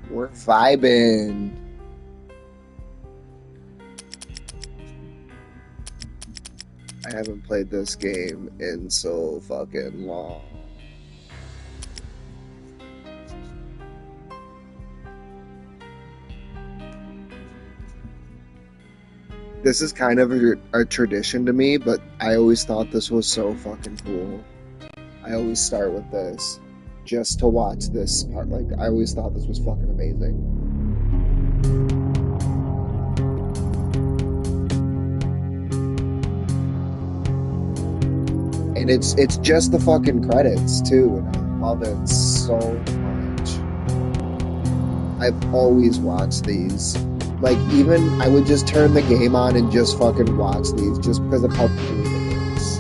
We're vibing. I haven't played this game in so fucking long. This is kind of a tradition to me, but I always thought this was so fucking cool. I always start with this just to watch this part. Like, I always thought this was fucking amazing. And it's just the fucking credits too, and I love it so much. I've always watched these. Like, even I would just turn the game on and just fucking watch these just because of how cool it is.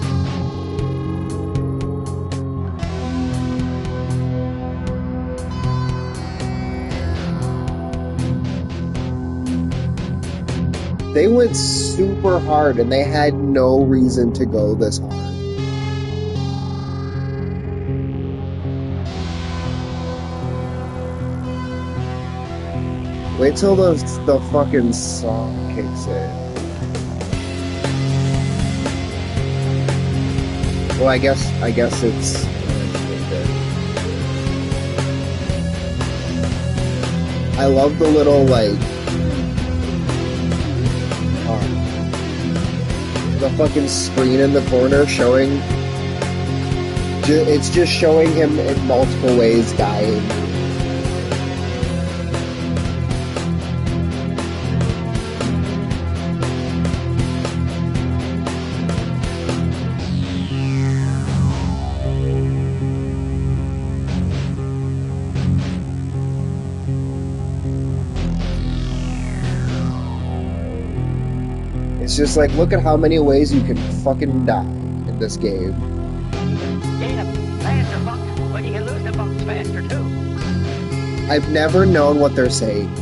They went super hard and they had no reason to go this hard. Wait till the fucking song kicks in. Well, I guess it's I love the little like the fucking screen in the corner showing. It's just showing him in multiple ways dying. It's just like, look at how many ways you can fucking die in this game. You can gain a faster buck, but you can lose the bucks faster too. I've never known what they're saying.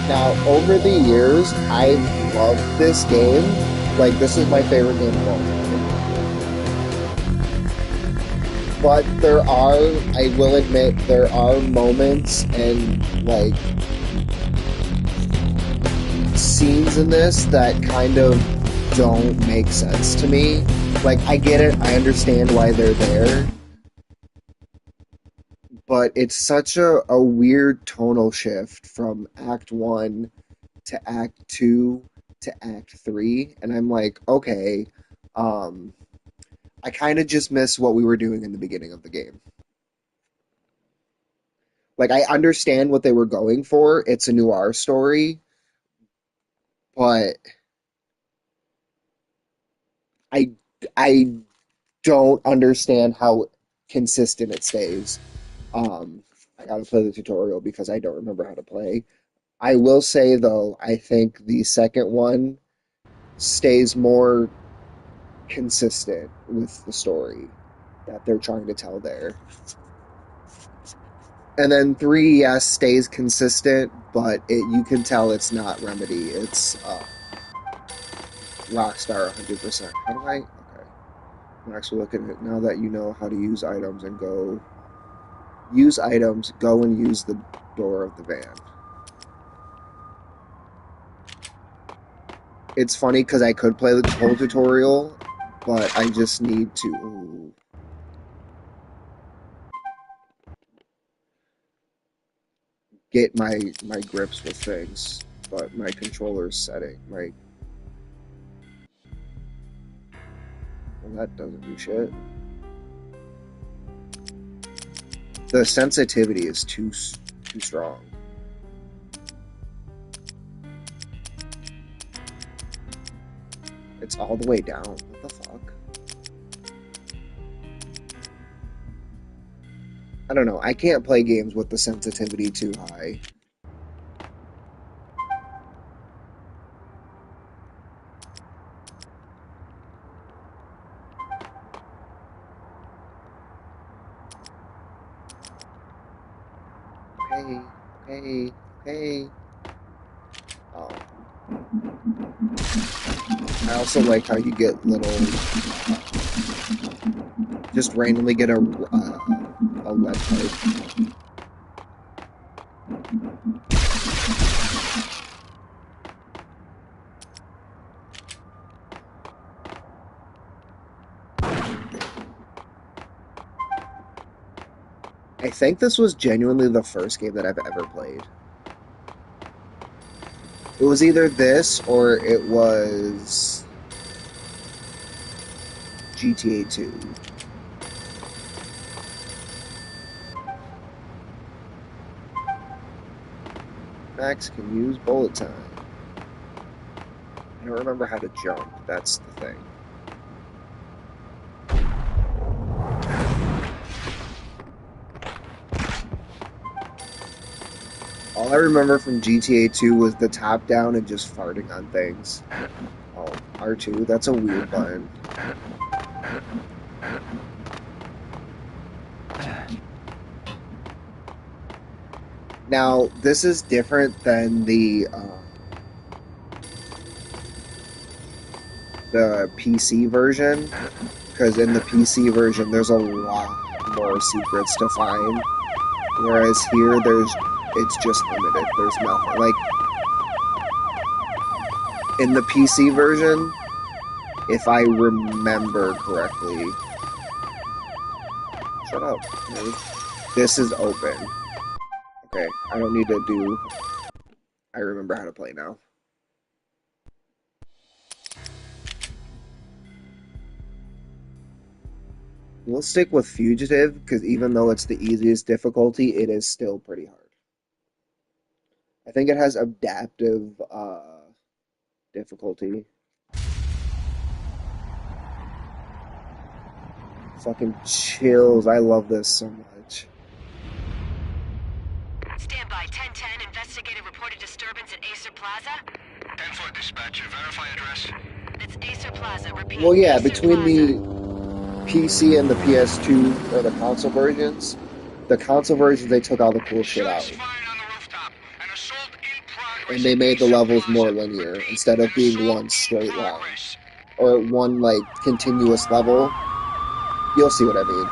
Now, over the years, I've loved this game. Like, this is my favorite game of all time. But there are, I will admit, there are moments and, like, scenes in this that kind of don't make sense to me. Like, I get it, I understand why they're there, but it's such a weird tonal shift from Act 1 to Act 2 to Act 3, and I'm like, okay, um, I kind of just miss what we were doing in the beginning of the game. Like, I understand what they were going for. It's a noir story, but I I don't understand how consistent it stays. I gotta play the tutorial because I don't remember how to play. I will say though, I think the second one stays more consistent with the story that they're trying to tell there. And then three, yes, stays consistent, but you can tell it's not Remedy. It's Rockstar 100%. How do I? Okay. I'm actually looking at it now that you know how to use items and go use items, go and use the door of the van. It's funny because I could play the whole tutorial, but I just need to get my grips with things. But my controller's setting, right? Well, that doesn't do shit. The sensitivity is too strong. It's all the way down. What the fuck? I don't know. I can't play games with the sensitivity too high. Hey, hey, hey. Oh. I also like how you get just randomly get a lead pipe. I think this was genuinely the first game that I've ever played. It was either this or it was GTA 2. Max can use bullet time. I don't remember how to jump. That's the thing. All I remember from GTA 2 was the top down and just farting on things. Oh, R2, that's a weird button. Now, this is different than the PC version, because in the PC version there's a lot more secrets to find, whereas here it's just limited. There's nothing. Like in the PC version, if I remember correctly, shut up, dude. This is open. Okay, I don't need to do. I remember how to play now. We'll stick with Fugitive, because even though it's the easiest difficulty, it is still pretty hard. I think it has adaptive difficulty. Fucking chills. I love this so much. Stand by. 1010. Investigator reported disturbance at Acer Plaza. 10-4 dispatcher. Verify address. It's Acer Plaza. Repeat. Well, yeah, Acer between Plaza. the PC and the PS2 or the console versions they took all the cool shit out. And they made the levels more linear instead of being one straight line or one like continuous level. You'll see what I mean.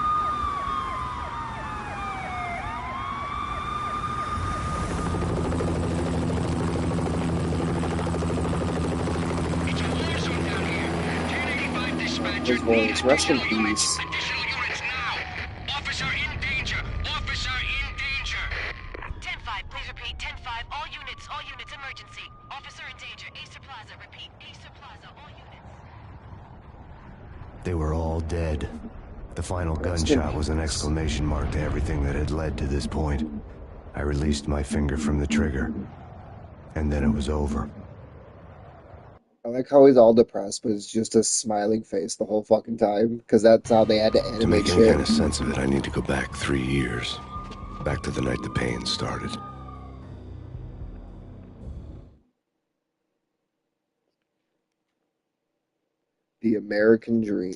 His voice, rest in peace. Officer in danger. Officer in danger. 10-5. Please repeat. 10-5. All units, emergency. Officer in danger. Acer Plaza. Repeat. Acer Plaza. All units. They were all dead. The final gunshot was an exclamation mark to everything that had led to this point. I released my finger from the trigger, and then it was over. I like how he's all depressed, but it's just a smiling face the whole fucking time, because that's how they had to animate To make any shit. kind of sense of it, I need to go back 3 years. Back to the night the pain started. The American Dream.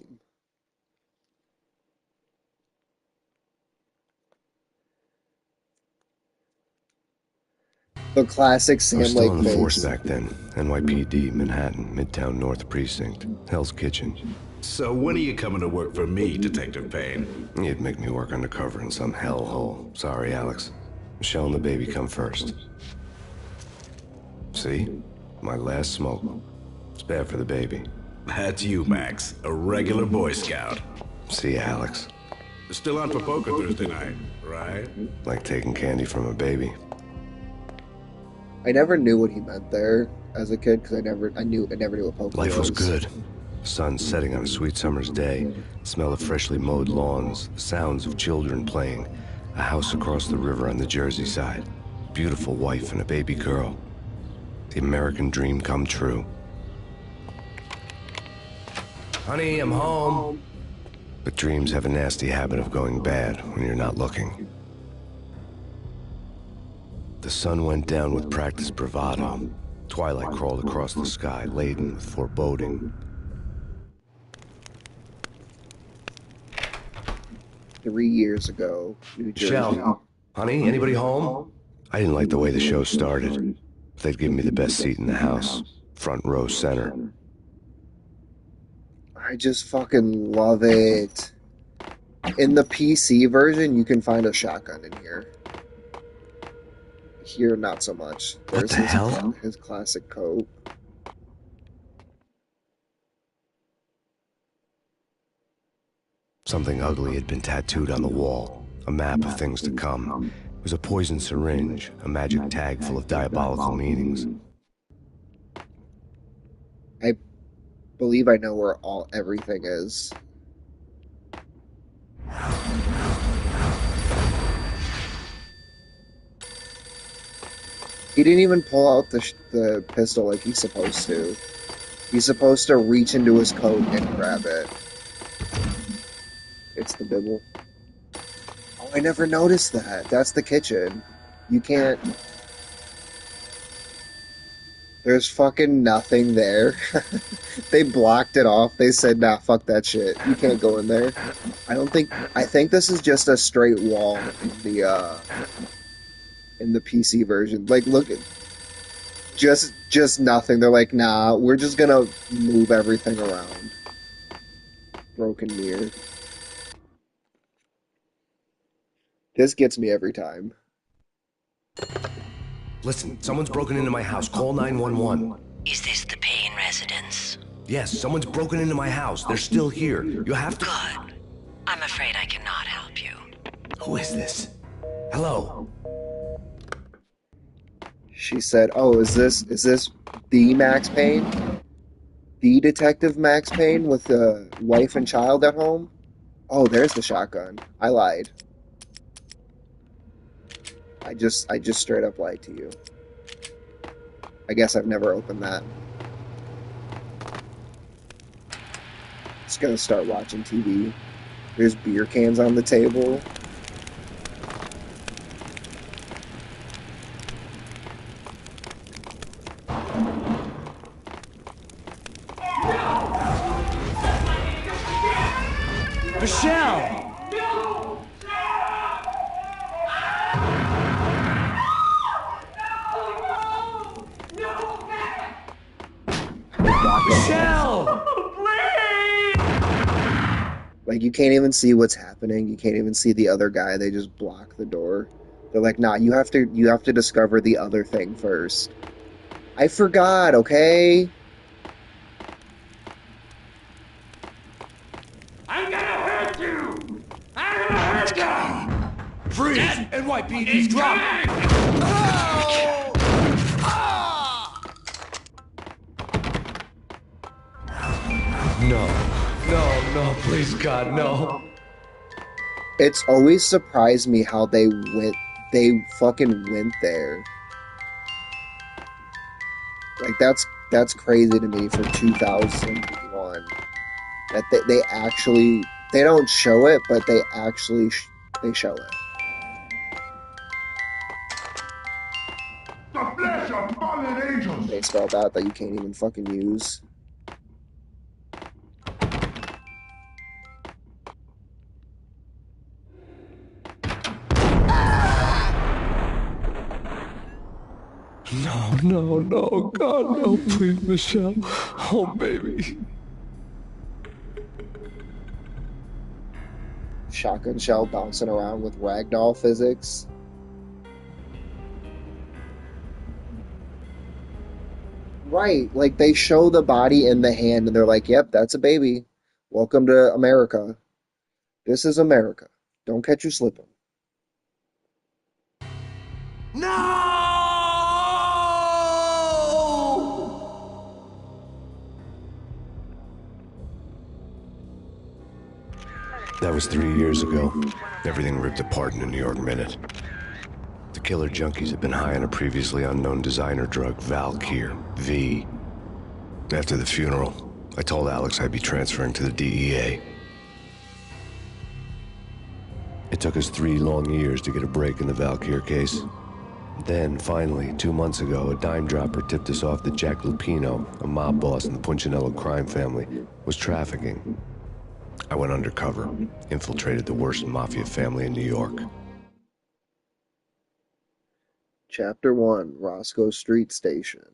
The classic I Sam was still Lake on the force face. back then. NYPD, Manhattan, Midtown North Precinct, Hell's Kitchen. So when are you coming to work for me, Detective Payne? You'd make me work undercover in some hellhole. Sorry, Alex. Michelle and the baby come first. See? My last smoke. It's bad for the baby. That's you, Max. A regular Boy Scout. See, Alex. Still on for poker Thursday night, right? Like taking candy from a baby. I never knew what he meant there as a kid because I never knew what poker Life was was. good. Sun setting on a sweet summer's day. Smell of freshly mowed lawns. The sounds of children playing. A house across the river on the Jersey side. Beautiful wife and a baby girl. The American dream come true. Honey, I'm home. But dreams have a nasty habit of going bad when you're not looking. The sun went down with practiced bravado. Twilight crawled across the sky, laden with foreboding. 3 years ago, New Jersey. Michelle. Honey, anybody home? I didn't like the way the show started. They'd given me the best seat in the house, front row center. I just fucking love it. In the PC version, you can find a shotgun in here. Here, not so much. What the hell? His classic coat. Something ugly had been tattooed on the wall, a map of things to come. It was a poison syringe, a magic tag full of diabolical meanings. I believe I know where everything is. He didn't even pull out the pistol like he's supposed to. He's supposed to reach into his coat and grab it. It's the Bibble. Oh, I never noticed that. That's the kitchen. You can't... There's fucking nothing there. They blocked it off. They said, nah, fuck that shit. You can't go in there. I think this is just a straight wall in the PC version. Like, look at... Just nothing. They're like, nah, we're just gonna move everything around. Broken mirror. This gets me every time. Listen, someone's broken into my house. Call 911. Is this the Payne residence? Yes, someone's broken into my house. They're still here. You have to... Good. I'm afraid I cannot help you. Who is this? Hello? She said, oh, is this the Max Payne? The Detective Max Payne with the wife and child at home? Oh, there's the shotgun. I lied. I just straight up lied to you. I guess I've never opened that. Just gonna start watching TV. There's beer cans on the table. Michelle! Michelle! Like, you can't even see what's happening. You can't even see the other guy. They just block the door. They're like, nah, you have to discover the other thing first. I forgot, okay? I'm gonna hurt you! I'm gonna hurt you! Freeze! NYPD, drop! No, please, God, no. It's always surprised me how they fucking went there. Like, that's crazy to me for 2001. That they actually, they don't show it, but they actually, they show it. The flesh of fallen angels! They spelled out that you can't even fucking use. No, God, no, please, Michelle. Oh, baby. Shotgun shell bouncing around with ragdoll physics. Right, like they show the body in the hand and they're like, yep, that's a baby. Welcome to America. This is America. Don't catch you slipping. No! That was 3 years ago. Everything ripped apart in a New York minute. The killer junkies had been high on a previously unknown designer drug, Valkyr, V. After the funeral, I told Alex I'd be transferring to the DEA. It took us 3 long years to get a break in the Valkyr case. Then, finally, 2 months ago, a dime dropper tipped us off that Jack Lupino, a mob boss in the Punchinello crime family, was trafficking. I went undercover, infiltrated the worst mafia family in New York. Chapter 1, Roscoe Street Station.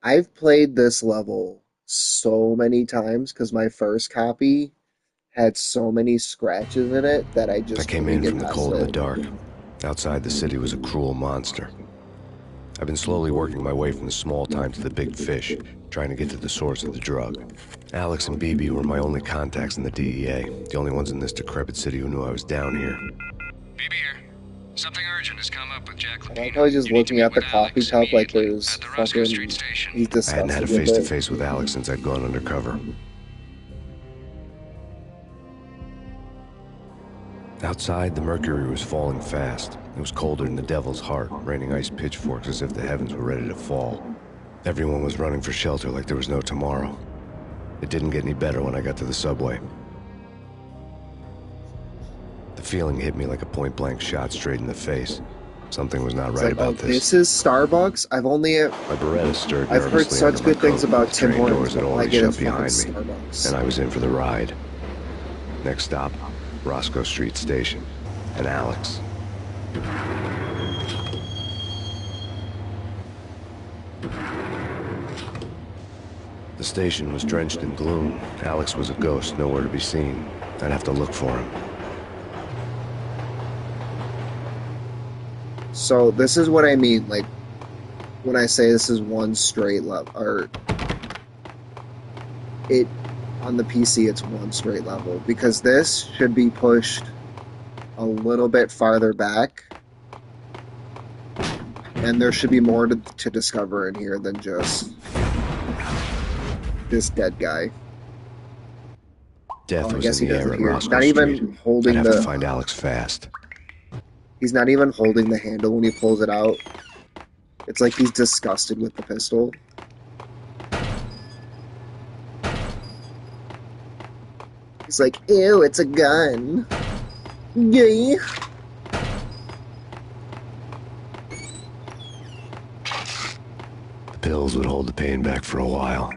I've played this level so many times because my first copy had so many scratches in it that I I just came couldn't in get from the past cold and the it. dark. Outside the city was a cruel monster. I've been slowly working my way from the small time to the big fish, trying to get to the source of the drug. Alex and BB were my only contacts in the DEA, the only ones in this decrepit city who knew I was down here. BB here. Something urgent has come up with Jack I Lapino. like how he's just You need to looking meet at the with coffee Alex cup like immediately there's at the Roscoe Street fucking, Station. he's I hadn't had a disgusted with it. face-to-face with Alex since I'd gone undercover. Outside, the mercury was falling fast. It was colder than the devil's heart, raining ice pitchforks as if the heavens were ready to fall. Everyone was running for shelter like there was no tomorrow. It didn't get any better when I got to the subway. The feeling hit me like a point-blank shot straight in the face. Something was not It's right like, oh, about this. this is Starbucks? My Beretta stirred I've heard nervously such under my good things coat. about Tim Train Hortons, doors had but all I already get shut is fucking behind me, Starbucks. and I was in for the ride. Next stop, Roscoe Street Station, and Alex. The station was drenched in gloom. Alex was a ghost, nowhere to be seen. I'd have to look for him. So this is what I mean, like, when I say this is one straight level, or it, on the PC it's one straight level, because this should be pushed a little bit farther back, and there should be more to discover in here than just this dead guy. Death Oh, I was guess in he the does air it at here. Roscoe Not Street. even holding I'd have to the, find Alex fast. he's not even holding the handle when he pulls it out. It's like he's disgusted with the pistol. He's like, ew, it's a gun. Yay. The pills would hold the pain back for a while.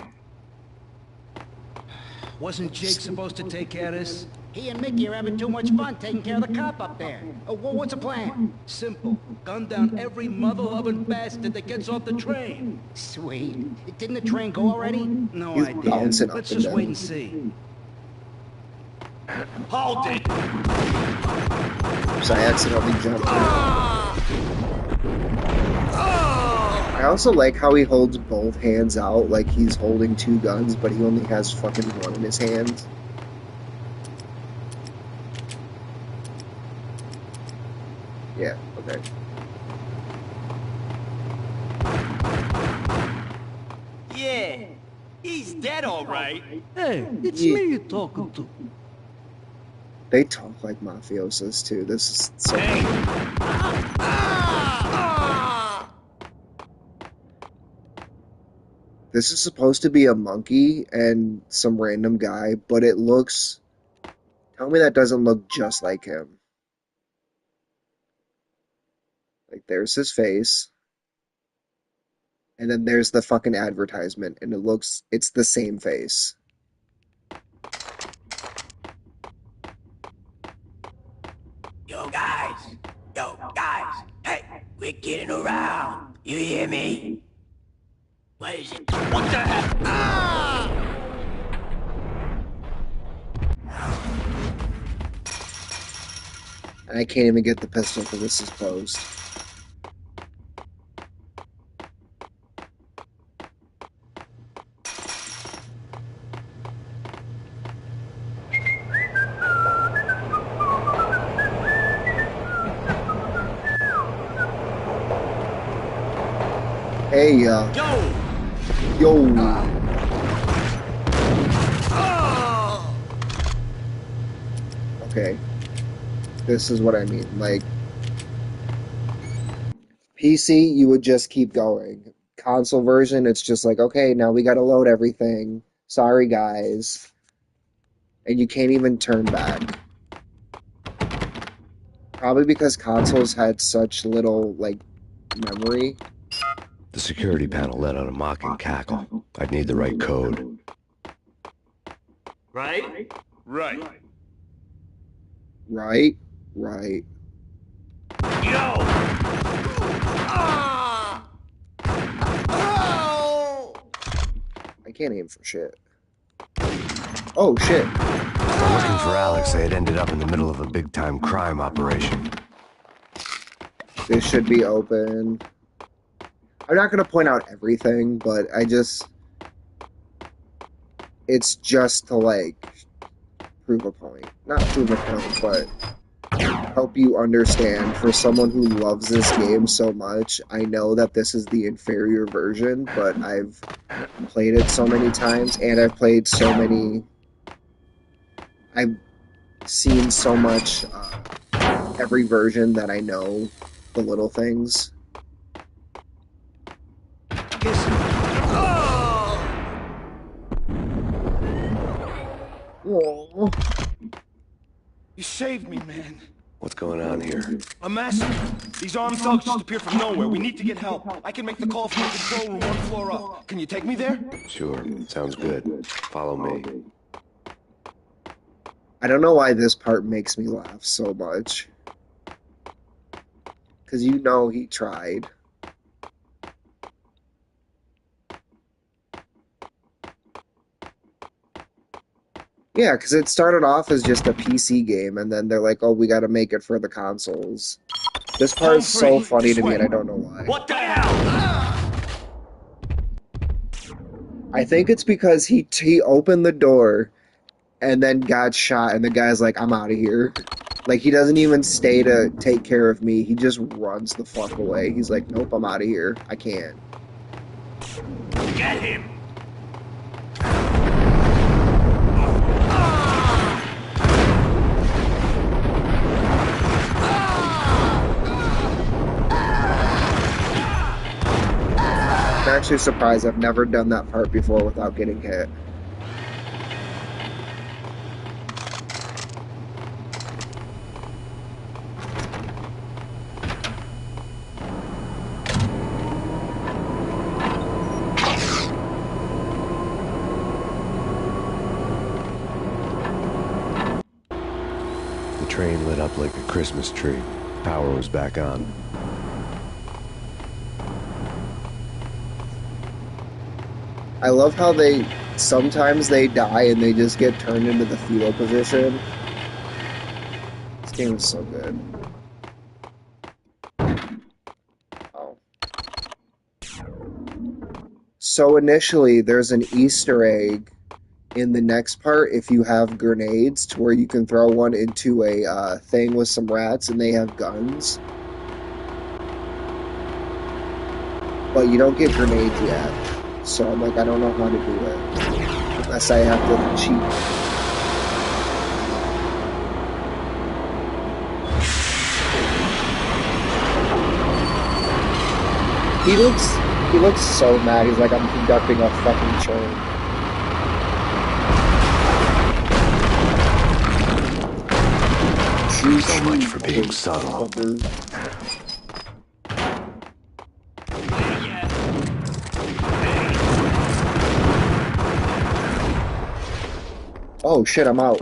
Wasn't Jake supposed to take care of this? He and Mickey are having too much fun taking care of the cop up there. What's the plan? Simple. Gun down every mother-loving bastard that gets off the train. Sweet. Didn't the train go already? No He's idea. bouncing up Let's and just down. wait and see. Hold it! So I accidentally jumped. I also like how he holds both hands out like he's holding two guns, but he only has fucking one in his hand. Yeah, okay. Yeah, he's dead all right. Hey, it's Yeah. me you're talking to. They talk like mafiosos too. This is so This is supposed to be a monkey and some random guy, but it looks... Tell me that doesn't look just like him. Like, there's his face. And then there's the fucking advertisement, and it's the same face. Yo, guys. Hey, we're getting around. You hear me? What is it? What the heck? And I can't even get the pistol because this is closed. Hey, yo. Okay. This is what I mean. Like, PC, you would just keep going. Console version, it's just like, okay, now we gotta load everything. Sorry, guys. And you can't even turn back. Probably because consoles had such little, like, memory. The security panel let out a mocking cackle. I'd need the right code. Right? Right? Right. Yo! I can't aim for shit. Oh, shit. While looking for Alex, they had ended up in the middle of a big-time crime operation. This should be open. I'm not going to point out everything, but it's just to, like, prove a point. Not prove a point, but help you understand. For someone who loves this game so much, I know that this is the inferior version, but I've played it so many times, and I've played so many... I've seen so much, every version that I know the little things. Oh. You saved me, man. What's going on here? A massacre. These armed thugs just appeared from nowhere. We need to get help. I can make the call from the control room 1 floor up. Can you take me there? Sure, sounds good. Follow me. I don't know why this part makes me laugh so much. Because you know he tried. Yeah, because it started off as just a PC game, and then they're like, oh, we gotta make it for the consoles. This part is so funny to me, and I don't know why. What the hell? I think it's because he opened the door and then got shot, and the guy's like, I'm out of here. Like, he doesn't even stay to take care of me. He just runs the fuck away. He's like, nope, I'm out of here. I can't. Get him! I'm actually surprised. I've never done that part before without getting hit. The train lit up like a Christmas tree. Power was back on. I love how sometimes they die and they just get turned into the fetal position. This game is so good. Oh. So initially, there's an Easter egg in the next part if you have grenades to where you can throw one into a thing with some rats and they have guns. But you don't get grenades yet. So I'm like, I don't know how to do it. Unless I have to cheat. He looks so mad. He's like, I'm conducting a fucking train. So much for being subtle. Oh shit, I'm out.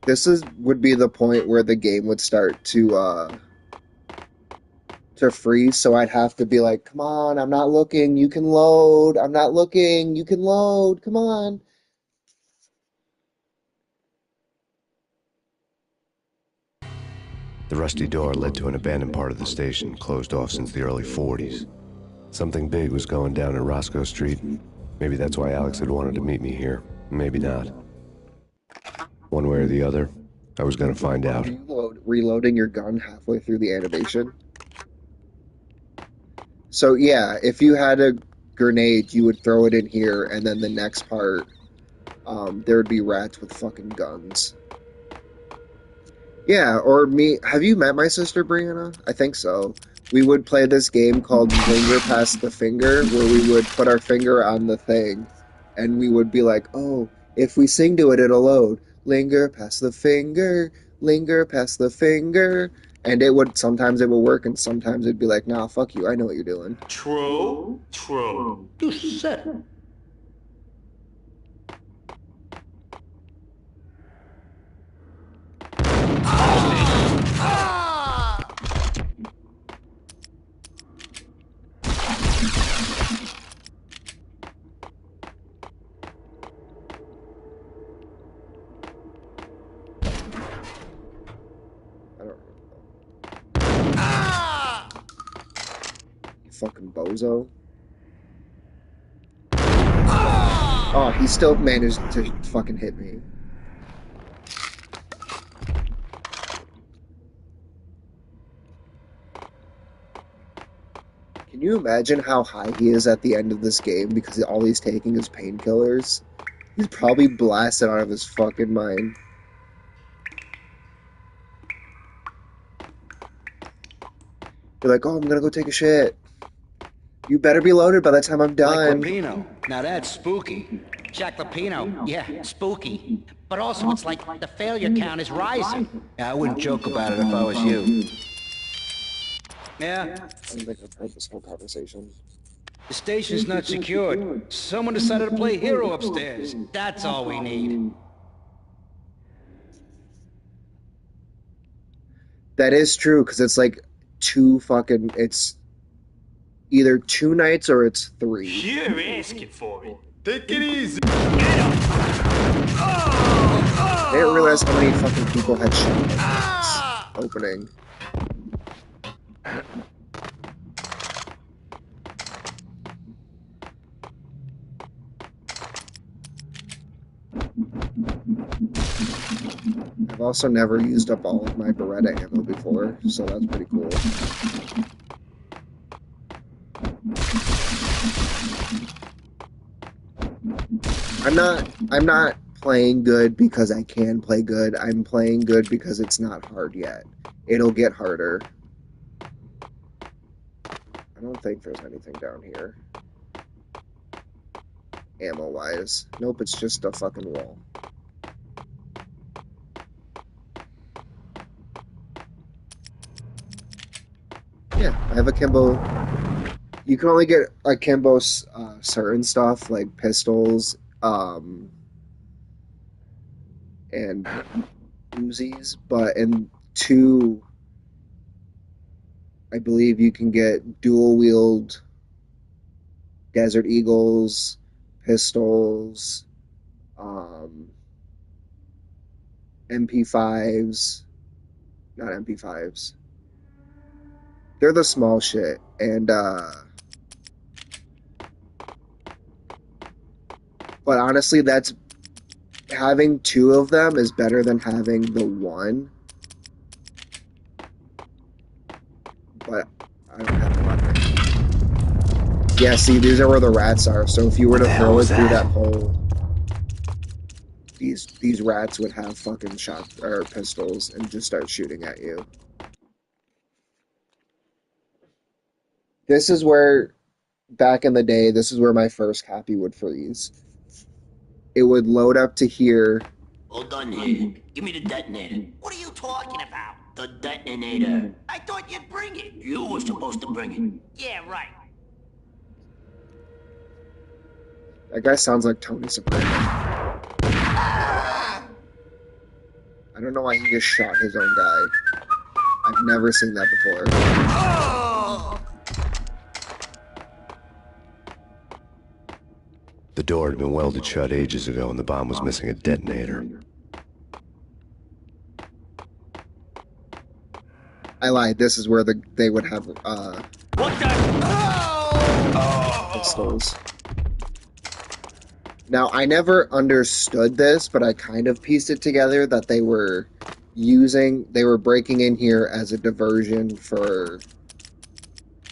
This would be the point where the game would start to freeze, so I'd have to be like, come on, I'm not looking, you can load. I'm not looking, you can load, come on. The rusty door led to an abandoned part of the station, closed off since the early 40s. Something big was going down in Roscoe Street. Maybe that's why Alex had wanted to meet me here. Maybe not. One way or the other, I was going to find out. Are you reloading your gun halfway through the animation? So yeah, if you had a grenade, you would throw it in here, and then the next part, there would be rats with fucking guns. Yeah, or me. Have you met my sister, Brianna? I think so. We would play this game called Linger Past the Finger, where we would put our finger on the thing, and we would be like, oh, if we sing to it, it'll load. Linger past the finger, linger past the finger. And sometimes it would work, and sometimes it'd be like, nah, fuck you, I know what you're doing. True. You said bozo. Oh, he still managed to fucking hit me. Can you imagine how high he is at the end of this game because all he's taking is painkillers? He's probably blasted out of his fucking mind. You're like, oh, I'm gonna go take a shit. You better be loaded by the time I'm done. Like Lapino. Now that's spooky. Jack Lapino. Yeah, spooky. But also, it's like the failure count is rising. I wouldn't joke about it if I was you. Yeah, I don't think I've heard this whole conversation. the station's not secured. Someone decided to play hero upstairs. That's all we need. That is true, because it's like it's either 2 nights or it's 3. You're asking for it. Take it easy. I didn't realize how many fucking people had shot this opening. I've also never used up all of my Beretta ammo before, so that's pretty cool. I'm not playing good because I can play good. I'm playing good because it's not hard yet. It'll get harder. I don't think there's anything down here. Ammo-wise. Nope, it's just a fucking wall. Yeah, I have a Kimbo. You can only get a Kimbo certain stuff, like pistols, and Uzis, but in 2, I believe you can get dual-wield Desert Eagles, pistols, MP5s, not MP5s. They're the small shit, and but honestly, that's having 2 of them is better than having the 1. But I don't have the weapon. Yeah, see, these are where the rats are. So if you were to throw it through that hole, these rats would have fucking pistols and just start shooting at you. This is where, back in the day, this is where my first copy would freeze. It would load up to here. All done here. Give me the detonator. What are you talking about? The detonator. I thought you'd bring it. You were supposed to bring it. Yeah, right. That guy sounds like Tony Soprano. I don't know why he just shot his own guy. I've never seen that before. The door had been welded shut ages ago and the bomb was missing a detonator. I lied. This is where they would have What the? pistols. Now, I never understood this, but I kind of pieced it together that they were breaking in here as a diversion for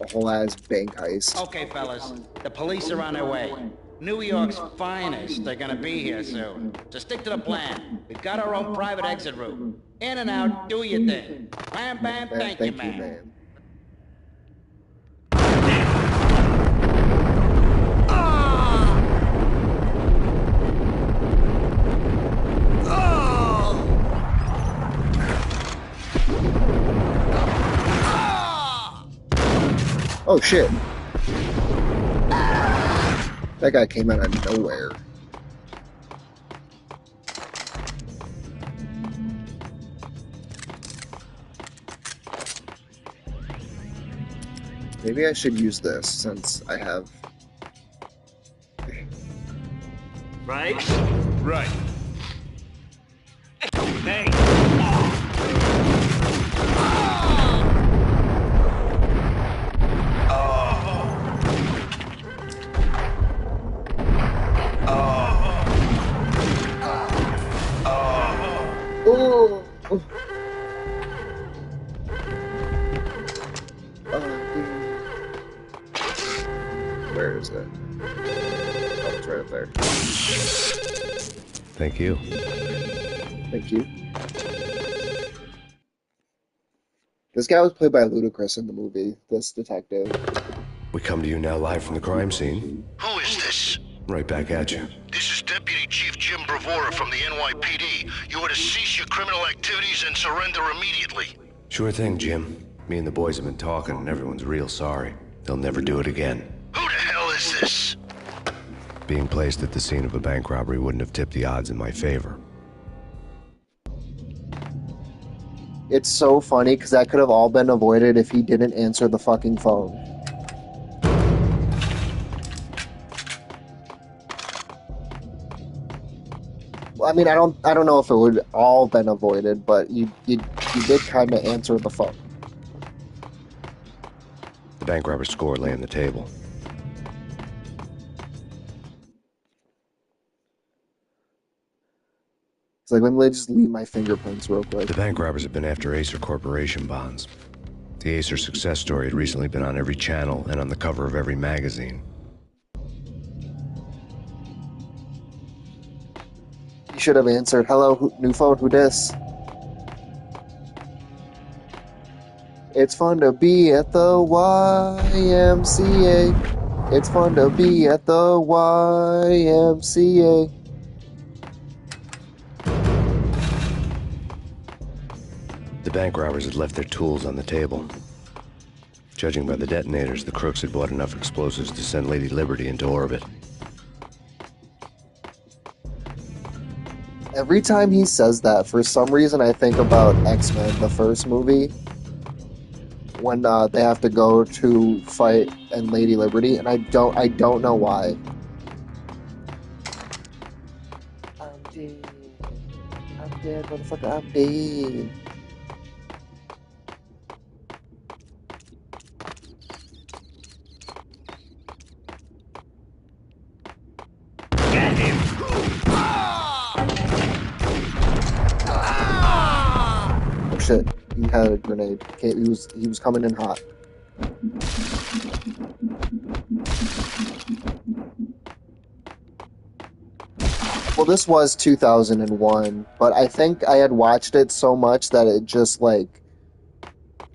a whole ass bank heist. Okay, fellas. The police are on their way. New York's finest. They're gonna be here soon. So stick to the plan. We've got our own private exit route. In and out, do your thing. Bam, bam, thank you, man. Oh shit. That guy came out of nowhere. Maybe I should use this since I have... Right? Right. Hey! Where is it? Oh, it's right up there. Thank you. Thank you. This guy was played by Ludacris in the movie, this detective. We come to you now live from the crime scene. Who is this? Right back at you. This is Deputy Chief Jim Bravura from the NYPD. You are to cease your criminal activities and surrender immediately. Sure thing, Jim. Me and the boys have been talking, and everyone's real sorry. They'll never do it again. Who the hell is this? Being placed at the scene of a bank robbery wouldn't have tipped the odds in my favor. It's so funny because that could have all been avoided if he didn't answer the fucking phone. Well, I mean, I don't know if it would all been avoided, but you did kind of answer the phone. The bank robber's score lay on the table. It's like, let me just leave my fingerprints real quick. The bank robbers have been after Acer Corporation bonds. The Acer success story had recently been on every channel and on the cover of every magazine. You should have answered, hello, new phone, who dis? It's fun to be at the YMCA. It's fun to be at the YMCA. The bank robbers had left their tools on the table. Judging by the detonators, the crooks had bought enough explosives to send Lady Liberty into orbit. Every time he says that, for some reason I think about X-Men, the first movie, when they have to go to fight and Lady Liberty, and I don't know why. I'm dead, motherfucker, I'm dead. Oh shit, he had a grenade. Okay, he was coming in hot. Well, this was 2001, but I think I had watched it so much that it just, like,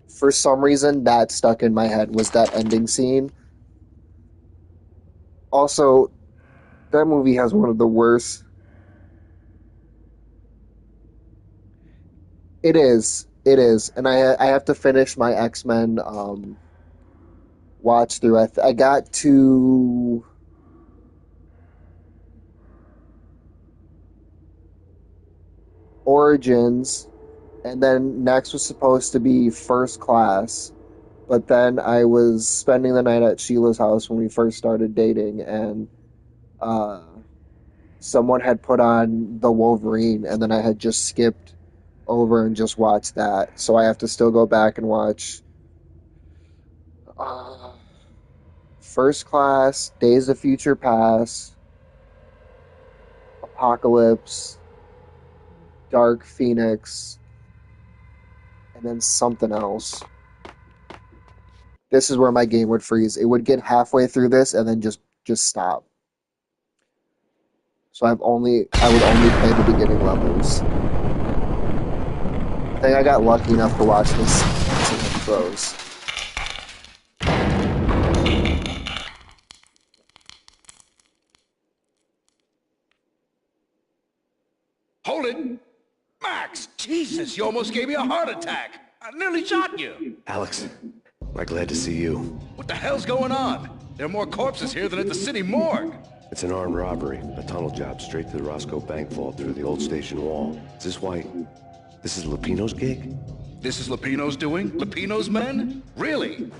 for some reason, that stuck in my head was that ending scene. Also, that movie has one of the worst. It is, and I have to finish my X-Men watch through. I got to Origins, and then next was supposed to be First Class, but then I was spending the night at Sheila's house when we first started dating, and someone had put on the Wolverine, and then I had just skipped over and just watched that, so I have to still go back and watch First Class, Days of Future Past, Apocalypse, Dark Phoenix, and then something else. This is where my game would freeze. It would get halfway through this and then just stop. So I would only play the beginning levels. I think I got lucky enough to watch this throws. Hold it! Max! Jesus, you almost gave me a heart attack! I nearly shot you! Alex, I'm glad to see you. What the hell's going on? There are more corpses here than at the city morgue! It's an armed robbery, a tunnel job straight to the Roscoe Bank vault through the old station wall. Is this why... this is Lupino's gig? This is Lupino's doing? Lupino's men? Really?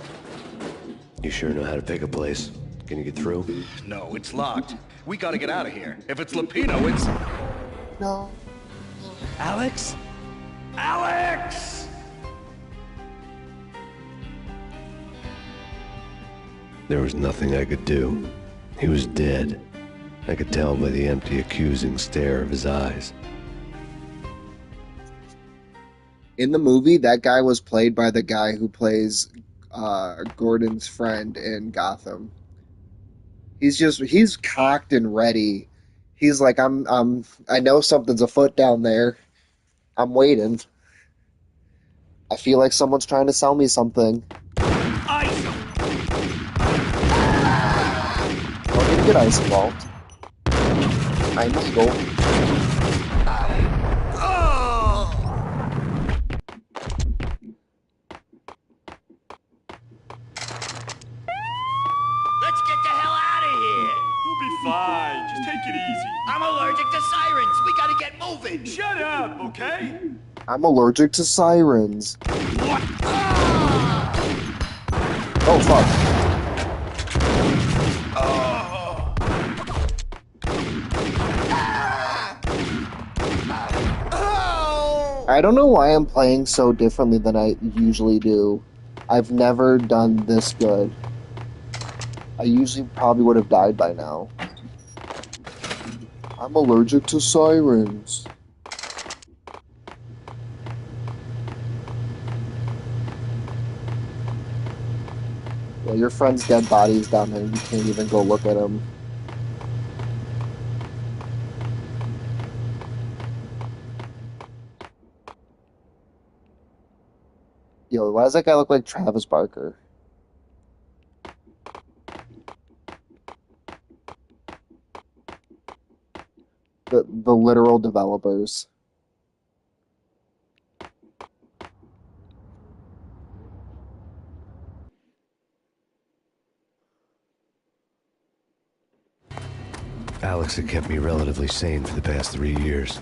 You sure know how to pick a place. Can you get through? No, it's locked. We gotta get out of here. If it's Lupino, it's... No. Alex? Alex! There was nothing I could do. He was dead. I could tell by the empty, accusing stare of his eyes. In the movie, that guy was played by the guy who plays Gordon's friend in Gotham. He's cocked and ready. He's like, I know something's afoot down there. I'm waiting. I feel like someone's trying to sell me something. Ice him! Don't need to get ice involved. I'm legal. Let's get the hell out of here! We'll be fine. Just take it easy. I'm allergic to sirens! We gotta get moving! Shut up, okay? I'm allergic to sirens. Oh, fuck. I don't know why I'm playing so differently than I usually do. I've never done this good. I usually probably would have died by now. I'm allergic to sirens. Yeah, your friend's dead body's down there. You can't even go look at him. Yo, why does that guy look like Travis Barker? The literal developers. Alex had kept me relatively sane for the past 3 years.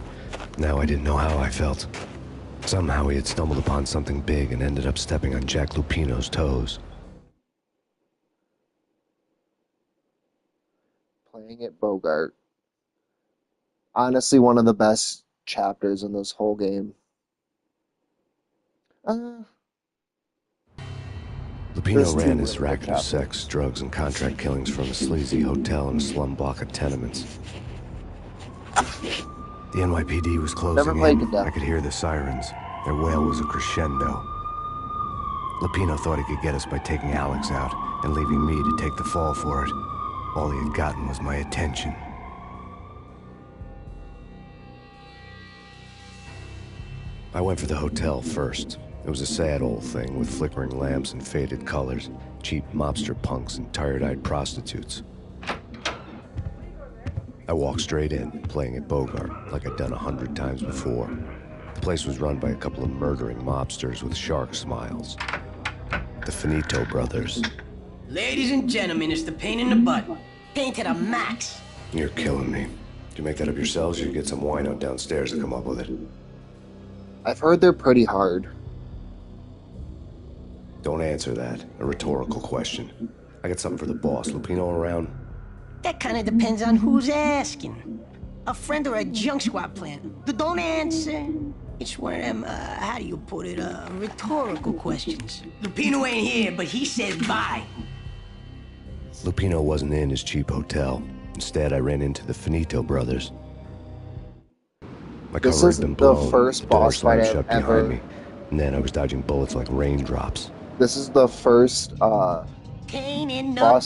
Now I didn't know how I felt. Somehow he had stumbled upon something big and ended up stepping on Jack Lupino's toes. Playing at Bogart. Honestly, one of the best chapters in this whole game. Lupino ran his racket of sex, drugs, and contract killings from a sleazy hotel in a slum block of tenements. The NYPD was closing in. I could hear the sirens. Their wail was a crescendo. Lupino thought he could get us by taking Alex out and leaving me to take the fall for it. All he had gotten was my attention. I went for the hotel first. It was a sad old thing with flickering lamps and faded colors, cheap mobster punks and tired-eyed prostitutes. I walked straight in, playing at Bogart, like I'd done 100 times before. The place was run by a couple of murdering mobsters with shark smiles. The Finito brothers. Ladies and gentlemen, it's the pain in the butt. Pain to the max. You're killing me. Did you make that up yourselves, or you get some wino downstairs to come up with it? I've heard they're pretty hard. Don't answer that. A rhetorical question. I got something for the boss. Lupino around? That kind of depends on who's asking. A friend or a junk squad plan. Don't answer. It's one of them, how do you put it, rhetorical questions. Lupino ain't here, but he said bye. Lupino wasn't in his cheap hotel. Instead, I ran into the Finito brothers. My cover had been blown. This is the first boss fight I've ever... behind me, and then I was dodging bullets like raindrops. This is the first boss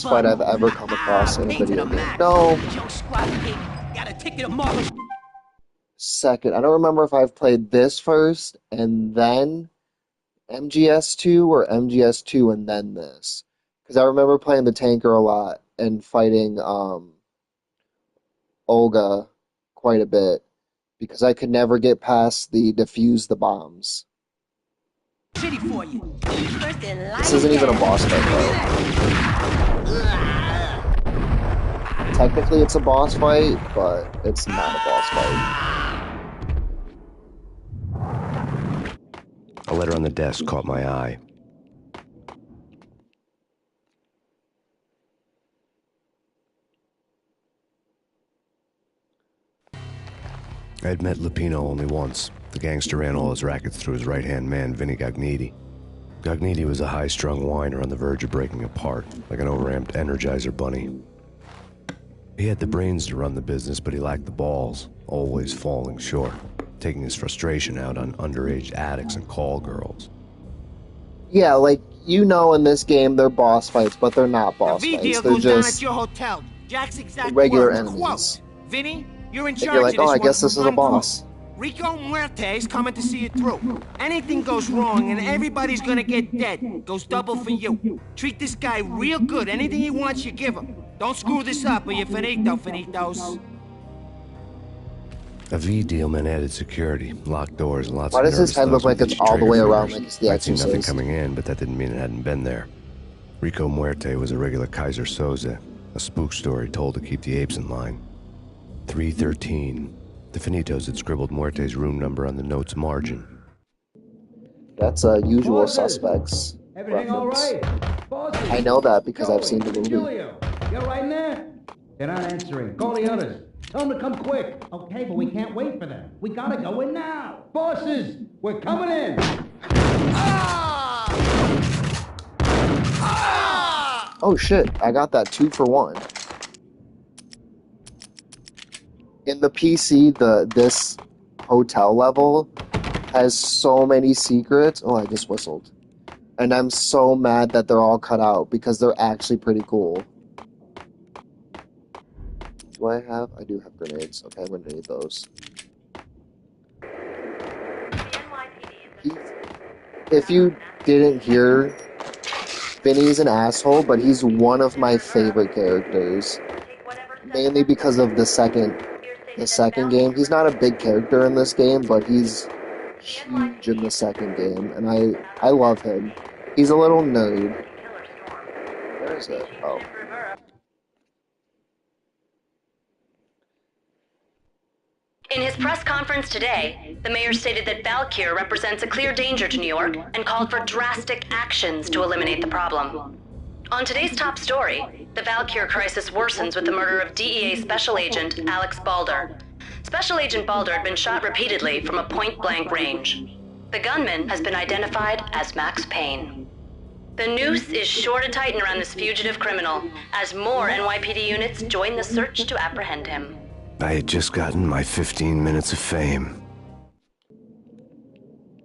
fight I've ever come across in a video game. No. Second. I don't remember if I've played this first and then MGS2 or MGS2 and then this. Because I remember playing the tanker a lot and fighting Olga quite a bit. Because I could never get past the defuse the bombs. This isn't even a boss fight, though. Technically, it's a boss fight, but it's not a boss fight. A letter on the desk caught my eye. I had met Lupino only once. The gangster ran all his rackets through his right-hand man, Vinny Gagniti. Gagniti was a high-strung whiner on the verge of breaking apart, like an overamped Energizer bunny. He had the brains to run the business, but he lacked the balls, always falling short, taking his frustration out on underage addicts and call girls. Yeah, like, you know in this game they're boss fights, but they're not boss fights. They're down just... at your hotel. Jack's exact regular words, enemies. quote, Vinny, you're in And charge you're like, of oh, this I one guess this from is a one boss. group. Rico Muerte's coming to see it through. Anything goes wrong and everybody's gonna get dead. Goes double for you. Treat this guy real good. Anything he wants, you give him. Don't screw this up or you're finito, finitos. A V dealman added security, locked doors, and lots Why of does his nervous head look thugs like with it's each all the trigger way around fingers. like it's the I'd seen nothing Exorcist? coming in, but that didn't mean it hadn't been there. Rico Muerte was a regular Kaiser Soze, a spook story told to keep the apes in line. 313. The Finitos had scribbled Muerte's room number on the note's margin. That's Usual Suspects Everything all reference. right? Bosses? I know that because I've seen the movie. Julio, you're right in there? They're not answering. Call the others. Tell them to come quick. Okay, but we can't wait for them. We gotta go in now. Bosses, we're coming in. Oh shit, I got that 2 for 1. In the PC, this hotel level has so many secrets. Oh, I just whistled. And I'm so mad that they're all cut out because they're actually pretty cool. Do I have? I do have grenades. Okay, I'm gonna need those. If you didn't hear, Vinny's an asshole, but he's one of my favorite characters. Mainly because of the second game. He's not a big character in this game, but he's huge in the second game, and I love him. He's a little nerd. Where is it? Oh. In his press conference today, the mayor stated that Valkyr represents a clear danger to New York and called for drastic actions to eliminate the problem. On today's top story, the Valkyr crisis worsens with the murder of DEA Special Agent Alex Balder. Special Agent Balder had been shot repeatedly from a point-blank range. The gunman has been identified as Max Payne. The noose is sure to tighten around this fugitive criminal as more NYPD units join the search to apprehend him. I had just gotten my 15 minutes of fame.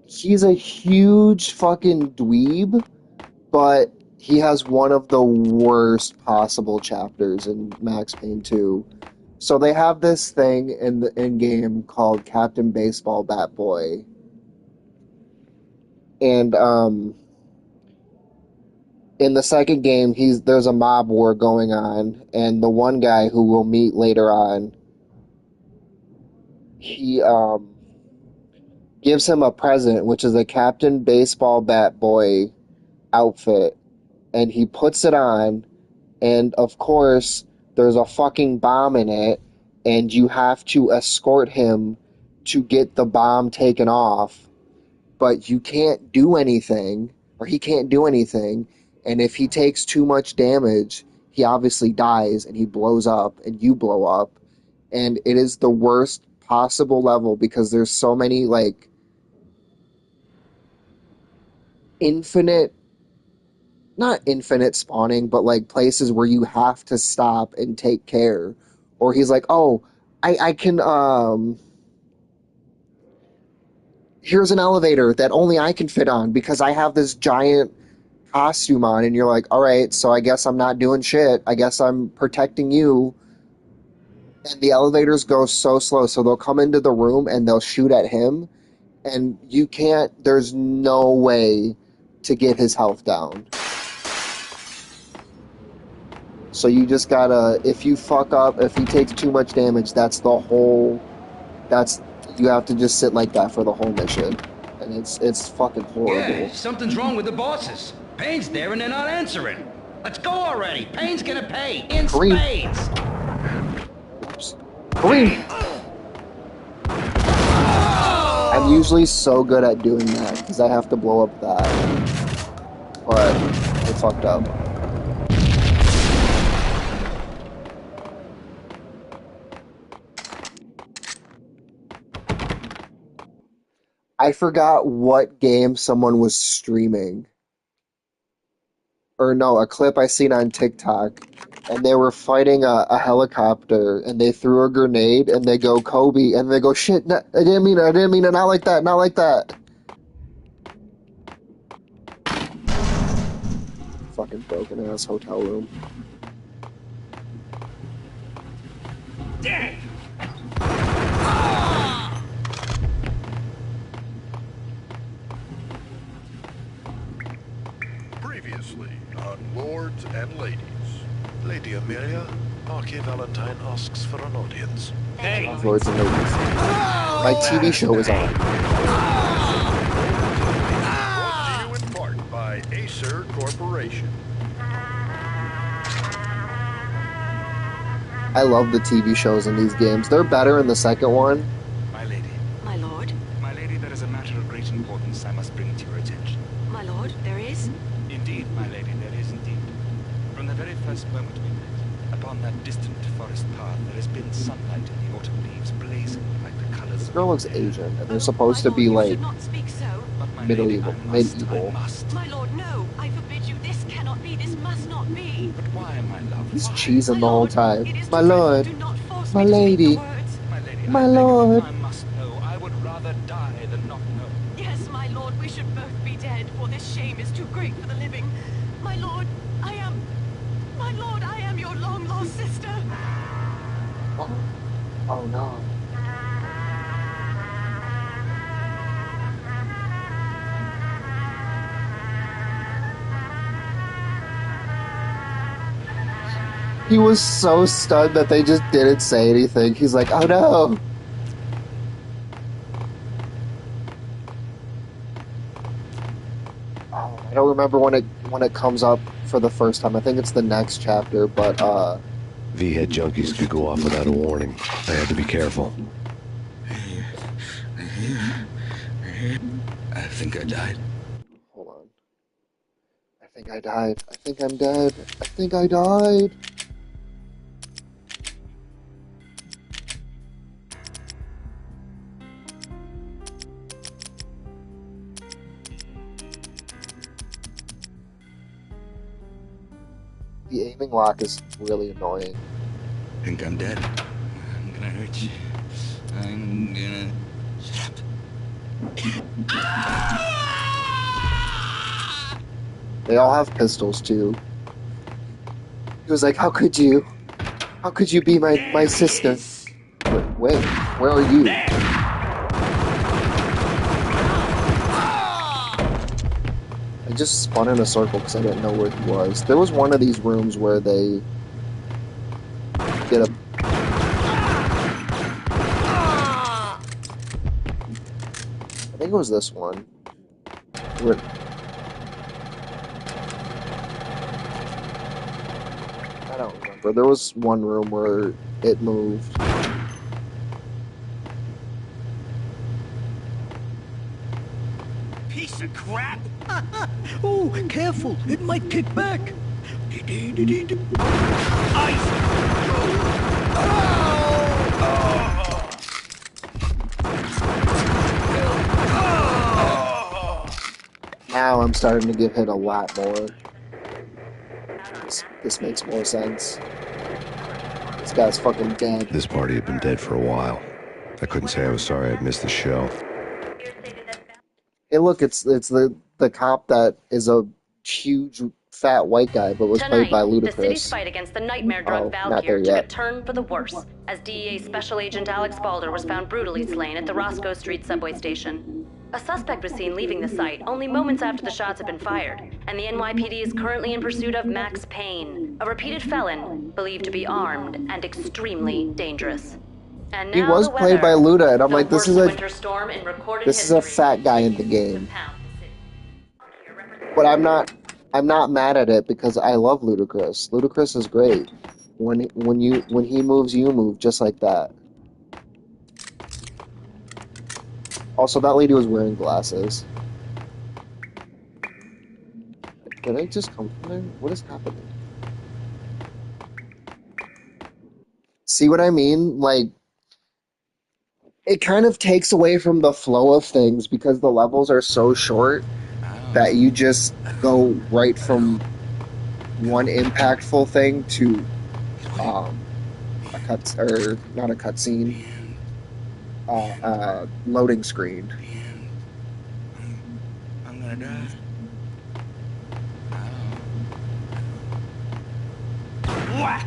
He's a huge fucking dweeb, but he has one of the worst possible chapters in Max Payne 2. So they have this thing in the in-game called Captain Baseball Bat Boy. And in the second game, there's a mob war going on, and the one guy who we'll meet later on, he gives him a present, which is a Captain Baseball Bat Boy outfit, and he puts it on, and of course, there's a fucking bomb in it, and you have to escort him to get the bomb taken off, but you can't do anything, or he can't do anything, and if he takes too much damage, he obviously dies, and he blows up, and you blow up, and it is the worst possible level because there's so many, like, not infinite spawning, but like places where you have to stop and take care. Or he's like, oh, I can, here's an elevator that only I can fit on because I have this giant costume on, and you're like, alright, so I guess I'm not doing shit. I guess I'm protecting you. And the elevators go so slow, so they'll come into the room and they'll shoot at him, and you can't, there's no way to get his health down. So you just gotta, if you fuck up, if he takes too much damage, you have to just sit like that for the whole mission. And it's fucking horrible. Yeah, something's wrong with the bosses. Payne's there and they're not answering. Let's go already. Payne's gonna pay in spades. Green. I'm usually so good at doing that because I have to blow up that, but I fucked up. I forgot what game someone was streaming. Or no, a clip I seen on TikTok. And they were fighting a helicopter, and they threw a grenade, and they go, Kobe, and they go, shit, no, I didn't mean it, not like that, not like that. Fucking broken ass hotel room. dead! Previously on Lords and Ladies. Lady Amelia, Marquis Valentine asks for an audience. Hey! Lords and Ladies. My TV show is on. Brought to you in part by Acer Corporation. I love the TV shows in these games. They're better in the second one. My lady. My lord? My lady, there is a matter of great importance I must bring to your attention. My lord, there is? Indeed, my lady, there is indeed. From the very first moment we met, upon that distant forest path, there has been sunlight in the autumn leaves blazing like the colors This of... girl looks Asian, and they're supposed to be like Not speak so. medieval. Medieval. My lord, no. I forbid you. This cannot be. This must not be. But why, my love? He's cheesing the whole time. My lord, my lady, my lord. I must know. I would rather die than not know. Yes, my lord, we should both be dead, for this shame is too great for the living. My lord, I am your long-lost sister. Oh no. He was so stunned that they just didn't say anything. He's like, oh no. Oh, I don't remember when it comes up for the first time. I think it's the next chapter, but V-head junkies could go off without a warning. I had to be careful. I think I died. Hold on. I think I died. I think I'm dead. I think I died. The aiming lock is really annoying. Think I'm dead. I'm gonna hurt you. I'm gonna... Shut up. They all have pistols too. He was like, how could you? How could you be my sister? Wait, where are you? I just spun in a circle because I didn't know where he was. There was one of these rooms where they get a... I think it was this one. Where... I don't remember. There was one room where it moved. Piece of crap! Oh, careful! It might kick back! Now I'm starting to get hit a lot more. This makes more sense. This guy's fucking dead. This party had been dead for a while. I couldn't say I was sorry I'd missed the show. Hey, look, it's the cop that is a huge fat white guy, but was played by Ludacris. The city's fight against the nightmare drug Valkyr took a turn for the worse, as DEA Special Agent Alex Balder was found brutally slain at the Roscoe Street subway station. A suspect was seen leaving the site only moments after the shots had been fired, and the NYPD is currently in pursuit of Max Payne, a repeated felon believed to be armed and extremely dangerous. And now he was the played by weather. Luda, and I'm The like, this is a fat guy in the game. But I'm not mad at it because I love Ludacris. Ludacris is great. When he moves, you move just like that. Also, that lady was wearing glasses. Did I just come from there? What is happening? See what I mean? Like, it kind of takes away from the flow of things because the levels are so short that you just go right from one impactful thing to a cut, or not a cutscene, loading screen. I'm gonna die. Whack!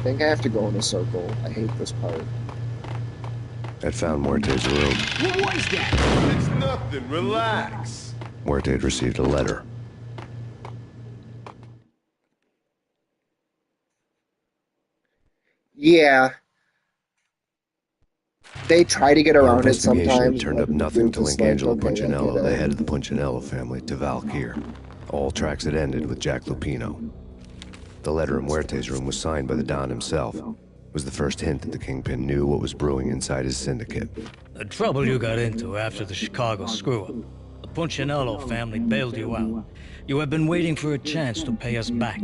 think I have to go in a circle. I hate this part. I'd found Muerte's room. What was that? It's nothing. Relax. Muerte had received a letter. Yeah. They try to get Our around it investigation sometimes. had turned up but nothing to it's link like, Angelo okay, I Punchinello, get the it. head of the Punchinello family, to Valkyr. All tracks had ended with Jack Lupino. The letter in Muerte's room was signed by the Don himself. It was the first hint that the Kingpin knew what was brewing inside his syndicate. The trouble you got into after the Chicago screw-up. The Punchinello family bailed you out. You have been waiting for a chance to pay us back.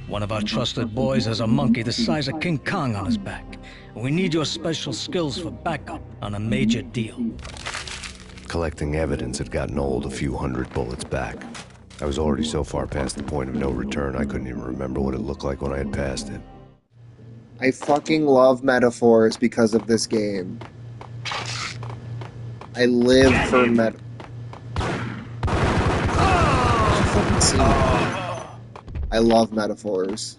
One of our trusted boys has a monkey the size of King Kong on his back. We need your special skills for backup on a major deal. Collecting evidence had gotten old a few hundred bullets back. I was already so far past the point of no return I couldn't even remember what it looked like when I had passed it. I fucking love metaphors because of this game. I live for I love metaphors.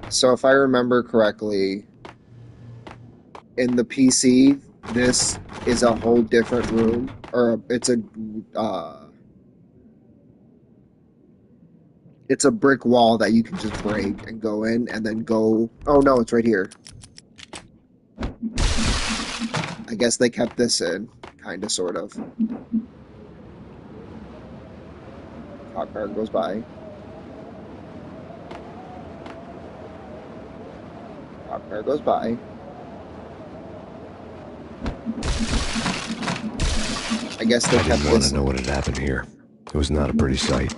So if I remember correctly, in the PC, this is a whole different room, or it's a brick wall that you can just break and go in and then go. Oh no, it's right here. I guess they kept this in, kinda, sort of. Cop car goes by. Cop car goes by. I guess they I kept didn't want this. to know what had happened here. It was not a pretty sight.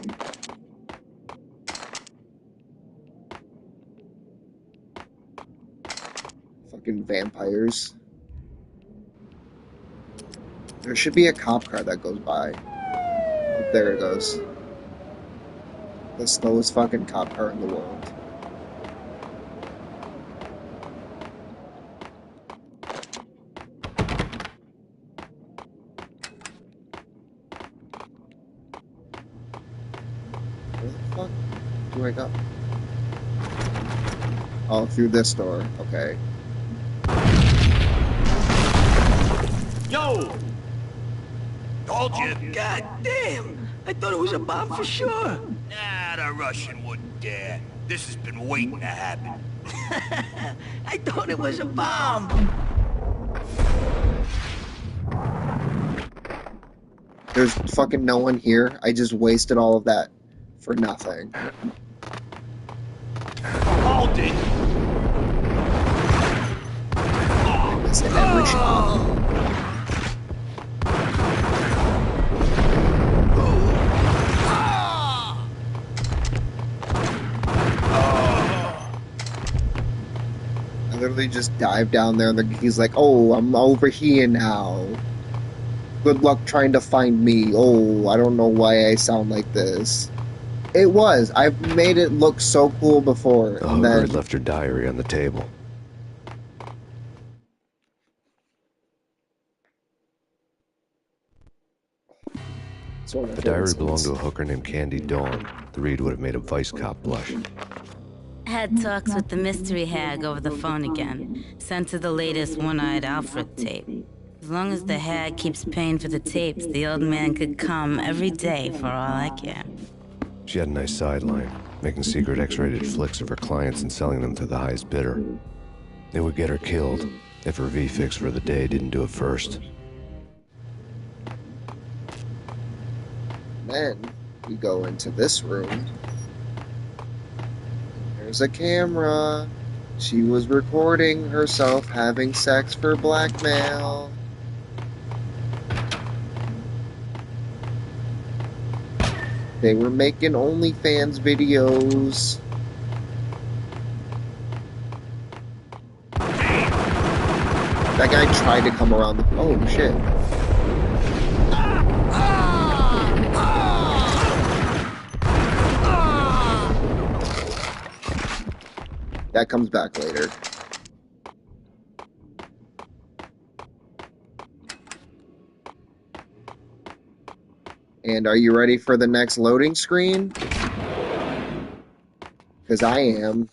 Fucking vampires. There should be a cop car that goes by. Oh, there it goes. The slowest fucking cop car in the world. Where the fuck do I go? Oh, through this door. Okay. Yo! Told you. God damn! I thought it was a bomb for sure. Nah, the Russian wouldn't dare. This has been waiting to happen. I thought it was a bomb. There's fucking no one here. I just wasted all of that for nothing. Hold it! I missed every shot. I literally just dived down there and he's like, oh, I'm over here now. Good luck trying to find me. Oh, I don't know why I sound like this. It was. I've made it look so cool before. The And hooker then had left her diary on the table. The diary belonged to a hooker named Candy Dawn. The read would have made a vice cop blush. Had talks with the mystery hag over the phone again. Sent her the latest One-Eyed Alfred tape. As long as the hag keeps paying for the tapes, the old man could come every day for all I care. She had a nice sideline, making secret X-rated flicks of her clients and selling them to the highest bidder. It would get her killed if her V-fix for the day didn't do it first. Then we go into this room. There's a camera. She was recording herself having sex for blackmail. They were making OnlyFans videos. That guy tried to come around the... Oh, shit. That comes back later. And are you ready for the next loading screen? Because I am.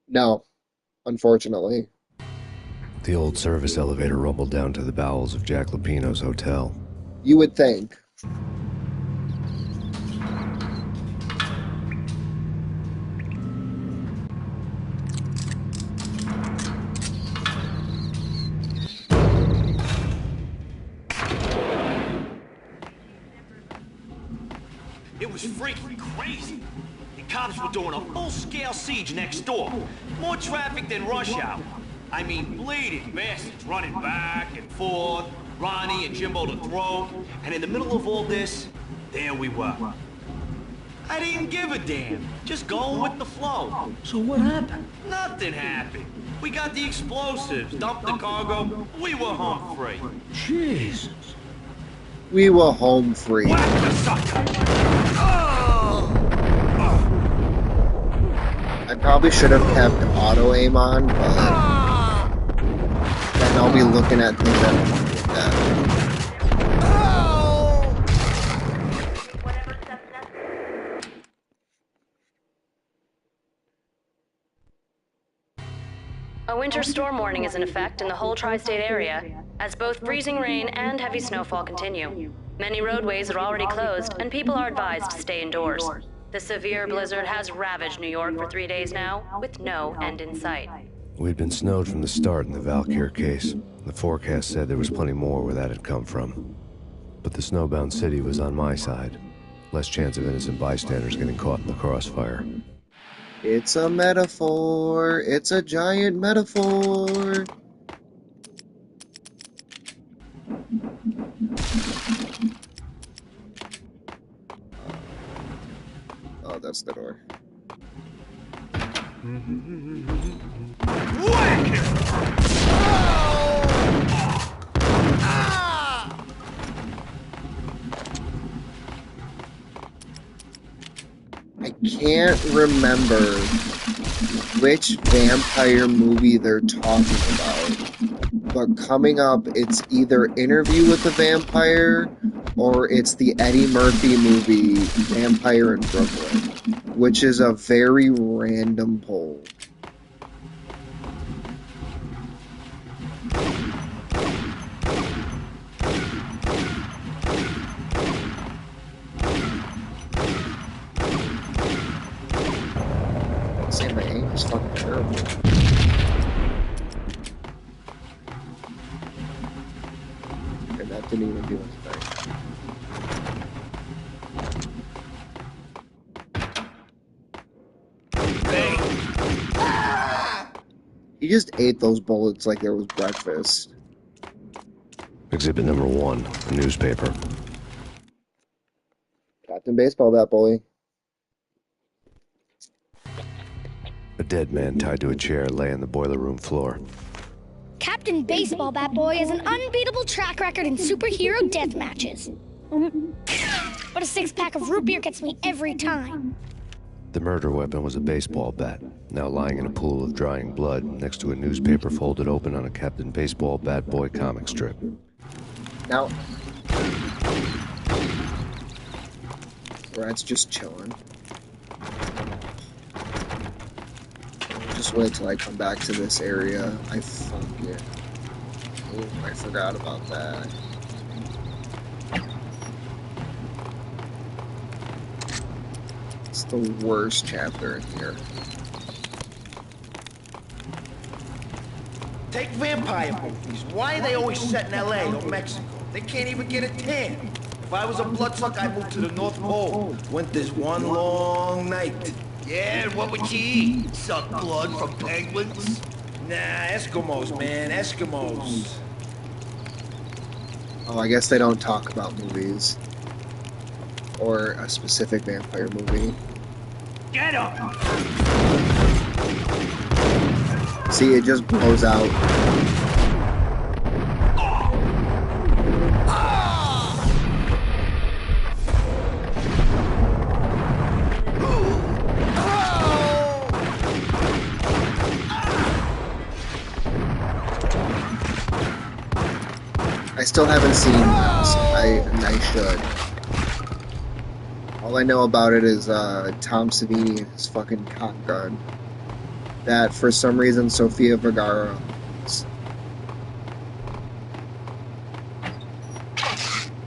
No, unfortunately. The old service elevator rumbled down to the bowels of Jack Lupino's hotel. You would think. It was freaking crazy. The cops were doing a full-scale siege next door. More traffic than rush hour. I mean, bleeding bastards running back and forth, Ronnie and Jimbo to throw, and in the middle of all this, there we were. I didn't give a damn, just going with the flow. So what happened? Nothing happened. We got the explosives, dumped the cargo, we were home free. Jesus. We were home free. Whack the sucker! I probably should have kept auto aim on, but then I'll be looking at things that don't want to look at. A winter storm warning is in effect in the whole tri-state area, as both freezing rain and heavy snowfall continue. Many roadways are already closed, and people are advised to stay indoors. The severe blizzard has ravaged New York for 3 days now, with no end in sight. We'd been snowed from the start in the Valkyr case. The forecast said there was plenty more where that had come from. But the snowbound city was on my side. Less chance of innocent bystanders getting caught in the crossfire. It's a metaphor. It's a giant metaphor. Oh, that's the door. I can't remember which vampire movie they're talking about, but coming up, it's either Interview with the Vampire or it's the Eddie Murphy movie Vampire in Brooklyn, which is a very random poll. Say my aim is fucking terrible. And that didn't even do anything. He just ate those bullets like there was breakfast. Exhibit number 1, a newspaper. Captain Baseball Bat Boy. A dead man tied to a chair lay on the boiler room floor. Captain Baseball Bat Boy has an unbeatable track record in superhero death matches. But a 6-pack of root beer gets me every time. The murder weapon was a baseball bat, now lying in a pool of drying blood next to a newspaper folded open on a Captain Baseball Bat Boy comic strip. Now, Brad's just chilling. Just wait till I come back to this area. I forgot about that. It's the worst chapter in here. Take vampire movies. Why are they always set in LA or Mexico? They can't even get a tan. If I was a bloodsucker, I'd move to the North Pole. Winter's one long night. Yeah, and what would you eat? Suck blood from penguins? Nah, Eskimos, man, Eskimos. Oh, I guess they don't talk about movies. Or a specific vampire movie. Get him! See, it just blows out. still haven't seen this. I should. All I know about it is Tom Savini and his fucking cock gun. That, for some reason, Sofia Vergara owns.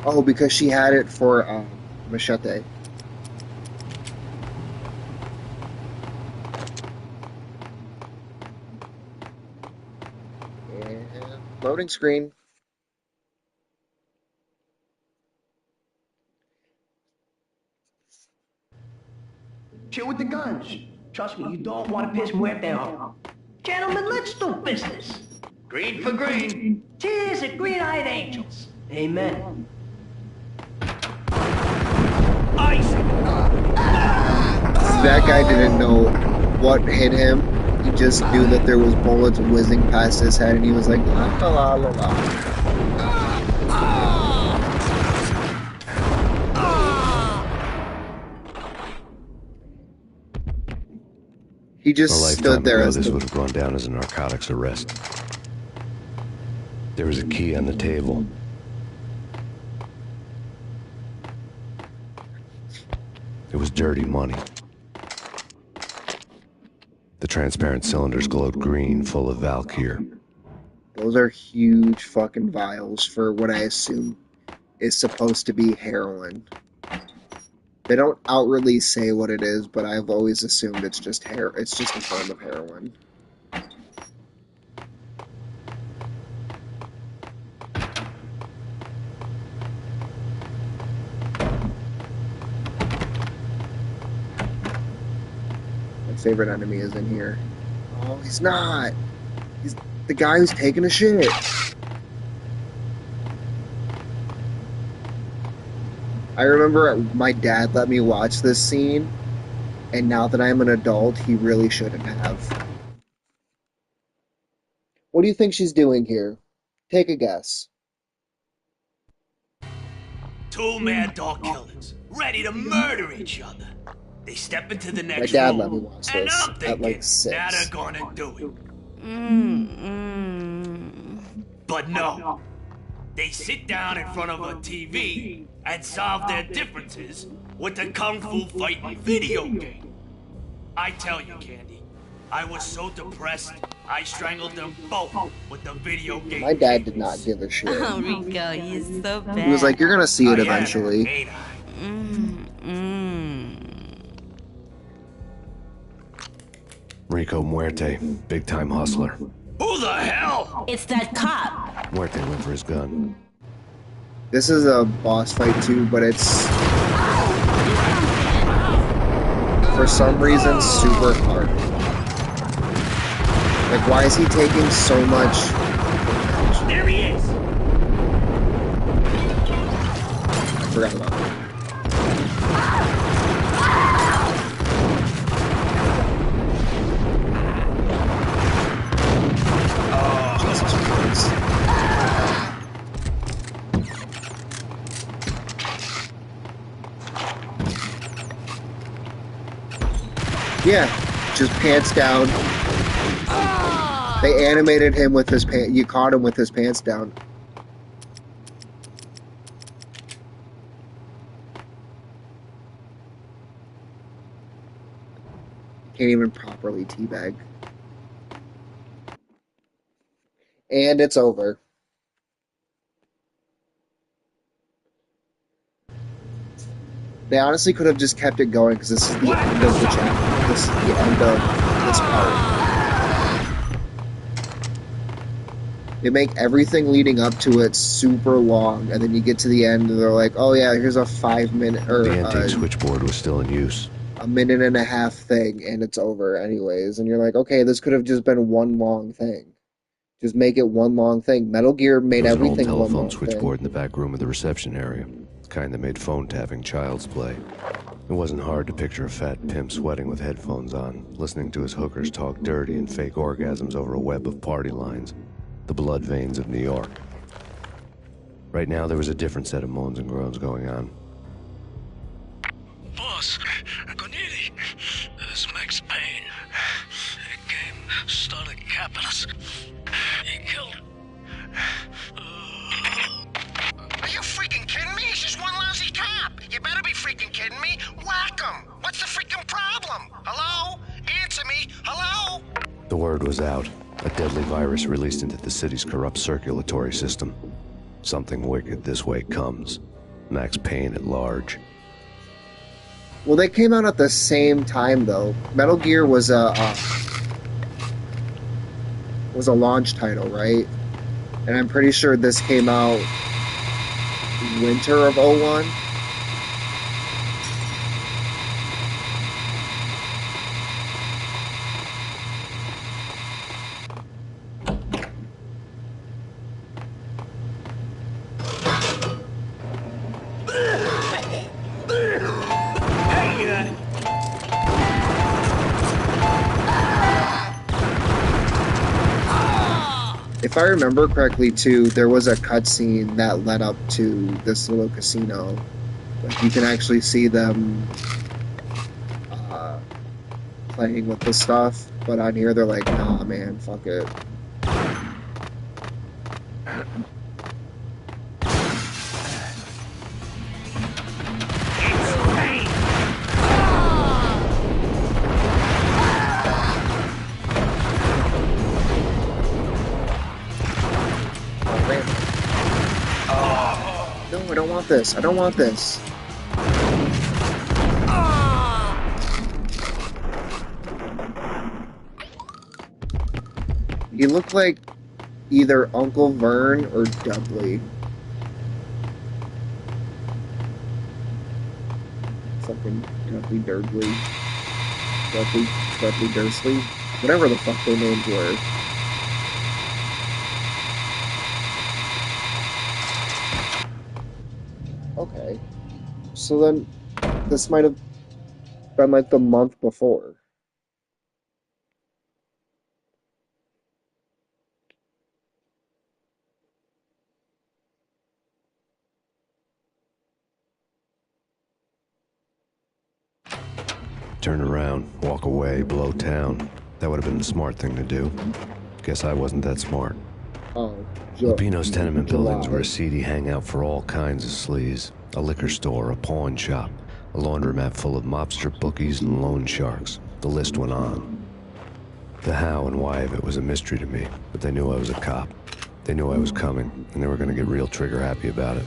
Oh, because she had it for Machete. And loading screen. Chill with the guns. Trust me, you don't want to piss Muerte off. Gentlemen, let's do business. Green for green. Cheers at green-eyed angels. Amen. That guy didn't know what hit him. He just knew that there was bullets whizzing past his head, and he was like, la la la la. He just stood there as this would have gone down as a narcotics arrest. There was a key on the table. It was dirty money. The transparent cylinders glowed green, full of Valkyr. Those are huge fucking vials for what I assume is supposed to be heroin. They don't outwardly say what it is, but I've always assumed it's just it's just a form of heroin. My favorite enemy is in here. Oh, he's not! He's the guy who's taking a shit! I remember my dad let me watch this scene, and now that I'm an adult, he really shouldn't have. What do you think she's doing here? Take a guess. Two mad dog killers, ready to murder each other. They step into the next My dad room, let me watch and this I'm at thinking, like 6. now they're gonna do it. But no. They sit down in front of a TV and solve their differences with a kung fu fighting video game. I tell you, Candy, I was so depressed, I strangled them both with the video game. My dad did not give a shit. Oh, Rico, you're so bad. He was like, you're gonna see it eventually. Rico Muerte, big-time hustler. Who the hell? It's that cop. Muerte went for his gun. This is a boss fight too, but it's for some reason super hard. Like, why is he taking so much? There he is. I forgot about that. Yeah, just pants down. They animated him with his pants. You caught him with his pants down. Can't even properly teabag. And it's over. They honestly could have just kept it going because this is the end of the chapter. This is the end of this part. They make everything leading up to it super long, and then you get to the end and they're like, oh yeah, here's a 5-minute or the antique switchboard was still in use. A 1.5-minute thing, and it's over anyways. And you're like, okay, this could have just been one long thing. Just make it one long thing. Metal Gear made everything one long thing. There was an old telephone switchboard in the back room of the reception area. Kind that made phone tapping child's play. It wasn't hard to picture a fat pimp sweating with headphones on, listening to his hookers talk dirty and fake orgasms over a web of party lines. The blood veins of New York. Right now, there was a different set of moans and groans going on. Boss, Corneli, this Max Payne. He came, started capping us. He killed The word was out. A deadly virus released into the city's corrupt circulatory system. Something wicked this way comes. Max Payne at large. Well, they came out at the same time, though. Metal Gear was a launch title, right? And I'm pretty sure this came out winter of 01. If I remember correctly, too, there was a cutscene that led up to this little casino. Like, you can actually see them playing with the stuff, but on here they're like, nah, man, fuck it. I don't want this. I don't want this. He looked like either Uncle Vern or Dudley. Fucking Dudley Durdley. Dudley Dursley. Whatever the fuck their names were. Okay. So then, this might have been like the month before. Turn around, walk away, blow town. That would have been the smart thing to do. Guess I wasn't that smart. Oh, Lupino's tenement buildings were a seedy hangout for all kinds of sleaze. A liquor store, a pawn shop, a laundromat full of mobster bookies and loan sharks. The list went on. The how and why of it was a mystery to me, but they knew I was a cop. They knew I was coming, and they were going to get real trigger happy about it.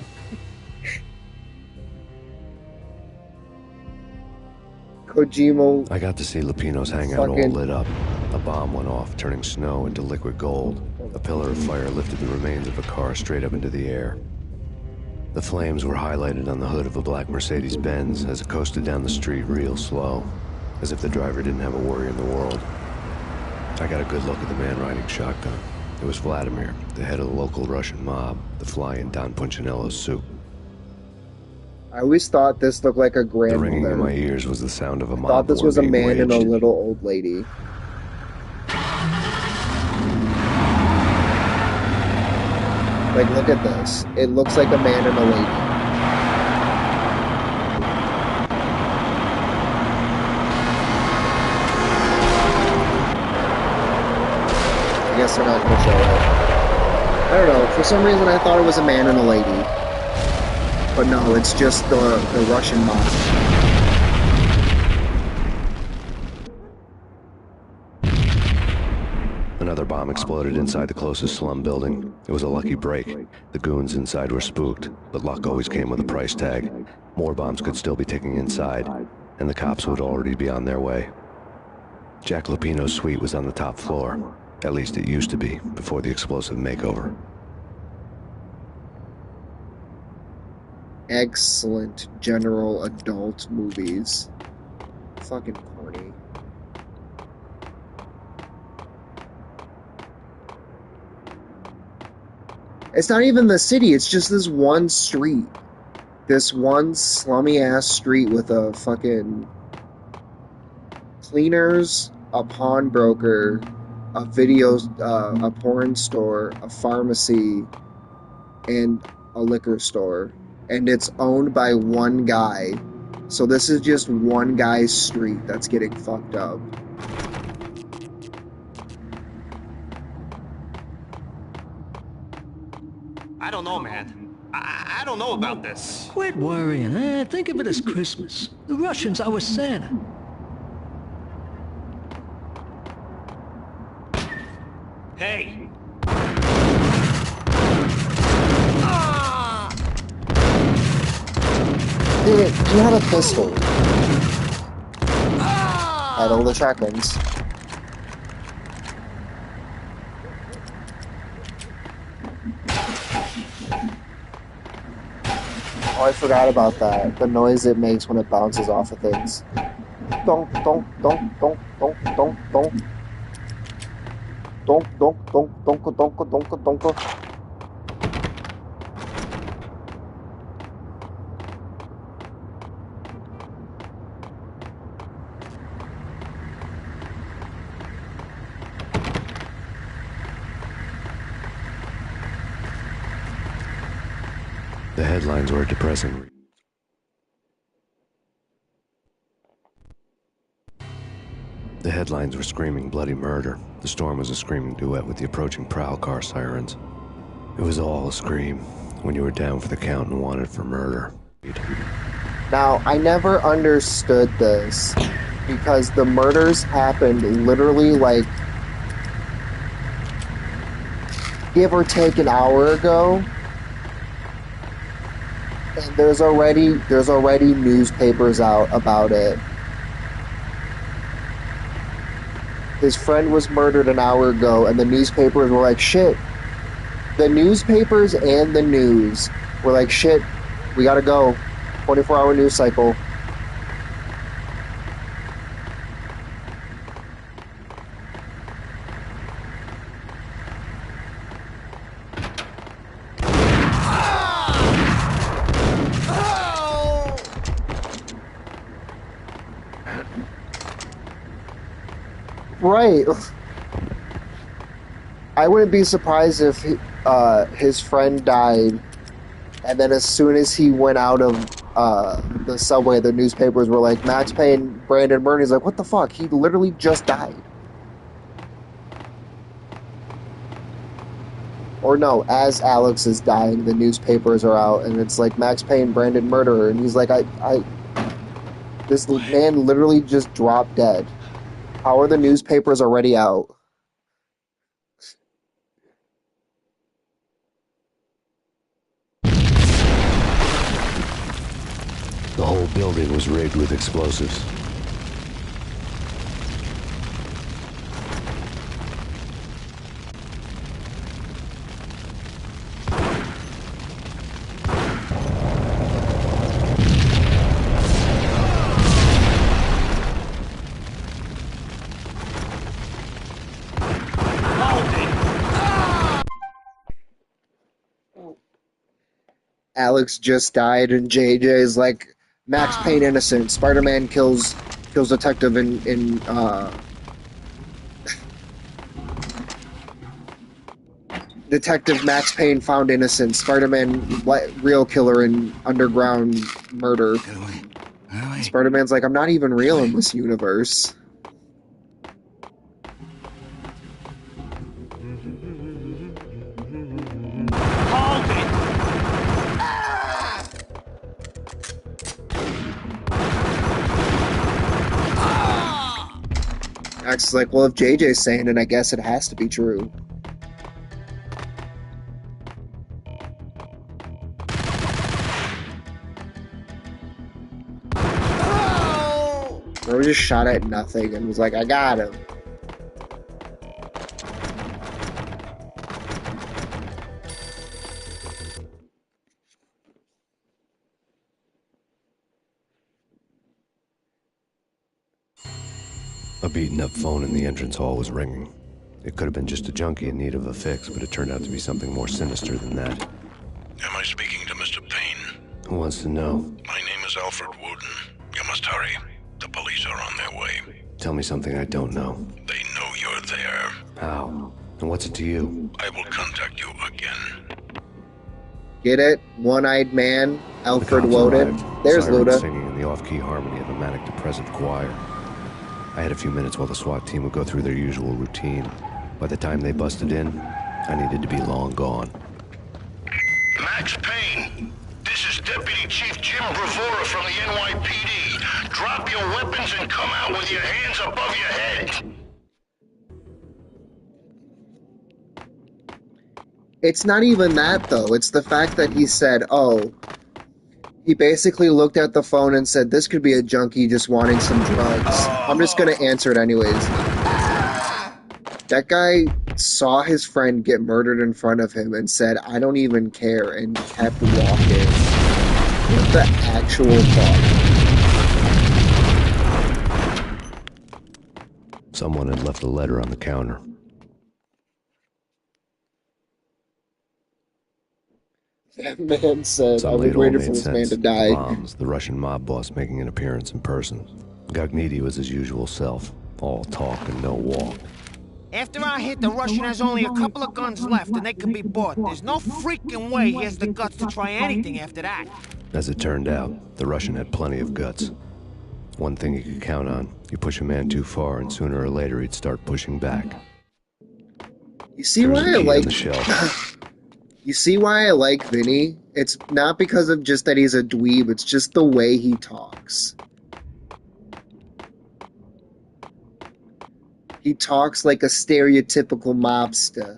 Kojima. I got to see Lupino's hangout all lit up. A bomb went off, turning snow into liquid gold. A pillar of fire lifted the remains of a car straight up into the air. The flames were highlighted on the hood of a black Mercedes-Benz as it coasted down the street real slow, as if the driver didn't have a worry in the world. I got a good look at the man riding shotgun. It was Vladimir, the head of the local Russian mob, the fly in Don Punchinello's suit. I always thought this looked like a The grandmother. ringing in my ears was the sound of a mob I thought this war was a being man and a waged. little old lady. Like, look at this. It looks like a man and a lady. I guess they're not going to show it. I don't know. For some reason, I thought it was a man and a lady. But no, it's just the Russian mob. Another bomb exploded inside the closest slum building. It was a lucky break. The goons inside were spooked, but luck always came with a price tag. More bombs could still be ticking inside, and the cops would already be on their way. Jack Lupino's suite was on the top floor. At least it used to be, before the explosive makeover. Excellent general adult movies. Fucking corny. It's not even the city, it's just this one street. This one slummy ass street with a fucking cleaners, a pawnbroker, a a porn store, a pharmacy, and a liquor store. And it's owned by one guy. So this is just one guy's street that's getting fucked up. I don't know, man. I don't know about this. Quit worrying, eh? Think of it as Christmas. The Russians are with Santa. Hey! Dude, you had a pistol. At all the shotguns. Oh, I forgot about that. The noise it makes when it bounces off of things. Donk, donk, donk, donk, donk, donk, donk. Donk, donk, donk, donk, donk, donk, donk, donk. The headlines were depressing. The headlines were screaming bloody murder. The storm was a screaming duet with the approaching prowl car sirens. It was all a scream when you were down for the count and wanted for murder. Now, I never understood this because the murders happened literally like give or take an hour ago. And there's already newspapers out about it. His friend was murdered an hour ago, and the newspapers were like, shit. The newspapers and the news were like, shit, we gotta go. 24-hour news cycle. Right. I wouldn't be surprised if his friend died, and then as soon as he went out of the subway, the newspapers were like, Max Payne, Brandon Murray. He's like, what the fuck? He literally just died. Or no, as Alex is dying, the newspapers are out, and it's like, Max Payne, Brandon murderer, and he's like, this man literally just dropped dead. How are the newspapers already out? The whole building was rigged with explosives. Alex just died, and JJ is like, Max Payne innocent. Spider-Man kills detective in Detective Max Payne found innocent. Spider-Man real killer in underground murder. Spider-Man's like, I'm not even real in this universe. Max is like, well, if JJ's saying it, I guess it has to be true. Bro just shot at nothing and was like, I got him. A beaten-up phone in the entrance hall was ringing. It could have been just a junkie in need of a fix, but it turned out to be something more sinister than that. Am I speaking to Mr. Payne? Who wants to know? My name is Alfred Woden. You must hurry. The police are on their way. Tell me something I don't know. They know you're there. How? And what's it to you? I will contact you again. Get it? One-eyed man, Alfred Woden. There's Sirens Luda. singing in the off-key harmony of a manic-depressive choir. I had a few minutes while the SWAT team would go through their usual routine. By the time they busted in, I needed to be long gone. Max Payne, this is Deputy Chief Jim Bravura from the NYPD. Drop your weapons and come out with your hands above your head. It's not even that, though. It's the fact that he said, oh, he basically looked at the phone and said, this could be a junkie just wanting some drugs. I'm just going to answer it anyways. That guy saw his friend get murdered in front of him and said, I don't even care, and kept walking. What the actual fuck? Someone had left a letter on the counter. That man said, Some I was later waiting made for this sense. man to die. Bombs, the Russian mob boss making an appearance in person. Gognitti was his usual self, all talk and no walk. After I hit, the Russian has only a couple of guns left, and they can be bought. There's no freaking way he has the guts to try anything after that. As it turned out, the Russian had plenty of guts. One thing you could count on, you push a man too far, and sooner or later he'd start pushing back. You see why I like... You see why I like Vinny? It's not because of just that he's a dweeb, it's just the way he talks. He talks like a stereotypical mobster.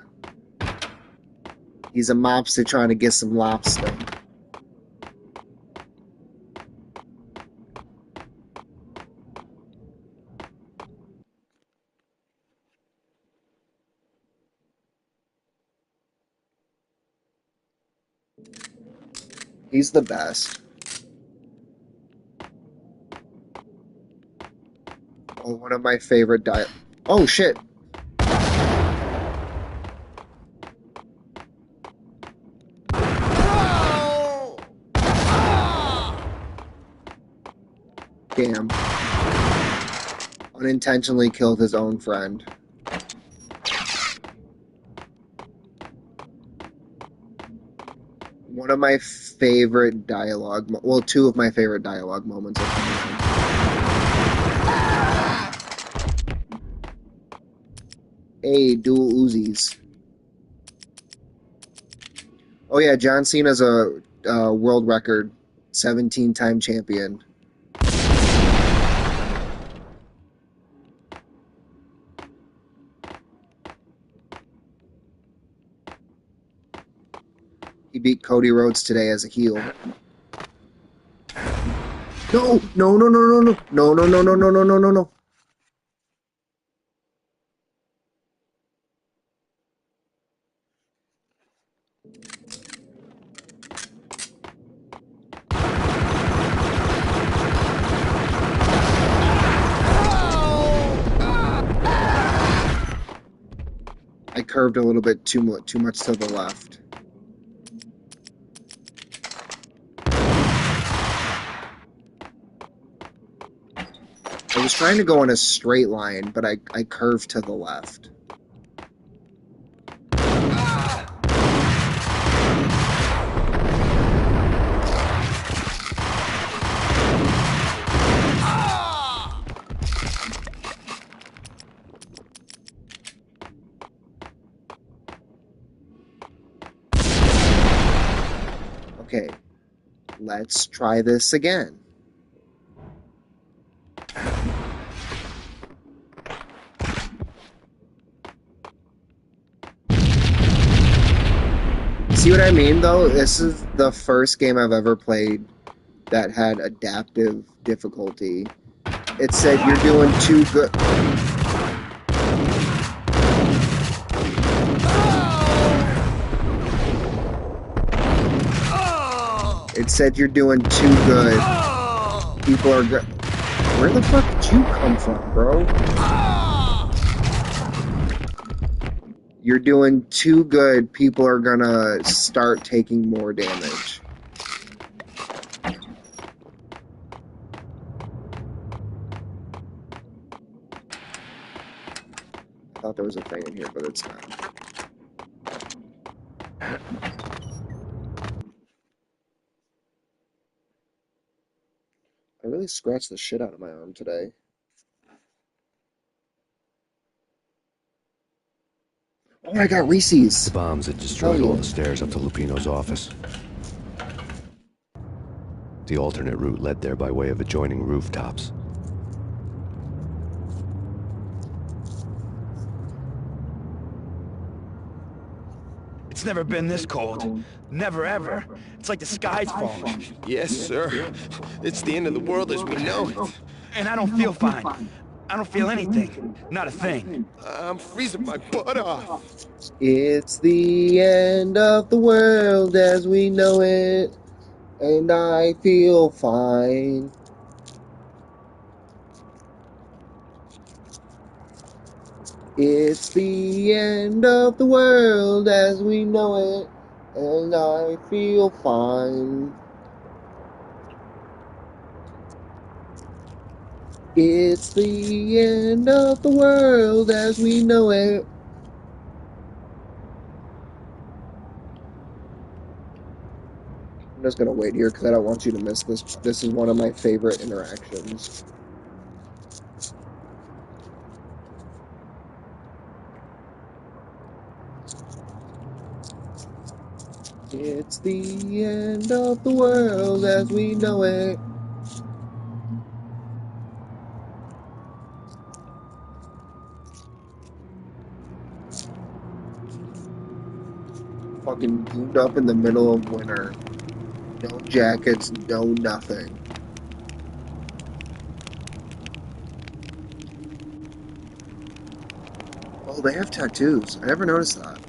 He's a mobster trying to get some lobster. He's the best. Oh, one of my favorite Oh, shit. Damn. Unintentionally killed his own friend. One of my favorite dialogue, well, two of my favorite dialogue moments of Hey, dual Uzis. Oh yeah, John Cena's a world record 17-time champion. He beat Cody Rhodes today as a heel. No, no, no, no, no, no, no, no, no, no, no, no, no, no, no. I curved a little bit too much to the left. I was trying to go in a straight line, but I curved to the left. Okay, let's try this again. See what I mean, though? This is the first game I've ever played that had adaptive difficulty. It said you're doing too good. It said you're doing too good. People are good. Where the fuck did you come from, bro? You're doing too good. People are gonna start taking more damage. I thought there was a thing in here, but it's not. I really scratched the shit out of my arm today. Oh, I got Reese's. The bombs had destroyed all the stairs up to Lupino's office. The alternate route led there by way of adjoining rooftops. It It's never been this cold. Never ever. It's like the sky's falling. Yes, sir. It's the end of the world as we know it. And I don't feel fine. I don't feel anything. Not a thing. I'm freezing my butt off. It's the end of the world as we know it, and I feel fine. It's the end of the world as we know it, and I feel fine. It's the end of the world as we know it. I'm just gonna wait here because I don't want you to miss this. This is one of my favorite interactions. It's the end of the world as we know it. Fucking booed up in the middle of winter. No jackets, no nothing. Oh, they have tattoos. I never noticed that.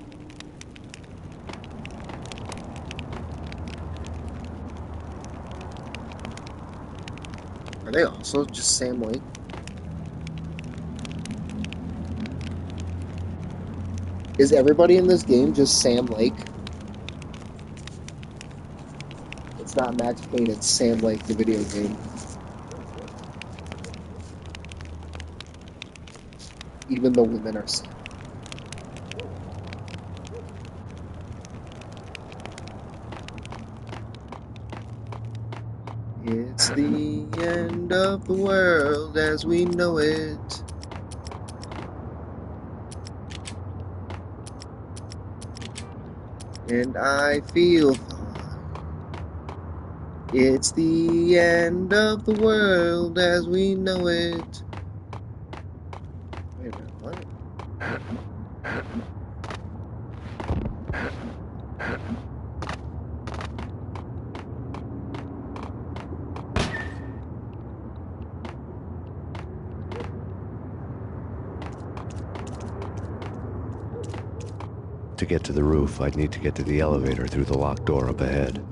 Are they also just Sam Lake? Is everybody in this game just Sam Lake? It's not Max Payne, it's Sam Lake, the video game. Even the women are Sam. It's the end of the world as we know it. And I feel fine. It's the end of the world as we know it. Wait a minute, what? To get to the roof, I'd need to get to the elevator through the locked door up ahead.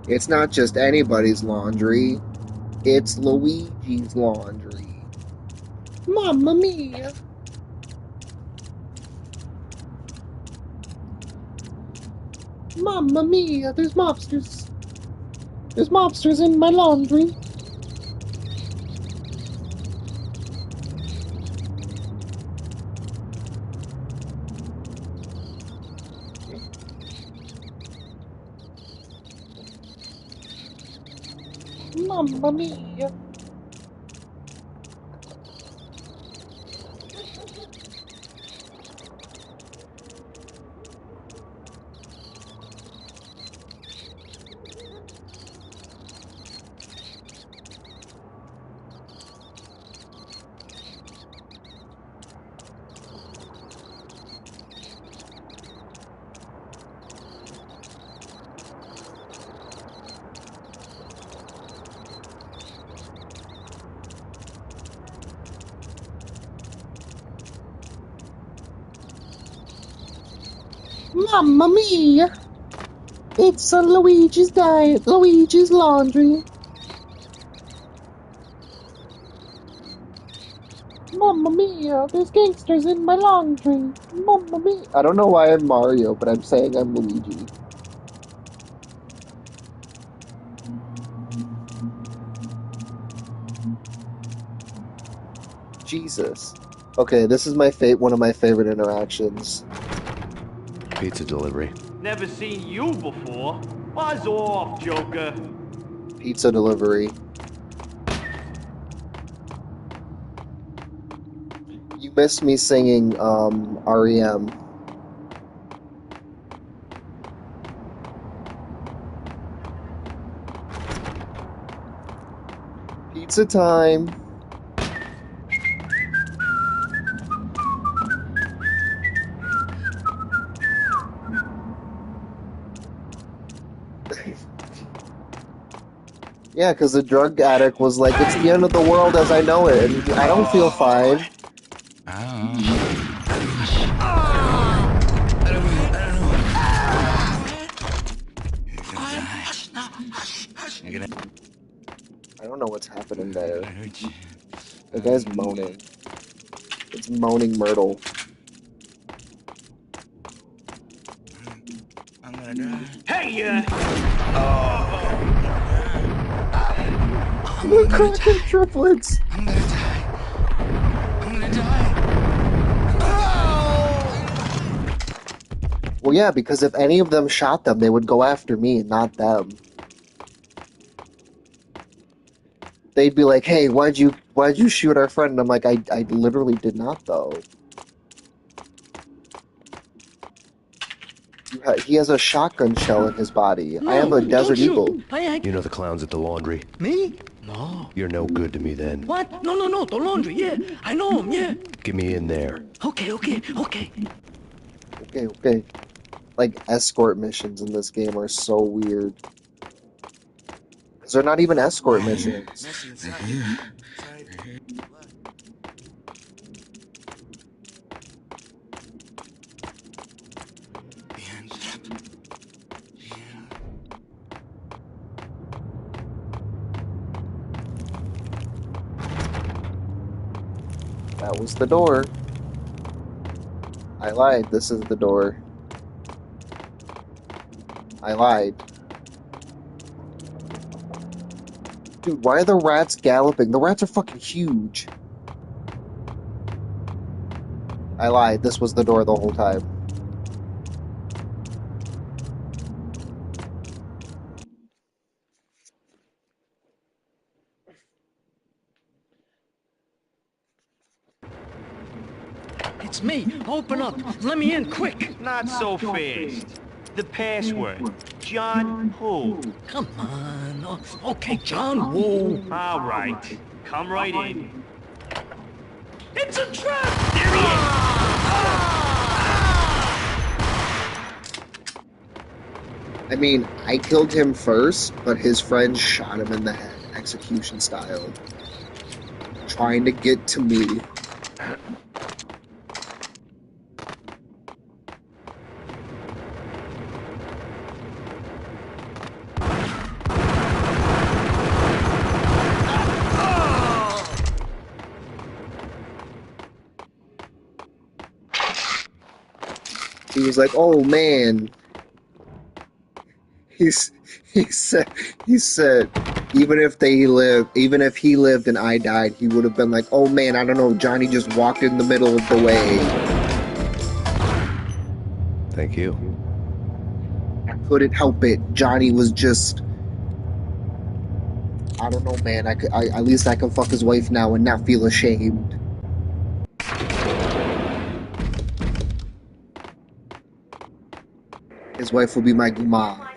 It's not just anybody's laundry. It's Luigi's laundry. Mamma mia! Mamma mia, there's mobsters. There's mobsters in my laundry. Mamma mia. Mamma mia! It's a Luigi's diet, Luigi's laundry. Mamma mia, there's gangsters in my laundry. Mamma mia. I don't know why I'm Mario, but I'm saying I'm Luigi. Jesus. Okay, this is one of my favorite interactions. Pizza delivery. Never seen you before. Buzz off, Joker. Pizza delivery. You missed me singing REM. Pizza time. Yeah, because the drug addict was like, it's the end of the world as I know it, and I don't feel fine. I don't know what's happening there. The guy's moaning. It's moaning Myrtle. I'm gonna die. Hey, The Kraken triplets! I'm gonna die. I'm gonna die. Well, yeah, because if any of them shot them, they would go after me, not them. They'd be like, "Hey, why'd you shoot our friend?" And I'm like, I literally did not, though. He has a shotgun shell in his body. No, I have a Desert don't Eagle. shoot. You know the clowns at the laundry? Me? No. You're no good to me then. What? No, the laundry, yeah. I know him, yeah. Get me in there. Okay. Okay. Like, escort missions in this game are so weird. Because they're not even escort missions. That was the door. I lied. This is the door. I lied. Dude, why are the rats galloping? The rats are fucking huge. I lied. This was the door the whole time. It's me. Open up. Let me in, quick. not so fast. The password. John who? Come on. Okay, John Woo. All right. Come right in. It's a trap! There he is! I mean, I killed him first, but his friends shot him in the head, execution style. Trying to get to me. He was like, "Oh man." He said, even if he lived and I died, he would have been like, "Oh man, I don't know, Johnny just walked in the middle of the way." Thank you. I couldn't help it. Johnny was just, I don't know, man. At least I can fuck his wife now and not feel ashamed. His wife will be my guma.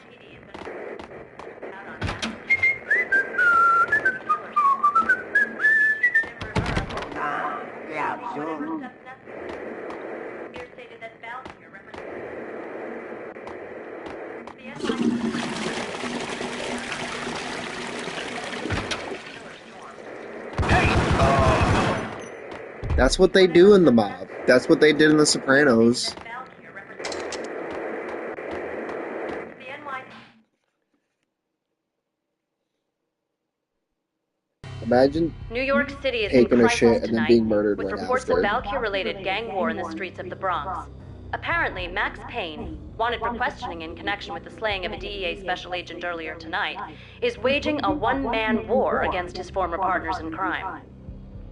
That's what they do in the mob. That's what they did in The Sopranos. Imagine New York City is in taking a crisis shit and then tonight, being murdered with right reports after. of Valkyr-related gang war in the streets of the Bronx. Apparently, Max Payne, wanted for questioning in connection with the slaying of a DEA special agent earlier tonight, is waging a one-man war against his former partners in crime.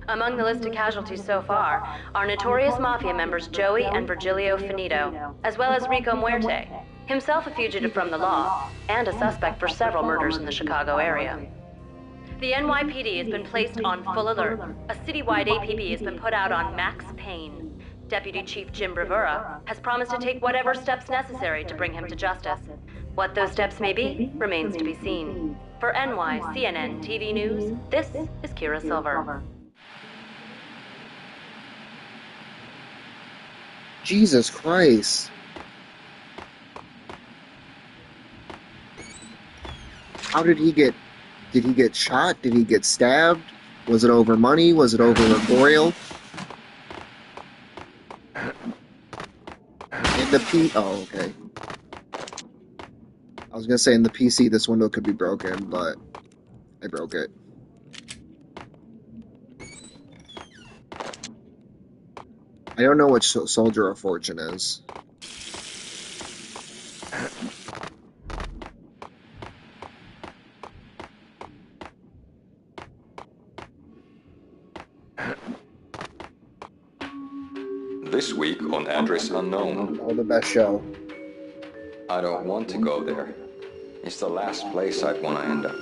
Among the list of casualties so far are notorious mafia members Joey and Virgilio Finito, as well as Rico Muerte, himself a fugitive from the law, and a suspect for several murders in the Chicago area. The NYPD has been placed on full alert. A citywide APB has been put out on Max Payne. Deputy Chief Jim Bravura has promised to take whatever steps necessary to bring him to justice. What those steps may be remains to be seen. For NYCNN TV News, this is Kira Silver. Jesus Christ. How did he get... Did he get shot? Did he get stabbed? Was it over money? Was it over Memorial? In the oh, okay. I was gonna say in the PC this window could be broken, but I broke it. I don't know which Soldier of Fortune is. This week on Address Unknown. Oh, the best show. I don't want to go there. It's the last place I'd want to end up.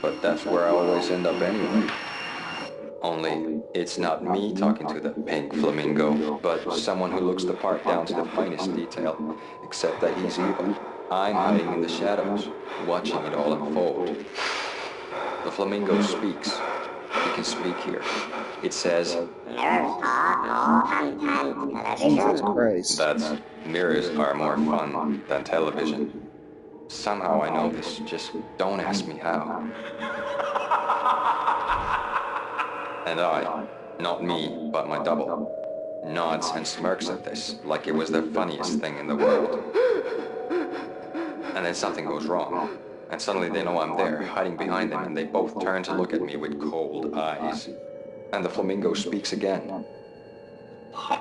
But that's where I always end up anyway. Only, it's not me talking to the pink flamingo, but someone who looks the part down to the finest detail, except that he's evil. I'm hiding in the shadows, watching it all unfold. The flamingo speaks. He can speak here. It says, Jesus Christ. That mirrors are more fun than television. Somehow I know this, just don't ask me how. And I, not me, but my double, nods and smirks at this like it was the funniest thing in the world. And then something goes wrong, and suddenly they know I'm there, hiding behind them, and they both turn to look at me with cold eyes. And the flamingo speaks again. I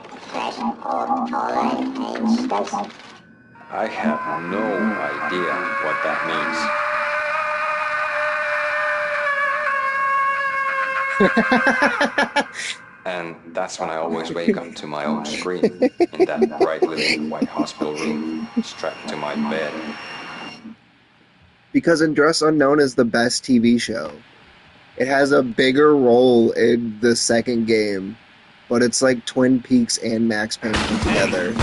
have no idea what that means. And that's when I always wake up to my own scream in that brightly white hospital room, strapped to my bed. Because Address Unknown is the best TV show. It has a bigger role in the second game, but it's like Twin Peaks and Max Payne put together.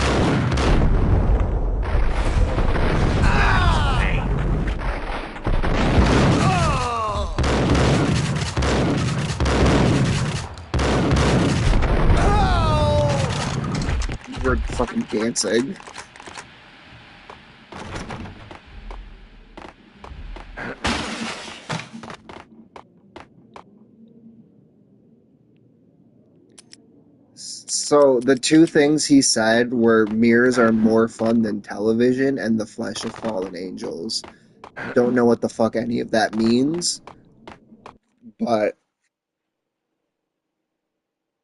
We're fucking dancing. So the two things he said were mirrors are more fun than television and the flesh of fallen angels. Don't know what the fuck any of that means, but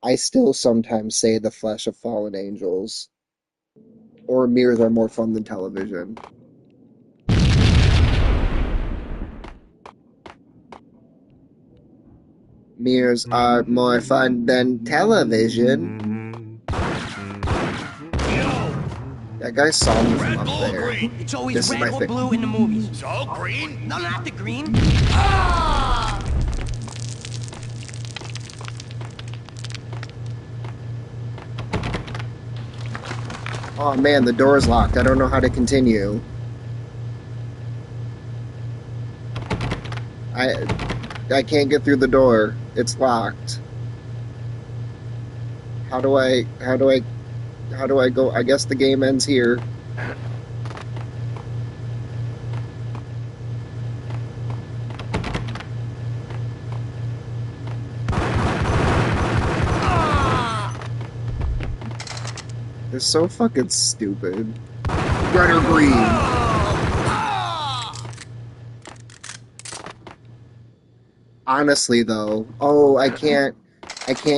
I still sometimes say the flesh of fallen angels or mirrors are more fun than television. Mirrors are more fun than television. That guy saw me from up there. It's always This is my red or thing. blue in the movies. So green? No, not the green. Ah! Oh man, the door's locked. I don't know how to continue. I can't get through the door. It's locked. How do I go? I guess the game ends here. They're so fucking stupid. Red or green? Honestly though, I can't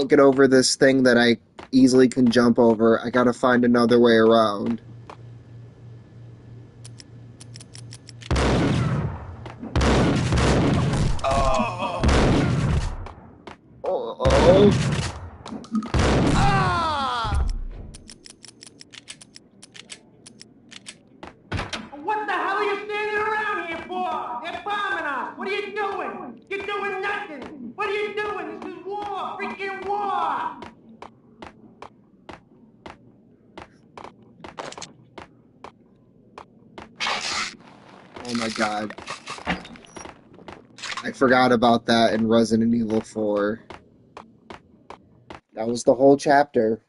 get over this thing that I easily can jump over. I gotta find another way around. What the hell are you standing around here for? They're bombing us. What are you doing? You're doing nothing. What are you doing? This is war. Freaking war. Oh my god. I forgot about that in Resident Evil 4. That was the whole chapter.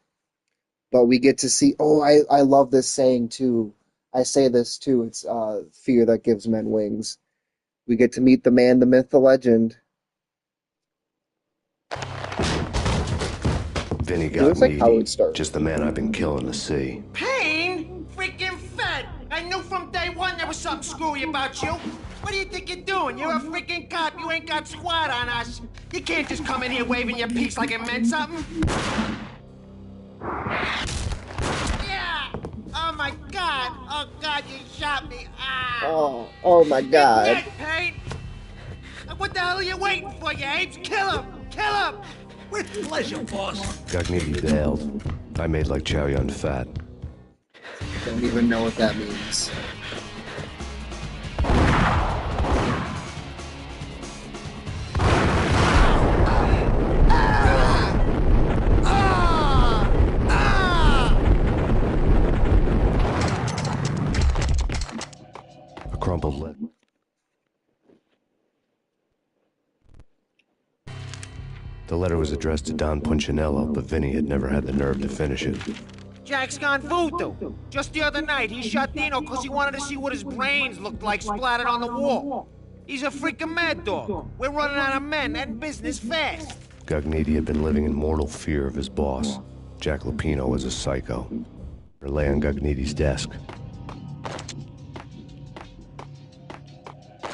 But we get to see... Oh, I love this saying, too. I say this, too. It's fear that gives men wings. We get to meet the man, the myth, the legend. Vinny It got looks like needy. Howard Stark. Just the man I've been killing to see. Payne? Freaking fed! I knew from day one there was something screwy about you. What do you think you're doing? You're a freaking cop. You ain't got squat on us. You can't just come in here waving your piece like it meant something. Yeah! Oh my God! Oh God, you shot me! Ah! Oh my God! Dead, Payne! What the hell are you waiting for, you apes? Kill him! Kill him! With pleasure, boss. Gognitti bailed. I made like Chow Yun Fat. Don't even know what that means. A crumpled lip. The letter was addressed to Don Punchinello, but Vinny had never had the nerve to finish it. Jack's gone voodoo. Just the other night, he shot Dino because he wanted to see what his brains looked like splattered on the wall. He's a freaking mad dog. We're running out of men and business fast. Gognitti had been living in mortal fear of his boss. Jack Lupino was a psycho. It lay on Gognitti's desk.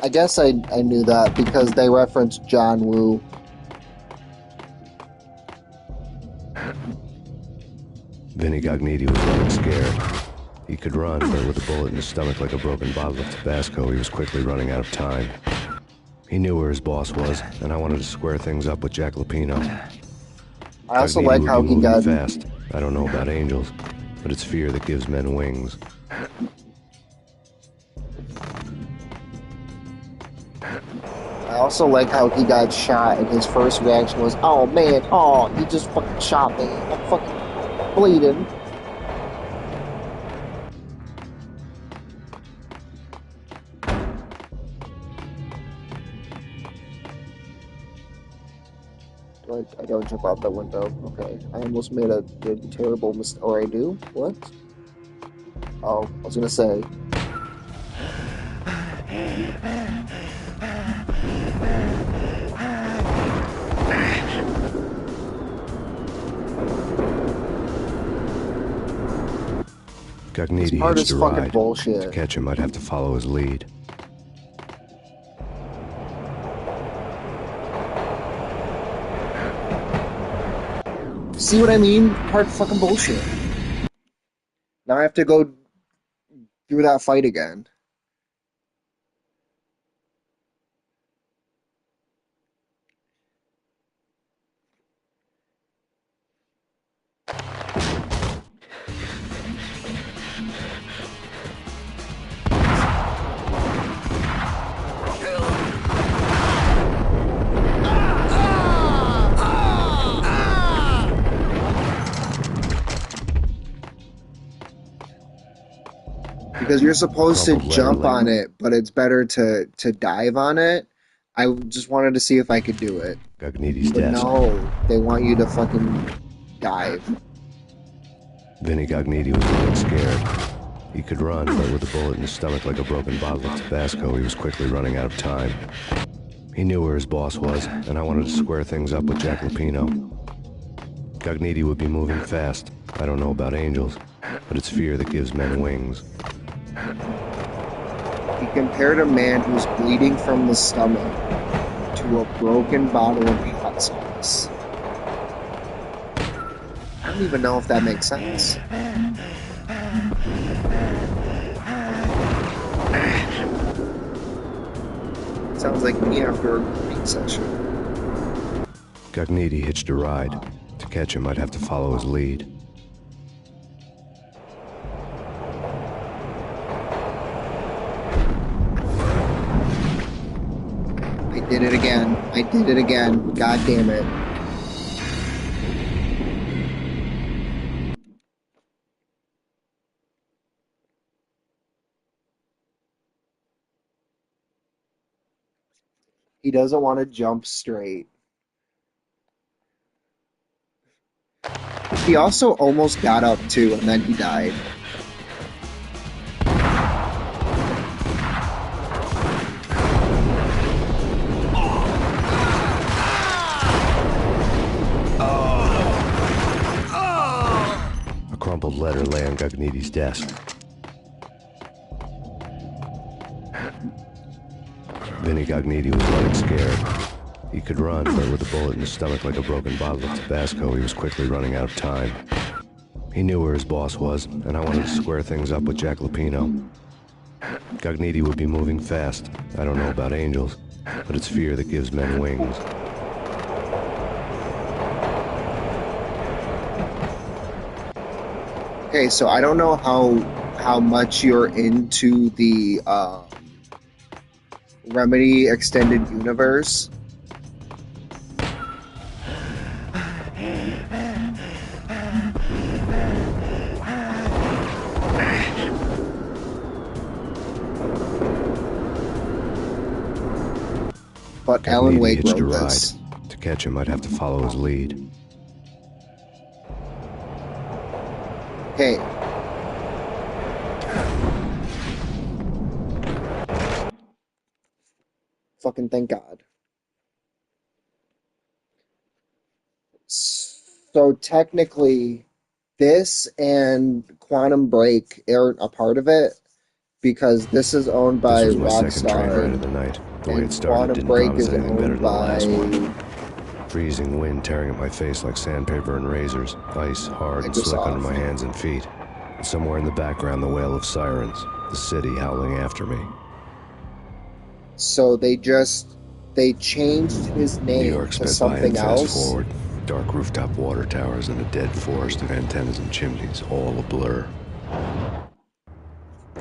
I guess I knew that because they referenced John Woo. Vinny Gognitti was running scared. He could run, but with a bullet in his stomach like a broken bottle of Tabasco, he was quickly running out of time. He knew where his boss was, and I wanted to square things up with Jack Lupino. I also Gognitti like would how be he moving got... fast. I don't know about angels, but it's fear that gives men wings. I also like how he got shot and his first reaction was, oh man, oh, he just fucking shot me. I'm fucking bleeding. I don't jump out the window. Okay. I almost made a terrible mistake. Or I do? What? Oh, I was gonna say. Gognitti part hitched is a fucking ride. bullshit. To catch him, I'd have to follow his lead. See what I mean? Part fucking bullshit. Now I have to go through that fight again. Because you're supposed to jump on it, but it's better to dive on it. I just wanted to see if I could do it. Gognitti's But desk. no, they want you to fucking dive. Vinny Gognitti was running scared. He could run, but with a bullet in his stomach like a broken bottle of Tabasco, he was quickly running out of time. He knew where his boss was, and I wanted to square things up with Jack Lupino. Gognitti would be moving fast. I don't know about angels, but it's fear that gives men wings. He compared a man who's bleeding from the stomach to a broken bottle of hot sauce. I don't even know if that makes sense. Sounds like me after a grooming session. Gognitti hitched a ride. To catch him, I'd have to follow his lead. I did it again. I did it again. God damn it. He doesn't want to jump straight. He also almost got up too, and then he died. Gognity's desk. Vinny Gogniti was running scared. He could run, but with a bullet in his stomach like a broken bottle of Tabasco, he was quickly running out of time. He knew where his boss was, and I wanted to square things up with Jack Lupino. Gogniti would be moving fast. I don't know about angels, but it's fear that gives men wings. Okay, so I don't know how much you're into the Remedy Extended Universe. But Alan Wake hitched a wrote ride. this. To catch him, I'd have to follow his lead. Okay. Fucking thank God. So technically, this and Quantum Break aren't a part of it because this is owned by This was my second train ride Rockstar. of the night. The way And it started Quantum didn't Break promise is anything better owned than the last by one. Freezing wind tearing at my face like sandpaper and razors. Ice hard and slick under my hands and feet. And somewhere in the background, the wail of sirens. The city howling after me. So they changed his New name York to sped by something and fast else. forward. Dark rooftop water towers and a dead forest of antennas and chimneys, all a blur.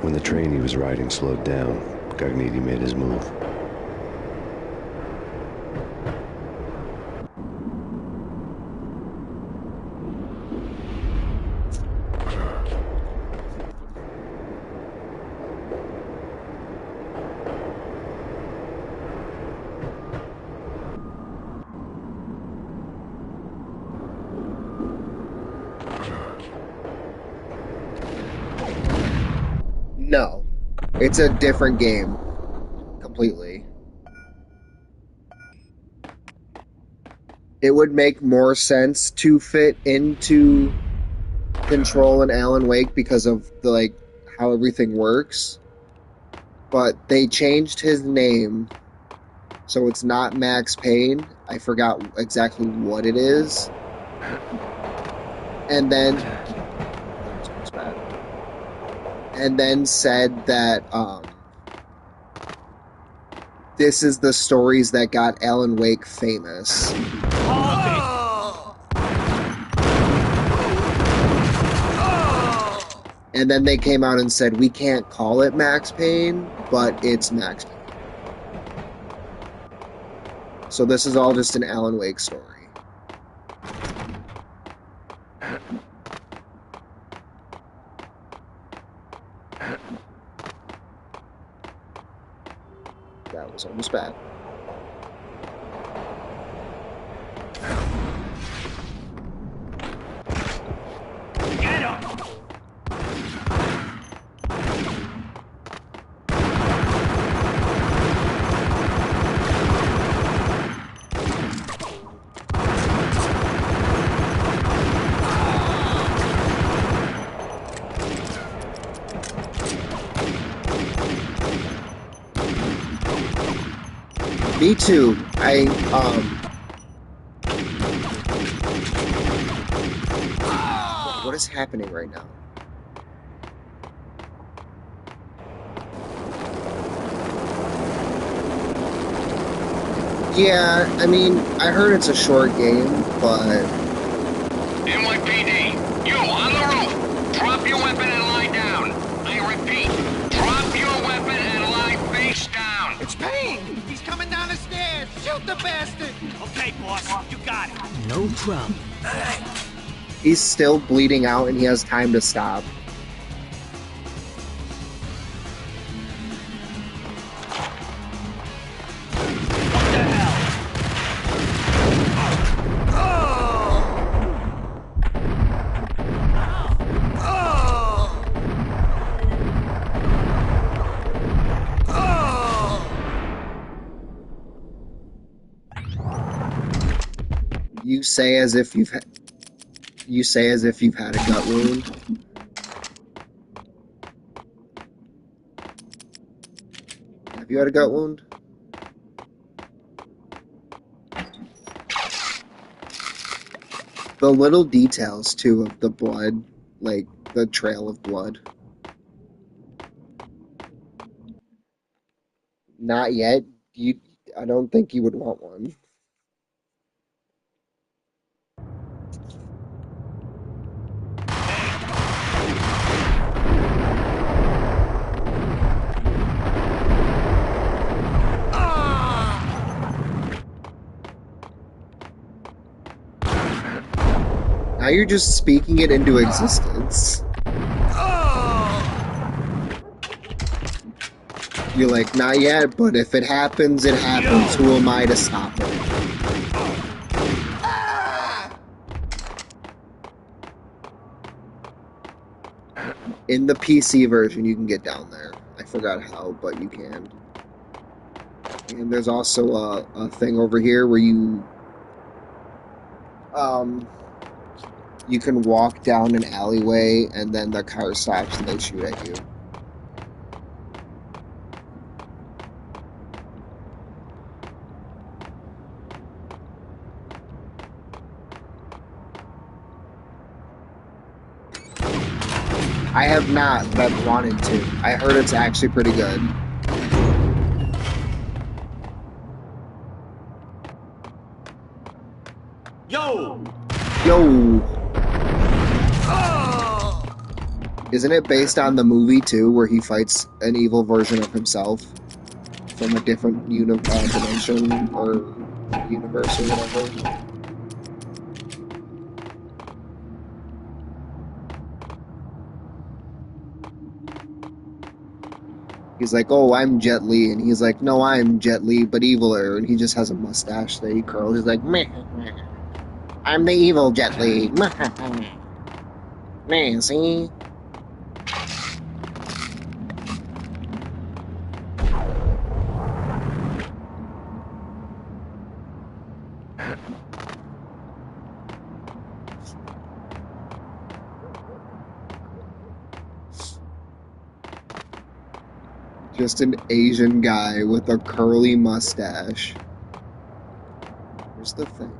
When the train he was riding slowed down, Gogniti made his move. No, it's a different game completely. It would make more sense to fit into Control and Alan Wake because of the how everything works. But they changed his name, so it's not Max Payne. I forgot exactly what it is. And then said that this is the stories that got Alan Wake famous. And then they came out and said, we can't call it Max Payne, but it's Max Payne. So this is all just an Alan Wake story. That was almost bad. Get him! Me too. What is happening right now? Yeah, I mean, I heard it's a short game, but... NYPD, you on the roof! Drop your weapon and lie down! I repeat, drop your weapon and lie face down! It's Payne! He's coming down the stairs! Shoot the bastard! Okay, boss, you got it. No problem. He's still bleeding out and he has time to stop. You say as if you've had a gut wound. Have you had a gut wound? The little details, too, of the blood, like the trail of blood. Not yet. I don't think you would want one. Now you're just speaking it into existence. You're like, not yet, but if it happens, it happens. Who am I to stop it? In the PC version, you can get down there. I forgot how, but you can. And there's also a thing over here where you can walk down an alleyway and then the car stops and they shoot at you. I have not, but I've wanted to. I heard it's actually pretty good. Yo! Yo! Isn't it based on the movie, too, where he fights an evil version of himself from a different dimension or universe or whatever? He's like, oh, I'm Jet Li, and he's like, no, I'm Jet Li, but eviler, and he just has a mustache that he curls. He's like, meh, I'm the evil Jet Li. Man, see? Just an Asian guy with a curly mustache. Here's the thing.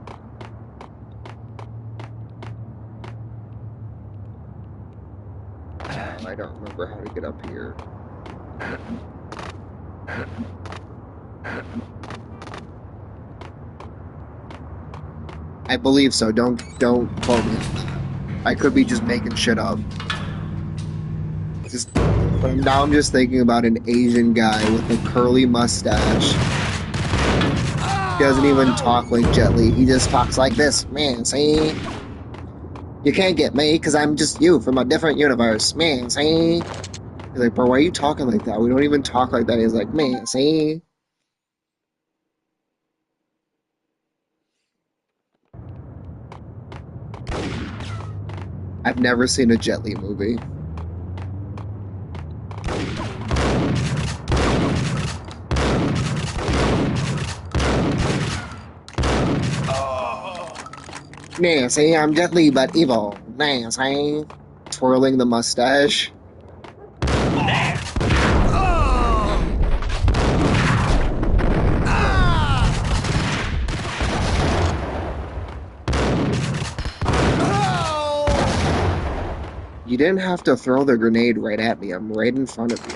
I don't remember how to get up here. I believe so. Don't quote me on that. I could be just making shit up. But now I'm just thinking about an Asian guy with a curly mustache. He doesn't even talk like Jet Li. He just talks like this. Man, see? You can't get me, because I'm just you from a different universe. Man, see? He's like, bro, why are you talking like that? We don't even talk like that. He's like, man, see? I've never seen a Jet Li movie. Nah, see, I'm Jet Li, but evil. Nah, see? Twirling the mustache. You didn't have to throw the grenade right at me. I'm right in front of you.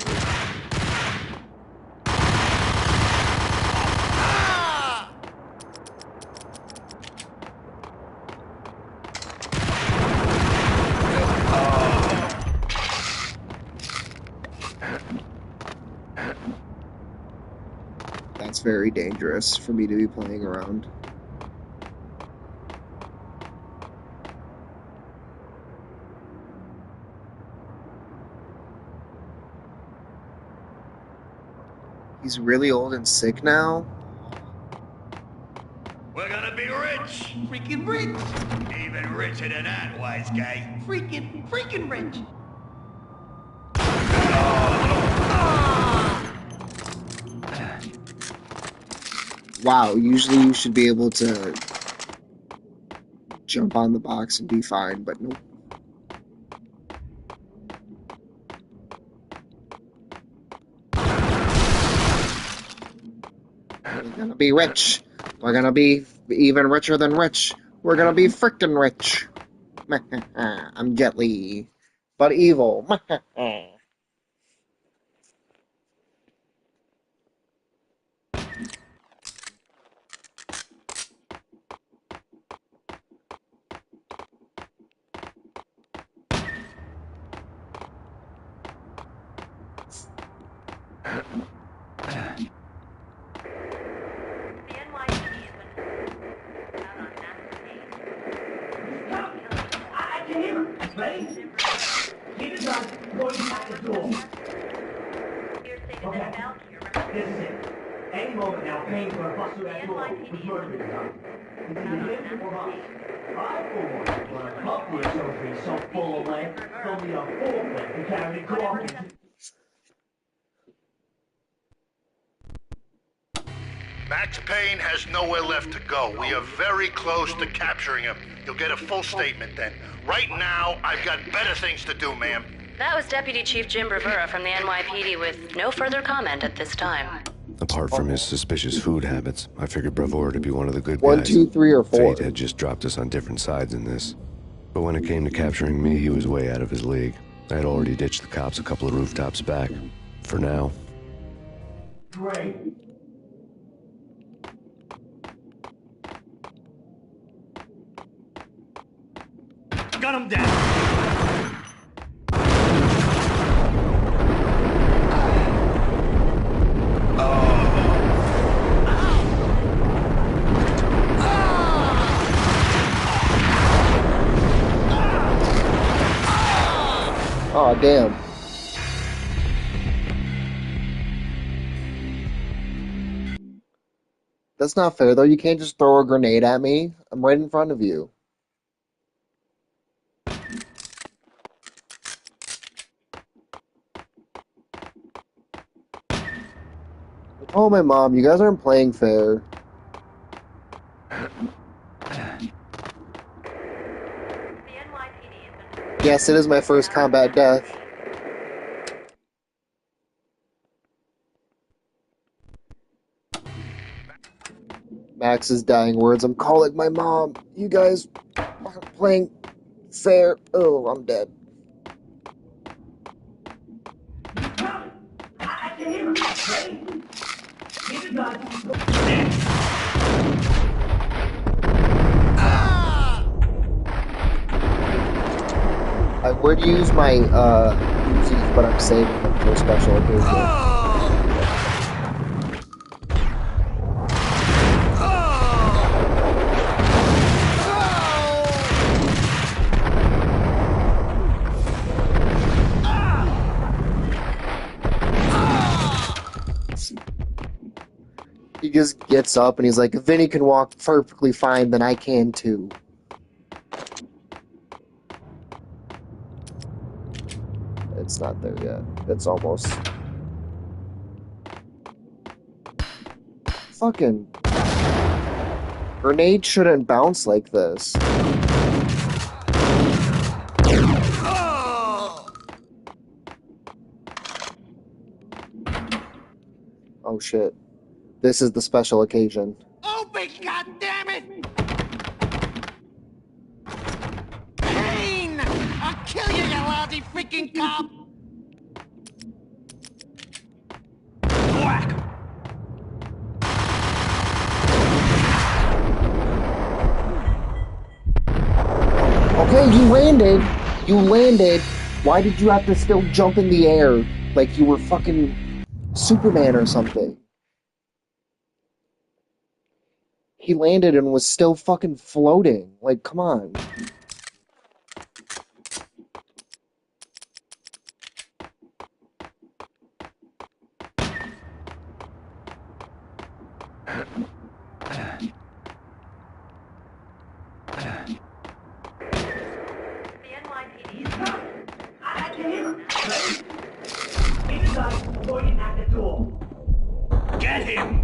That's very dangerous for me to be playing around. He's really old and sick now? We're gonna be rich! Freaking rich! Even richer than that, wise guy. Freaking rich! Wow, usually you should be able to jump on the box and be fine, but nope. We're gonna be rich. We're gonna be even richer than rich. We're gonna be frickin' rich. I'm Jet Li, but evil. Any moment now, Payne's gonna bust through that door with murder in his eye. It's either him or us. I, for one, want a couple of trophies so full of lead, they'll be a forklift to carry the coffin. Max Payne has nowhere left to go. We are very close to capturing him. You'll get a full statement then. Right now, I've got better things to do, ma'am. That was Deputy Chief Jim Bravura from the NYPD with no further comment at this time. Apart from his suspicious food habits, I figured Bravura to be one of the good guys. 1, 2, 3, or 4. Fate had just dropped us on different sides in this. But when it came to capturing me, he was way out of his league. I had already ditched the cops a couple of rooftops back. For now. Great. Gun him down! Oh, damn. That's not fair, though. You can't just throw a grenade at me. I'm right in front of you. I told my mom, you guys aren't playing fair. Yes, it is my first combat death. Max's dying words. I'm calling my mom. You guys aren't playing fair. Oh, I'm dead. I would use my Uzis, but I'm saving them for a special occasion. He just gets up and he's like, if Vinny can walk perfectly fine, then I can too. It's not there yet. It's almost. Fucking. Grenade shouldn't bounce like this. Oh shit. This is the special occasion. Open, goddammit! Payne! I'll kill you, you lousy freaking cop! Whack! Okay, you landed. You landed. Why did you have to still jump in the air like you were fucking Superman or something? He landed and was still fucking floating. Like, come on. Get him!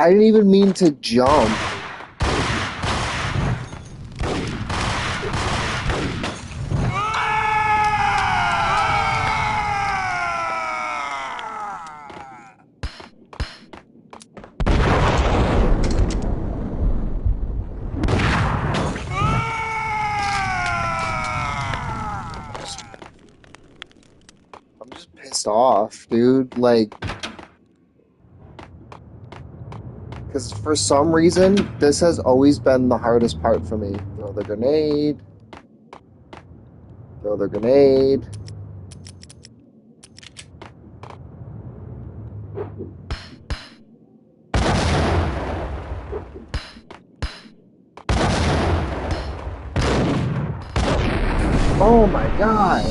I didn't even mean to jump. off, dude. Like, because for some reason, this has always been the hardest part for me. Throw the grenade. Throw the grenade. Oh my god.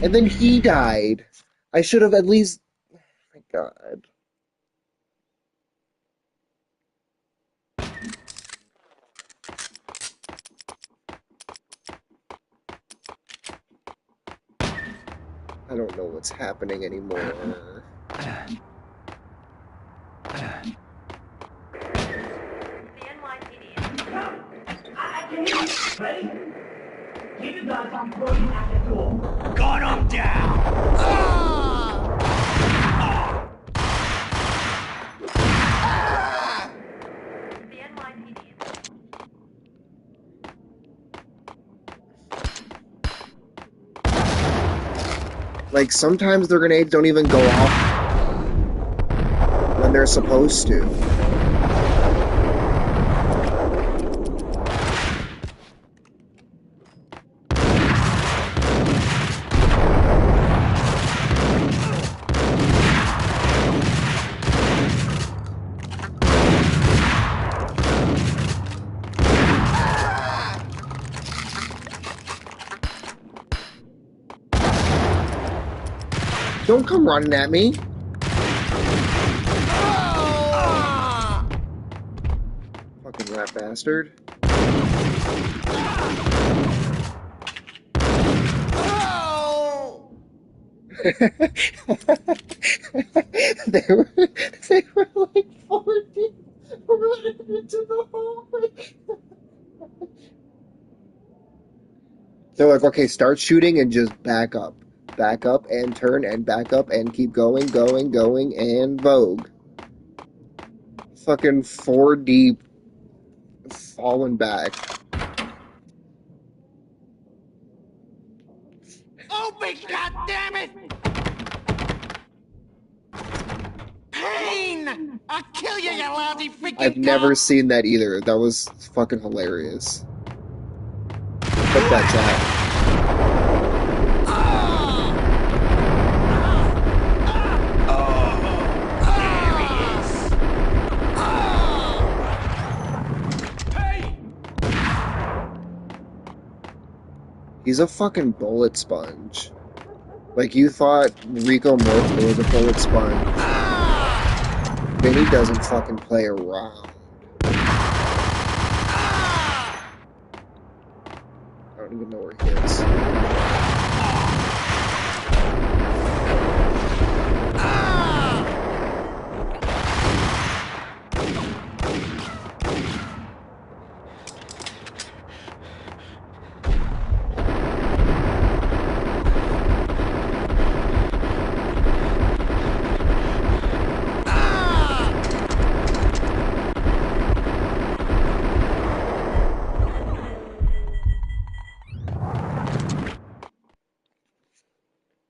And then he died. I should have at least... Oh my god. I don't know what's happening anymore. Ready? Keep your guns on before you at the door. Gun him down! Like, sometimes the grenades don't even go off when they're supposed to. Don't come running at me. Fucking rat bastard. they were like 14 running into the hallway. They're like, okay, start shooting and just back up. Back up and turn and back up and keep going, going, and vogue. Fucking 4 deep, falling back. Open, goddammit! Pain! I'll kill you, you lousy freaking I've never seen that either. That was fucking hilarious. Put that chat. He's a fucking bullet sponge. Like, you thought Rico Morte was a bullet sponge. Vinny doesn't fucking play around. I don't even know where he is.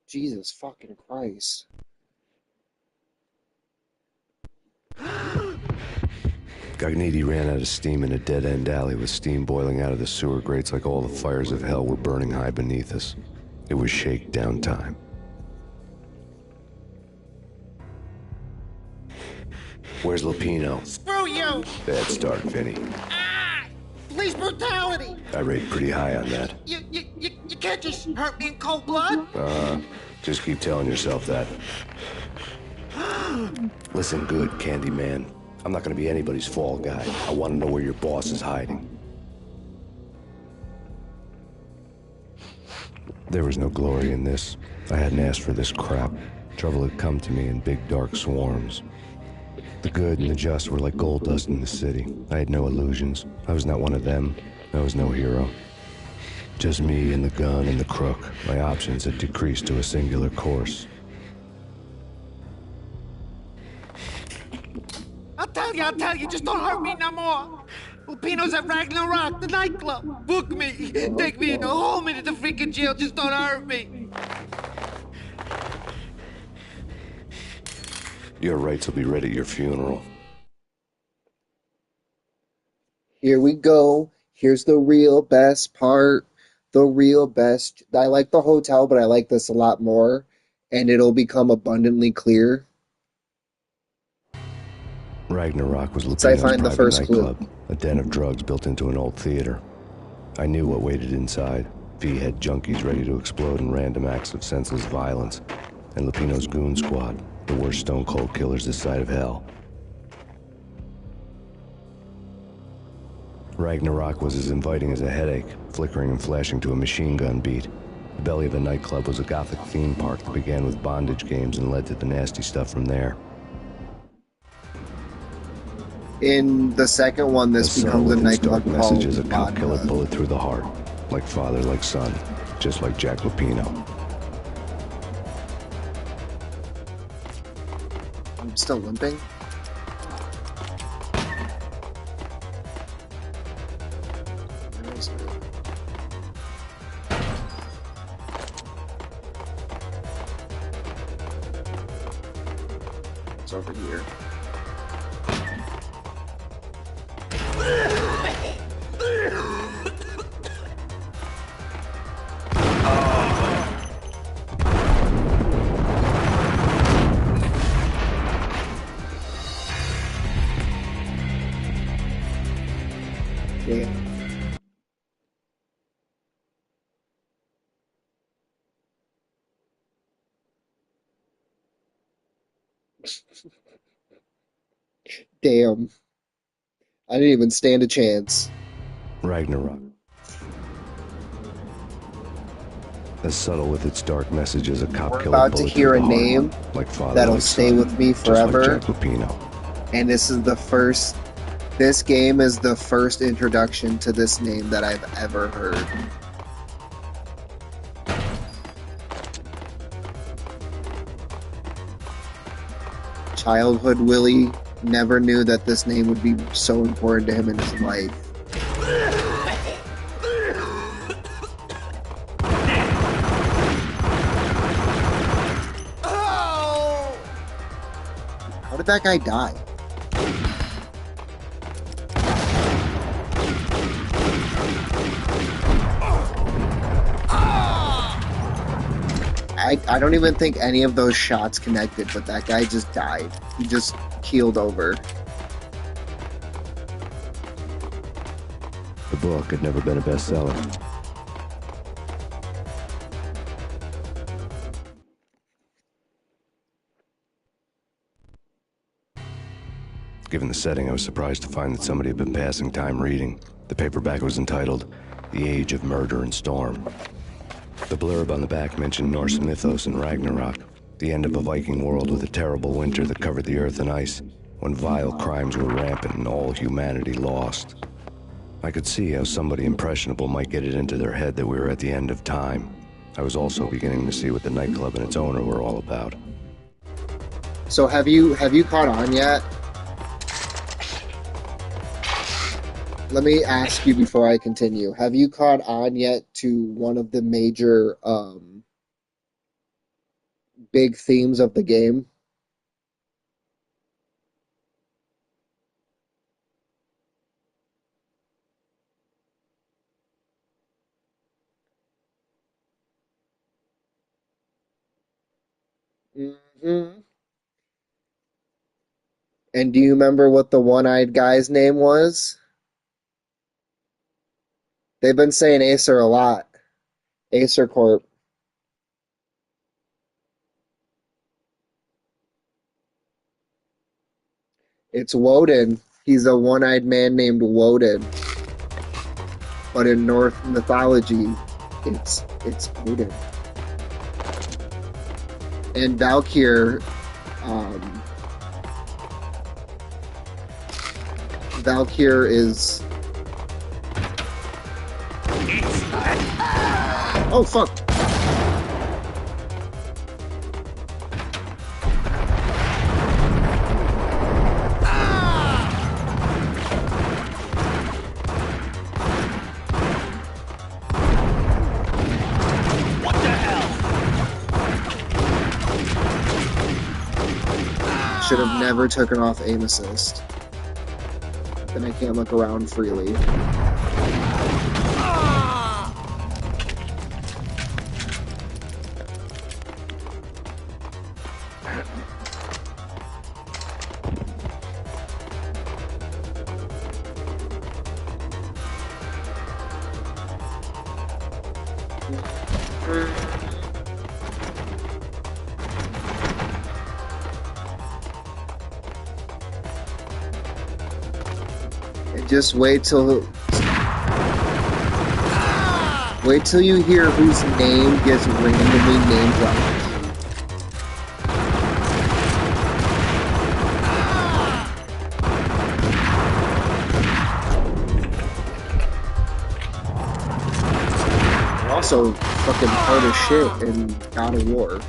Jesus fucking Christ. Gognitti ran out of steam in a dead-end alley with steam boiling out of the sewer grates like all the fires of hell were burning high beneath us. It was shakedown time. Where's Lupino? Screw you! Bad start, Vinny. Police brutality! I rate pretty high on that. You can't just hurt me in cold blood? Just keep telling yourself that. Listen good, Candyman. I'm not gonna be anybody's fall guy. I want to know where your boss is hiding. There was no glory in this. I hadn't asked for this crap. Trouble had come to me in big dark swarms. The good and the just were like gold dust in the city. I had no illusions. I was not one of them. I was no hero. Just me and the gun and the crook. My options had decreased to a singular course. I'll tell you, just don't hurt me no more. Lupino's at Ragnarok, the nightclub. Book me. Take me in the home into the freaking jail. Just don't hurt me. Your rights will be read at your funeral. Here we go. Here's the real best part. The real best. I like the hotel, but I like this a lot more. And it'll become abundantly clear. Ragnarok was Once I Lupino's find the private first nightclub, clue. a den of drugs built into an old theater. I knew what waited inside. V-head junkies ready to explode in random acts of senseless violence. And Lupino's goon squad, the worst stone-cold killers this side of hell. Ragnarok was as inviting as a headache, flickering and flashing to a machine gun beat. The belly of a nightclub was a gothic theme park that began with bondage games and led to the nasty stuff from there. In the second one, this becomes a nightclub dark called message as a cop killer Vodka. bullet through the heart. Like father, like son. Just like Jack Lupino. I'm still limping. Where is it? It's over here. Yeah. Damn. I didn't even stand a chance. Ragnarok. As subtle with its dark message as a cop We're killer about to bullet hear through a the heart. name Like father, that'll like stay son. with me Just like forever. Jack Lupino. And this is the first. This game is the first introduction to this name that I've ever heard. Childhood Willie never knew that this name would be so important to him in his life. How did that guy die? I don't even think any of those shots connected, but that guy just died. He just keeled over. The book had never been a bestseller. Given the setting, I was surprised to find that somebody had been passing time reading. The paperback was entitled, The Age of Murder and Storm. The blurb on the back mentioned Norse mythos and Ragnarok, the end of a Viking world with a terrible winter that covered the earth in ice, when vile crimes were rampant and all humanity lost. I could see how somebody impressionable might get it into their head that we were at the end of time. I was also beginning to see what the nightclub and its owner were all about. So have you caught on yet? Let me ask you before I continue. Have you caught on yet to one of the major big themes of the game? Mm-hmm. And do you remember what the one-eyed guy's name was? They've been saying Acer a lot. Acer Corp. It's Woden. He's a one-eyed man named Woden. But in Norse mythology, it's Odin. And Valkyr, Valkyr is... Oh, fuck! Should have never taken off aim assist. Then I can't look around freely. Just wait till you hear whose name gets randomly name dropped. Also, fucking hard as shit in God of War.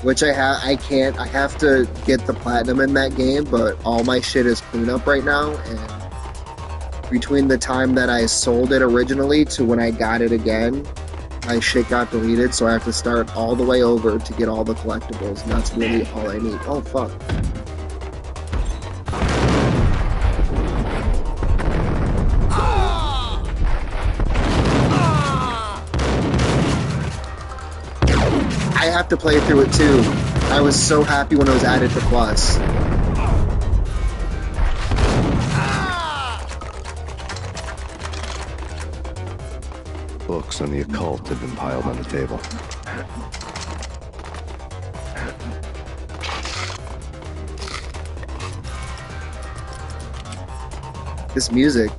Which I have to get the platinum in that game, but all my shit is cleanup right now, and between the time that I sold it originally to when I got it again, my shit got deleted, so I have to start all the way over to get all the collectibles, and that's really all I need. Oh, fuck. I have to play through it too. I was so happy when it was added to Plus. Books on the occult had been piled on the table. This music.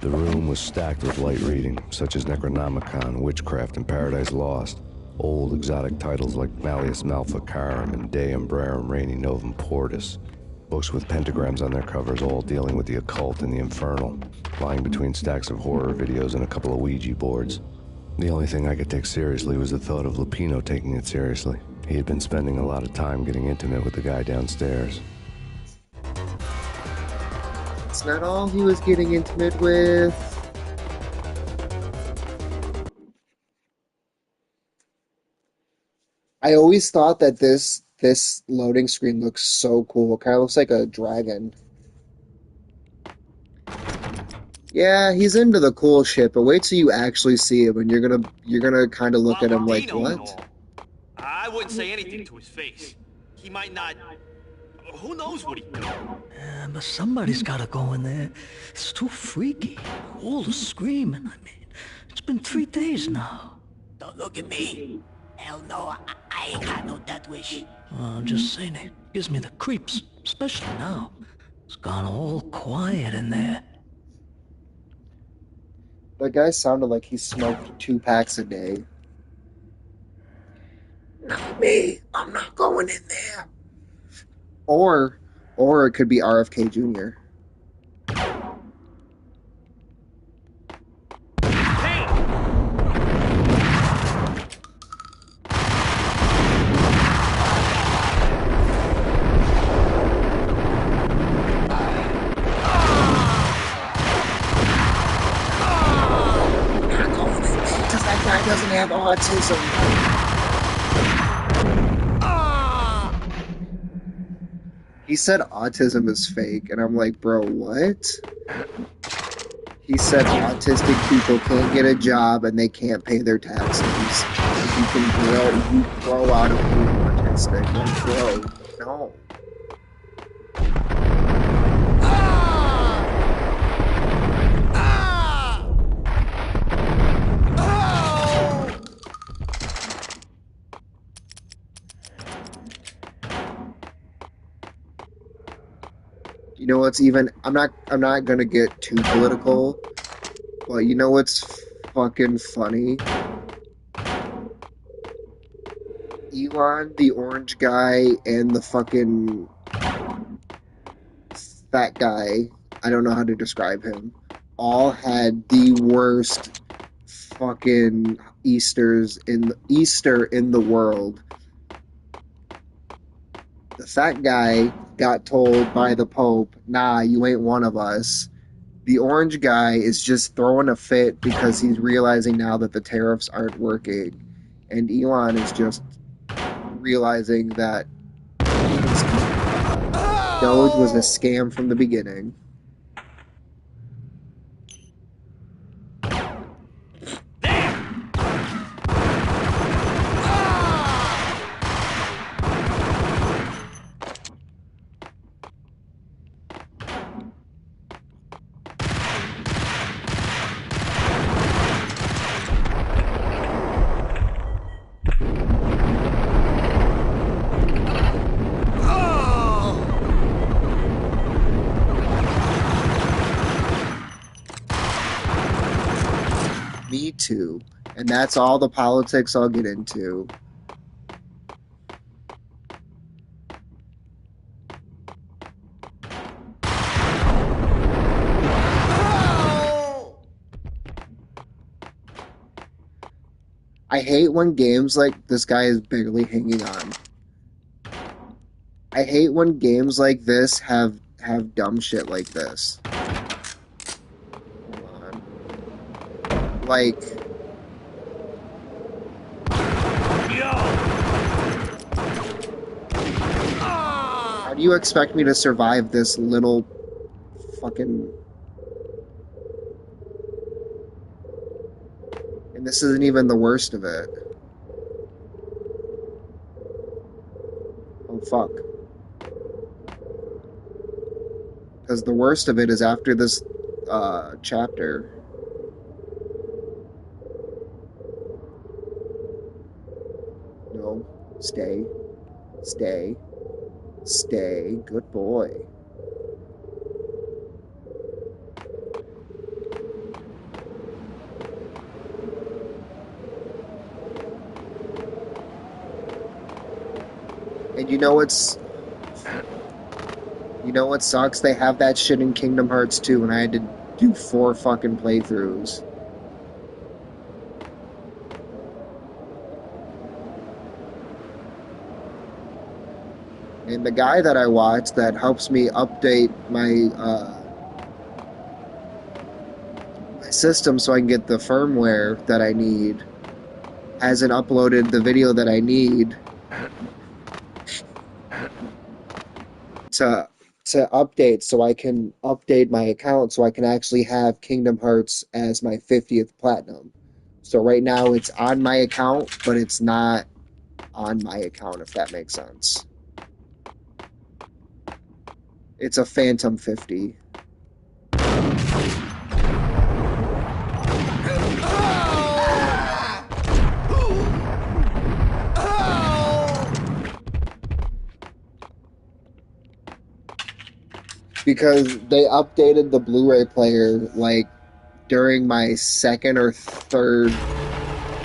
The room was stacked with light reading, such as Necronomicon, Witchcraft, and Paradise Lost. Old exotic titles like Malleus Maleficarum and De Umbrarum Reini Novum Portus. Books with pentagrams on their covers, all dealing with the occult and the infernal, lying between stacks of horror videos and a couple of Ouija boards. The only thing I could take seriously was the thought of Lupino taking it seriously. He had been spending a lot of time getting intimate with the guy downstairs. It's not all he was getting intimate with. I always thought that this loading screen looks so cool. It kind of looks like a dragon. Yeah, he's into the cool shit, but wait till you actually see him, and you're gonna kind of look at him like, what? I wouldn't say anything to his face. He might not. Who knows what he'd do? Yeah, but somebody's gotta go in there. It's too freaky. All the screaming, I mean. It's been 3 days now. Don't look at me. Hell no, I ain't got no death wish. I'm just saying, it gives me the creeps, especially now. It's gone all quiet in there. That guy sounded like he smoked 2 packs a day. Not me. I'm not going in there. Or it could be RFK Jr. Because that guy doesn't have autism. He said autism is fake, and I'm like, bro, what? He said autistic people can't get a job and they can't pay their taxes. You grow out of being autistic. Like, bro, no. You know what's even? I'm not gonna get too political, but you know what's fucking funny? Elon, the orange guy, and the fucking fat guy, I don't know how to describe him, all had the worst fucking Easter in the world. The fat guy got told by the Pope, nah, you ain't one of us. The orange guy is just throwing a fit because he's realizing now that the tariffs aren't working. And Elon is just realizing that Doge was a scam from the beginning. Me too. And that's all the politics I'll get into. I hate when games like this guy is barely hanging on. I hate when games like this have dumb shit like this. Hold on. Like, how do you expect me to survive this little fucking... And this isn't even the worst of it. Oh, fuck. Because the worst of it is after this, chapter. No. Stay. Stay. Stay. Good boy. And you know what sucks? They have that shit in Kingdom Hearts 2, and I had to do 4 fucking playthroughs. And the guy that I watched that helps me update my my system so I can get the firmware that I need hasn't uploaded the video that I need to update, so I can update my account so I can actually have Kingdom Hearts as my 50th platinum. So right now it's on my account, but it's not on my account, if that makes sense. It's a Phantom 50. Because they updated the Blu-ray player, like, during my second or third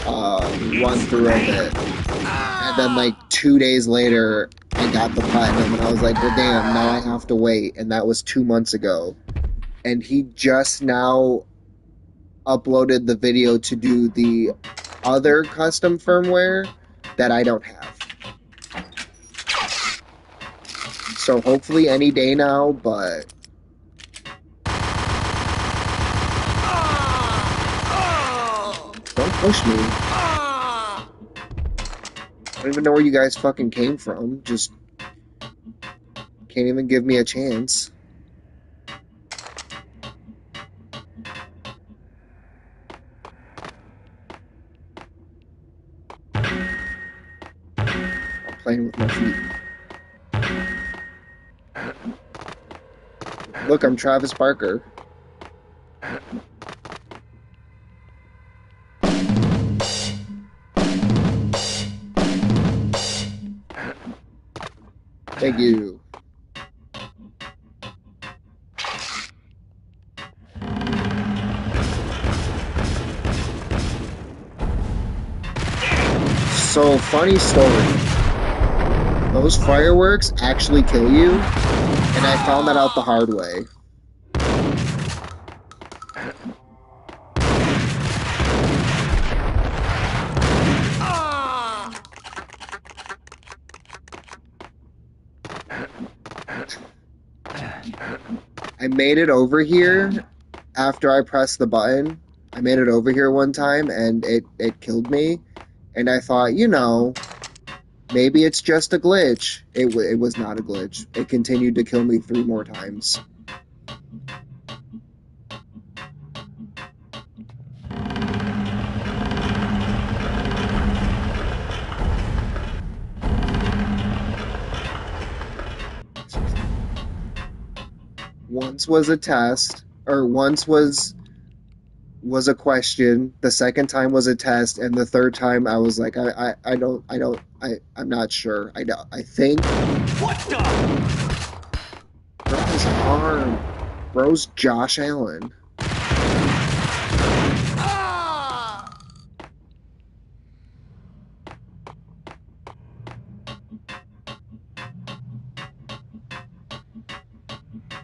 run-through of it. And then, like, 2 days later, I got the platinum, and I was like, well, damn, now I have to wait. And that was 2 months ago. And he just now uploaded the video to do the other custom firmware that I don't have. So hopefully any day now, but... Don't push me. I don't even know where you guys fucking came from. Just... can't even give me a chance. I'm playing with my feet. Look, I'm Travis Barker. Thank you. So, funny story. Those fireworks actually kill you, and I found that out the hard way. I made it over here, after I pressed the button, I made it over here one time and it killed me. And I thought, you know, maybe it's just a glitch. It was not a glitch. It continued to kill me 3 more times. Once was a test, or once was a question, the second time was a test, and the third time I was like, I'm not sure. I think. What the? Bro's arm. Bro's Josh Allen.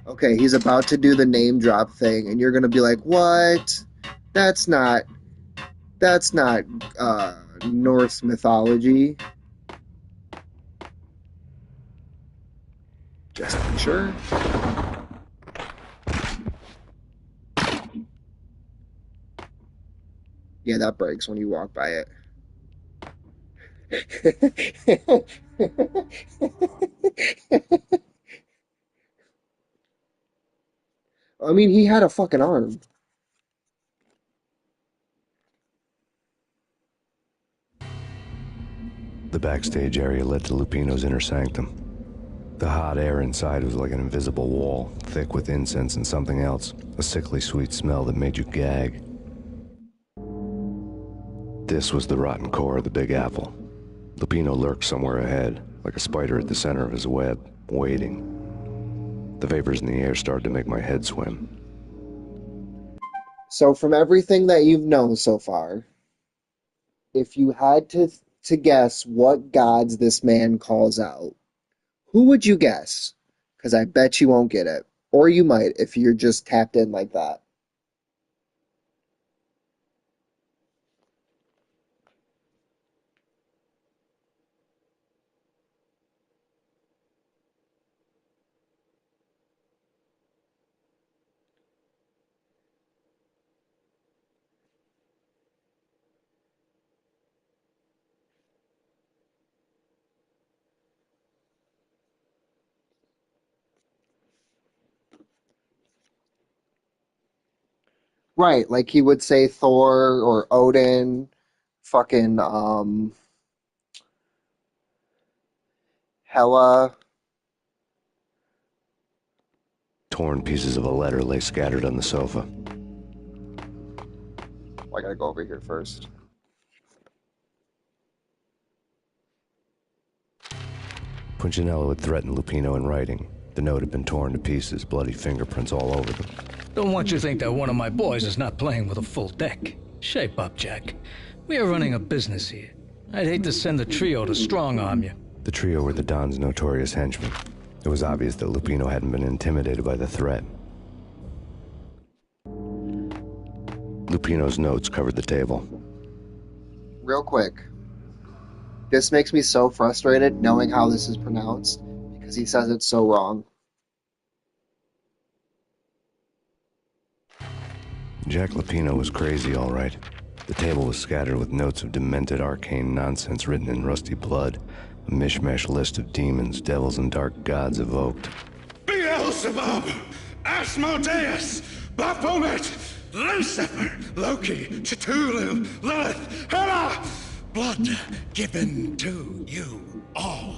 Okay, he's about to do the name drop thing, and you're gonna be like, what? That's not Norse mythology. Just to be sure. Yeah, that breaks when you walk by it. I mean, he had a fucking arm. The backstage area led to Lupino's inner sanctum. The hot air inside was like an invisible wall, thick with incense and something else, a sickly sweet smell that made you gag. This was the rotten core of the Big Apple. Lupino lurked somewhere ahead, like a spider at the center of his web, waiting. The vapors in the air started to make my head swim. So from everything that you've known so far, if you had to guess what gods this man calls out, who would you guess? Because I bet you won't get it. Or you might if you're just tapped in like that. Right, like he would say Thor or Odin, fucking Hela. Torn pieces of a letter lay scattered on the sofa. I gotta go over here first. Punchinello had threatened Lupino in writing. The note had been torn to pieces, bloody fingerprints all over them. Don't want you to think that one of my boys is not playing with a full deck. Shape up, Jack. We are running a business here. I'd hate to send the trio to strong-arm you. The trio were the Don's notorious henchmen. It was obvious that Lupino hadn't been intimidated by the threat. Lupino's notes covered the table. Real quick. This makes me so frustrated knowing how this is pronounced, because he says it so wrong. Jack Lupino was crazy, all right. The table was scattered with notes of demented arcane nonsense written in rusty blood, a mishmash list of demons, devils, and dark gods evoked. Beelzebub, Asmodeus, Baphomet, Lucifer, Loki, Cthulhu, Lilith, Hela! Blood given to you all.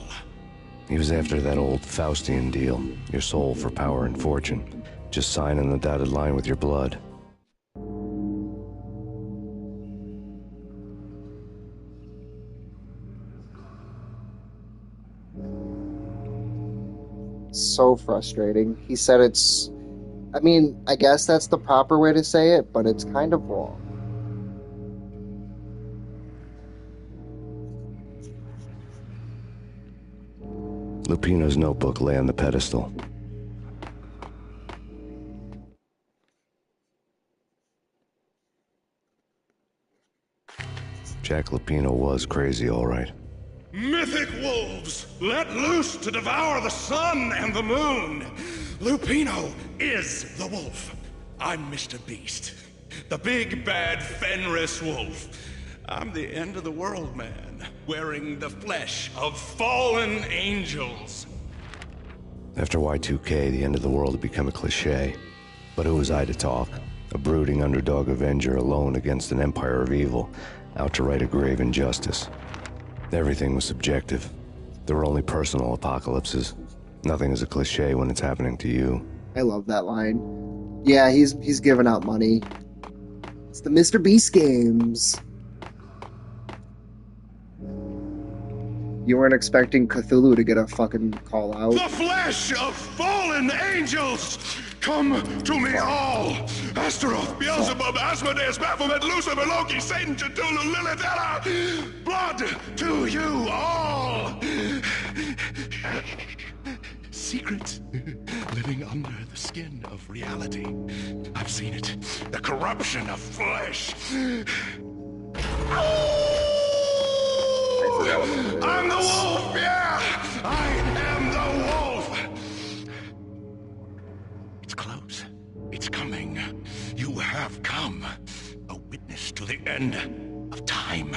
He was after that old Faustian deal, your soul for power and fortune. Just sign on the dotted line with your blood. So frustrating. He said it's... I mean, I guess that's the proper way to say it, but it's kind of wrong. Lupino's notebook lay on the pedestal. Jack Lupino was crazy, all right. Mythic wolves, let loose to devour the sun and the moon. Lupino is the wolf. I'm Mr. Beast, the big bad Fenris Wolf. I'm the end of the world man, wearing the flesh of fallen angels. After Y2K, the end of the world had become a cliché. But who was I to talk? A brooding underdog avenger alone against an empire of evil, out to right a grave injustice. Everything was subjective. There were only personal apocalypses. Nothing is a cliché when it's happening to you. I love that line. Yeah, he's giving out money. It's the Mr. Beast games. You weren't expecting Cthulhu to get a fucking call out. The flesh of fallen angels! Come to me all! Astaroth, Beelzebub, Asmodeus, Baphomet, Lucifer, Loki, Satan, Cthulhu, Lilith, Ella! Blood to you all! Secrets living under the skin of reality. I've seen it. The corruption of flesh. I'm the wolf, yeah! I am the wolf! It's close. It's coming. You have come. A witness to the end of time.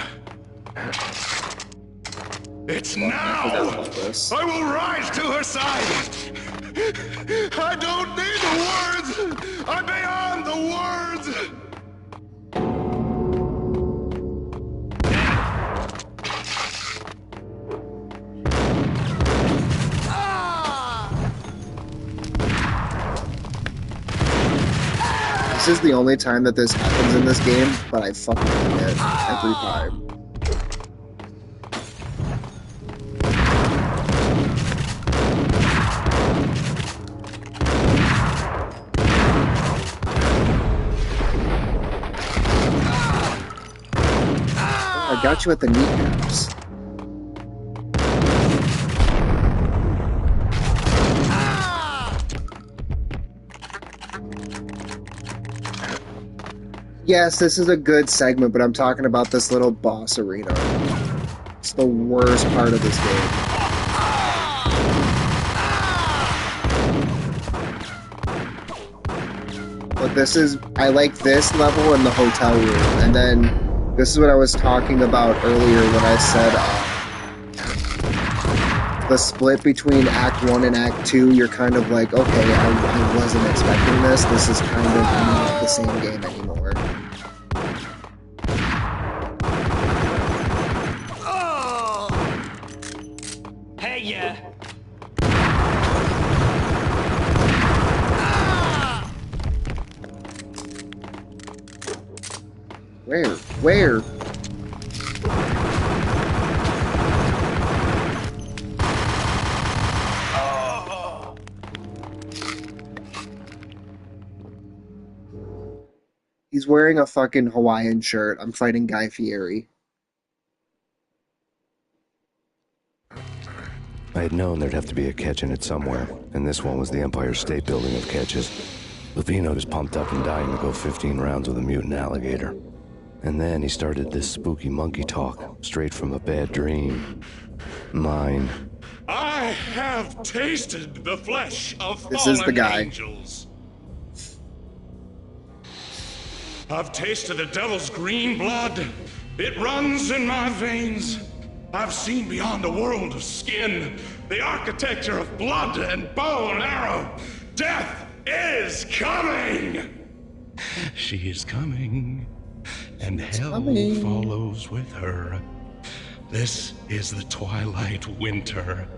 It's now! I will rise to her side! I don't need the words! I'm beyond the words! This is the only time that this happens in this game, but I fucking hate it every time. I got you at the kneecaps. Yes, this is a good segment, but I'm talking about this little boss arena. It's the worst part of this game. But this is, I like this level in the hotel room, and then this is what I was talking about earlier when I said the split between Act 1 and Act 2, you're kind of like, okay, I wasn't expecting this. This is kind of not the same game anymore. Hey, yeah. Where? He's wearing a fucking Hawaiian shirt. I'm fighting Guy Fieri. I had known there'd have to be a catch in it somewhere, and this one was the Empire State Building of catches. Lupino was pumped up and dying to go 15 rounds with a mutant alligator. And then he started this spooky monkey talk, straight from a bad dream. Mine. I have tasted the flesh of fallen This is the guy. angels. I've tasted the devil's green blood. It runs in my veins. I've seen beyond a world of skin, the architecture of blood and bow and arrow. Death is coming! She is coming, and hell follows with her. This is the twilight winter.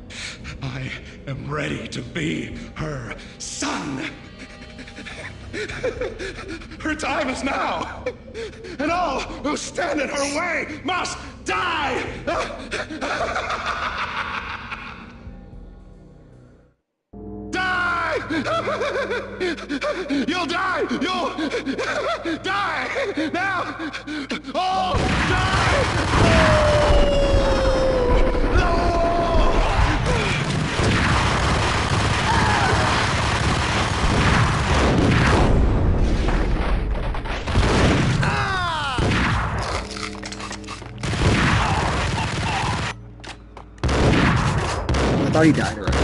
I am ready to be her son. Her time is now, and all who stand in her way must die! Die! You'll die! You'll die! Now! Oh, die! I thought he died already.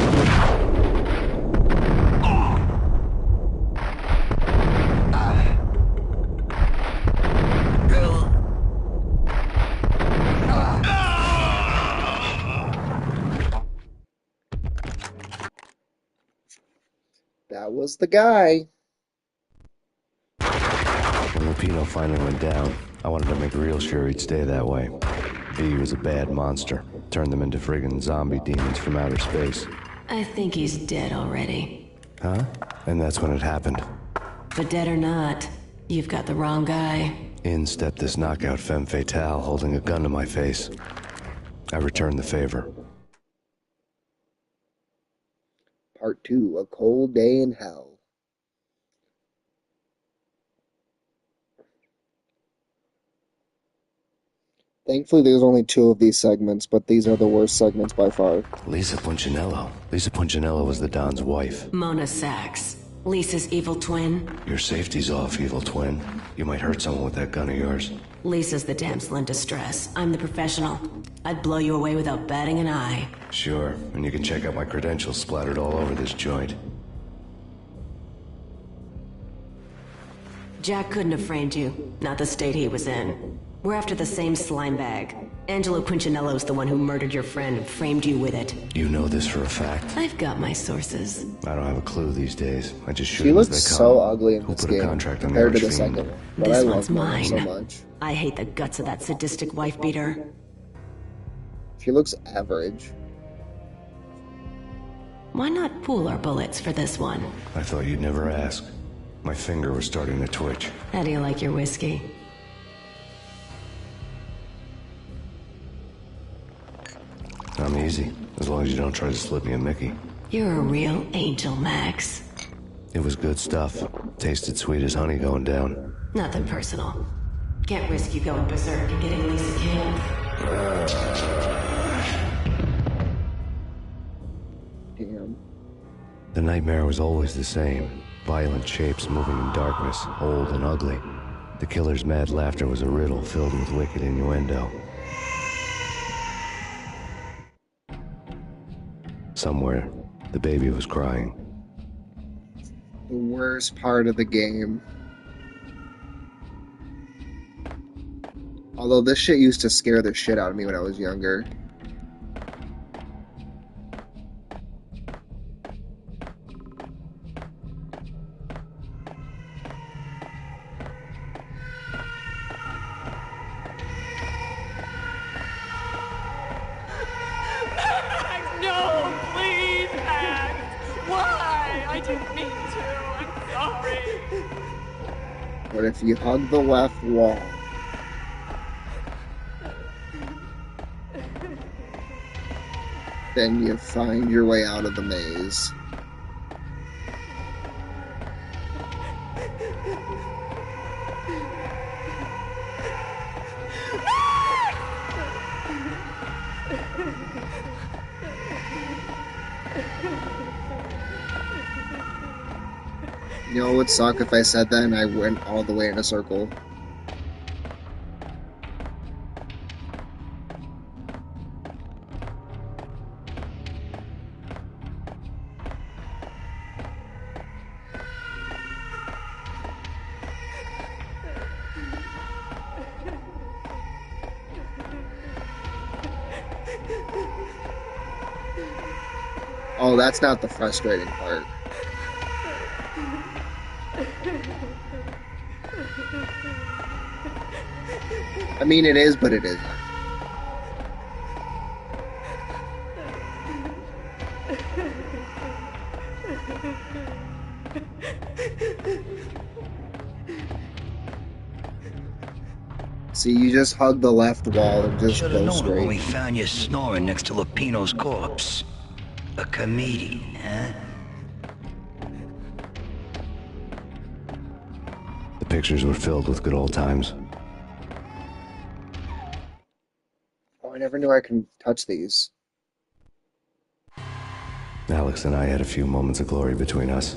was the guy. When Lupino finally went down, I wanted to make real sure he'd stay that way. V was a bad monster. Turned them into friggin' zombie demons from outer space. I think he's dead already. Huh? And that's when it happened. But dead or not, you've got the wrong guy. In stepped this knockout femme fatale holding a gun to my face. I returned the favor. Part 2, A Cold Day in Hell. Thankfully, there's only 2 of these segments, but these are the worst segments by far. Lisa Punchinello. Lisa Punchinello was the Don's wife. Mona Sachs. Lisa's evil twin. Your safety's off, evil twin. You might hurt someone with that gun of yours. Lisa's the damsel in distress. I'm the professional. I'd blow you away without batting an eye. Sure, and you can check out my credentials splattered all over this joint. Jack couldn't have framed you. Not the state he was in. We're after the same slime bag. Angelo Punchinello's the one who murdered your friend and framed you with it. You know this for a fact? I've got my sources. I don't have a clue these days. I just shoot She them as looks they come. so ugly in Who this put a game contract on compared the to the Archfiend? second one. But This I one's love Mona mine. so much. I hate the guts of that sadistic wife beater. She looks average. Why not pool our bullets for this one? I thought you'd never ask. My finger was starting to twitch. How do you like your whiskey? I'm easy, as long as you don't try to slip me a Mickey. You're a real angel, Max. It was good stuff. Tasted sweet as honey going down. Nothing personal. Can't risk you going berserk and getting Lisa killed. Damn. The nightmare was always the same. Violent shapes moving in darkness, old and ugly. The killer's mad laughter was a riddle filled with wicked innuendo. Somewhere, the baby was crying. The worst part of the game. Although this shit used to scare the shit out of me when I was younger. No, please, Max! Why? I didn't mean to. I'm sorry. But if you hug the left wall, then you find your way out of the maze. You know, it would suck if I said that and I went all the way in a circle. Oh, that's not the frustrating part. I mean, it is, but it isn't. See, you just hug the left wall and just Should have go known it when we straight. found you snoring next to Lupino's corpse. A comedian, huh? The pictures were filled with good old times. Oh, I never knew I could touch these. Alex and I had a few moments of glory between us.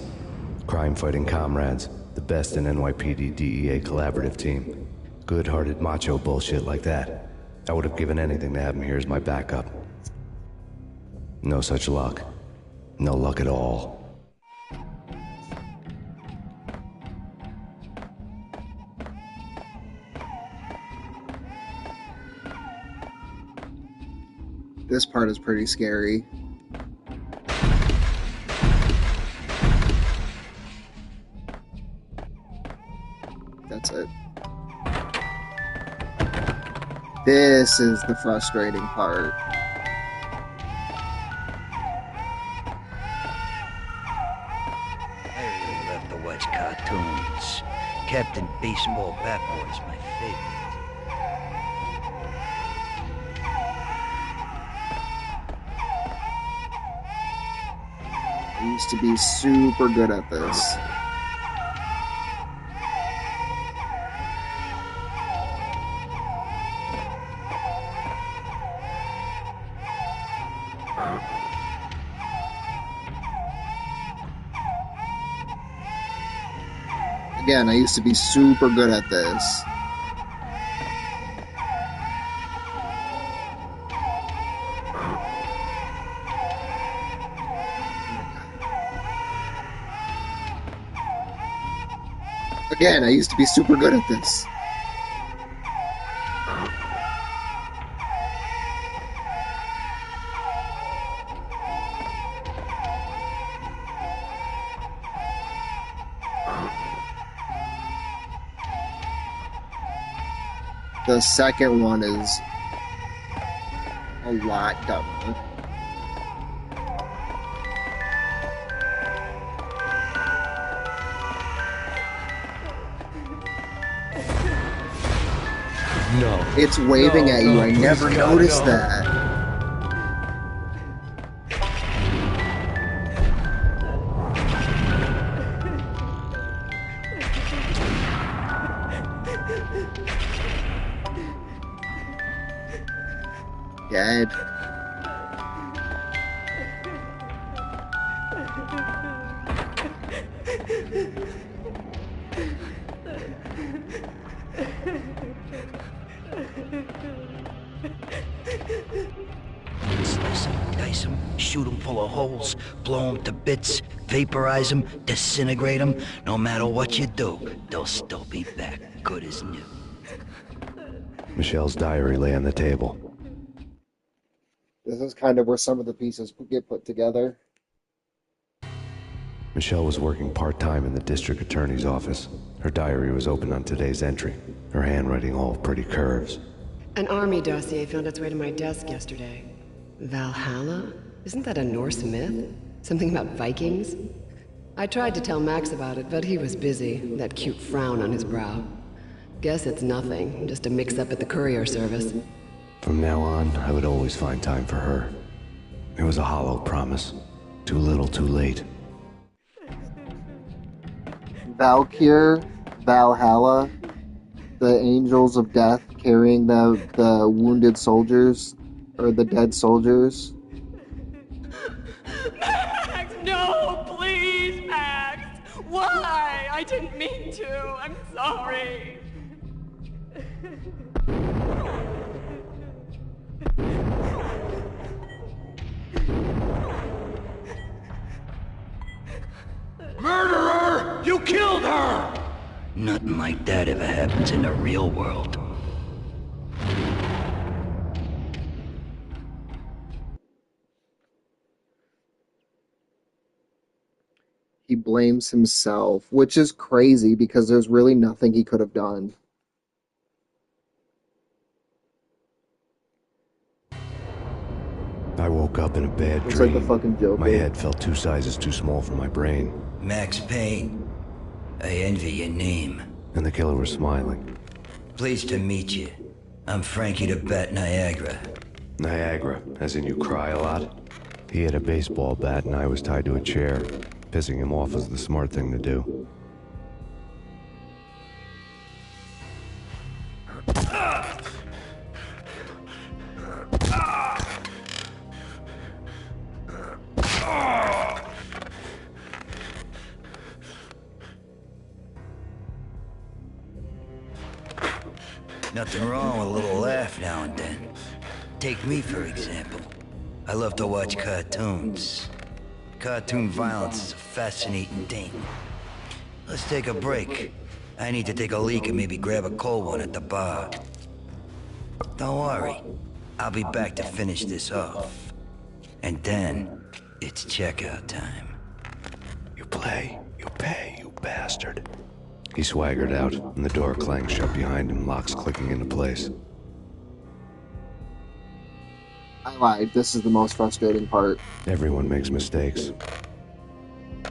Crime-fighting comrades, the best in NYPD DEA collaborative team. Good-hearted macho bullshit like that. I would have given anything to have him here as my backup. No such luck. No luck at all. This part is pretty scary. That's it. This is the frustrating part. I really love to watch cartoons. Captain Baseball Bat Boy is my favorite. I used to be super good at this. Again, I used to be super good at this. Again, I used to be super good at this. The second one is a lot dumber. No. It's waving at you. No, I please, never God, noticed no. that. Dead. Slice them, dice them, shoot them full of holes, blow them to bits, vaporize them, disintegrate them. No matter what you do, they'll still be back, good as new. Michelle's diary lay on the table. This is kind of where some of the pieces get put together. Michelle was working part-time in the district attorney's office. Her diary was open on today's entry, her handwriting all pretty curves. An army dossier found its way to my desk yesterday. Valhalla? Isn't that a Norse myth? Something about Vikings? I tried to tell Max about it, but he was busy, that cute frown on his brow. Guess it's nothing, just a mix-up at the courier service. From now on, I would always find time for her. It was a hollow promise. Too little, too late. Valkyr, Valhalla, the angels of death carrying the wounded soldiers, or the dead soldiers. Max, no, please, Max. Why? I didn't mean to. I'm sorry. Murderer! You killed her! Nothing like that ever happens in the real world. He blames himself, which is crazy because there's really nothing he could have done. I woke up in a bad It's dream. like the fucking Joker. My head felt 2 sizes too small for my brain. Max Payne. I envy your name. And the killer was smiling. Pleased to meet you. I'm Frankie the Bat Niagara. Niagara, as in you cry a lot? He had a baseball bat and I was tied to a chair. Pissing him off was the smart thing to do. Nothing wrong with a little laugh now and then. Take me, for example. I love to watch cartoons. Cartoon violence is a fascinating thing. Let's take a break. I need to take a leak and maybe grab a cold one at the bar. Don't worry. I'll be back to finish this off. And then, it's checkout time. You play, you pay, you bastard. He swaggered out, and the door clanged shut behind him, locks clicking into place. I lied. This is the most frustrating part. Everyone makes mistakes.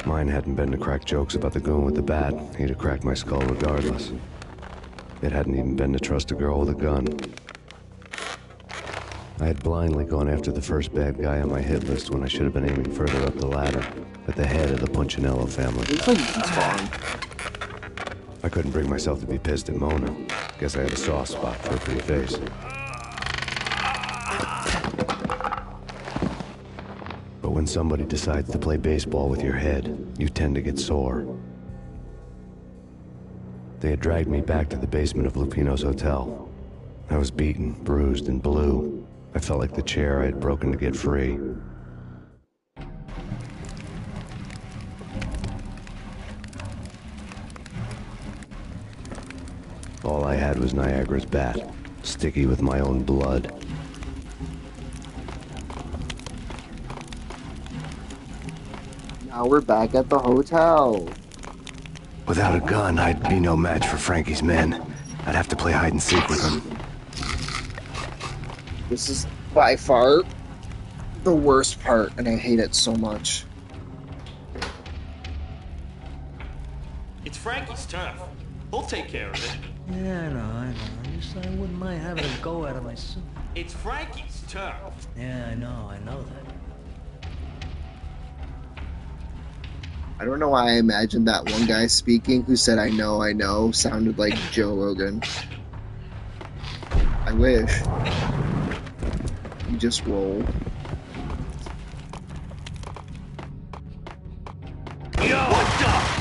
Mine hadn't been to crack jokes about the goon with the bat. He'd have cracked my skull regardless. It hadn't even been to trust a girl with a gun. I had blindly gone after the first bad guy on my hit list when I should have been aiming further up the ladder, at the head of the Punchinello family. I couldn't bring myself to be pissed at Mona. Guess I had a soft spot for a pretty face. But when somebody decides to play baseball with your head, you tend to get sore. They had dragged me back to the basement of Lupino's hotel. I was beaten, bruised, and blue. I felt like the chair I had broken to get free. All I had was Niagara's bat, sticky with my own blood. Now we're back at the hotel. Without a gun, I'd be no match for Frankie's men. I'd have to play hide and seek with them. This is by far the worst part, and I hate it so much. It's Frankie's turf. He'll take care of it. Yeah, I know. I wouldn't mind having a go out of my suit. It's Frankie's turf. Yeah, I know that. I don't know why I imagined that one guy speaking who said, I know, sounded like Joe Rogan. I wish. You just roll. Yo, what the?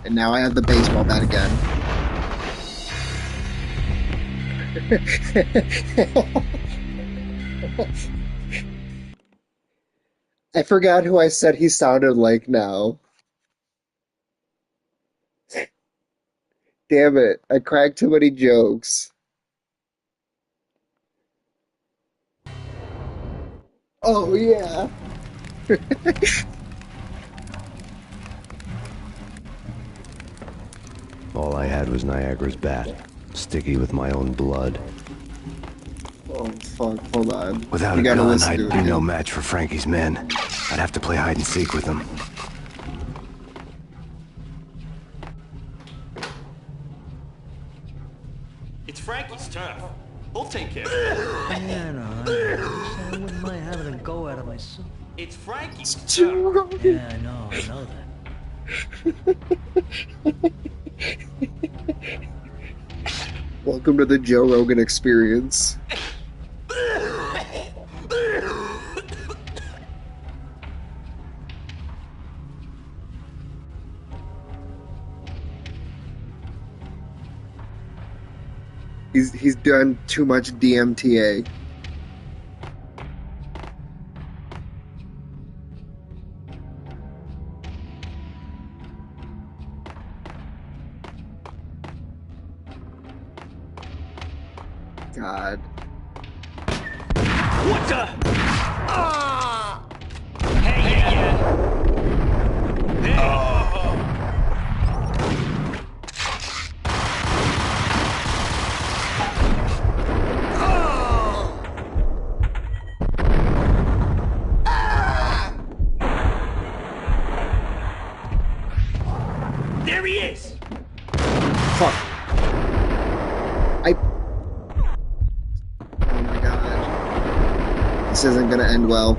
And now I have the baseball bat again. I forgot who I said he sounded like now. Damn it, I cracked too many jokes. Oh, yeah. All I had was Niagara's bat, sticky with my own blood. Oh, fuck, hold on. Without a gun, I'd be no match for Frankie's men. I'd have to play hide and seek with them. It's Frankie's turf. He'll take care of it. Yeah, I know. I wouldn't mind having a go out of my suit. It's Frankie's turf. Yeah, I know that. Welcome to the Joe Rogan experience. He's done too much DMTA. God. What the? Hey, yeah. Hey. There he is. Fuck. Oh my god. This isn't gonna end well.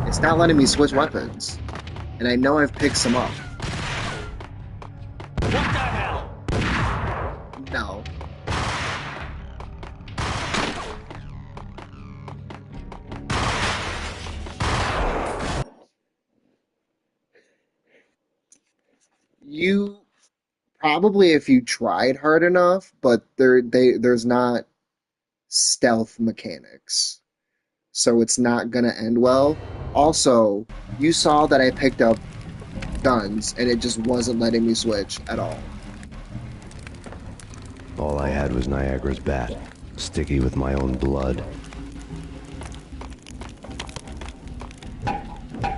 It's not letting me switch weapons. And I know I've picked some up. What the hell? No. You probably, if you tried hard enough, but there's not stealth mechanics. So it's not gonna end well. Also, you saw that I picked up guns and it just wasn't letting me switch at all. All I had was Niagara's bat, sticky with my own blood.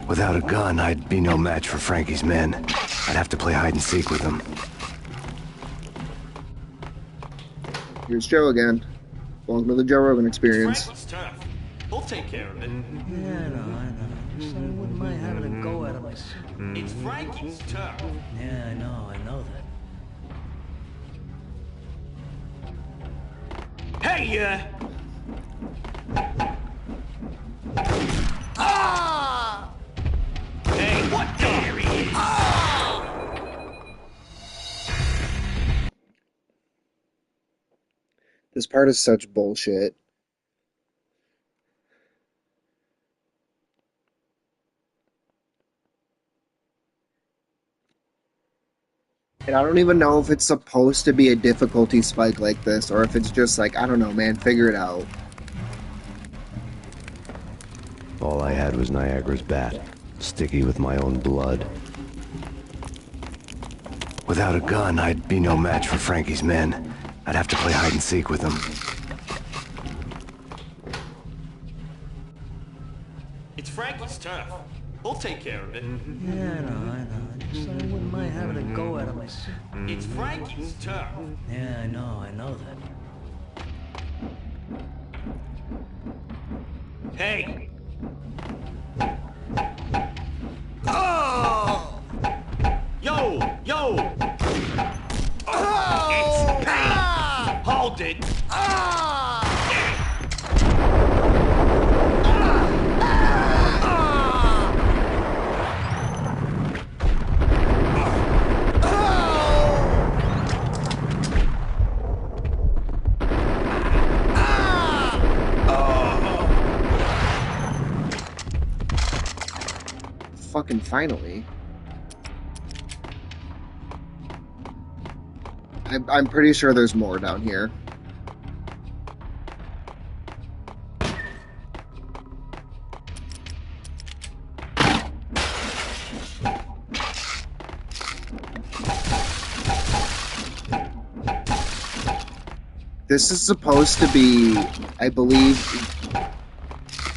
Without a gun, I'd be no match for Frankie's men. I'd have to play hide and seek with them. Here's Joe again. Welcome to the Joe Rogan Experience. Frankie's tough. He'll take care of it. Yeah, I know. Just I wouldn't mind having a go at him. It's Frankie's tough. Yeah, I know that. Hey, Ah! Hey, what there he is? This part is such bullshit. And I don't even know if it's supposed to be a difficulty spike like this, or if it's just like, I don't know, man, figure it out. All I had was Niagara's bat, sticky with my own blood. Without a gun, I'd be no match for Frankie's men. I'd have to play hide and seek with them. It's Frankie's tough. He'll take care of it. Yeah, I know. Just I wouldn't mind having a go at him. It's Frankie's tough. Yeah, I know that. Hey! Oh! Yo! Oh, it's pain! Hold it! Fucking finally. I'm pretty sure there's more down here. This is supposed to be, I believe,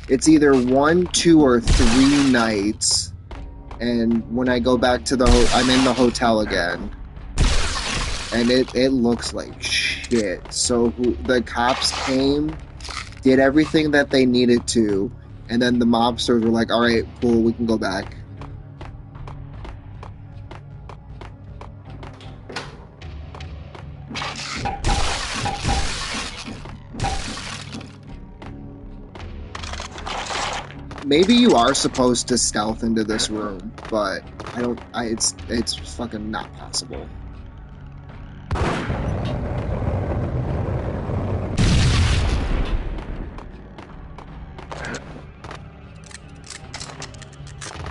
it's either 1, 2, or 3 nights. And when I go back to I'm in the hotel again. And it looks like shit. So the cops came, did everything that they needed to, and then the mobsters were like, alright, cool, we can go back. Maybe you are supposed to stealth into this room, but it's fucking not possible.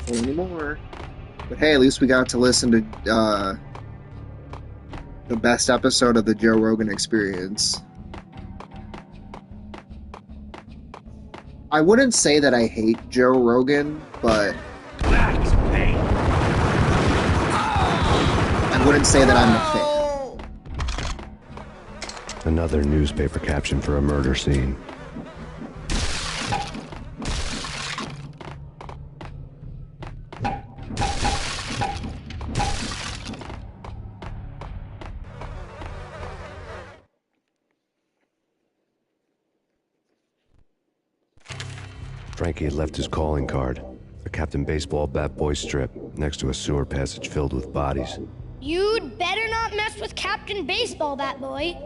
Anymore. But hey, at least we got to listen to the best episode of the Joe Rogan Experience. I wouldn't say that I hate Joe Rogan, but I wouldn't say that I'm a fan. Another newspaper caption for a murder scene. Frankie had left his calling card, a Captain Baseball bat boy strip, next to a sewer passage filled with bodies. You'd better not mess with Captain Baseball Bat Boy.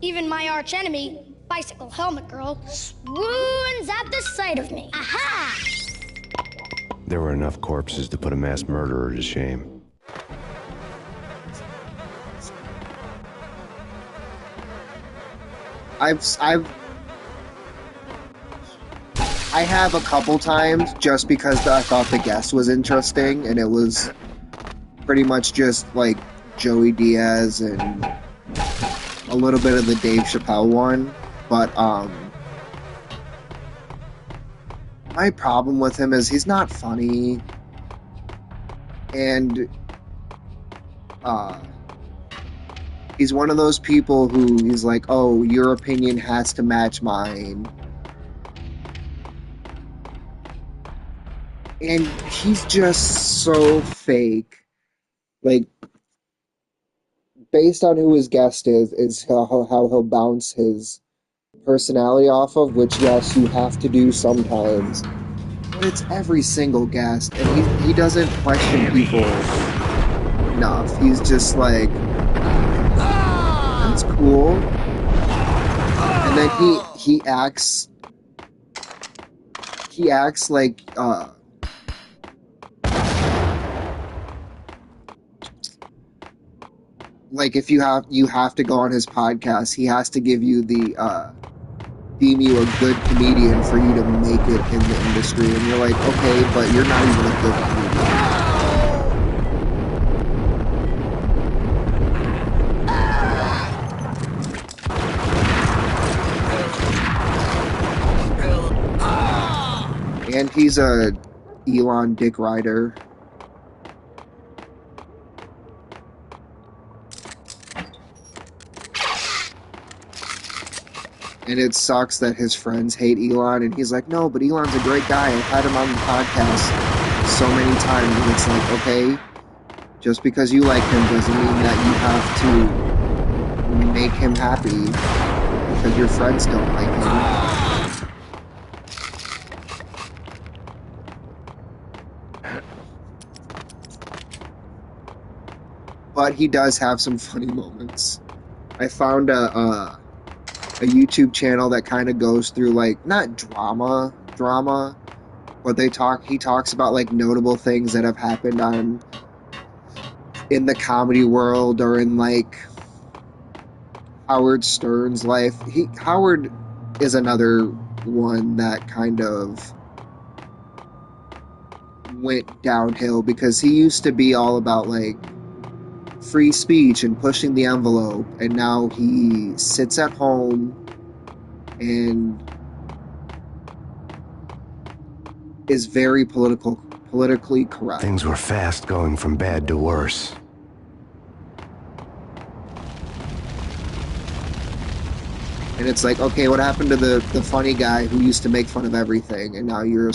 Even my archenemy, Bicycle Helmet Girl, swoons at the sight of me. Aha! There were enough corpses to put a mass murderer to shame. I have a couple times just because I thought the guest was interesting, and it was pretty much just like Joey Diaz and a little bit of the Dave Chappelle one. but my problem with him is he's not funny, and he's one of those people who he's like, oh, your opinion has to match mine. And he's just so fake. Like, based on who his guest is how he'll bounce his personality off of, which, yes, you have to do sometimes. But it's every single guest, and he doesn't question people enough. He's just like, that's cool. And then he acts like if you have to go on his podcast, he has to give you deem you a good comedian for you to make it in the industry, and you're like, okay, but you're not even a good comedian. And he's a Elon Dick Rider. And it sucks that his friends hate Elon, and he's like, no, but Elon's a great guy. I've had him on the podcast so many times, and it's like, okay, just because you like him doesn't mean that you have to make him happy because your friends don't like him. But he does have some funny moments. I found a YouTube channel that kind of goes through, like, not drama, but he talks about, like, notable things that have happened in the comedy world or in, like, Howard Stern's life. Howard is another one that kind of went downhill because he used to be all about, like, free speech and pushing the envelope, and now he sits at home and is very politically correct. Things were fast going from bad to worse. And it's like, okay, what happened to the funny guy who used to make fun of everything, and now you're a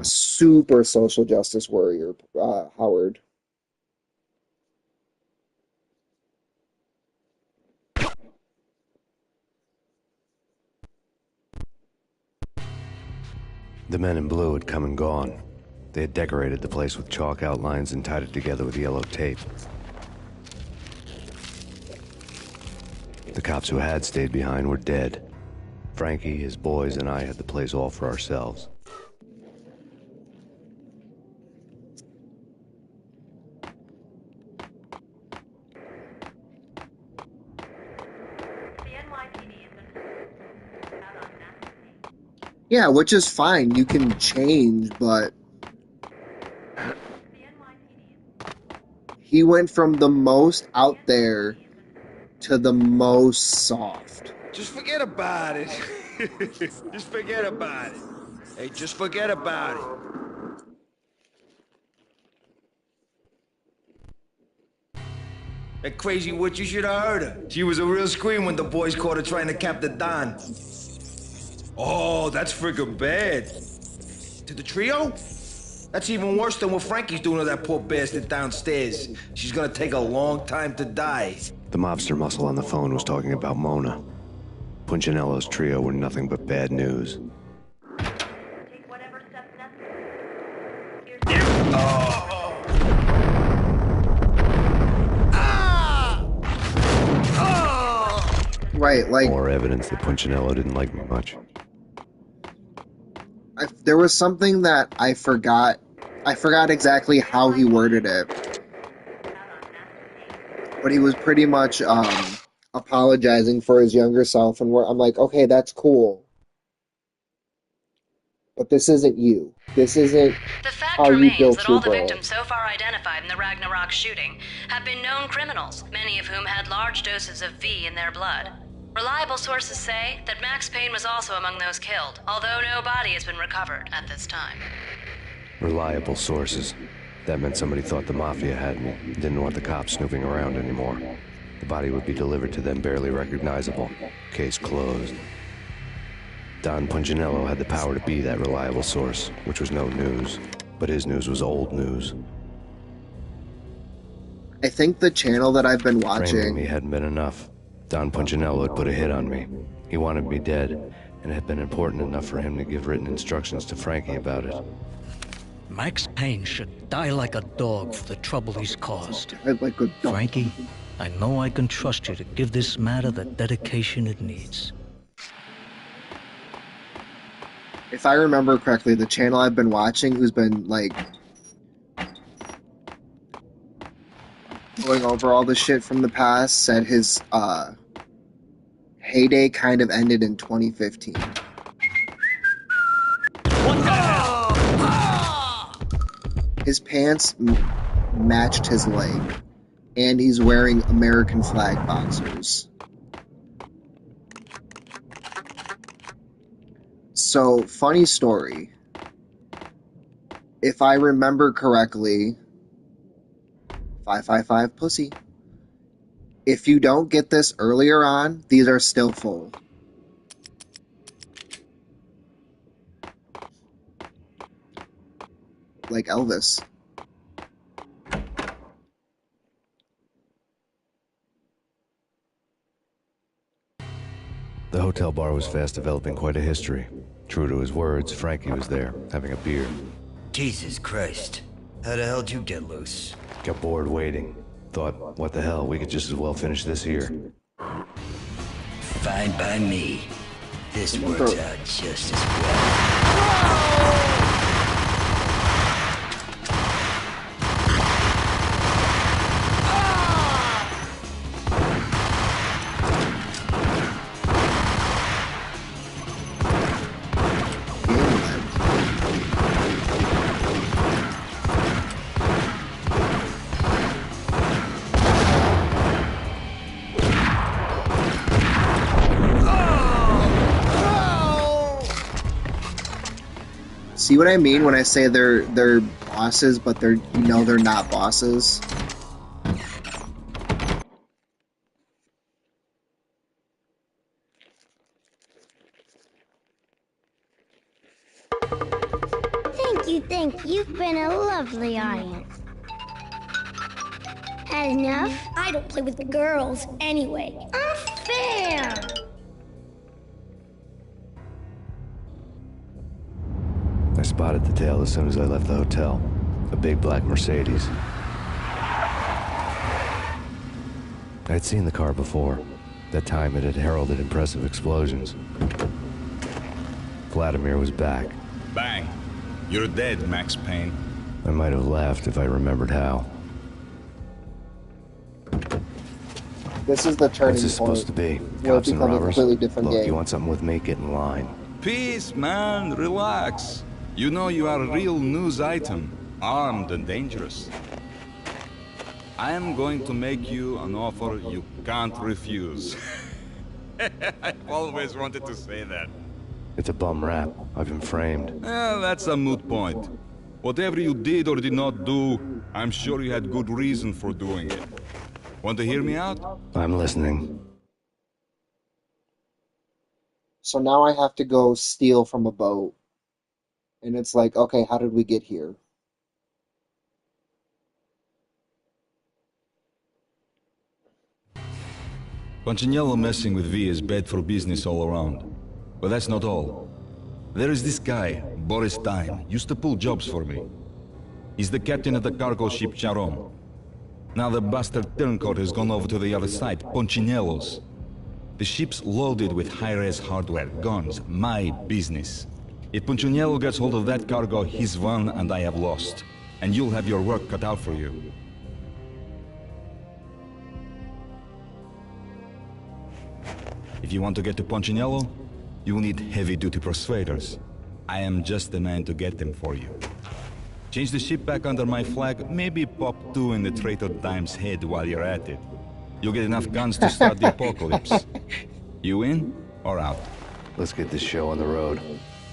super social justice warrior, Howard. The men in blue had come and gone. They had decorated the place with chalk outlines and tied it together with yellow tape. The cops who had stayed behind were dead. Frankie, his boys, and I had the place all for ourselves. Yeah, which is fine. You can change, but he went from the most out there to the most soft. Just forget about it. Just forget about it. Hey, just forget about it. That crazy witch, you should have heard her. She was a real scream when the boys caught her trying to cap the Don. Oh, that's friggin' bad. To the trio? That's even worse than what Frankie's doing to that poor bastard downstairs. She's gonna take a long time to die. The mobster muscle on the phone was talking about Mona. Punchinello's trio were nothing but bad news. Right, like... More evidence that Punchinello didn't like me much. There was something that I forgot. I forgot exactly how he worded it. But he was pretty much apologizing for his younger self, and I'm like, okay, that's cool. But this isn't you. This isn't how you built that your all the world. victims so far identified in the Ragnarok shooting have been known criminals, many of whom had large doses of V in their blood. Reliable sources say that Max Payne was also among those killed, although no body has been recovered at this time. Reliable sources. That meant somebody thought the Mafia had me, didn't want the cops snooping around anymore. The body would be delivered to them barely recognizable. Case closed. Don Punchinello had the power to be that reliable source, which was no news. But his news was old news. I think the channel that I've been Framing watching... me hadn't been enough. Don Punchinello had put a hit on me. He wanted me dead, and it had been important enough for him to give written instructions to Frankie about it. Max Payne should die like a dog for the trouble he's caused. Like a dog. Frankie, I know I can trust you to give this matter the dedication it needs. If I remember correctly, the channel I've been watching, who's been, like, going over all the shit from the past, said his, heyday kind of ended in 2015. What the hell? His pants matched his leg, and he's wearing American flag boxers. So, funny story. If I remember correctly, 555 pussy. If you don't get this earlier on, these are still full. Like Elvis. The hotel bar was fast developing quite a history. True to his words, Frankie was there, having a beer. Jesus Christ. How the hell did you get loose? Got bored waiting. Thought, what the hell, we could just as well finish this here. Fine by me. This works out just as well. See what I mean when I say they're bosses, but they're not bosses? Thank you. You've been a lovely audience. Had enough? I don't play with the girls anyway. Unfair! I spotted the tail as soon as I left the hotel. A big black Mercedes. I had seen the car before. That time it had heralded impressive explosions. Vladimir was back. Bang. You're dead, Max Payne. I might have laughed if I remembered how. This is the turning What's this supposed to be? where it Cops and becomes a robbers? completely different Look, game. you want something with me? Get in line. Peace, man. Relax. You know you are a real news item. Armed and dangerous. I am going to make you an offer you can't refuse. I've always wanted to say that. It's a bum rap. I've been framed. That's a moot point. Whatever you did or did not do, I'm sure you had good reason for doing it. Want to hear me out? I'm listening. So now I have to go steal from a boat. And it's like, okay, how did we get here? Punchinello messing with V is bad for business all around. But that's not all. There is this guy, Boris Dime, used to pull jobs for me. He's the captain of the cargo ship Charon. Now the bastard turncoat has gone over to the other side, Punchinello's. The ship's loaded with high-res hardware, guns, my business. If Punchinello gets hold of that cargo, he's won and I have lost. And you'll have your work cut out for you. If you want to get to Punchinello, you'll need heavy-duty persuaders. I am just the man to get them for you. Change the ship back under my flag, maybe pop 2 in the traitor Dime's head while you're at it. You'll get enough guns to start the apocalypse. You in or out? Let's get this show on the road.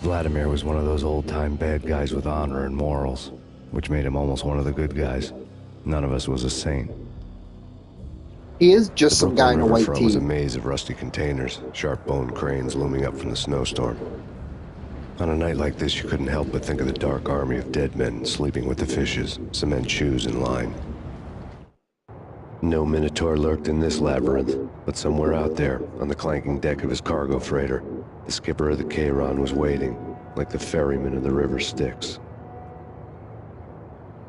Vladimir was one of those old-time bad guys with honor and morals, which made him almost one of the good guys. None of us was a saint. He is just some guy in a white riverfront was a tee. maze of rusty containers, sharp-boned cranes looming up from the snowstorm. On a night like this, you couldn't help but think of the dark army of dead men sleeping with the fishes, cement shoes in line. No Minotaur lurked in this labyrinth, but somewhere out there, on the clanking deck of his cargo freighter, the skipper of the Charon was waiting, like the ferryman of the River Styx.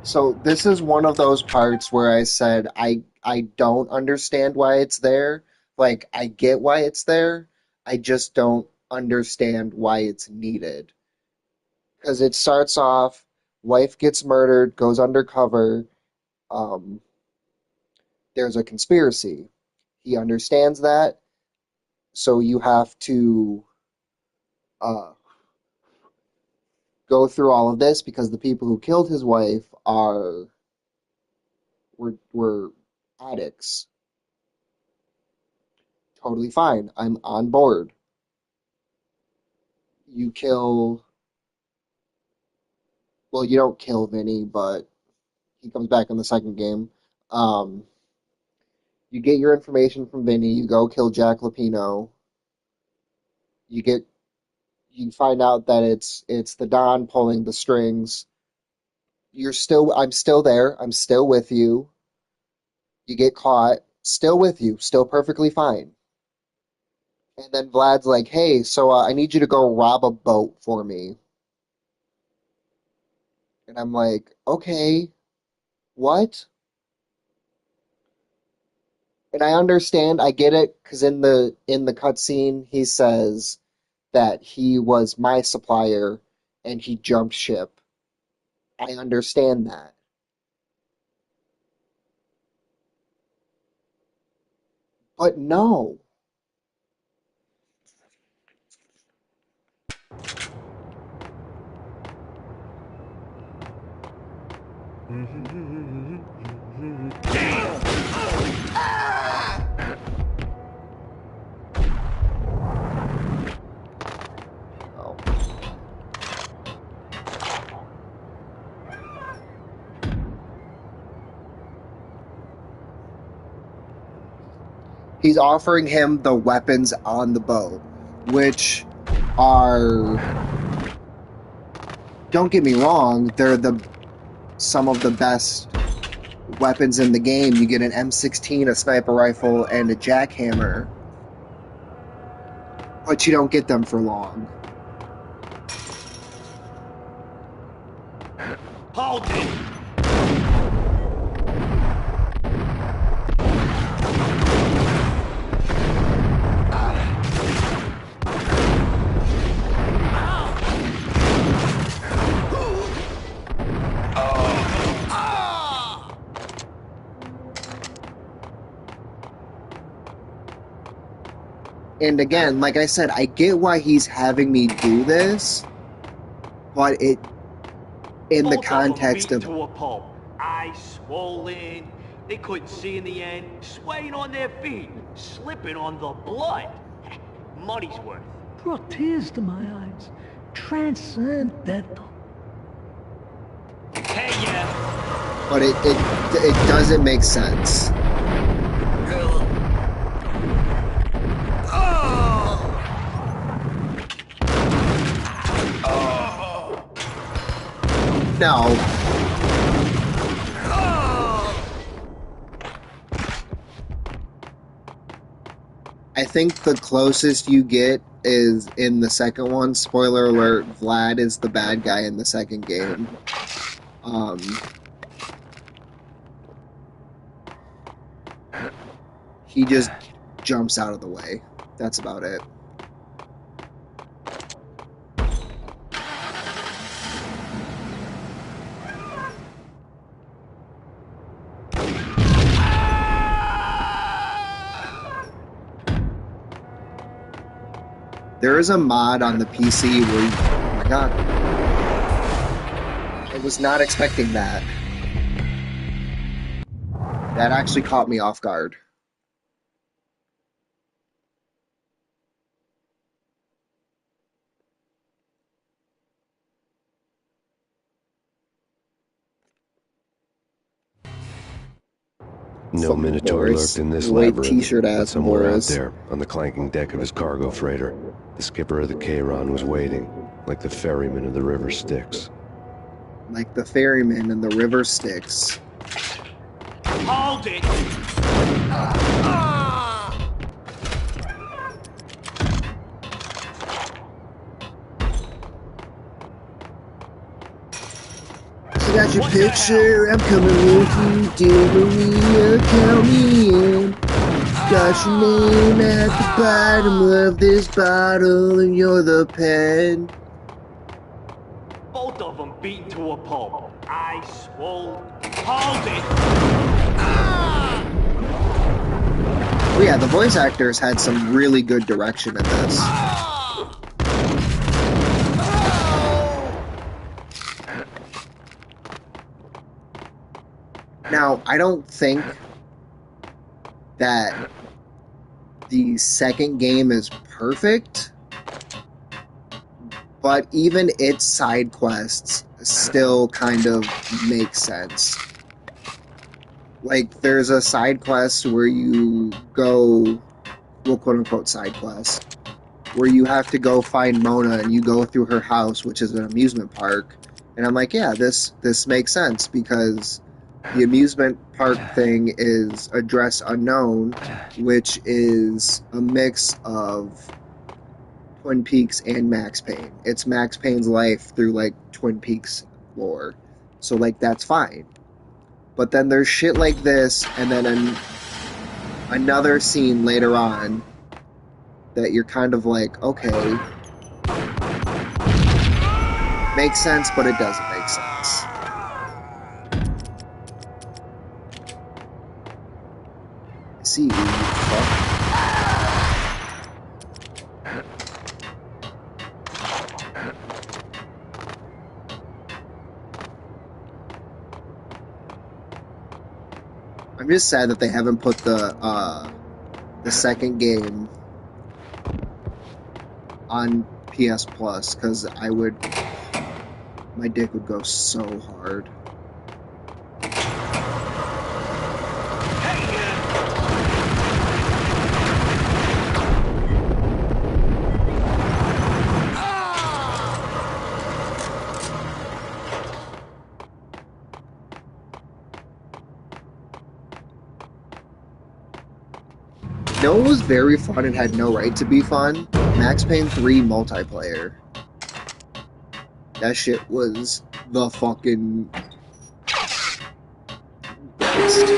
So this is one of those parts where I said I don't understand why it's there. Like, I get why it's there. I just don't understand why it's needed. Because it starts off, wife gets murdered, goes undercover. There's a conspiracy. He understands that. So you have to go through all of this because the people who killed his wife were addicts. Totally fine. I'm on board. You kill... Well, you don't kill Vinny, but he comes back in the second game. You get your information from Vinny. You go kill Jack Lapino. You find out that it's the Don pulling the strings. I'm still there. I'm still with you. You get caught. Still with you. Still perfectly fine. And then Vlad's like, hey, so I need you to go rob a boat for me. And I'm like, okay, what? And I understand, I get it, because in the cutscene he says that he was my supplier and he jumped ship. I understand that. But no. He's offering him the weapons on the boat, which are, don't get me wrong, they're some of the best weapons in the game. You get an M16, a sniper rifle, and a jackhammer, but you don't get them for long. Hold it! And again, like I said, I get why he's having me do this, but in the context of... to a pulp. Eyes swollen. They couldn't see in the end. Swaying on their feet. Slipping on the blood. Money's worth. Brought tears to my eyes. Transcendental. Hey, yeah. But it doesn't make sense. No. I think the closest you get is in the second one. Spoiler alert, Vlad is the bad guy in the second game. He just jumps out of the way. That's about it. There is a mod on the PC where, oh my god, I was not expecting that. That actually caught me off guard. No Minotaur Morris. lurked in this White labyrinth, t-shirt but ass somewhere Morris. out there, on the clanking deck of his cargo freighter, the skipper of the Charon was waiting, like the ferryman of the river Styx. Like the ferryman in the river Styx. Hold it! I got your picture, I'm coming with you, dear Maria, count me in. Got your name at the bottom of this bottle, and you're the pen. Both of them beaten to a pulp. I swole. Hold it! Well, yeah, the voice actors had some really good direction in this. Now, I don't think that the second game is perfect, but even its side quests still kind of make sense. Like, there's a side quest where you go, well, quote-unquote side quest, where you have to go find Mona and you go through her house, which is an amusement park. And I'm like, yeah, this makes sense because the amusement park thing is Address Unknown, which is a mix of Twin Peaks and Max Payne. It's Max Payne's life through, like, Twin Peaks lore. So, like, that's fine. But then there's shit like this, and then another scene later on that you're kind of like, okay, makes sense, but it doesn't make sense. See, you fuck. I'm just sad that they haven't put the second game on PS Plus, because my dick would go so hard. No, it was very fun and had no right to be fun. Max Payne 3 multiplayer. That shit was the fucking best.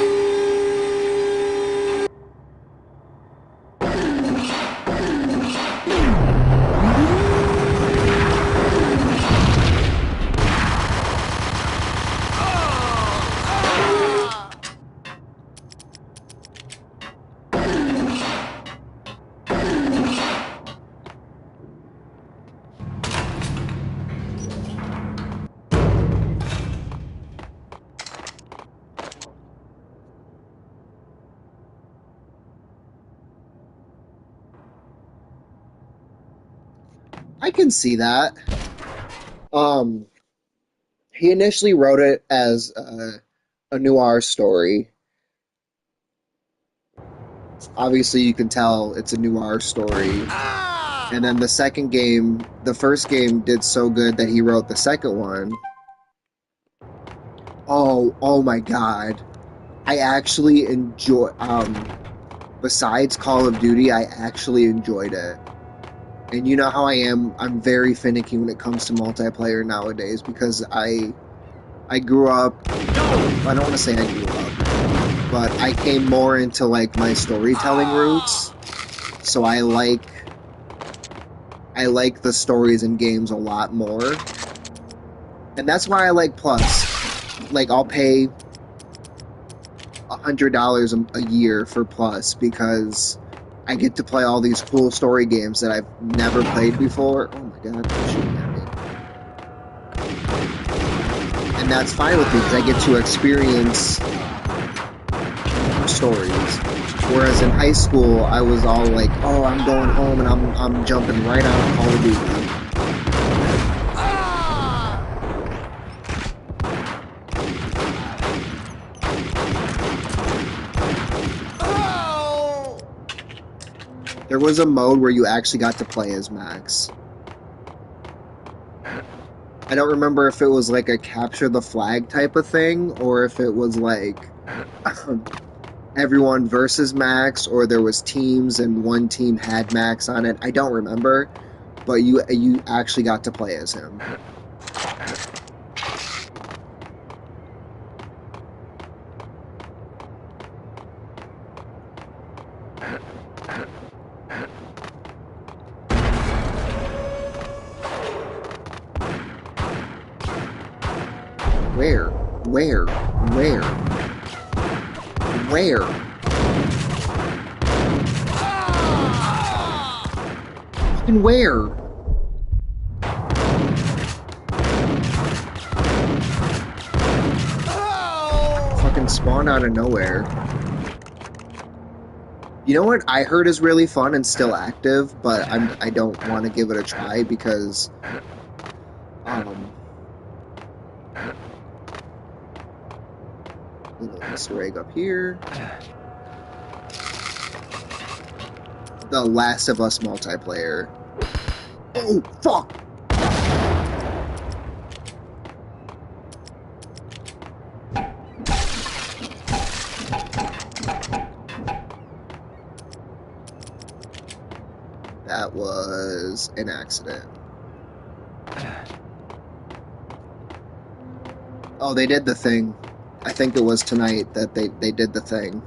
I can see that. He initially wrote it as a noir story. Obviously, you can tell it's a noir story. And then the first game did so good that he wrote the second one. Oh my god. I actually enjoy, besides Call of Duty, I actually enjoyed it. And you know how I am, I'm very finicky when it comes to multiplayer nowadays, because I grew up, I don't want to say I grew up, but I came more into, like, my storytelling roots, so I like the stories in games a lot more, and that's why I like Plus. Like, I'll pay $100 a year for Plus, because I get to play all these cool story games that I've never played before. Oh my god, they're shooting at me. And that's fine with me, because I get to experience stories. Whereas in high school, I was all like, oh, I'm going home and I'm jumping right out of Call of Duty. was a mode where you actually got to play as Max. I don't remember if it was like a capture the flag type of thing, or if it was like everyone versus Max, or there was teams and one team had Max on it. I don't remember, but you actually got to play as him. Where? Fucking where? Fucking spawn out of nowhere. You know what I heard is really fun and still active, but I don't want to give it a try because Easter egg up here. The Last of Us multiplayer. Oh, fuck! That was an accident. Oh, they did the thing. I think it was tonight that they did the thing.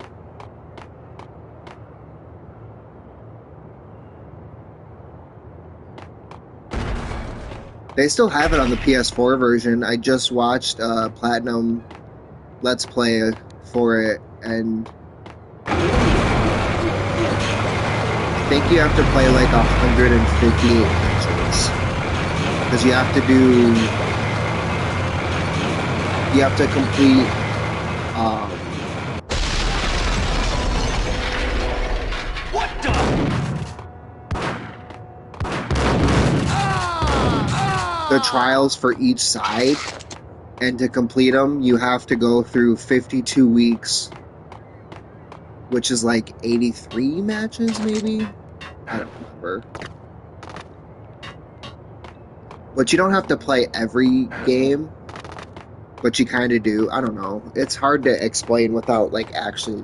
They still have it on the PS4 version. I just watched Platinum Let's Play for it, and I think you have to play like 158 matches. Because you have to do... You have to complete... What the? The trials for each side, and to complete them you have to go through 52 weeks, which is like 83 matches maybe? I don't remember. But you don't have to play every game, but you kind of do. I don't know. It's hard to explain without like actually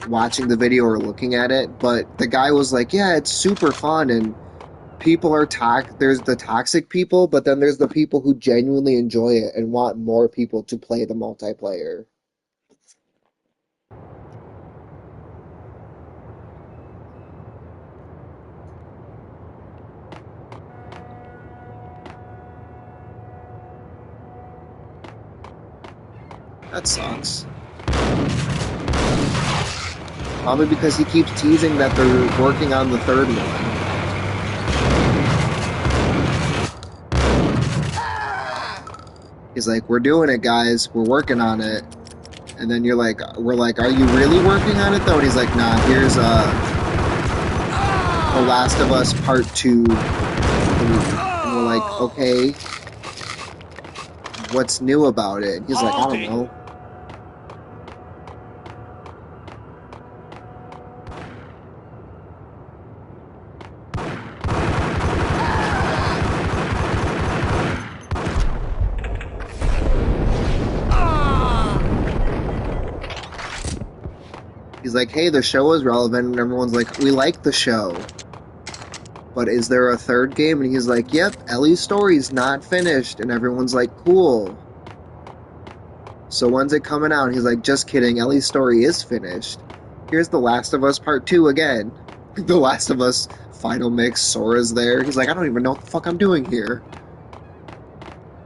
watching the video or looking at it, but the guy was like, yeah, it's super fun, and people are there's the toxic people, but then there's the people who genuinely enjoy it and want more people to play the multiplayer. That sucks. Probably because he keeps teasing that they're working on the third one. He's like, we're doing it, guys. We're working on it. And then we're like, are you really working on it, though? And he's like, nah, here's The Last of Us Part 2. And we're like, okay. What's new about it? And he's like, I don't know. He's like, hey, the show is relevant, and everyone's like, we like the show. But is there a third game? And he's like, yep, Ellie's story's not finished. And everyone's like, cool. So when's it coming out? And he's like, just kidding, Ellie's story is finished. Here's The Last of Us Part 2 again. The Last of Us Final Mix, Sora's there. He's like, I don't even know what the fuck I'm doing here.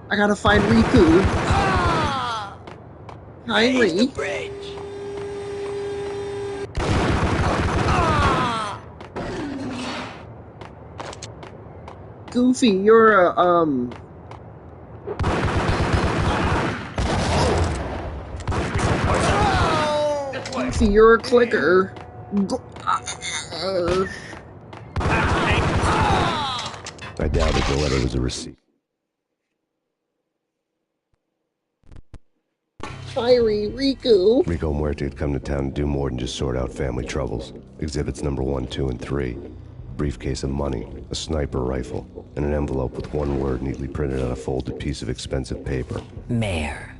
I gotta find Riku. Hi, Riku. Goofy, you're a, Goofy, you're a clicker. I doubted the letter was a receipt. Fiery Riku. Rico Muerte had come to town to do more than just sort out family troubles. Exhibits number 1, 2, and 3. briefcase of money, a sniper rifle, and an envelope with one word neatly printed on a folded piece of expensive paper. Mayor.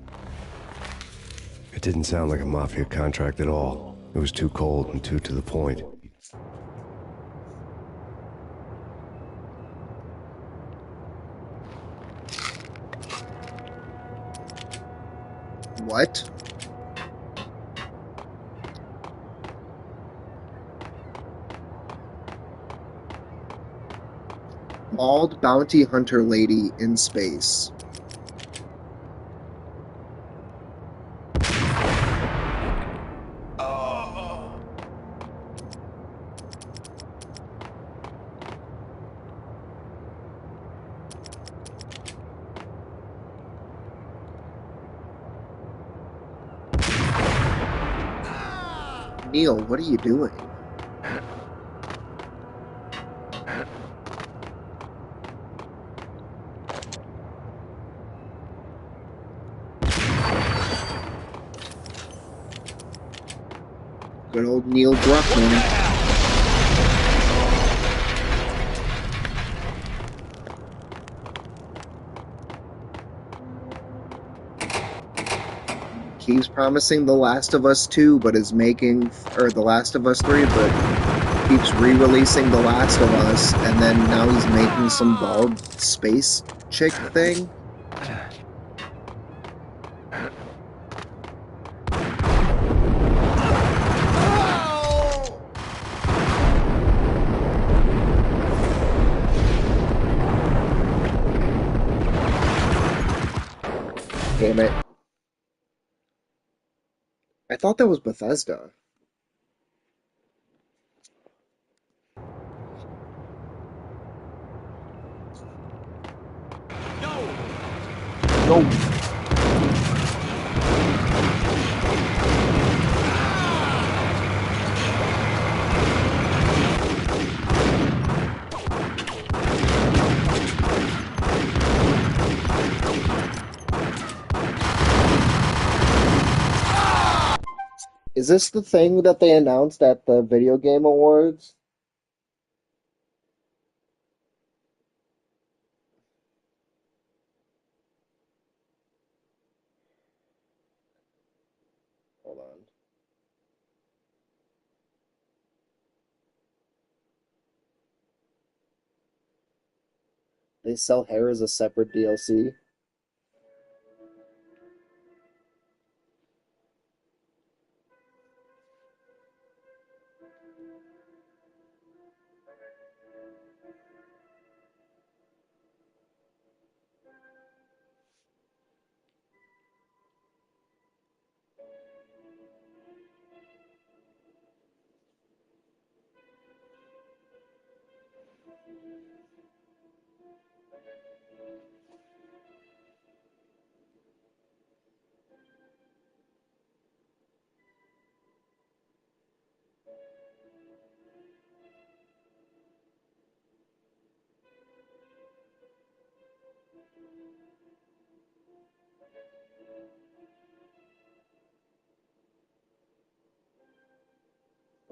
It didn't sound like a mafia contract at all. It was too cold and too to the point. What? Bald bounty hunter lady in space. Neil, what are you doing? Good old Neil Druckmann. Keeps promising The Last of Us 2, but is making, or The Last of Us 3, but keeps re-releasing The Last of Us, and then now he's making some bald space chick thing. Damn it. I thought that was Bethesda. Yo! Is this the thing that they announced at the Video Game Awards? Hold on. They sell hair as a separate DLC?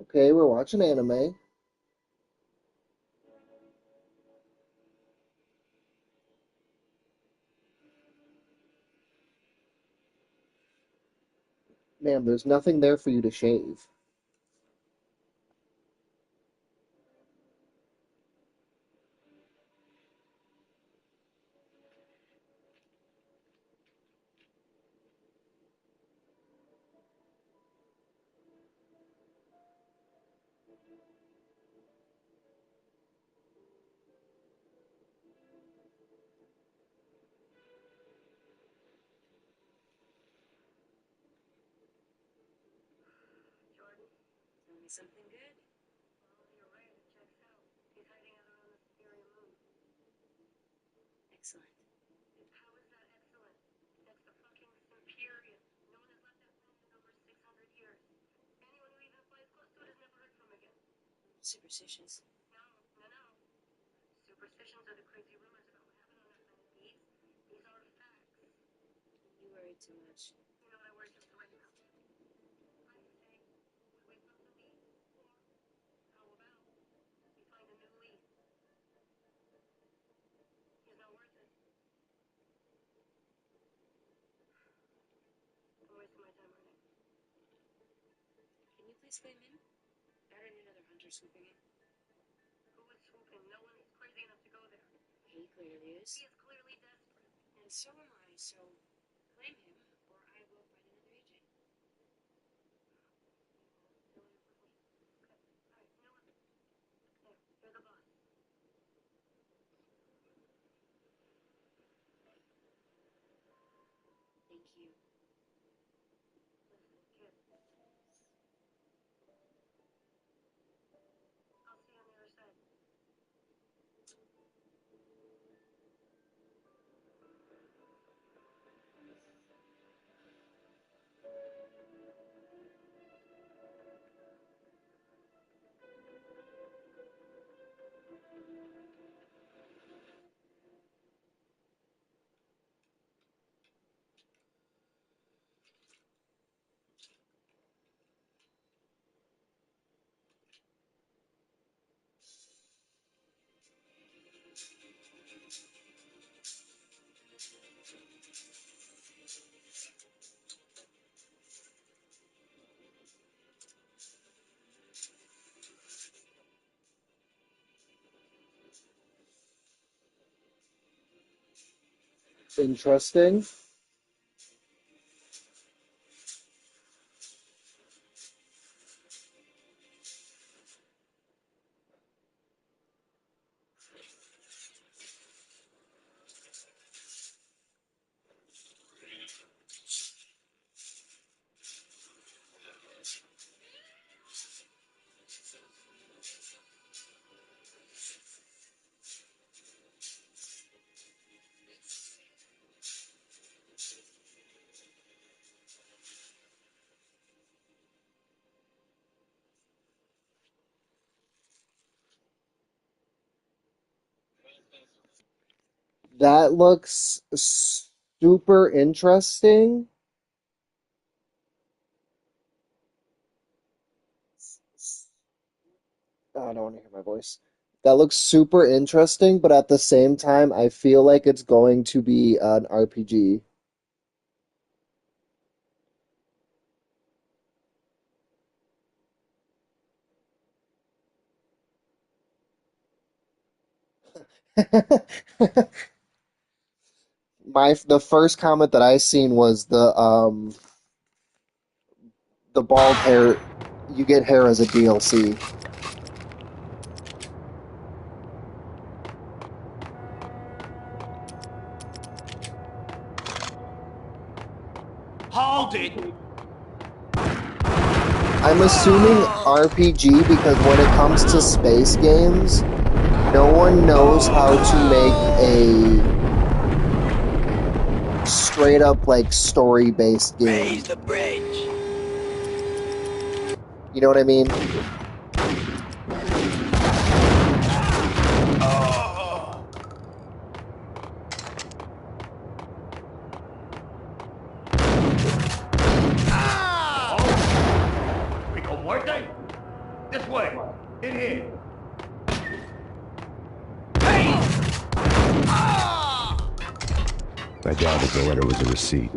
Okay, we're watching anime. Ma'am, there's nothing there for you to shave. Something good? Well, you're right, it checks out. He's hiding out on the Superior Moon. Excellent. How is that excellent? That's the fucking Superior. No one has left that planet in over 600 years. Anyone who even flies close to it is never heard from again. Superstitions? No. Superstitions are the crazy rumors about what happened on that planet. These are facts. You worry too much. You know I worry just to let you know. I say we wait for the lead. How about we find a new Please blame him. I heard another hunter swooping in. Who is swooping? No one is crazy enough to go there. He clearly is. He is clearly desperate. And so am I, so blame him, or I will find another AJ. You're the boss. Thank you. Listen, kid. I'll see you on the other side. Interesting. That looks super interesting. Oh, I don't want to hear my voice. That looks super interesting, but at the same time, I feel like it's going to be an RPG. The first comment that I seen was the bald hair. You get hair as a DLC. Hold it! I'm assuming RPG because when it comes to space games, no one knows how to make a straight up like story-based game. Raise the bridge. You know what I mean? Rico Muerte? This way. In here. I doubt if the letter was a receipt.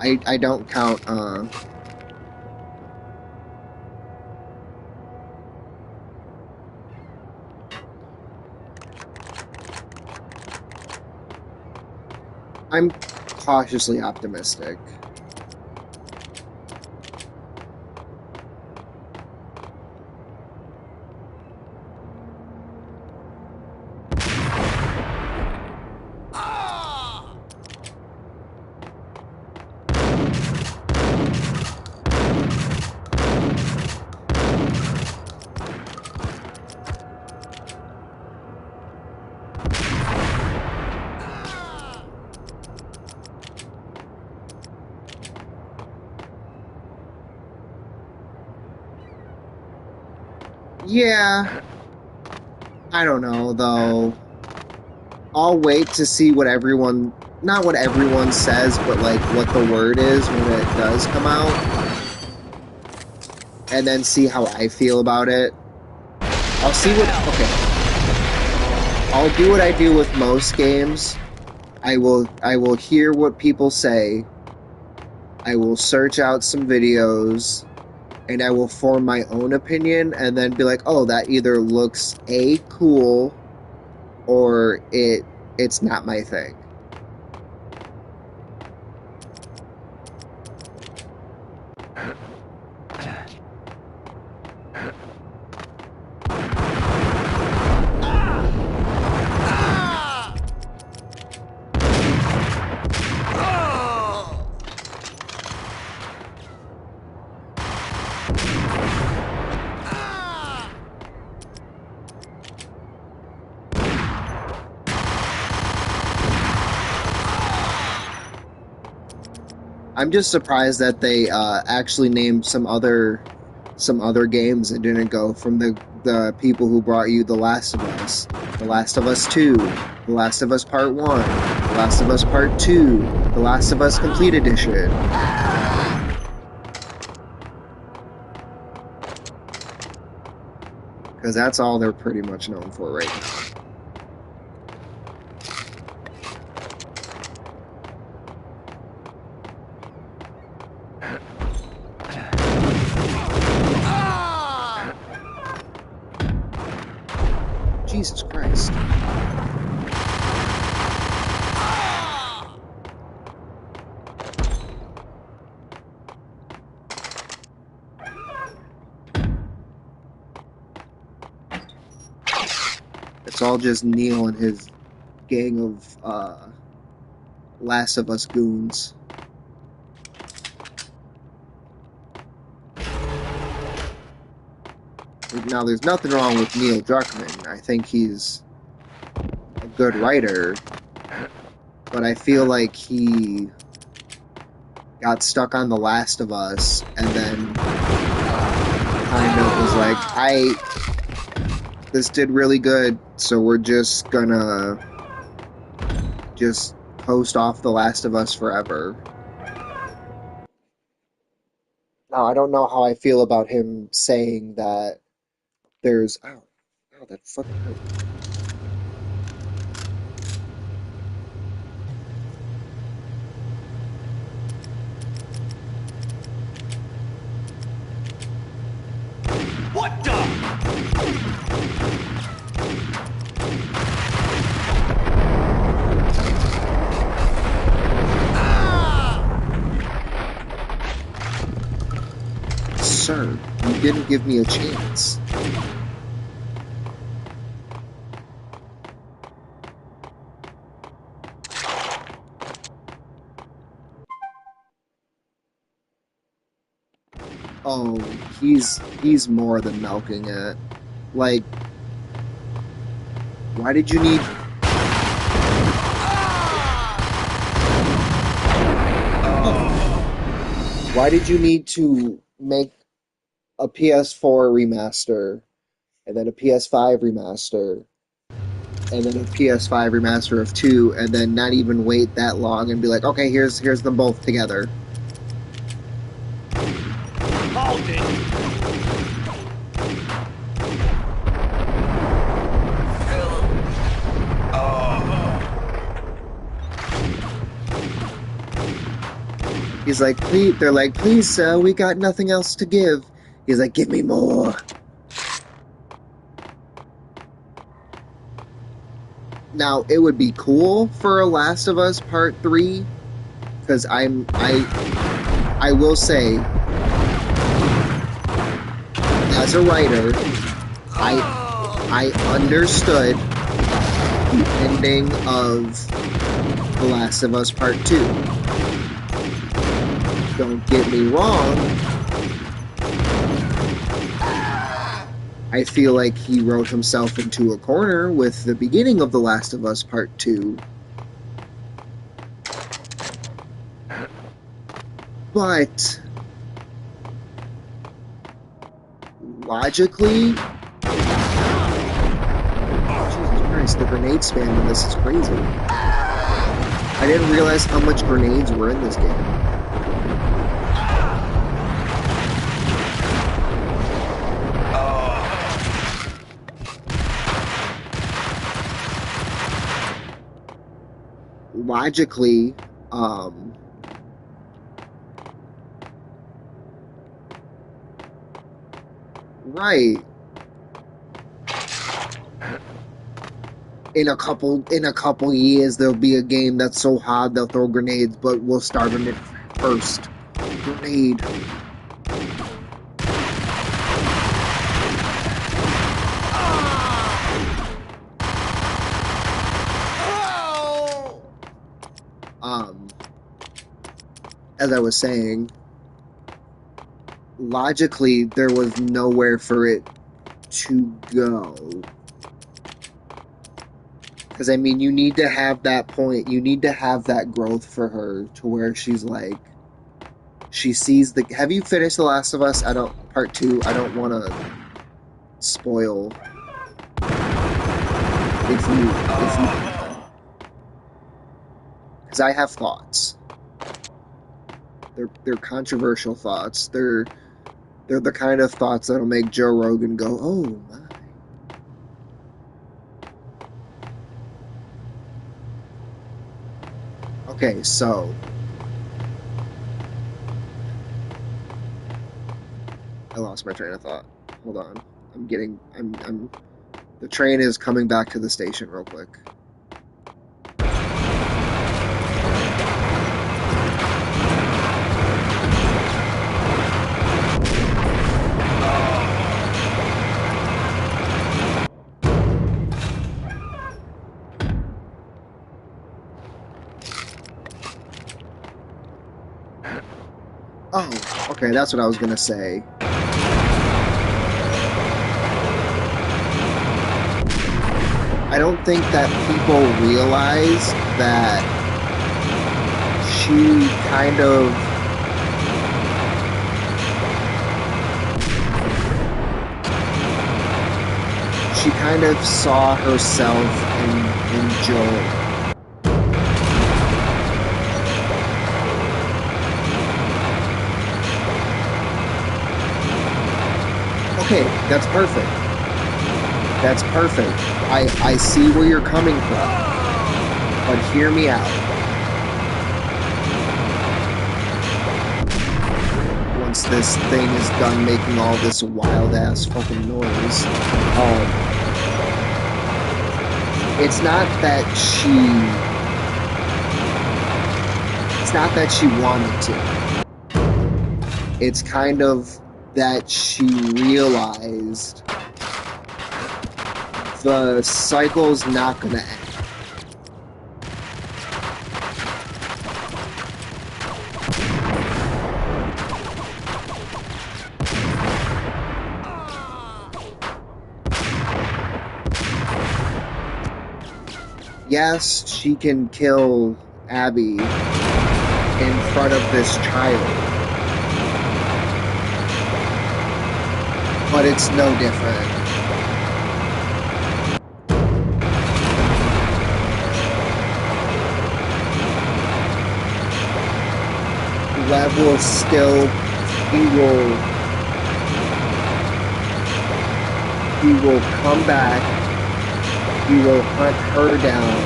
I don't count I'm cautiously optimistic. Yeah, I don't know though. I'll wait to see what everyone, not what everyone says, but like what the word is when it does come out. And then see how I feel about it. I'll see what, okay. I'll do what I do with most games. I will hear what people say. I will search out some videos, and I will form my own opinion, and then be like, oh, that either looks A, cool, or it's not my thing. I'm just surprised that they actually named some other games and didn't go from the people who brought you The Last of Us, The Last of Us 2, The Last of Us Part 1, The Last of Us Part 2, The Last of Us Complete Edition. Because that's all they're pretty much known for right now. Jesus Christ. It's all just Neil and his gang of Last of Us goons. Now, there's nothing wrong with Neil Druckmann. I think he's a good writer, but I feel like he got stuck on The Last of Us and then kind of was like, this did really good, so we're just gonna just post off The Last of Us forever. Now, I don't know how I feel about him saying that there's... Ow, that fucking hurt. What the? Sir, you didn't give me a chance. Oh, he's more than milking it. Like, why did you need... Why did you need to make a PS4 remaster, and then a PS5 remaster, and then a PS5 remaster of 2, and then not even wait that long and be like, okay, here's them both together? Hold it. He's like, please, they're like, please, sir, we got nothing else to give. He's like, give me more. Now, it would be cool for a Last of Us Part 3, because I will say, as a writer, I understood the ending of The Last of Us Part 2. Don't get me wrong, I feel like he wrote himself into a corner with the beginning of The Last of Us Part 2. But logically, Jesus Christ, the grenade spam in this is crazy. I didn't realize how much grenades were in this game. logically, right. In a couple years, there'll be a game that's so hard they'll throw grenades, but we'll start on it first. Grenade. As I was saying, logically, there was nowhere for it to go. Because, I mean, you need to have that point. You need to have that growth for her to where she's like, she sees the... Have you finished The Last of Us? Part 2, I don't want to spoil. If you... Because I have thoughts. They're controversial thoughts. They're the kind of thoughts that'll make Joe Rogan go, oh my. Okay, so I lost my train of thought. Hold on. The train is coming back to the station real quick. Oh, okay, that's what I was gonna say. I don't think that people realize that she kind of... She kind of saw herself in Joel. Okay, that's perfect. That's perfect. I see where you're coming from. But hear me out. Once this thing is done making all this wild-ass fucking noise, it's not that she wanted to. It's kind of that she realized the cycle's not gonna end. Yes, she can kill Abby in front of this child. But it's no different. Lev will still, he will come back, he will hunt her down,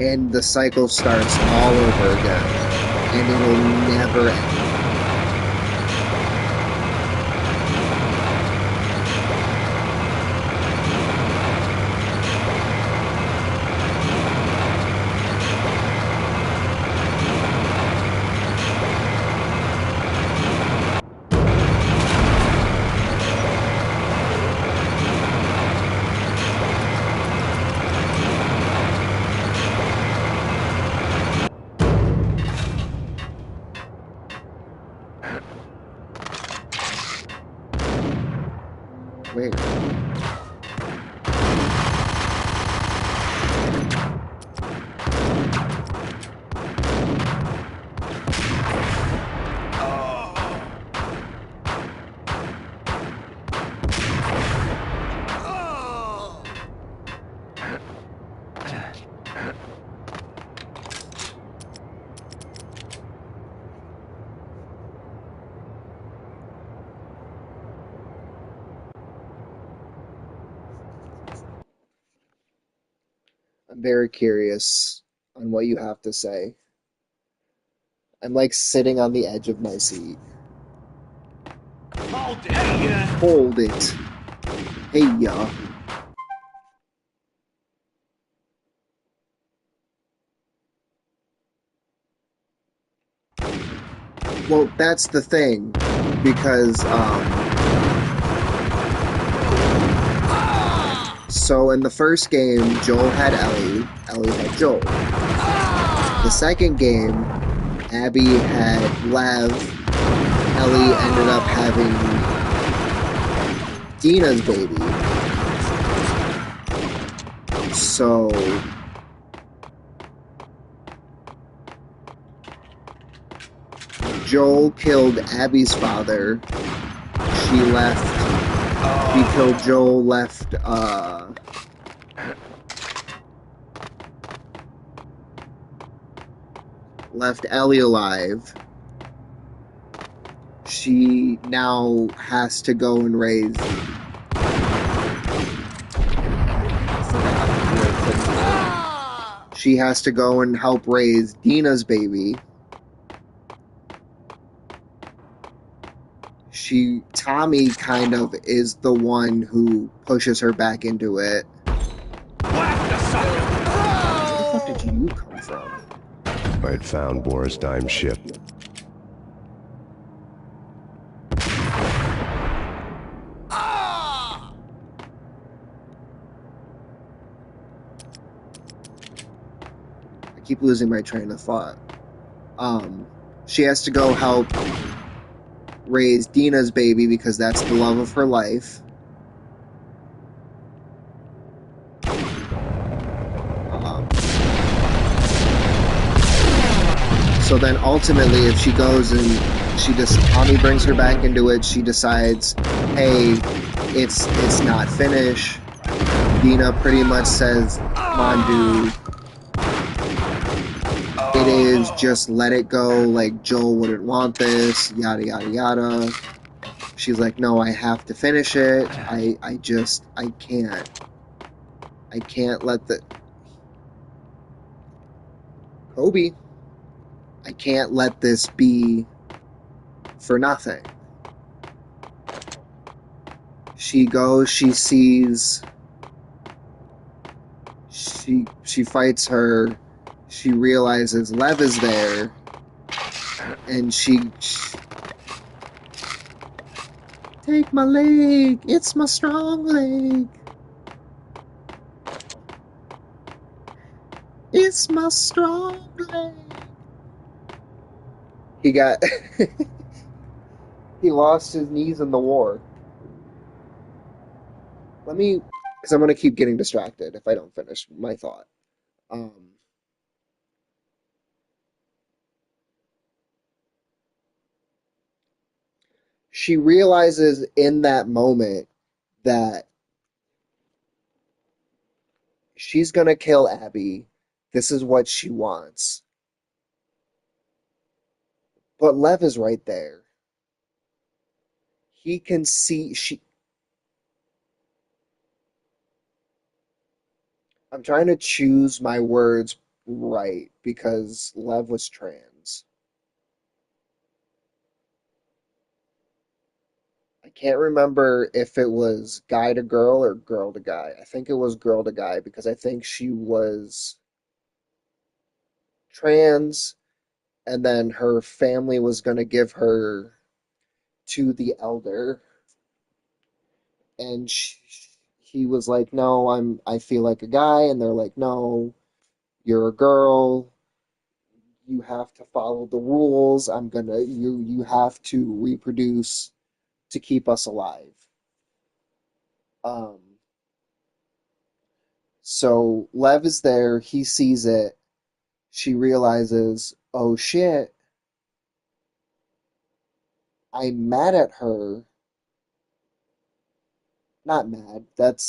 and the cycle starts all over again. And it will never end. Wait. I'm very curious on what you have to say. I'm like sitting on the edge of my seat. Hold it. Hey, Hold it. Hey, ya. Well, that's the thing, because, so in the first game, Joel had Ellie, Ellie had Joel. The second game, Abby had Lev, Ellie ended up having Dina's baby. So Joel killed Abby's father. She left. He killed Joel, left Ellie alive. She now has to go and raise. She has to go and help raise Dina's baby. Tommy kind of is the one who pushes her back into it. Where the fuck did you come from? I had found Boris Dime's ship. I keep losing my train of thought. She has to go help raise Dina's baby because that's the love of her life. So then ultimately, if she goes and Tommy brings her back into it, she decides, hey, it's not finished. Dina pretty much says, come on, dude. It is, just let it go, like, Joel wouldn't want this, yada, yada, yada. She's like, no, I have to finish it. I can't. I can't let Kobe, I can't let this be for nothing. She goes, she sees, she fights her, she realizes Lev is there, and she take my leg, it's my strong leg. It's my strong leg. He got he lost his knees in the war. Because I'm going to keep getting distracted if I don't finish my thought. She realizes in that moment that she's going to kill Abby. This is what she wants. But Lev is right there. He can see I'm trying to choose my words right because Lev was trans. I can't remember if it was guy to girl or girl to guy. I think it was girl to guy because I think she was trans and then her family was going to give her to the elder and he was like, no, I feel like a guy, and they're like, no, you're a girl, you have to follow the rules, you have to reproduce to keep us alive. So Lev is there, he sees it, she realizes, oh shit, I'm mad at her. Not mad, that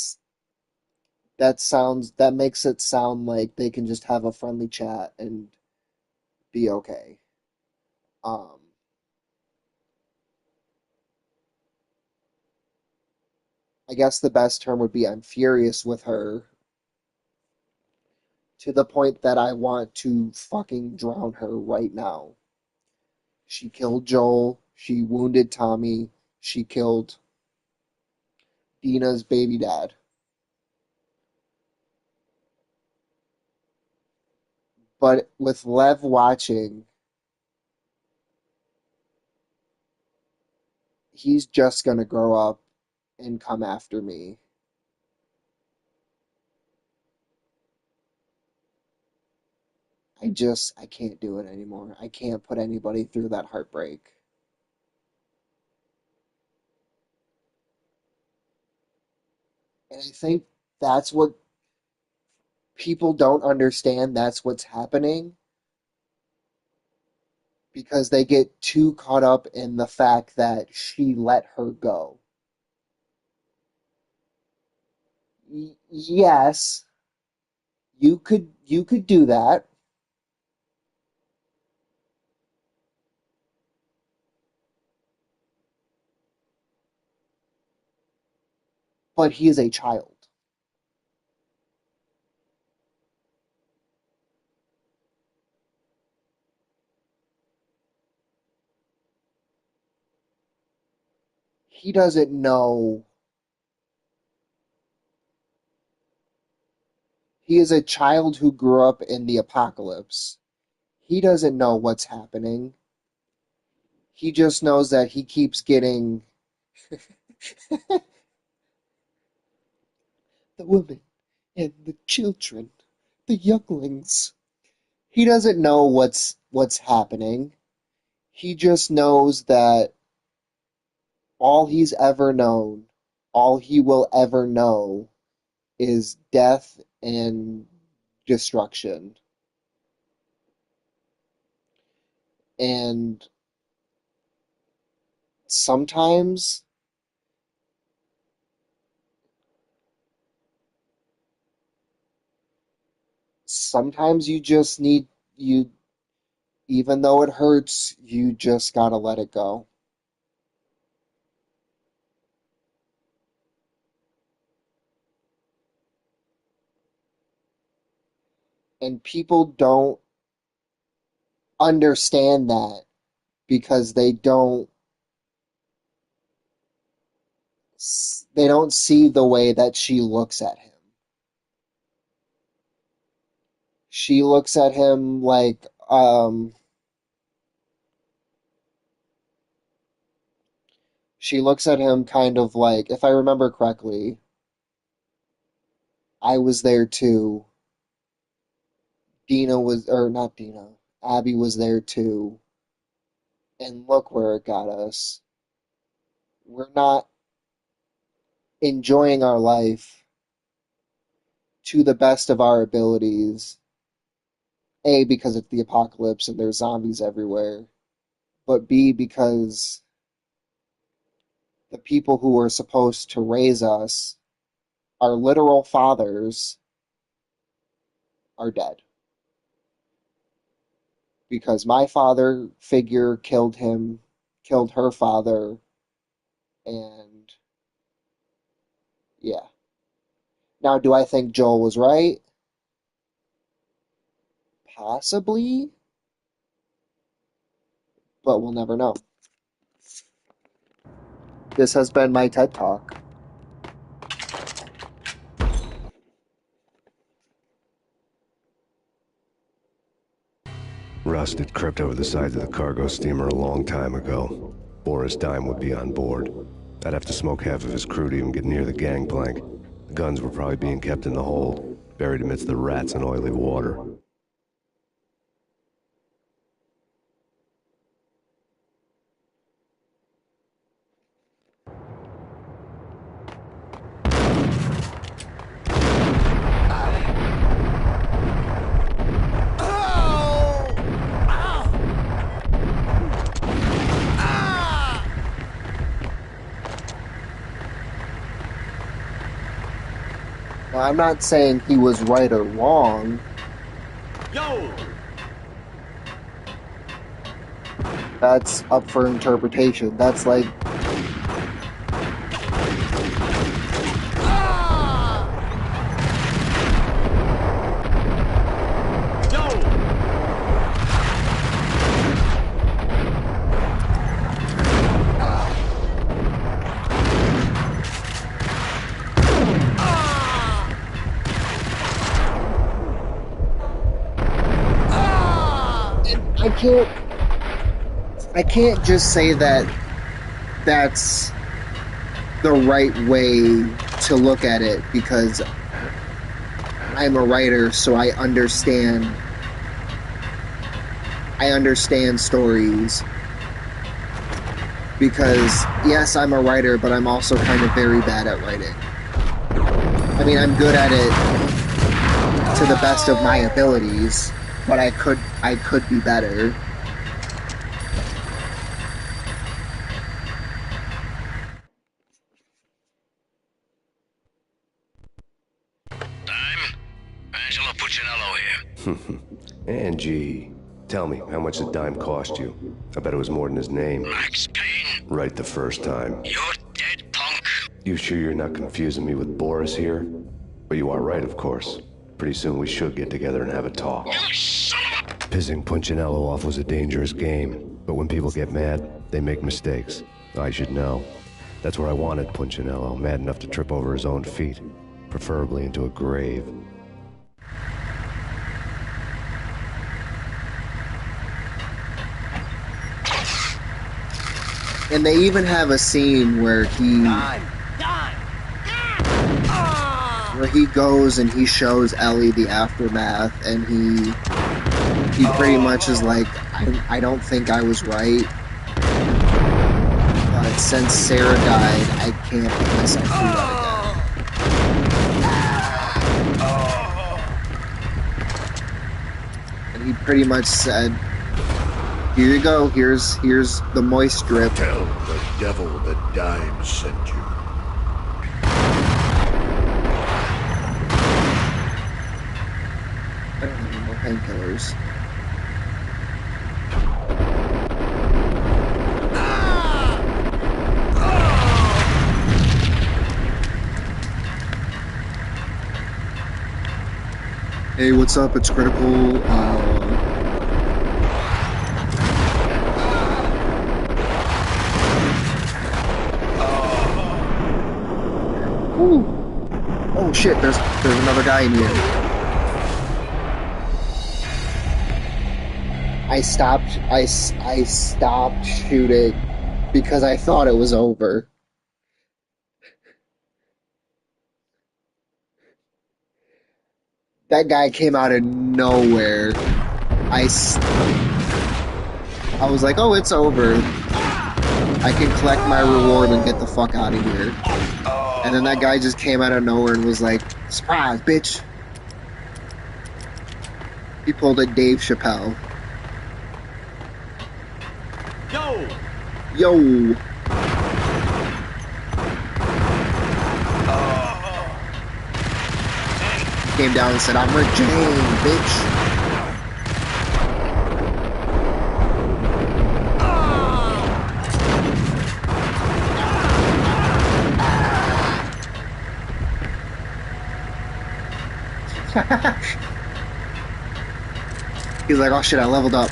makes it sound like they can just have a friendly chat and be okay. I guess the best term would be I'm furious with her to the point that I want to fucking drown her right now. She killed Joel. She wounded Tommy. She killed Dina's baby dad. But with Lev watching, he's just gonna grow up and come after me. I can't do it anymore. I can't put anybody through that heartbreak. And I think that's what people don't understand. That's what's happening because they get too caught up in the fact that she let her go. Yes, you could do that. But he is a child. He doesn't know. He is a child who grew up in the apocalypse. He doesn't know what's happening. He just knows that he keeps getting the women and the children, the younglings. He doesn't know what's happening. He just knows that all he's ever known, all he will ever know is death and destruction. And sometimes you just need you even though it hurts, you just gotta let it go. And people don't understand that because they don't see the way that she looks at him. She looks at him like she looks at him kind of like, if I remember correctly, I was there too. Abby was there too. And look where it got us. We're not enjoying our life to the best of our abilities. A, because it's the apocalypse and there's zombies everywhere. But B, because the people who were supposed to raise us, our literal fathers, are dead. Because my father figure killed her father, and yeah. Now, do I think Joel was right? Possibly, but we'll never know. This has been my TED Talk. Rust had crept over the sides of the cargo steamer a long time ago. Boris Dime would be on board. I'd have to smoke half of his crew to even get near the gangplank. The guns were probably being kept in the hold, buried amidst the rats and oily water. Now, I'm not saying he was right or wrong. Yo! That's up for interpretation. That's like... I can't just say that that's the right way to look at it because I'm a writer, so I understand stories. Because yes, I'm a writer, but I'm also kind of very bad at writing. I mean, I'm good at it to the best of my abilities, but I could be better. Angelo Puccinello here. Angie, tell me, how much did Dime cost you? I bet it was more than his name. Max Payne. Right the first time. You're dead, punk. You sure you're not confusing me with Boris here? But you are right, of course. Pretty soon we should get together and have a talk. Pissing Punchinello off was a dangerous game, but when people get mad, they make mistakes. I should know. That's where I wanted Punchinello, mad enough to trip over his own feet, preferably into a grave. And they even have a scene where he goes and he shows Ellie the aftermath, and he pretty much is like, I don't think I was right, but since Sarah died, I can't put myself through that again. And he pretty much said, here you go, here's the moist drip. Tell the devil that Dime sent you. I don't have any more painkillers. Hey, what's up? It's Critical. Oh shit, there's another guy in here. I stopped shooting because I thought it was over. That guy came out of nowhere. I was like, oh, it's over. I can collect my reward and get the fuck out of here. And then that guy just came out of nowhere and was like, surprise, bitch. He pulled a Dave Chappelle. Yo! Came down and said, I'm Rick James, bitch. He's like, oh shit, I leveled up.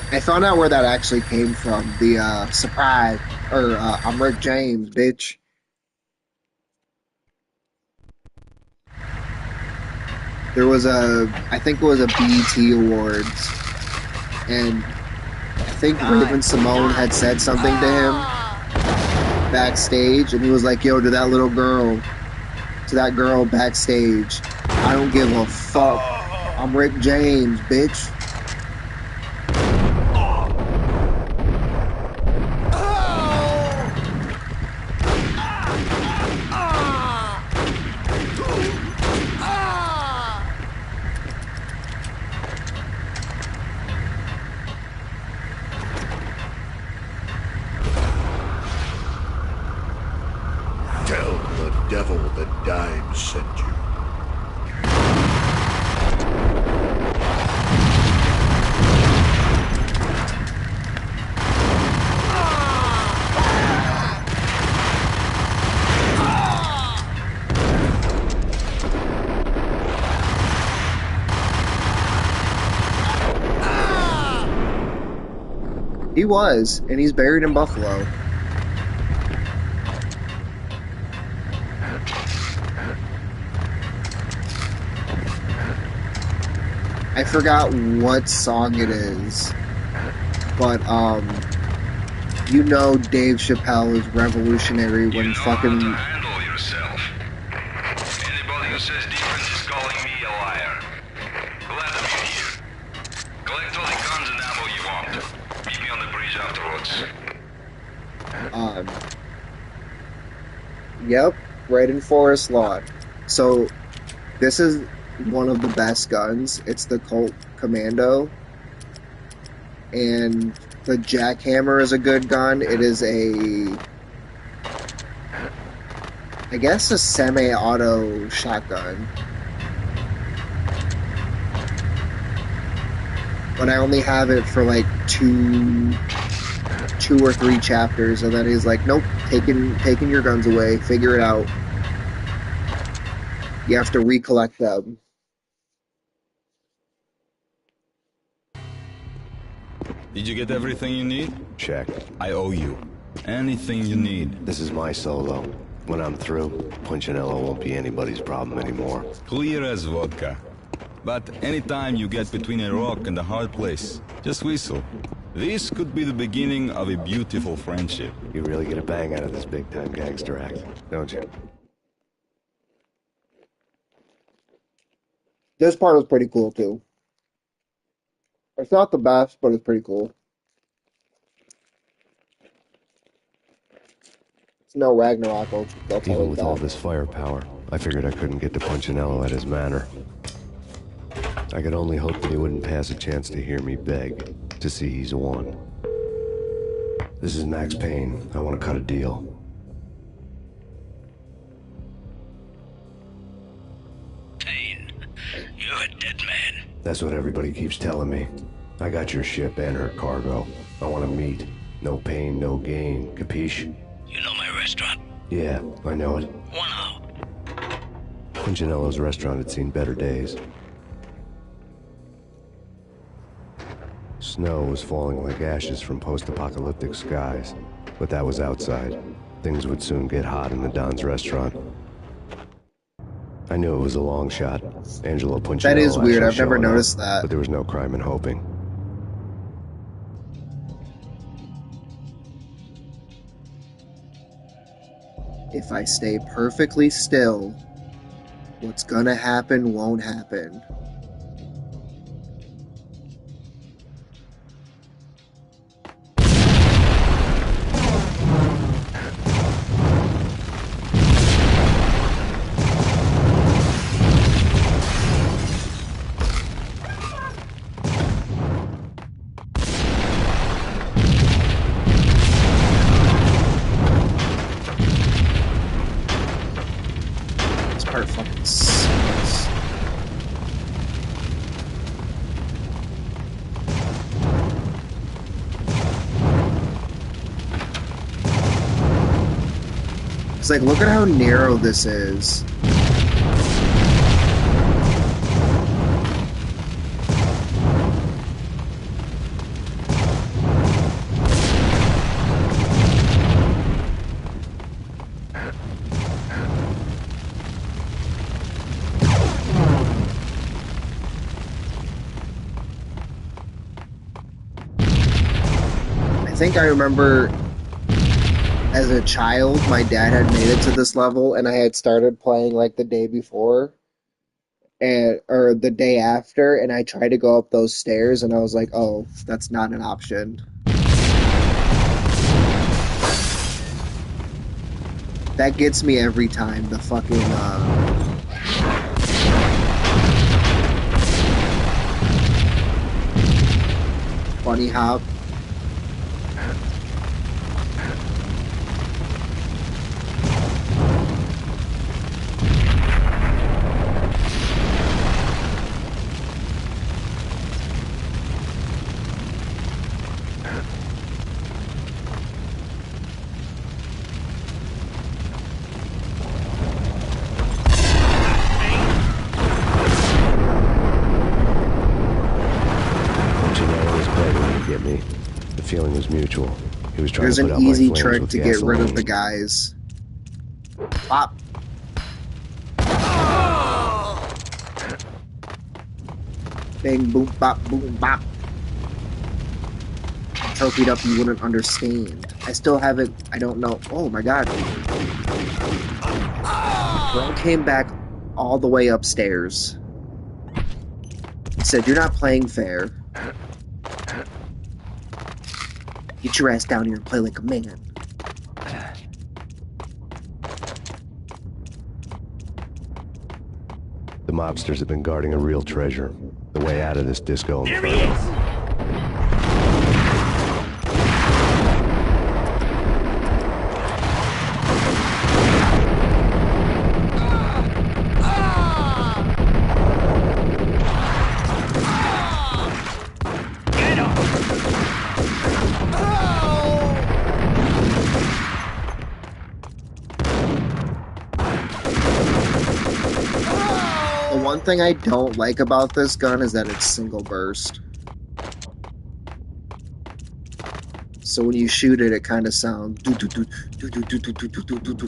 I found out where that actually came from. The surprise, or I'm Rick James, bitch. There was I think it was a BET Awards, and I think Raven Simone had said something to him backstage, and he was like, yo, to that girl backstage, I don't give a fuck. I'm Rick James, bitch. Devil that Dime sent you. He was, and he's buried in Buffalo. forgot what song it is, but you know Dave Chappelle is revolutionary when fucking. Handle yourself. Anybody who says different is calling me a liar. Glad to be here. Collect all the guns and ammo you want. Meet me on the bridge afterwards. Yep, right in Forest Lawn. So, this is one of the best guns. It's the Colt Commando. And the Jackhammer is a good gun. It is I guess a semi-auto shotgun. But I only have it for like two or three chapters, and then he's like, nope, taking your guns away, figure it out. You have to recollect them. Did you get everything you need? Check. I owe you. Anything you need. This is my solo. When I'm through, Punchinello won't be anybody's problem anymore. Clear as vodka. But anytime you get between a rock and a hard place, just whistle. This could be the beginning of a beautiful friendship. You really get a bang out of this big-time gangster act, don't you? This part was pretty cool, too. It's not the best, but it's pretty cool. It's no Ragnarok. Even with all this firepower, I figured I couldn't get to Punchinello at his manor. I could only hope that he wouldn't pass a chance to hear me beg, to see he's won. This is Max Payne. I want to cut a deal. Payne, you're a dead man. That's what everybody keeps telling me. I got your ship and her cargo. I want to meet. No pain, no gain. Capiche? You know my restaurant? Yeah, I know it. 1 hour. Punchinello's restaurant had seen better days. Snow was falling like ashes from post-apocalyptic skies, but that was outside. Things would soon get hot in the Don's restaurant. I knew it was a long shot. Angelo Punchinello. That is weird. actually I've never showing up, noticed that. But there was no crime in hoping. If I stay perfectly still, what's gonna happen won't happen. It's like, look at how narrow this is. I think I remember as a child, my dad had made it to this level, and I had started playing like the day before, or the day after, and I tried to go up those stairs, and I was like, "Oh, that's not an option." That gets me every time. The fucking bunny hop. Feeling was mutual. He was trying There's to put an out my easy flames trick with to get rid of gasoline. the guys. Pop. Bang, boom, bop, boom, bop. Trophied up, you wouldn't understand. I still haven't, I don't know. Oh my god. Girl came back all the way upstairs. Said, you're not playing fair. Get your ass down here and play like a man. The mobsters have been guarding a real treasure. The way out of this disco There he inferno. is! The one thing I don't like about this gun is that it's single burst. So when you shoot it, it kind of sounds do do do do do do do do do do do.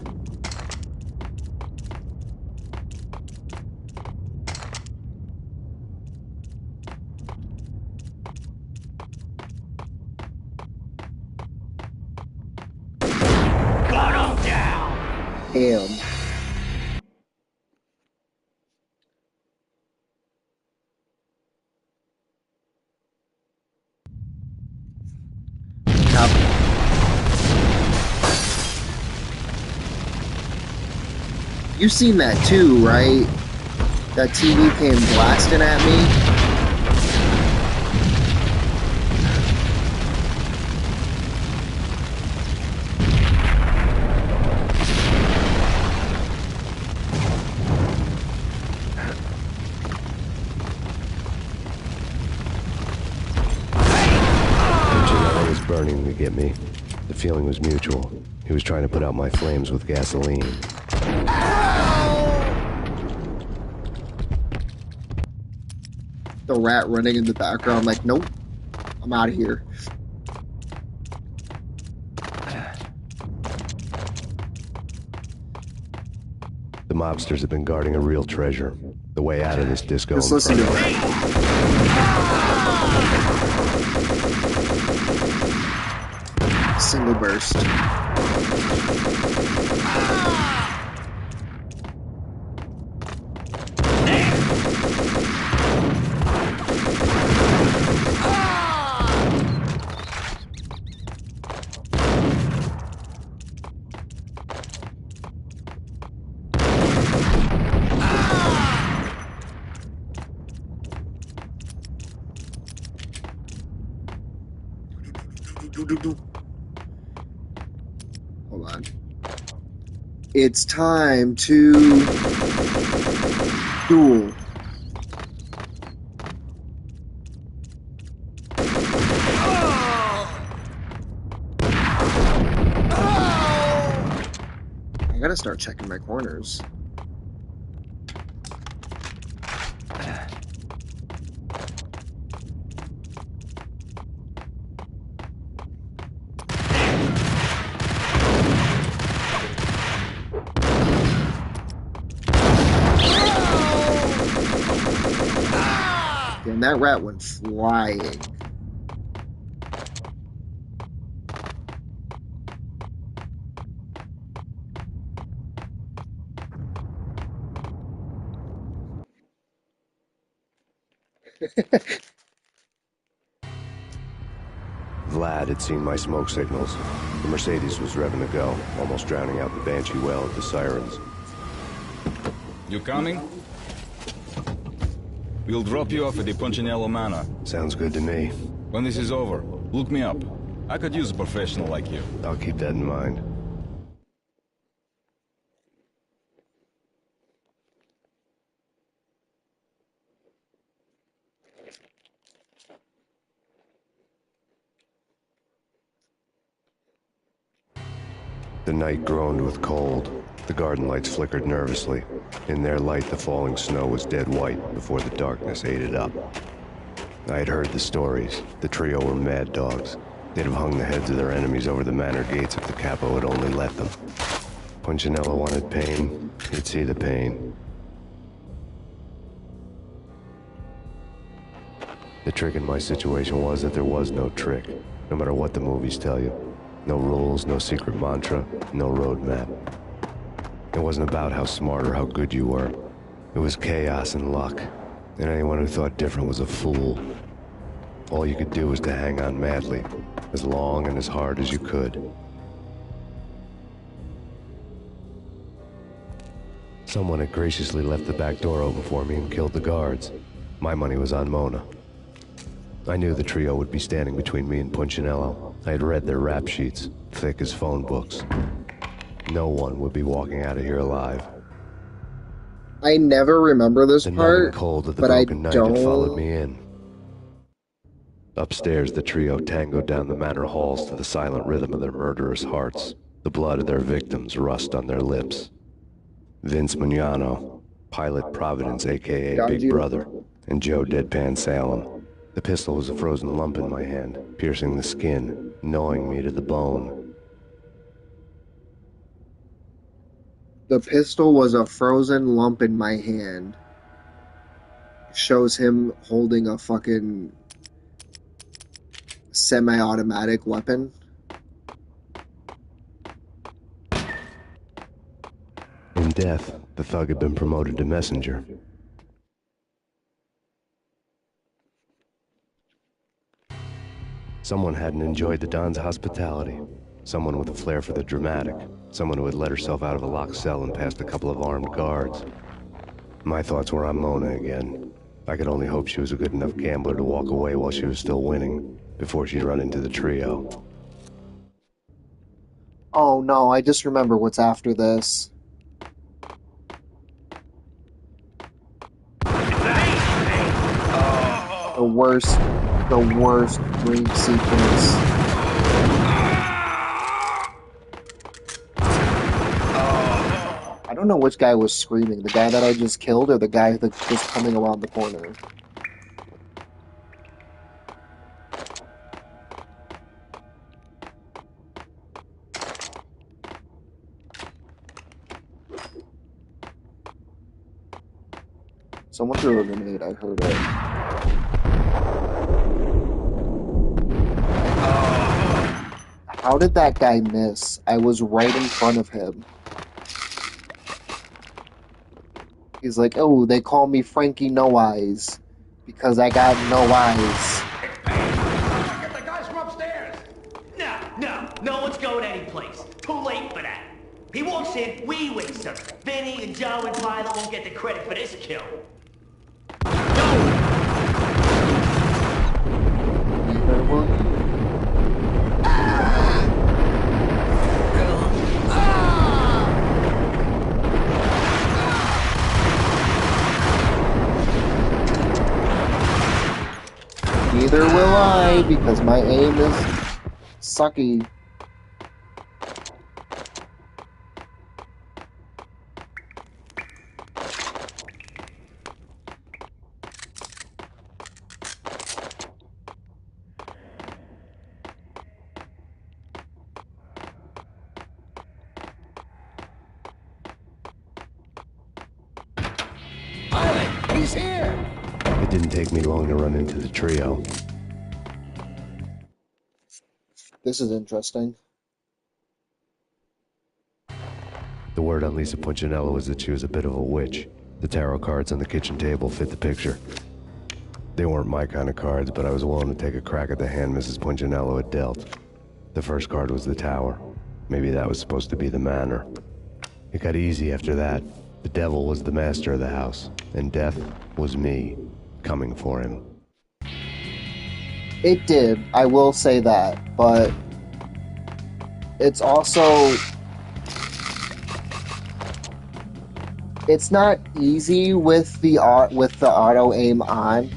Got him down! Damn. You've seen that too, right? That TV came blasting at me. Punchinello was burning to get me. The feeling was mutual. He was trying to put out my flames with gasoline. The rat running in the background, like, nope, I'm out of here. The mobsters have been guarding a real treasure. The way out of this disco Just listen to inferno. it. Single burst. Hold on. It's time to duel. I gotta start checking my corners. And that rat went flying. Vlad had seen my smoke signals. The Mercedes was revving to go, almost drowning out the Banshee well at the sirens. You coming? We'll drop you off at the Punchinello Manor. Sounds good to me. When this is over, look me up. I could use a professional like you. I'll keep that in mind. The night groaned with cold. The garden lights flickered nervously. In their light, the falling snow was dead white before the darkness ate it up. I had heard the stories. The trio were mad dogs. They'd have hung the heads of their enemies over the manor gates if the capo had only let them. Punchinello wanted pain. He'd see the pain. The trick in my situation was that there was no trick, no matter what the movies tell you. No rules, no secret mantra, no roadmap. It wasn't about how smart or how good you were. It was chaos and luck, and anyone who thought different was a fool. All you could do was to hang on madly, as long and as hard as you could. Someone had graciously left the back door open for me and killed the guards. My money was on Mona. I knew the trio would be standing between me and Punchinello. I had read their rap sheets, thick as phone books. No one would be walking out of here alive. I never remember this The part, numbing cold of the but I broken night don't. had followed me in. Upstairs, the trio tangoed down the manor halls to the silent rhythm of their murderous hearts, the blood of their victims rust on their lips. Vince Mugnano, Pilot Providence, a.k.a. Big Brother, and Joe Deadpan Salem. The pistol was a frozen lump in my hand, piercing the skin, gnawing me to the bone. The pistol was a frozen lump in my hand. Shows him holding a fucking semi-automatic weapon. In death, the thug had been promoted to messenger. Someone hadn't enjoyed the Don's hospitality. Someone with a flair for the dramatic. Someone who had let herself out of a locked cell and past a couple of armed guards. My thoughts were on Mona again. I could only hope she was a good enough gambler to walk away while she was still winning, before she'd run into the trio. Oh no, I just remember what's after this. The worst dream sequence. I don't know which guy was screaming, the guy that I just killed or the guy that was coming around the corner. Someone threw a grenade, I heard it. How did that guy miss? I was right in front of him. He's like, oh, they call me Frankie No Eyes because I got no eyes. Get the guys from upstairs! No one's going anyplace. Too late for that. He walks in, we waste him. Vinny and Joe and Pilot won't get the credit for this kill. Neither will I, because my aim is sucky. Pilot, he's here! It didn't take me long to run into the trio. This is interesting. The word on Lisa Punchinello was that she was a bit of a witch. The tarot cards on the kitchen table fit the picture. They weren't my kind of cards, but I was willing to take a crack at the hand Mrs. Punchinello had dealt. The first card was the tower. Maybe that was supposed to be the manor. It got easy after that. The devil was the master of the house, and death was me, coming for him. It did, I will say that, but it's also... It's not easy with the auto aim on,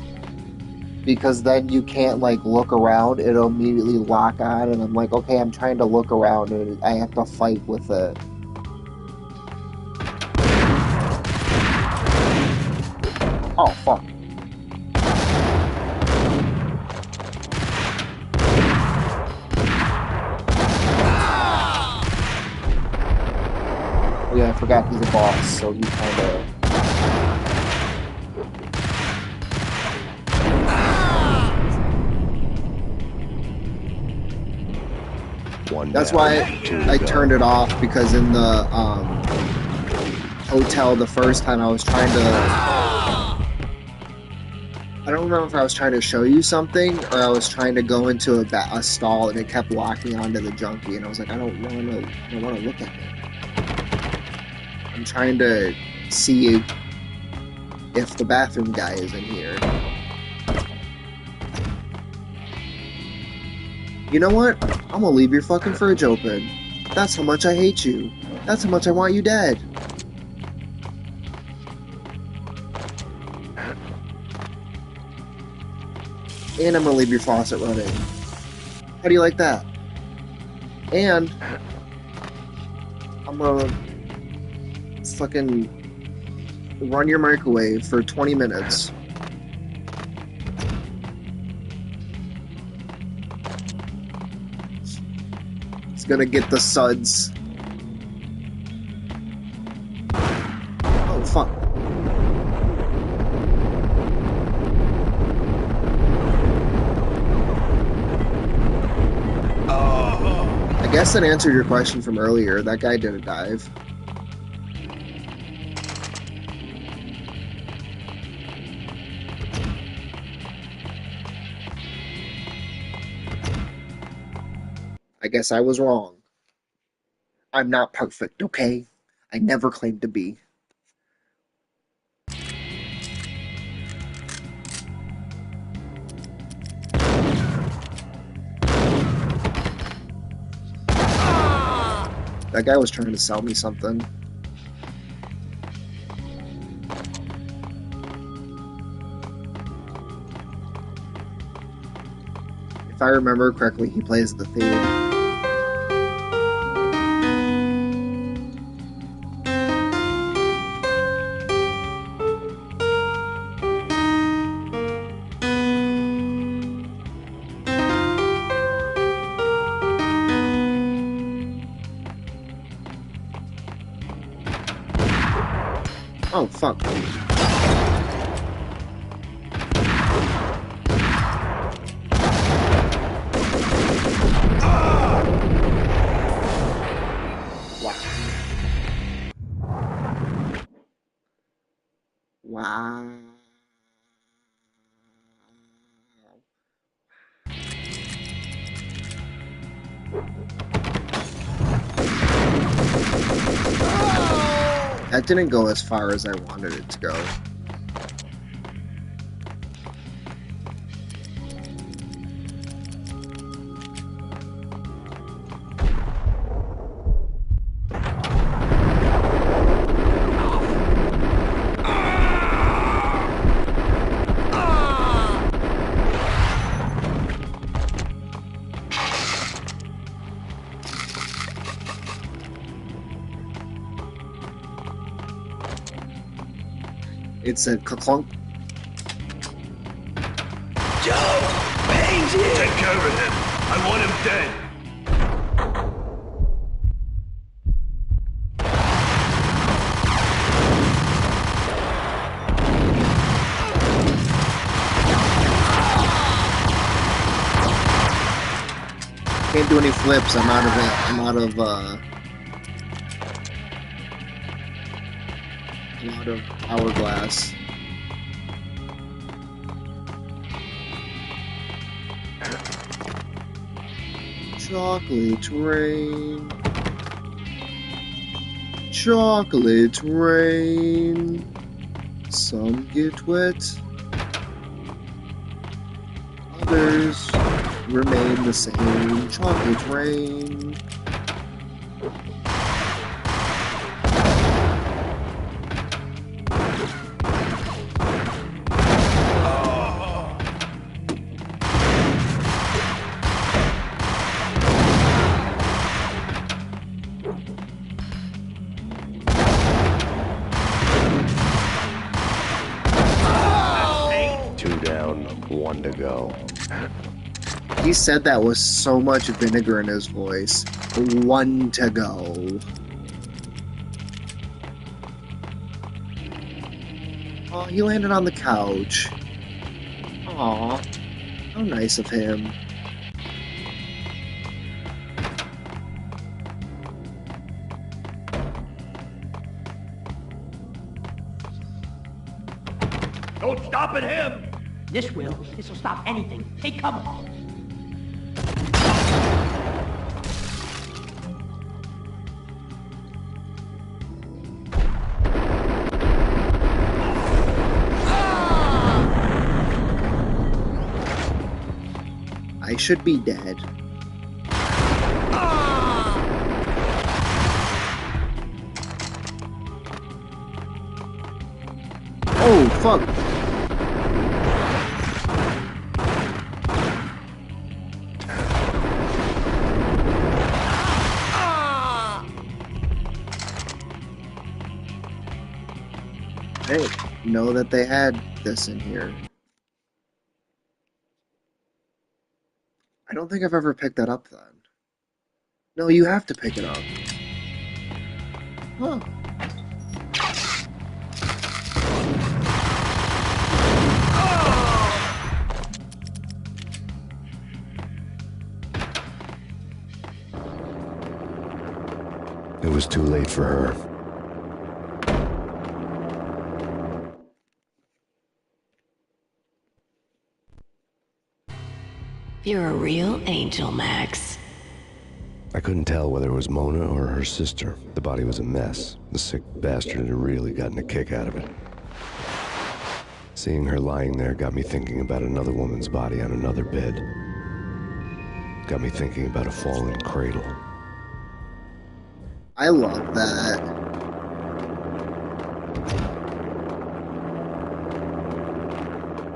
because then you can't like look around, it'll immediately lock on, and I'm like, okay, I'm trying to look around, and I have to fight with it. Oh, fuck. Oh yeah, I forgot he's a boss, so he kinda... One That's down, why two to I go. turned it off, because in the hotel the first time I was trying to... I don't remember if I was trying to show you something or I was trying to go into a stall and it kept locking onto the junkie, and I was like, I don't want to look at it. I'm trying to see if the bathroom guy is in here. You know what? I'm gonna leave your fucking fridge open. That's how much I hate you. That's how much I want you dead. And I'm gonna leave your faucet running. How do you like that? And I'm gonna fucking run your microwave for 20 minutes. It's gonna get the suds. Oh, fuck. I guess that answered your question from earlier. That guy did a dive. I guess I was wrong. I'm not perfect, okay? I never claimed to be. That guy was trying to sell me something. If I remember correctly, he plays the theme. Oh, fuck. Wow. That didn't go as far as I wanted it to go. It said clunk. Joe! Payne's here! Take care of him. I want him dead. Can't do any flips. I'm out of it. I'm out of hourglass. Chocolate rain. Chocolate rain. Some get wet. Others remain the same. Chocolate rain. Two down, one to go. He said that with so much vinegar in his voice. One to go. Oh, he landed on the couch. Aw, how nice of him. No stopping him! This will. This'll stop anything. Take cover. I should be dead. Oh, fuck. I didn't know that they had this in here. I don't think I've ever picked that up then. No, you have to pick it up. Huh. It was too late for her. You're a real angel, Max. I couldn't tell whether it was Mona or her sister. The body was a mess. The sick bastard had really gotten a kick out of it. Seeing her lying there got me thinking about another woman's body on another bed. Got me thinking about a fallen cradle. I love that.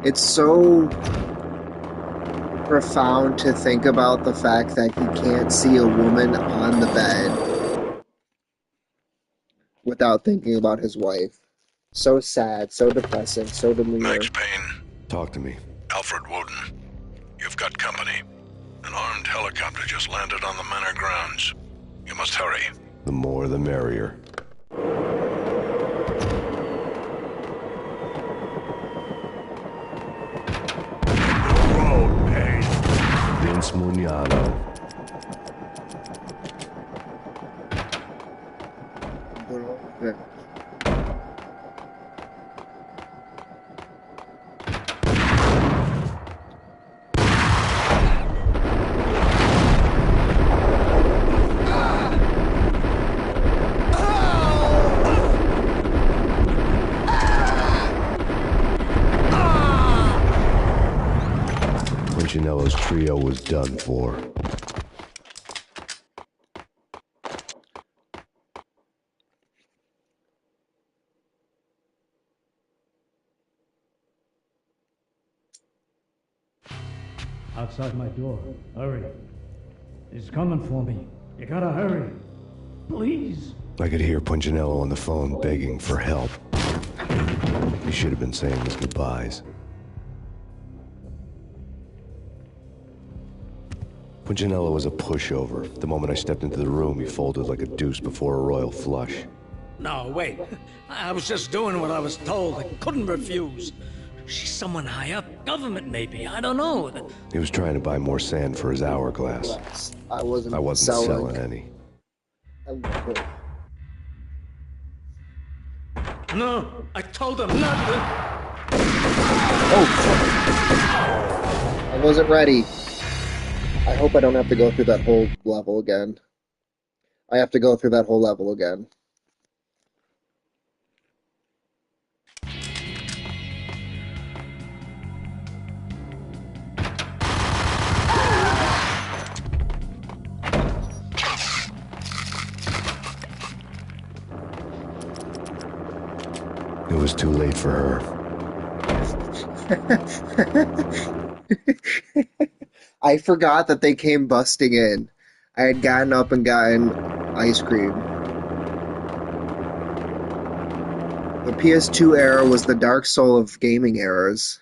It's so profound to think about the fact that he can't see a woman on the bed without thinking about his wife. So sad, so depressing, so demure. Max Payne. Talk to me. Alfred Woden. You've got company. An armed helicopter just landed on the manor grounds. You must hurry. The more the merrier. Road, Payne. Vince Mugnano. Punchinello's trio was done for. Outside my door. Hurry. He's coming for me. You gotta hurry. Please. I could hear Punchinello on the phone begging for help. He should have been saying his goodbyes. Punchinello was a pushover. The moment I stepped into the room, he folded like a deuce before a royal flush. No, wait. I was just doing what I was told. I couldn't refuse. She's someone high up. Government, maybe. I don't know. He was trying to buy more sand for his hourglass. I wasn't selling any. No, I told him not to. Oh, I wasn't ready. I hope I don't have to go through that whole level again. I have to go through that whole level again. It was too late for her. I forgot that they came busting in. I had gotten up and gotten ice cream. The PS2 era was the dark soul of gaming eras.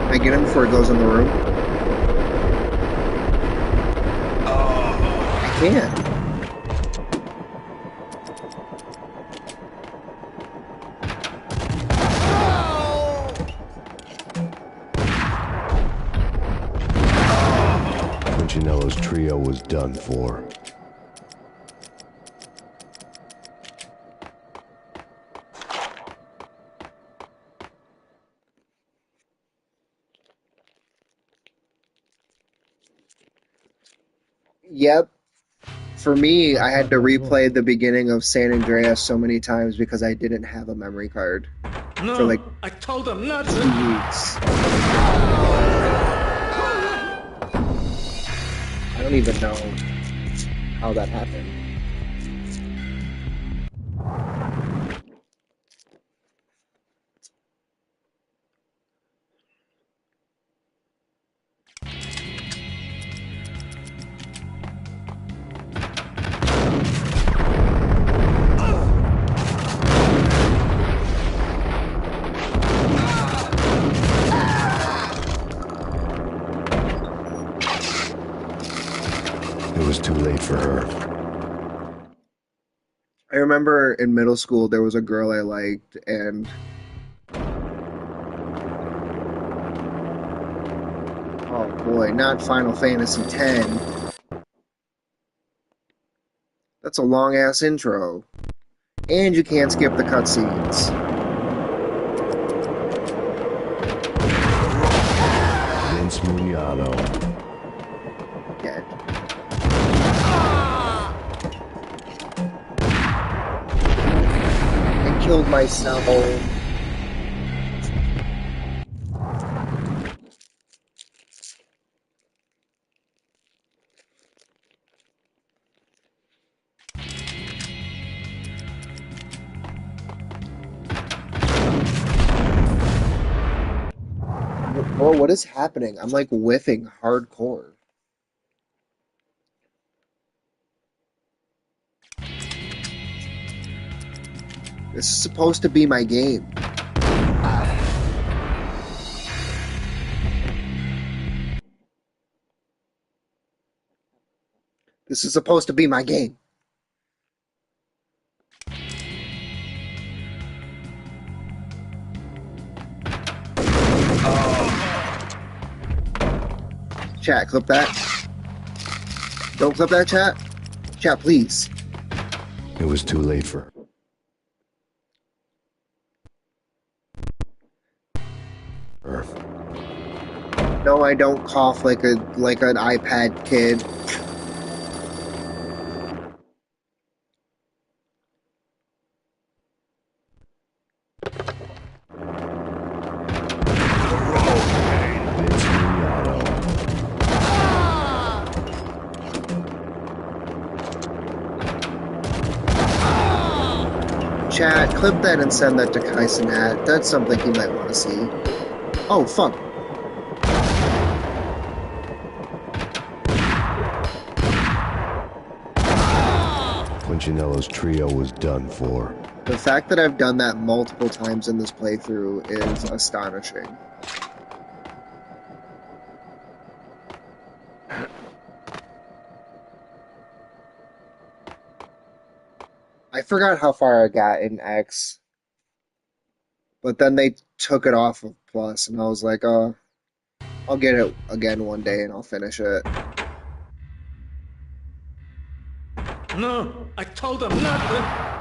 Can I get him before he goes in the room? I can't. trio was done for. Yep. For me, I had to replay the beginning of San Andreas so many times because I didn't have a memory card No, for like I told them not 2 to. weeks. I don't even know how that happened. It was too late for her. I remember in middle school there was a girl I liked, and oh boy, not Final Fantasy X. That's a long ass intro. And you can't skip the cutscenes. Vince Mugliano. Dead. I killed myself. Bro, what is happening? I'm like whiffing hardcore. This is supposed to be my game. This is supposed to be my game. Chat, clip that. Don't clip that, chat. Chat, please. It was too late for her. No, I don't cough like an iPad kid. Chat, clip that and send that to Kaisenat. That's something he might want to see. Oh, fuck. Punchinello's trio was done for. The fact that I've done that multiple times in this playthrough is astonishing. I forgot how far I got in X, but then they took it off of Plus, and I was like, oh, I'll get it again one day and I'll finish it. No, I told them not to.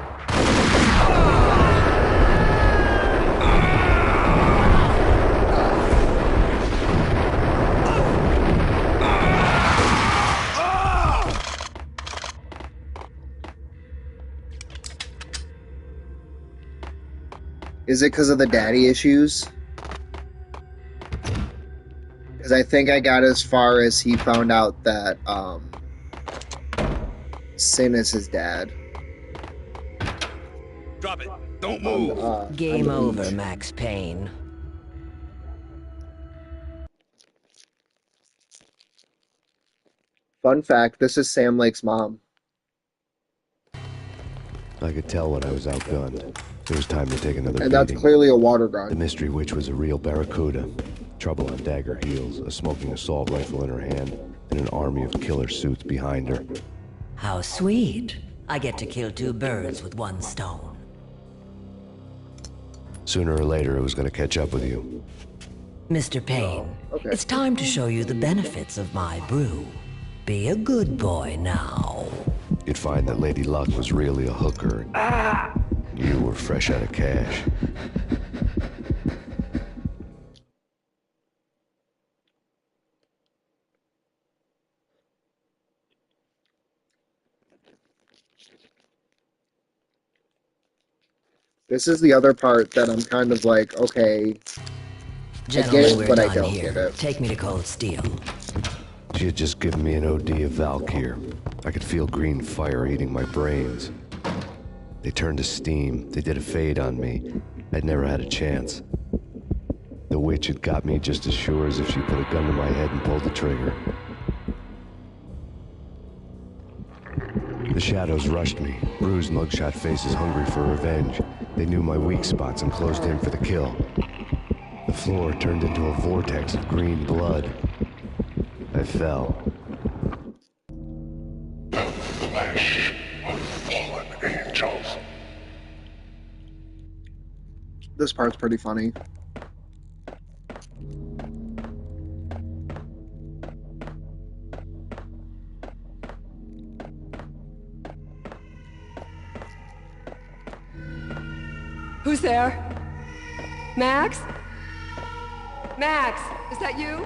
Is it because of the daddy issues? Because I think I got as far as he found out that Sin is his dad. Drop it. Don't move. Game over, Max Payne. Fun fact, this is Sam Lake's mom. I could tell when I was outgunned. It was time to take another And that's beating. clearly a water gun. The mystery witch was a real barracuda. Trouble on dagger heels, a smoking assault rifle in her hand, and an army of killer suits behind her. How sweet. I get to kill two birds with one stone. Sooner or later, it was going to catch up with you. Mr. Payne, okay. it's time to show you the benefits of my brew. Be a good boy now. You'd find that Lady Luck was really a hooker. You were fresh out of cash. This is the other part that I'm kind of like, okay, I get Gentlemen, it, we're but I done don't here. get it. Take me to Cold Steel. She had just given me an OD of Valkyr. I could feel green fire eating my brains. They turned to steam. They did a fade on me. I'd never had a chance. The witch had got me just as sure as if she put a gun to my head and pulled the trigger. The shadows rushed me, bruised mugshot faces hungry for revenge. They knew my weak spots and closed in for the kill. The floor turned into a vortex of green blood. I fell. The flesh of fallen angels. This part's pretty funny. Who's there? Max? Max, is that you?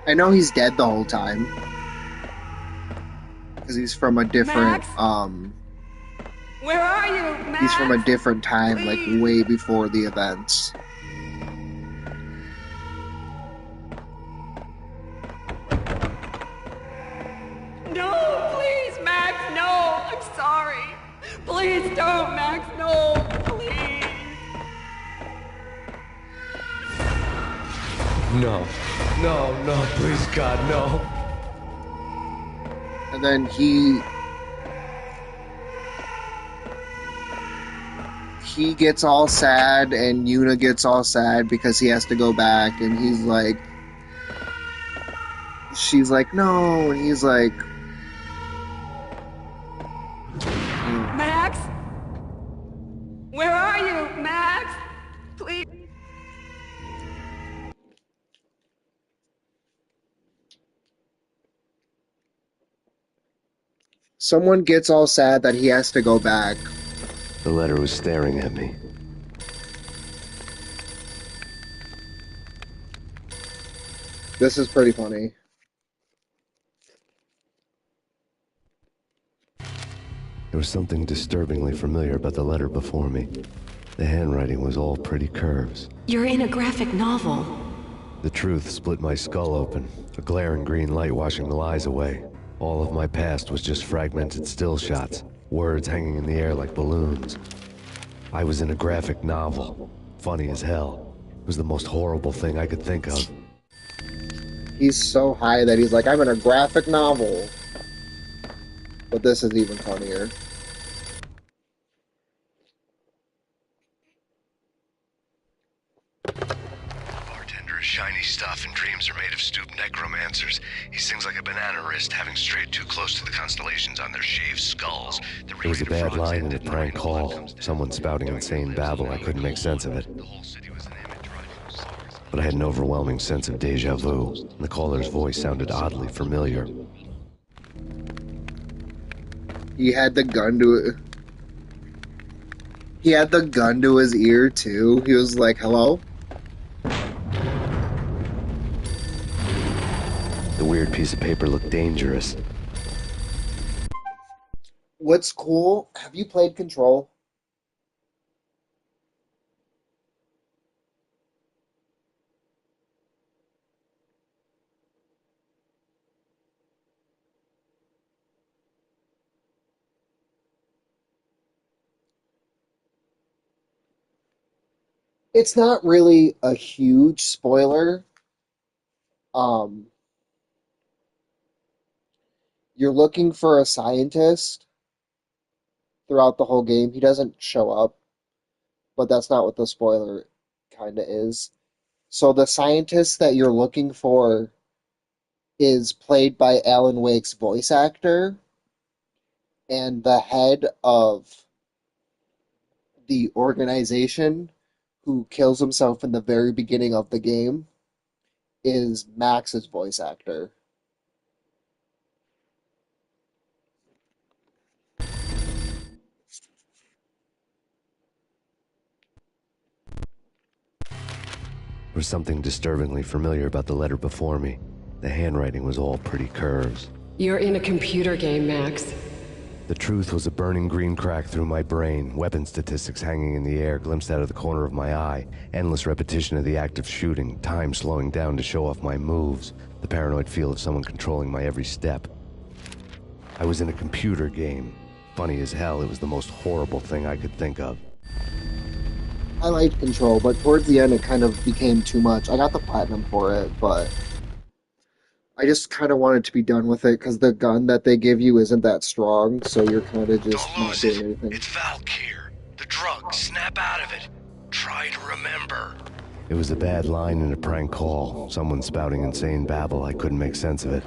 I know he's dead the whole time. Because he's from a different, Max? Where are you, Max? he's from a different time, like way before the events. No, please, Max, no. I'm sorry. Please don't, Max, no, please. No. No, please God, no. And then he gets all sad, and Yuna gets all sad because he has to go back, and he's like, she's like, no, and he's like, Max? Where are you, Max? Please. someone gets all sad that he has to go back. The letter was staring at me. This is pretty funny. There was something disturbingly familiar about the letter before me. The handwriting was all pretty curves. You're in a graphic novel. The truth split my skull open, a glaring green light washing the lies away. All of my past was just fragmented still shots, words hanging in the air like balloons. I was in a graphic novel. Funny as hell. It was the most horrible thing I could think of. He's so high that he's like, I'm in a graphic novel. But this is even funnier. Bartender is shiny stuff, and dreams are made of stooped necromancers. He sings like a banana wrist, having strayed too close to the constellations on their shaved skulls. It was a bad line in a prank call. Someone spouting insane babble. I couldn't make sense of it. But I had an overwhelming sense of deja vu, and the caller's voice sounded oddly familiar. He had the gun to it. He had the gun to his ear, too. He was like, hello? The weird piece of paper looked dangerous. What's cool, have you played Control? It's not really a huge spoiler. You're looking for a scientist throughout the whole game. He doesn't show up, but that's not what the spoiler kind of is. So the scientist that you're looking for is played by Alan Wake's voice actor, and the head of the organization who kills himself in the very beginning of the game is Max's voice actor. There was something disturbingly familiar about the letter before me. The handwriting was all pretty curves. You're in a computer game, Max. The truth was a burning green crack through my brain, weapon statistics hanging in the air, glimpsed out of the corner of my eye, endless repetition of the act of shooting, time slowing down to show off my moves, the paranoid feel of someone controlling my every step. I was in a computer game. Funny as hell, it was the most horrible thing I could think of. I liked Control, but towards the end it kind of became too much. I got the platinum for it, but I just kind of wanted to be done with it because the gun that they give you isn't that strong, so you're kind of just not doing anything. It's Valkyr. The drug. Snap out of it. Try to remember. It was a bad line in a prank call. Someone spouting insane babble. I couldn't make sense of it.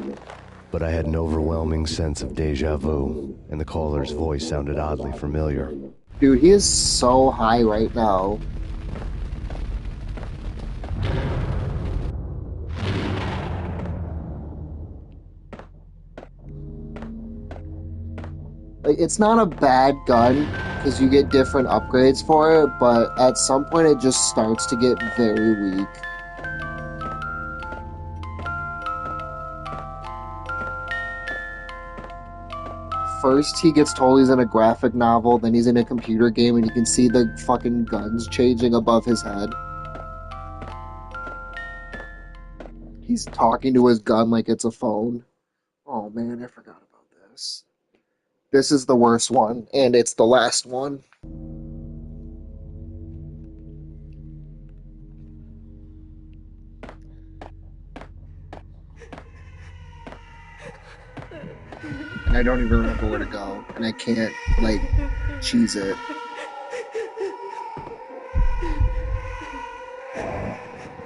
But I had an overwhelming sense of deja vu, and the caller's voice sounded oddly familiar. Dude, he is so high right now. Like, it's not a bad gun, because you get different upgrades for it, but at some point it just starts to get very weak. First, he gets told he's in a graphic novel, then he's in a computer game, and you can see the fucking guns changing above his head. He's talking to his gun like it's a phone. Oh man, I forgot about this. This is the worst one, and it's the last one. And I don't even remember where to go, and I can't, like, cheese it.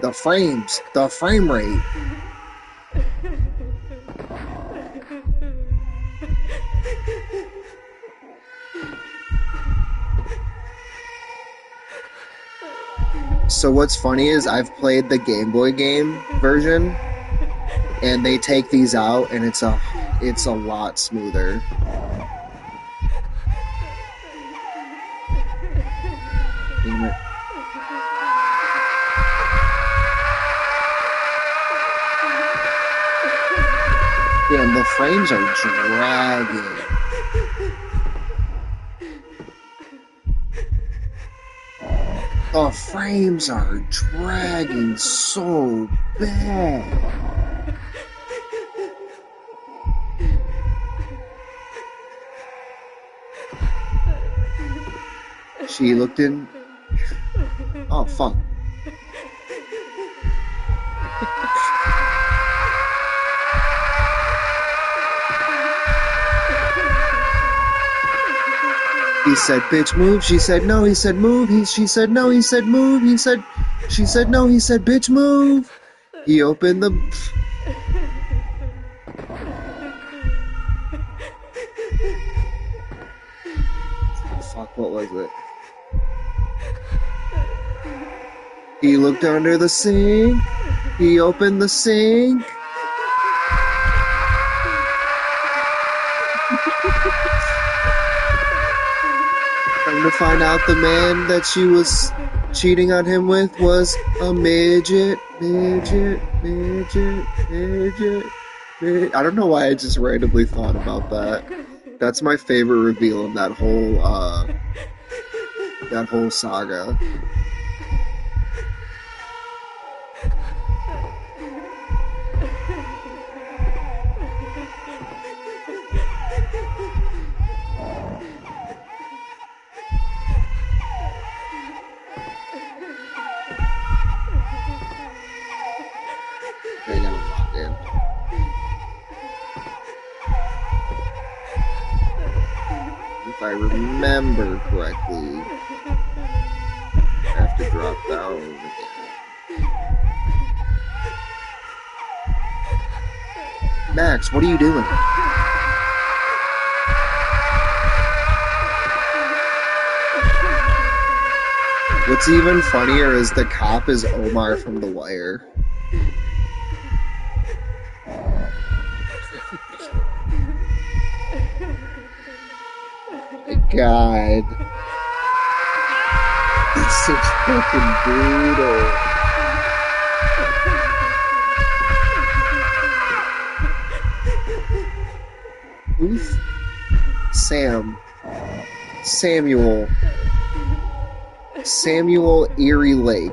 The frames, the frame rate. So what's funny is I've played the Game Boy game version, and they take these out, and it's a lot smoother. Damn it. Damn, the frames are dragging. The frames are dragging so bad. She looked in. Oh, fuck. He said, bitch, move. She said, no. He said, move. She said, no. He said, move. She said, no. He said, bitch, move. He opened the... Fuck, what was it? He looked under the sink. He opened the sink. Come to find out the man that she was cheating on him with was a midget. I don't know why I just randomly thought about that. That's my favorite reveal in that whole saga. If I remember correctly, I have to drop down again. Max, what are you doing? What's even funnier is the cop is Omar from The Wire. god. This is fucking brutal. Who's Samuel Erie Lake.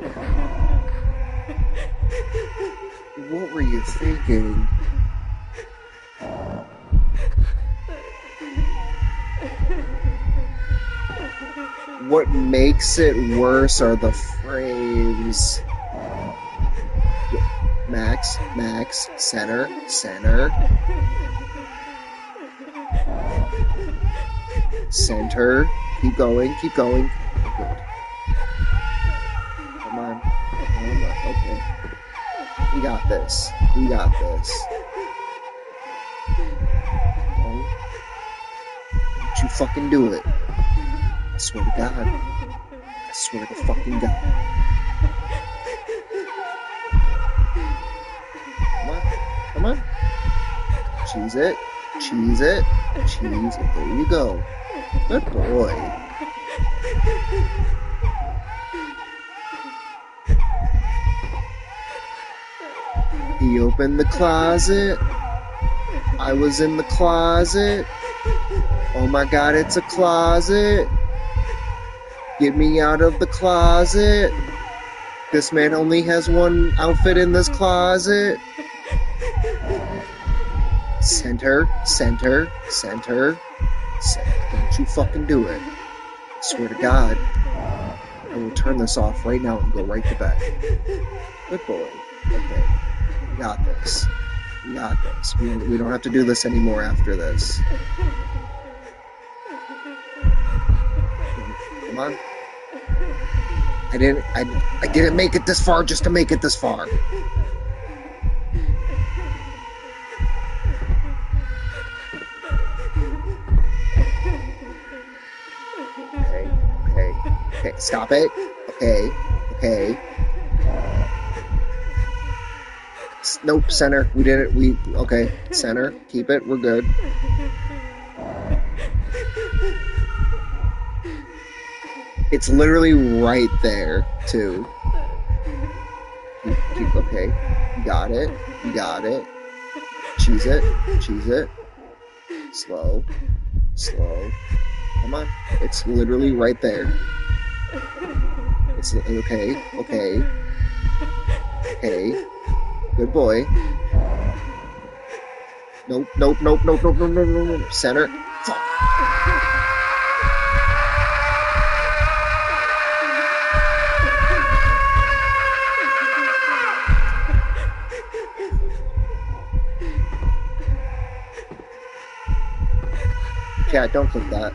What were you thinking? What makes it worse are the frames. Max, center. Center. Keep going. Good. Come on. Okay. We got this. Don't you fucking do it. I swear to God. I swear to fucking God. Come on. Cheese it. There you go. Good boy. He opened the closet. I was in the closet. Oh my God, it's a closet. Get me out of the closet. This man only has one outfit in this closet. Center. Don't you fucking do it. I swear to God. I will turn this off right now and go right to bed. Good boy. Okay. We got this. We don't have to do this anymore after this. Come on. I didn't make it this far just to make it this far. Okay, stop it. Okay. Nope, center. We did it. Okay, center. Keep it. We're good. It's literally right there, too. Okay. You got it. Cheese it. Slow. Come on. It's literally right there. It's okay. Good boy. Nope. Center. Fuck. Cat, don't click that.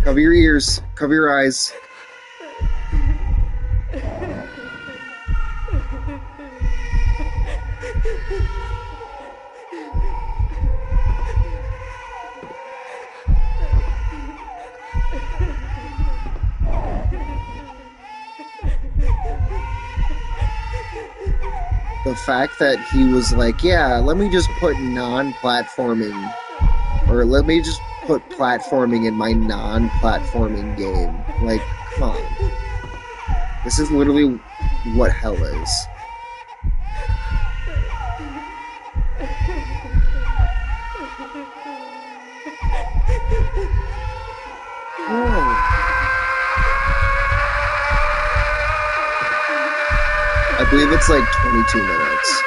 Cover your ears. Cover your eyes. The fact that he was like, yeah, let me just put non-platforming, or let me just put platforming in my non-platforming game. Like, come on. This is literally what hell is. I believe it's like 22 minutes.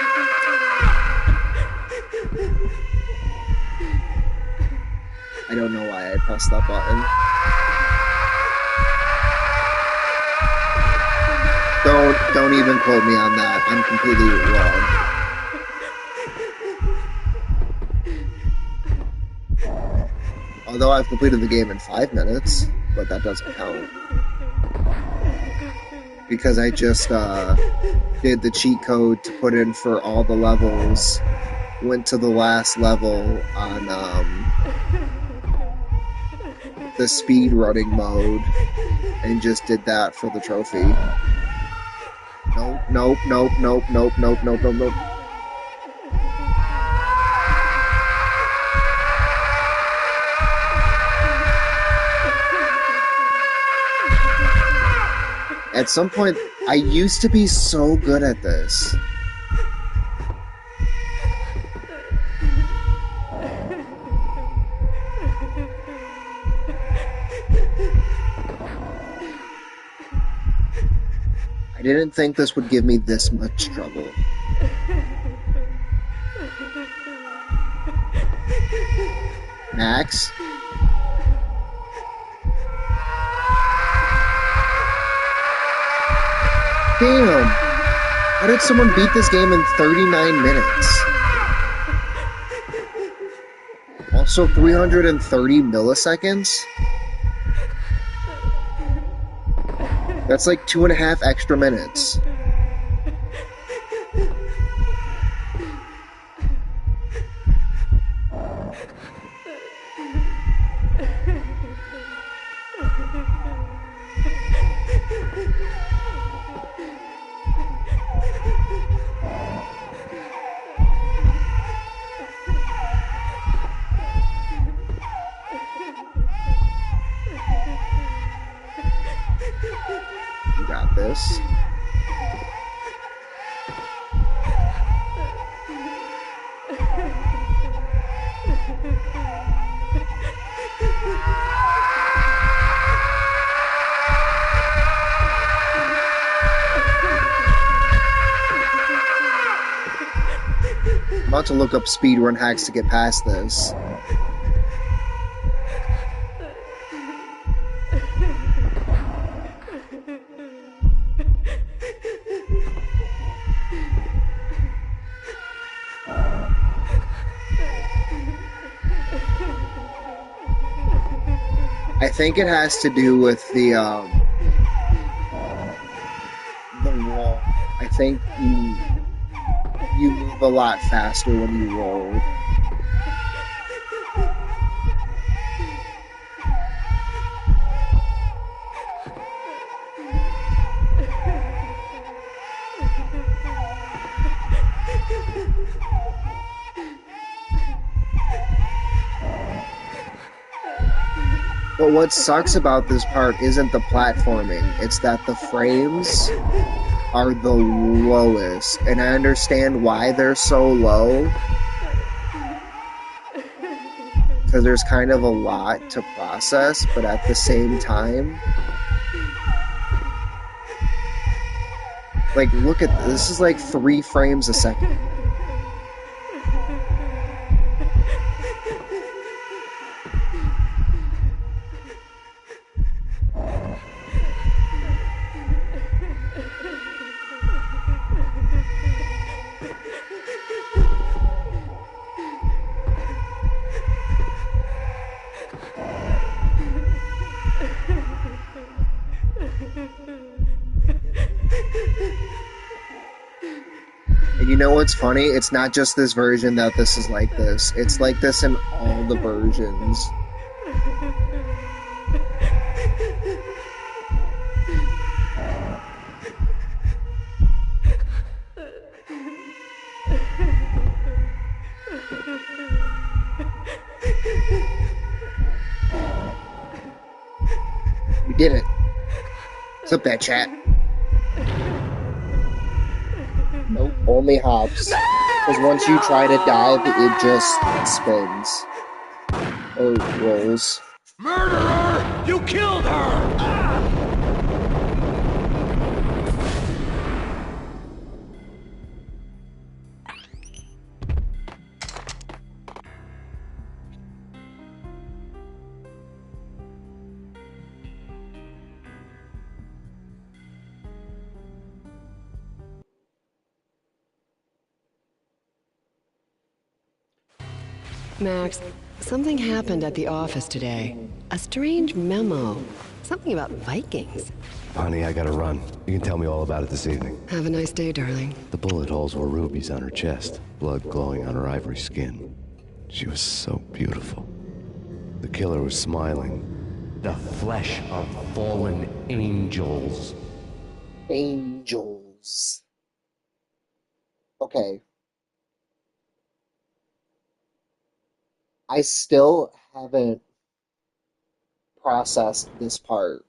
I don't know why I pressed that button. Don't even quote me on that. I'm completely wrong. Although I've completed the game in 5 minutes, but that doesn't count. Because I just did the cheat code to put in for all the levels went to the last level on the speed running mode and just did that for the trophy. Nope, nope, nope, nope, nope, nope, nope, nope, nope. At some point, I used to be so good at this. I didn't think this would give me this much trouble. Max? Damn! How did someone beat this game in 39 minutes? Also 330 milliseconds? That's like 2.5 extra minutes. You got this. I'm about to look up speedrun hacks to get past this. I think it has to do with the wall. I think you move a lot faster when you roll. But what sucks about this part isn't the platforming, it's that the frames are the lowest, and I understand why they're so low, because there's kind of a lot to process, but at the same time, like, look at this is like 3 frames a second. And you know what's funny? It's not just this version that this is like this. It's like this in all the versions. We did it. What's up there, chat? Nope, only hops. Because once you try to dive, it just spins. Or rolls. Murderer! You killed her! Max, something happened at the office today. A strange memo. Something about Vikings. Honey, I gotta run. You can tell me all about it this evening. Have a nice day, darling. The bullet holes were rubies on her chest, blood glowing on her ivory skin. She was so beautiful. The killer was smiling. The flesh of fallen angels. Angels. Okay. I still haven't processed this part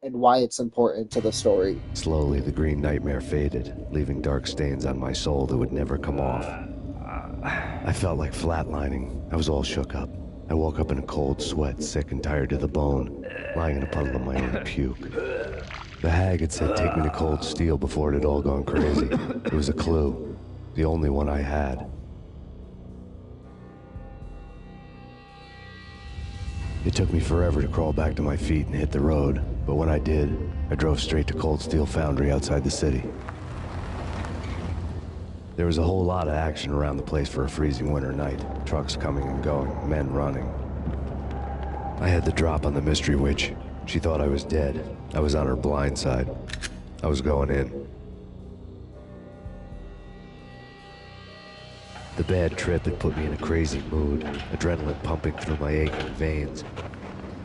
and why it's important to the story. Slowly, the green nightmare faded, leaving dark stains on my soul that would never come off. I felt like flatlining. I was all shook up. I woke up in a cold sweat, sick and tired to the bone, lying in a puddle of my own puke. The hag had said take me to Cold Steel before it had all gone crazy. It was a clue, the only one I had. It took me forever to crawl back to my feet and hit the road, but when I did, I drove straight to Cold Steel Foundry outside the city. There was a whole lot of action around the place for a freezing winter night. Trucks coming and going, men running. I had the drop on the mystery witch. She thought I was dead. I was on her blind side. I was going in. The bad trip had put me in a crazy mood, adrenaline pumping through my aching veins.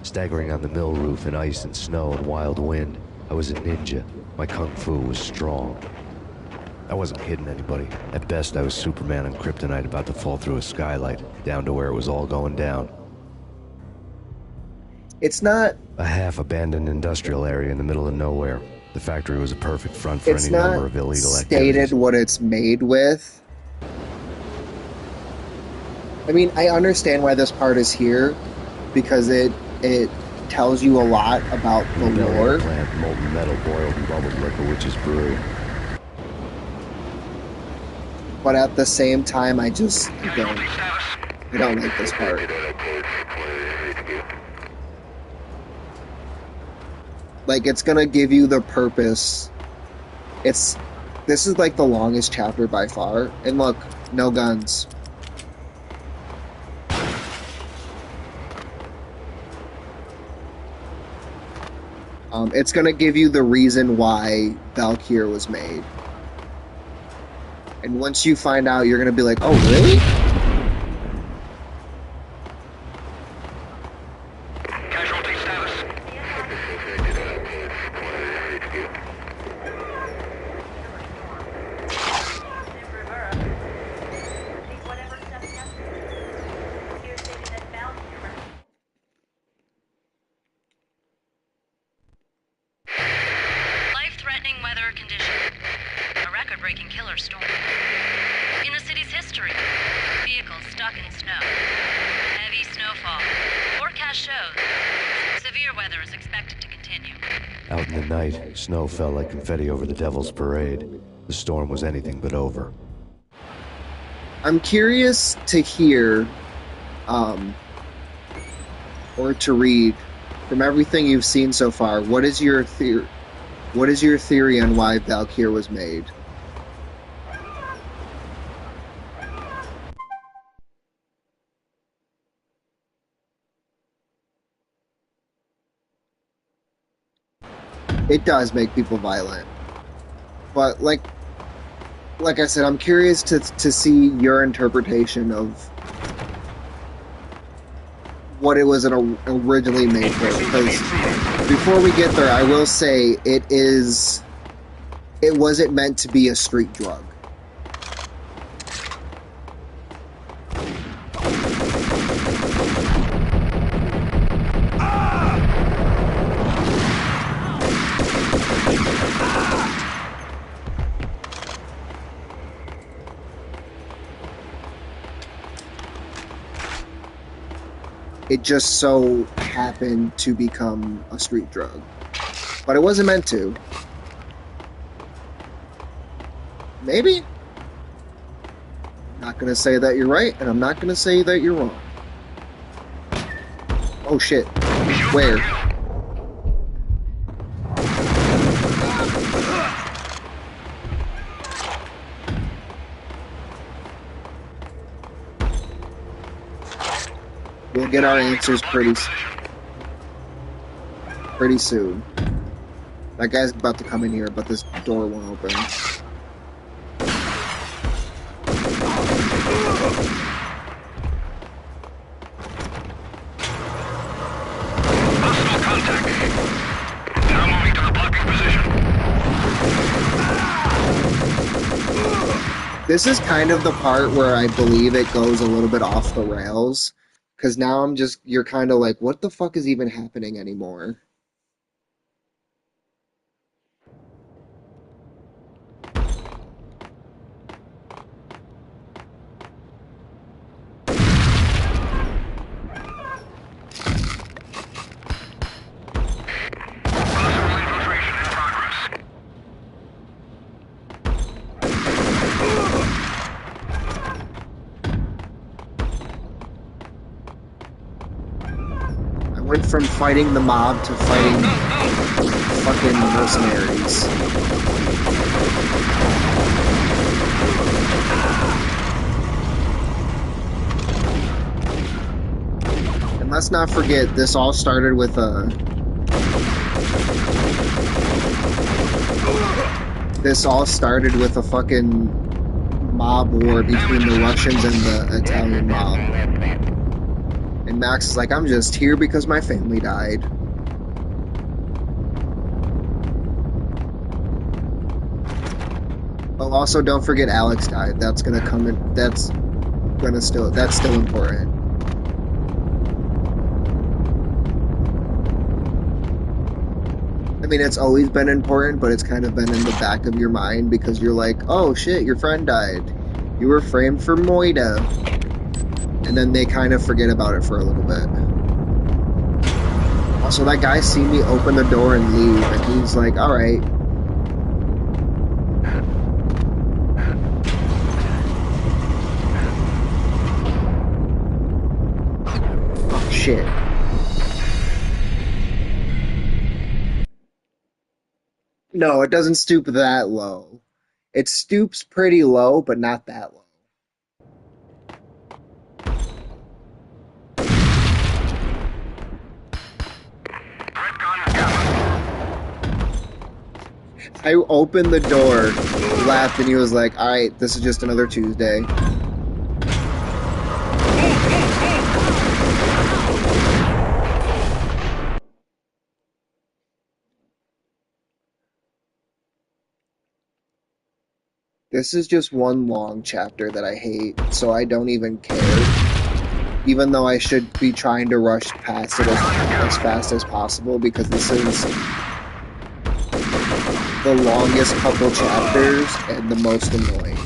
Staggering on the mill roof in ice and snow and wild wind, I was a ninja. My kung fu was strong. I wasn't kidding anybody. At best, I was Superman on Kryptonite about to fall through a skylight, down to where it was all going down. It's not... A half-abandoned industrial area in the middle of nowhere. The factory was a perfect front for any number of illegal activities. It's not stated what it's made with. I mean, I understand why this part is here, because it tells you a lot about the lore. Plant, molten metal, boiled and bubbled like a witch's brew. But at the same time, I don't like this part. Like, it's gonna give you the purpose. This is like the longest chapter by far. And look, no guns. It's gonna give you the reason why Valkyr was made. And once you find out, you're gonna be like, oh, really? Casualty status. Life-threatening weather condition. A record-breaking killer storm. In the city's history, vehicles stuck in snow. Heavy snowfall. Forecast shows severe weather is expected to continue. Out in the night, snow fell like confetti over the Devil's Parade. The storm was anything but over. I'm curious to hear, or to read, from everything you've seen so far, what is your theory? What is your theory on why Valkyr was made? It does make people violent, but like I said, I'm curious to see your interpretation of what it was originally made for. Because before we get there, I will say it wasn't meant to be a street drug. It just so happened to become a street drug. But it wasn't meant to. Maybe? I'm not gonna say that you're right, and I'm not gonna say that you're wrong. Oh shit. Where? We'll get our answers pretty soon. pretty soon. That guy's about to come in here, but this door won't open. Hostile contact. Now moving to the blocking position. This is kind of the part where I believe it goes a little bit off the rails. Because now you're kind of like, what the fuck is even happening anymore? Went from fighting the mob to fighting fucking mercenaries. And let's not forget, this all started with a... This all started with a fucking mob war between the Russians and the Italian mob. And Max is like, I'm just here because my family died. Oh, also don't forget Alex died. That's gonna come in. That's still important. I mean, it's always been important, but it's kind of been in the back of your mind because you're like, oh shit, your friend died. You were framed for Moida. And then they kind of forget about it for a little bit. Also, that guy seen me open the door and leave, and he's like, alright. Oh, shit. No, it doesn't stoop that low. It stoops pretty low, but not that low. I opened the door, laughed, and he was like, alright, this is just another Tuesday. This is just one long chapter that I hate, so I don't even care. Even though I should be trying to rush past it as fast as possible, because this is the longest couple chapters and the most annoying.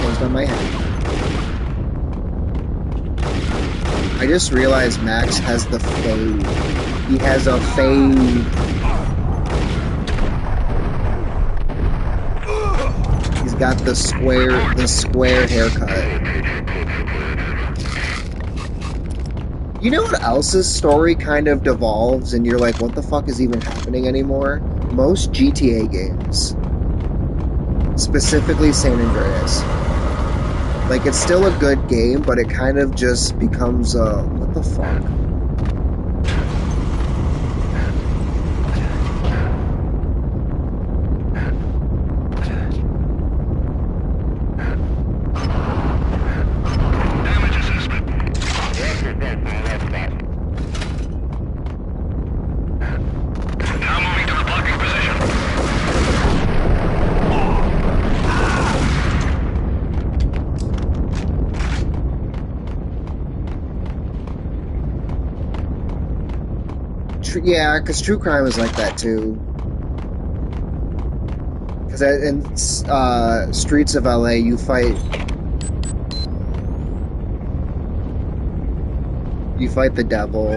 Closed on my head. I just realized Max has the fade. He has a fade. Got the square haircut. You know what else's story kind of devolves and you're like, what the fuck is even happening anymore? Most GTA games. Specifically San Andreas. Like, it's still a good game, but it kind of just becomes what the fuck? Yeah, because true crime is like that too. Because in Streets of LA, you fight the devil.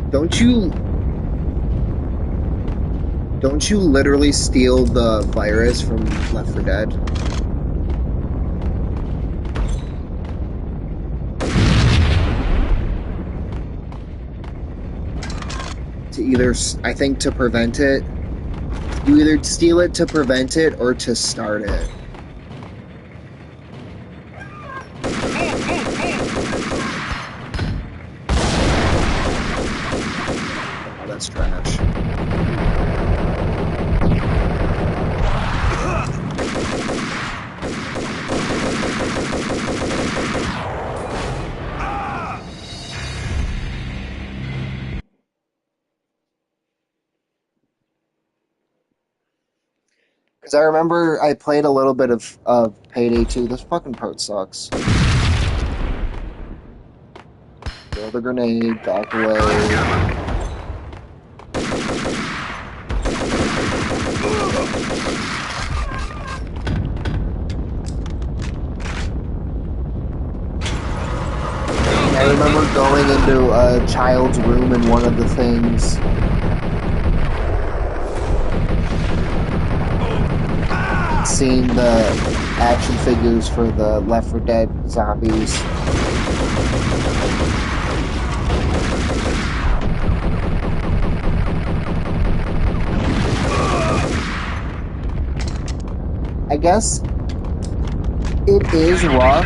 Don't you literally steal the virus from Left 4 Dead? to either, I think, to prevent it. You either steal it to prevent it or to start it. Oh, that's trash. Because I remember I played a little bit of Payday 2. This fucking part sucks. Throw the grenade, back away. I remember going into a child's room and one of the things. Seeing the action figures for the Left 4 Dead zombies. I guess it is rough,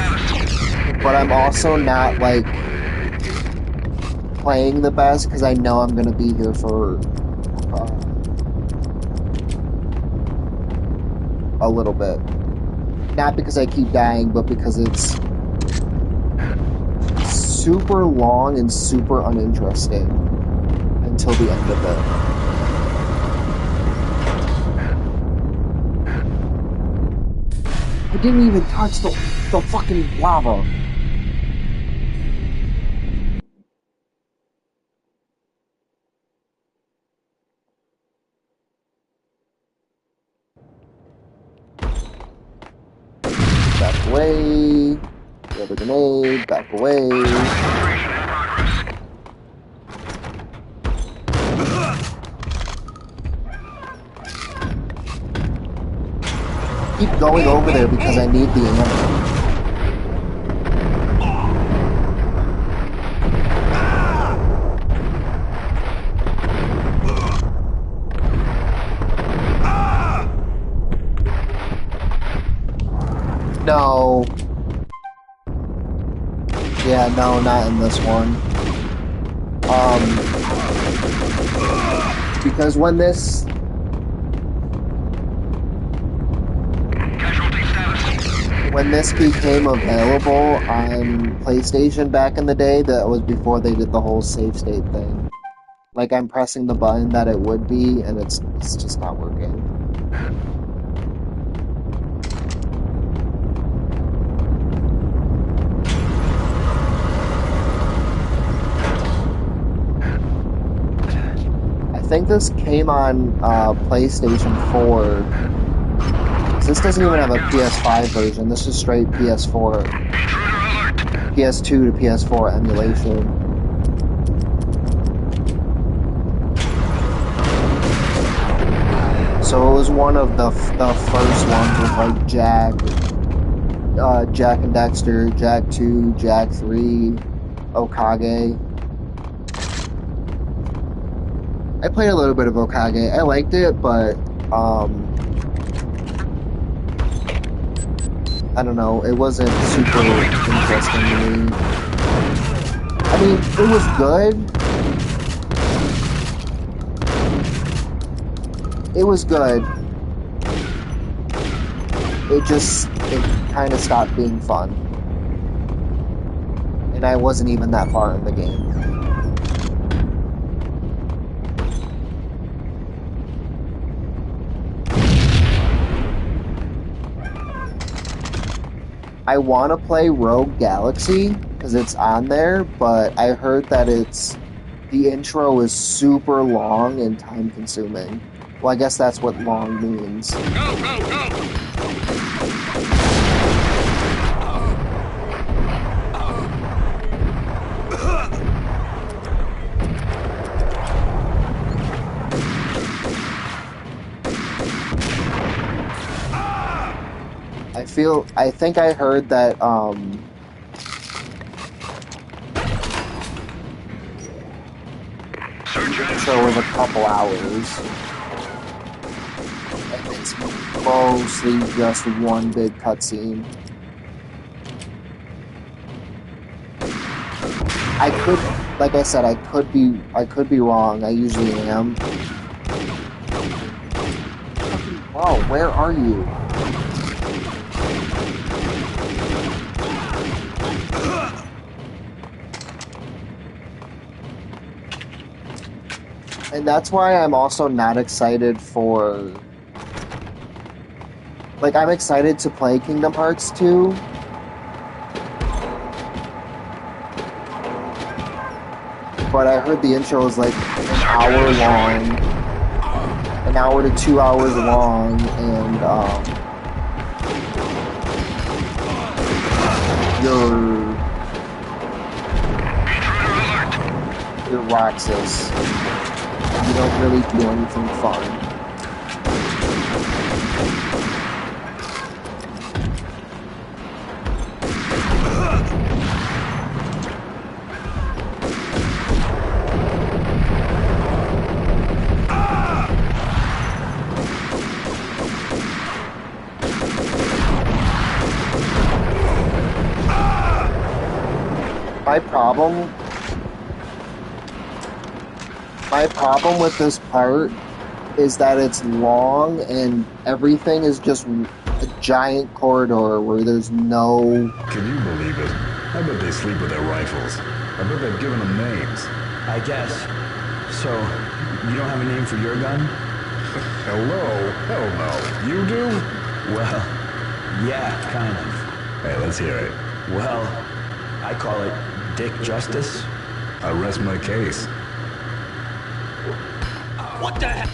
but I'm also not like playing the best because I know I'm gonna be here for a little bit. Not because I keep dying, but because it's super long and super uninteresting until the end of it. I didn't even touch the fucking lava. Back away. The other grenade. Back away. Keep going over there because I need the ammo. No. Yeah, no, not in this one. Because when this... When this became available on PlayStation back in the day, that was before they did the whole save state thing. Like, I'm pressing the button that it would be, and it's just not working. I think this came on PlayStation 4. This doesn't even have a PS5 version. This is straight PS4. PS2 to PS4 emulation. So it was one of the first ones with like Jak and Dexter, Jak 2, Jak 3, Okage. I played a little bit of Okage. I liked it, but I don't know, it wasn't super interesting to me. I mean, it was good. It was good. It kind of stopped being fun. And I wasn't even that far in the game. I want to play Rogue Galaxy because it's on there, but I heard that the intro is super long and time consuming. Well, I guess that's what long means. Go, go, go! I think I heard that, Search and intro is a couple hours. And it's mostly just one big cutscene. I could, like I said, I could be wrong. I usually am. Wow, where are you? And that's why I'm also not excited for... Like, I'm excited to play Kingdom Hearts 2. But I heard the intro was like an hour long. An hour to 2 hours long, and, you're Roxas. You don't really do anything fun. My problem with this part is that it's long and everything is just a giant corridor where there's no... Can you believe it? I bet they sleep with their rifles. I bet they've given them names. I guess. So, you don't have a name for your gun? Hello? Hell no. You do? Well, yeah, kind of. Hey, let's hear it. Well, I call it Dick Justice. I rest my case. What the hell?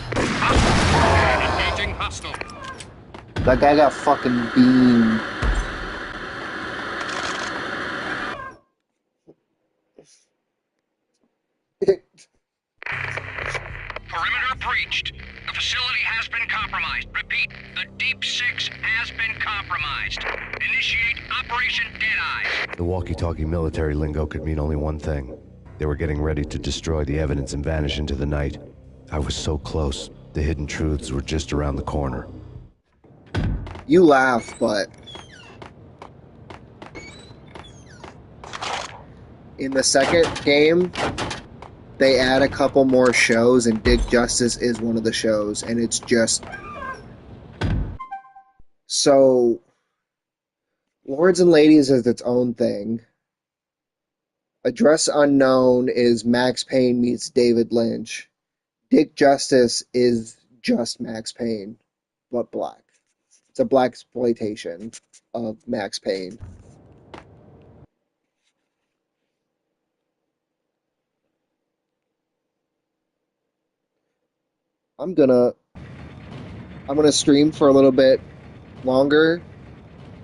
Engaging hostile. That guy got fucking beamed. Perimeter breached. The facility has been compromised. Repeat, the Deep Six has been compromised. Initiate Operation Deadeye. The walkie-talkie military lingo could mean only one thing. They were getting ready to destroy the evidence and vanish into the night. I was so close. The hidden truths were just around the corner. You laugh, but... in the second game, they add a couple more shows, and Dick Justice is one of the shows, and it's just... So... Lords and Ladies is its own thing. Address Unknown is Max Payne meets David Lynch. Dick Justice is just Max Payne, but black. It's a blaxploitation of Max Payne. I'm gonna stream for a little bit longer,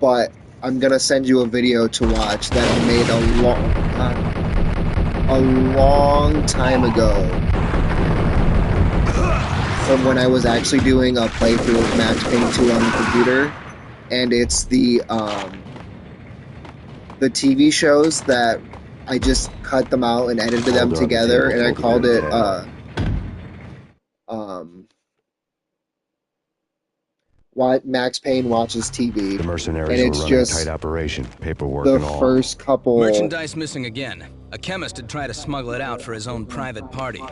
but I'm gonna send you a video to watch that I made a long time ago. From when I was actually doing a playthrough of Max Payne 2 on the computer, and it's the TV shows that I just cut them out and edited them together, and I called it what Max Payne Watches TV. The mercenaries and it's were running a just tight operation, paperwork the and all. first couple. Merchandise missing again. A chemist had tried to smuggle it out for his own private party.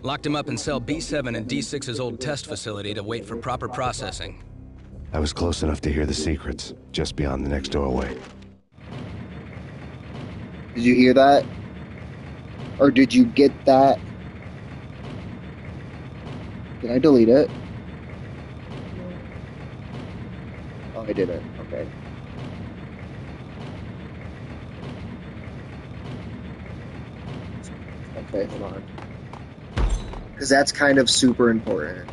Locked him up in cell B7 in D6's old test facility to wait for proper processing. I was close enough to hear the secrets, just beyond the next doorway. Did you hear that? Or did you get that? Did I delete it? Oh, I didn't. Okay. Okay, hold on. Because that's kind of super important.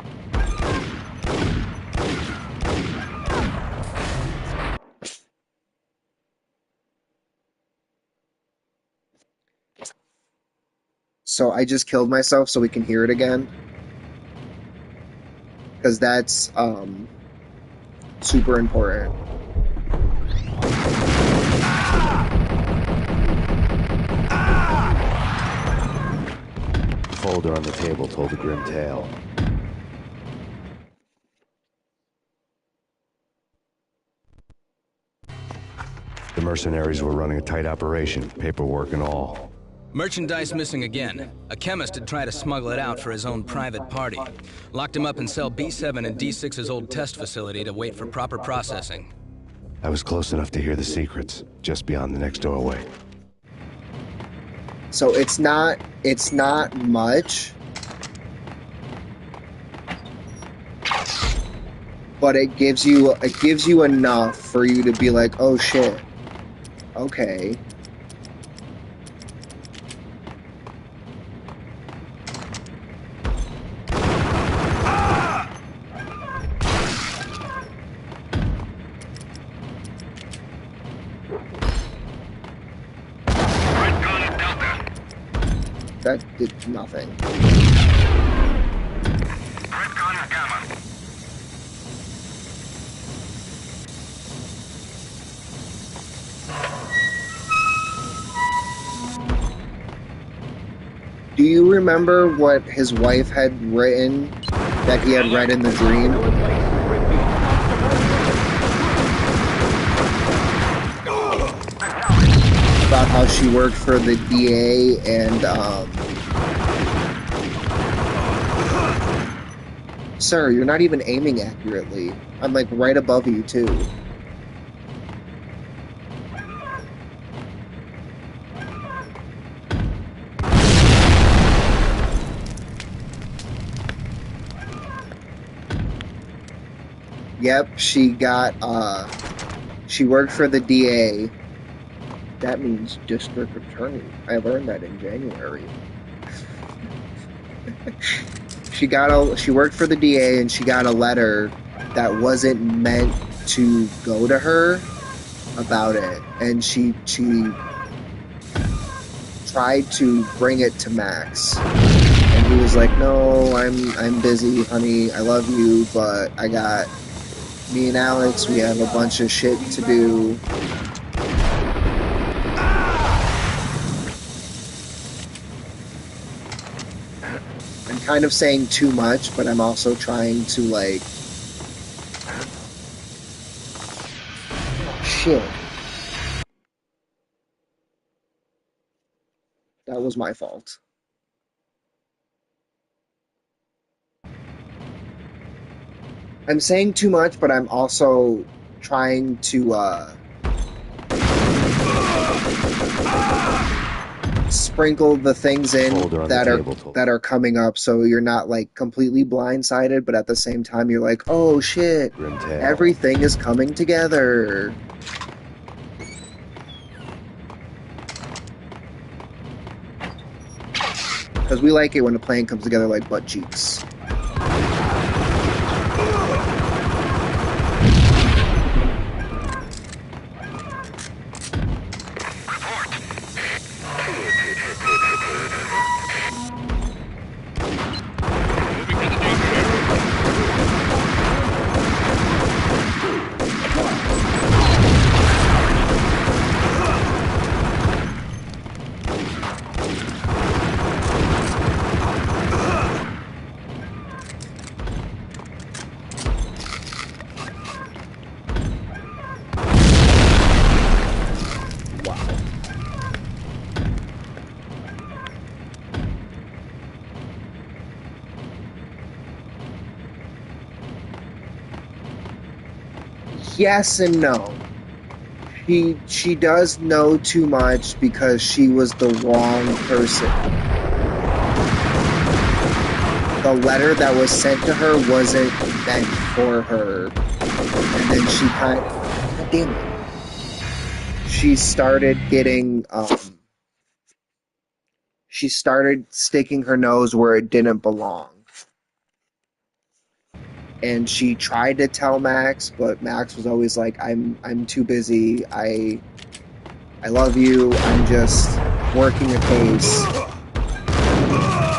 So I just killed myself so we can hear it again. Because that's super important. Full folder on the table told a grim tale. The mercenaries were running a tight operation, paperwork and all. Merchandise missing again. A chemist had tried to smuggle it out for his own private party. Locked him up in cell B7 in D6's old test facility to wait for proper processing. I was close enough to hear the secrets, just beyond the next doorway. So it's not much, but it gives you enough for you to be like, oh shit, okay. That did nothing. Do you remember what his wife had written that he had read in the dream? About how she worked for the DA and, Sir, you're not even aiming accurately. I'm like right above you too. Yep, she worked for the DA. That means district attorney. I learned that in January. She worked for the DA and she got a letter that wasn't meant to go to her about it, and she tried to bring it to Max, and he was like, "No, I'm busy, honey. I love you, but me and Alex, we have a bunch of shit to do." Kind of saying too much, but I'm also trying to like shit. That was my fault. I'm saying too much, but I'm also trying to sprinkle the things in that are coming up, so you're not like completely blindsided, but at the same time you're like, oh shit, everything is coming together. Because we like it when a plan comes together like butt cheeks. Yes and no. She does know too much because she was the wrong person. The letter that was sent to her wasn't meant for her. And then she kind of... God damn it. She started getting... she started sticking her nose where it didn't belong. And she tried to tell Max, but Max was always like, I'm too busy. I love you. I'm just working a case.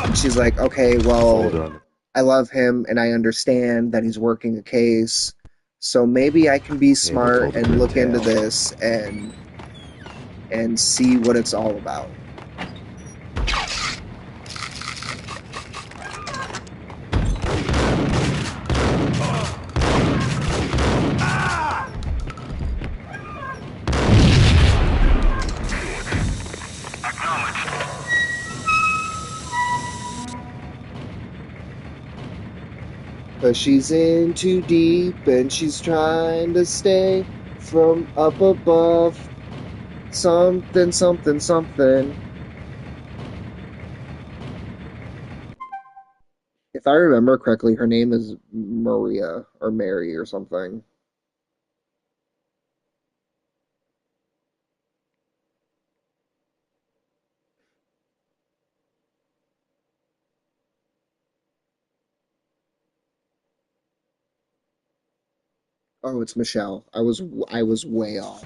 And she's like, okay, well, I love him and I understand that he's working a case. So maybe I can be smart and look into this and see what it's all about. 'Cause she's in too deep and she's trying to stay from up above. Something, something, something. If I remember correctly, her name is Maria or Mary or something. Oh, it's Michelle. I was way off.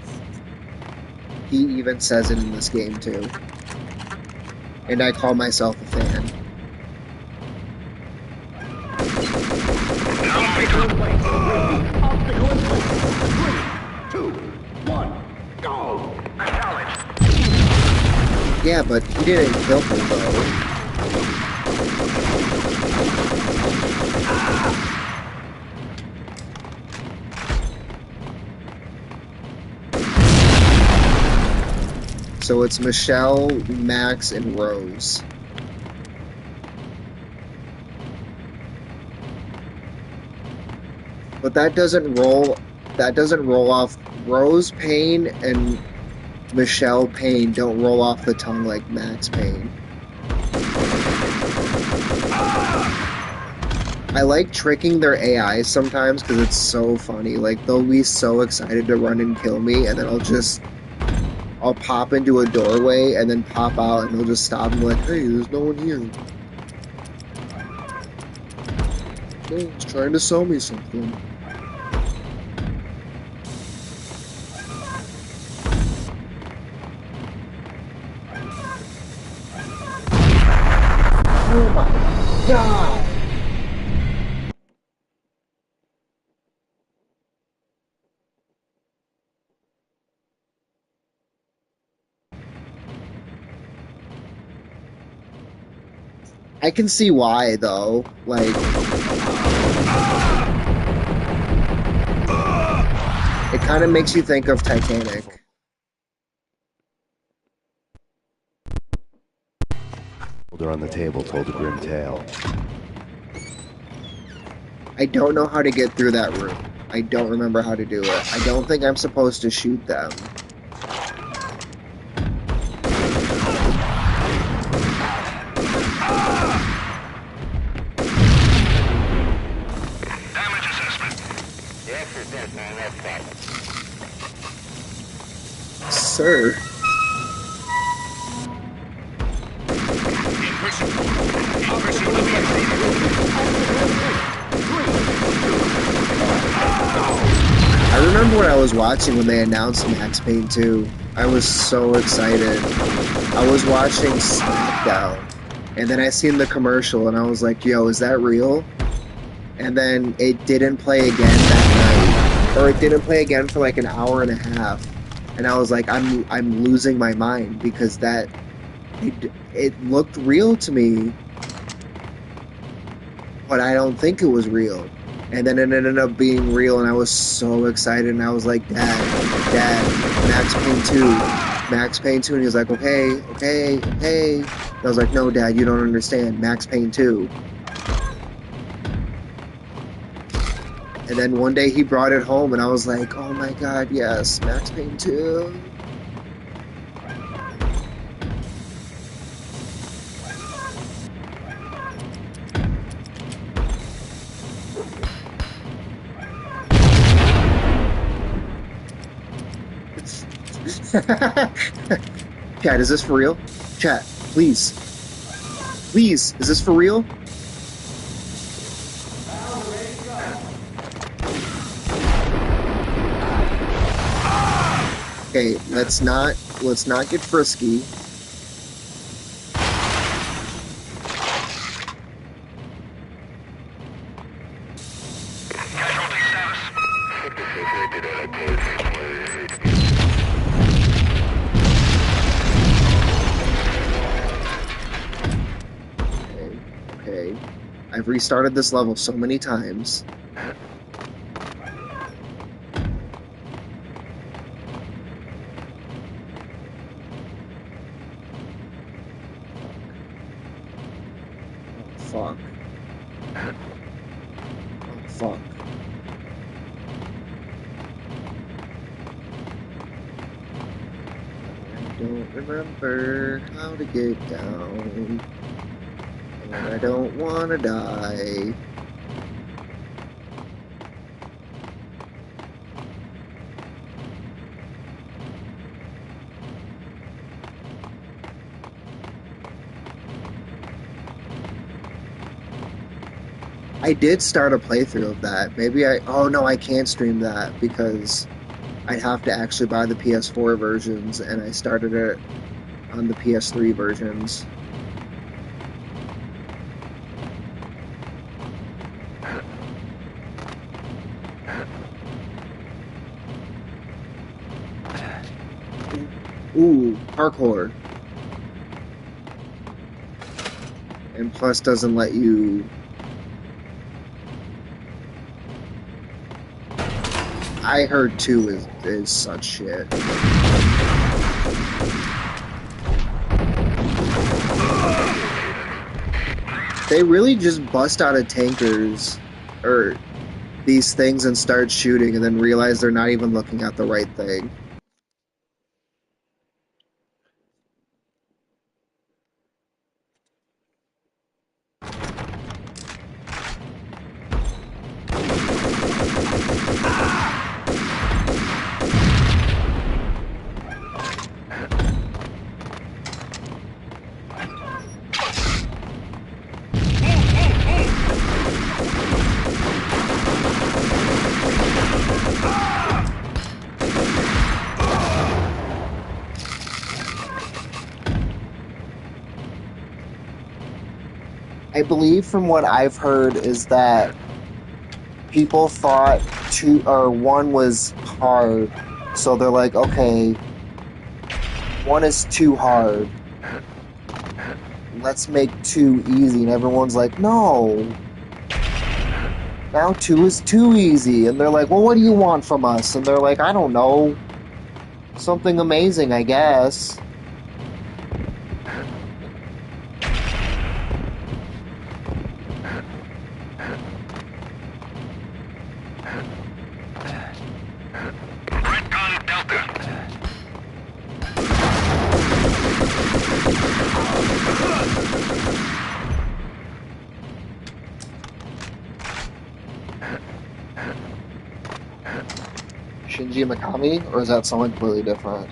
He even says it in this game too. And I call myself a fan. Yeah, but he didn't kill her though. So it's Michelle, Max, and Rose. But that doesn't roll off. Rose Payne and Michelle Payne don't roll off the tongue like Max Payne. I like tricking their AI sometimes because it's so funny. Like, they'll be so excited to run and kill me, and then I'll pop into a doorway and then pop out and they'll just stop and be like, hey, there's no one here. No one's trying to sell me something. Oh my god! I can see why, though. Like, it kind of makes you think of Titanic. Holder on the table told a grim tale. I don't know how to get through that room. I don't remember how to do it. I don't think I'm supposed to shoot them. Sir. I remember when I was watching when they announced Max Payne 2. I was so excited. I was watching SmackDown, and then I seen the commercial, and I was like, yo, is that real? And then it didn't play again that night. Or it didn't play again for like an hour and a half. And I was like, I'm losing my mind because it looked real to me, but I don't think it was real. And then it ended up being real, and I was so excited, and I was like, Dad, Max Payne 2, and he was like, okay. And I was like, no, Dad, you don't understand, Max Payne 2. And then one day he brought it home, and I was like, oh my god, yes, Max Payne 2. Chat, is this for real? Chat, please. Please, is this for real? Okay, let's not get frisky. Okay. I've restarted this level so many times. Fuck. don't remember how to get down, and I don't want to die. I did start a playthrough of that. Maybe oh no, I can't stream that because I'd have to actually buy the PS4 versions, and I started it on the PS3 versions. Ooh, parkour. And plus doesn't let you... I heard 2 is such shit. They really just bust out of tankers or these things and start shooting and then realize they're not even looking at the right thing. I believe from what I've heard is that people thought 1 was hard, so they're like, okay, 1 is too hard. Let's make 2 easy, and everyone's like, no. Now 2 is too easy, and they're like, well, what do you want from us? And they're like, I don't know. Something amazing, I guess. Shinji Mikami, or is that someone completely different?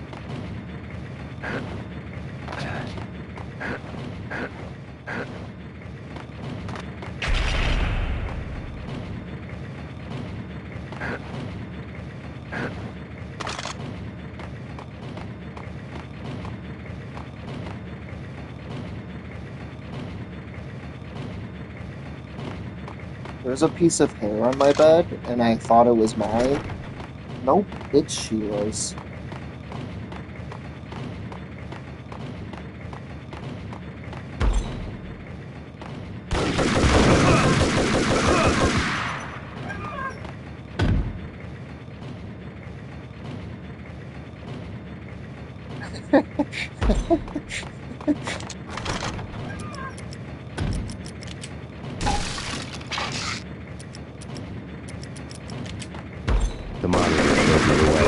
There's a piece of hair on my bed, and I thought it was mine. Nope, it's Sheila's. The monitor showed me the way.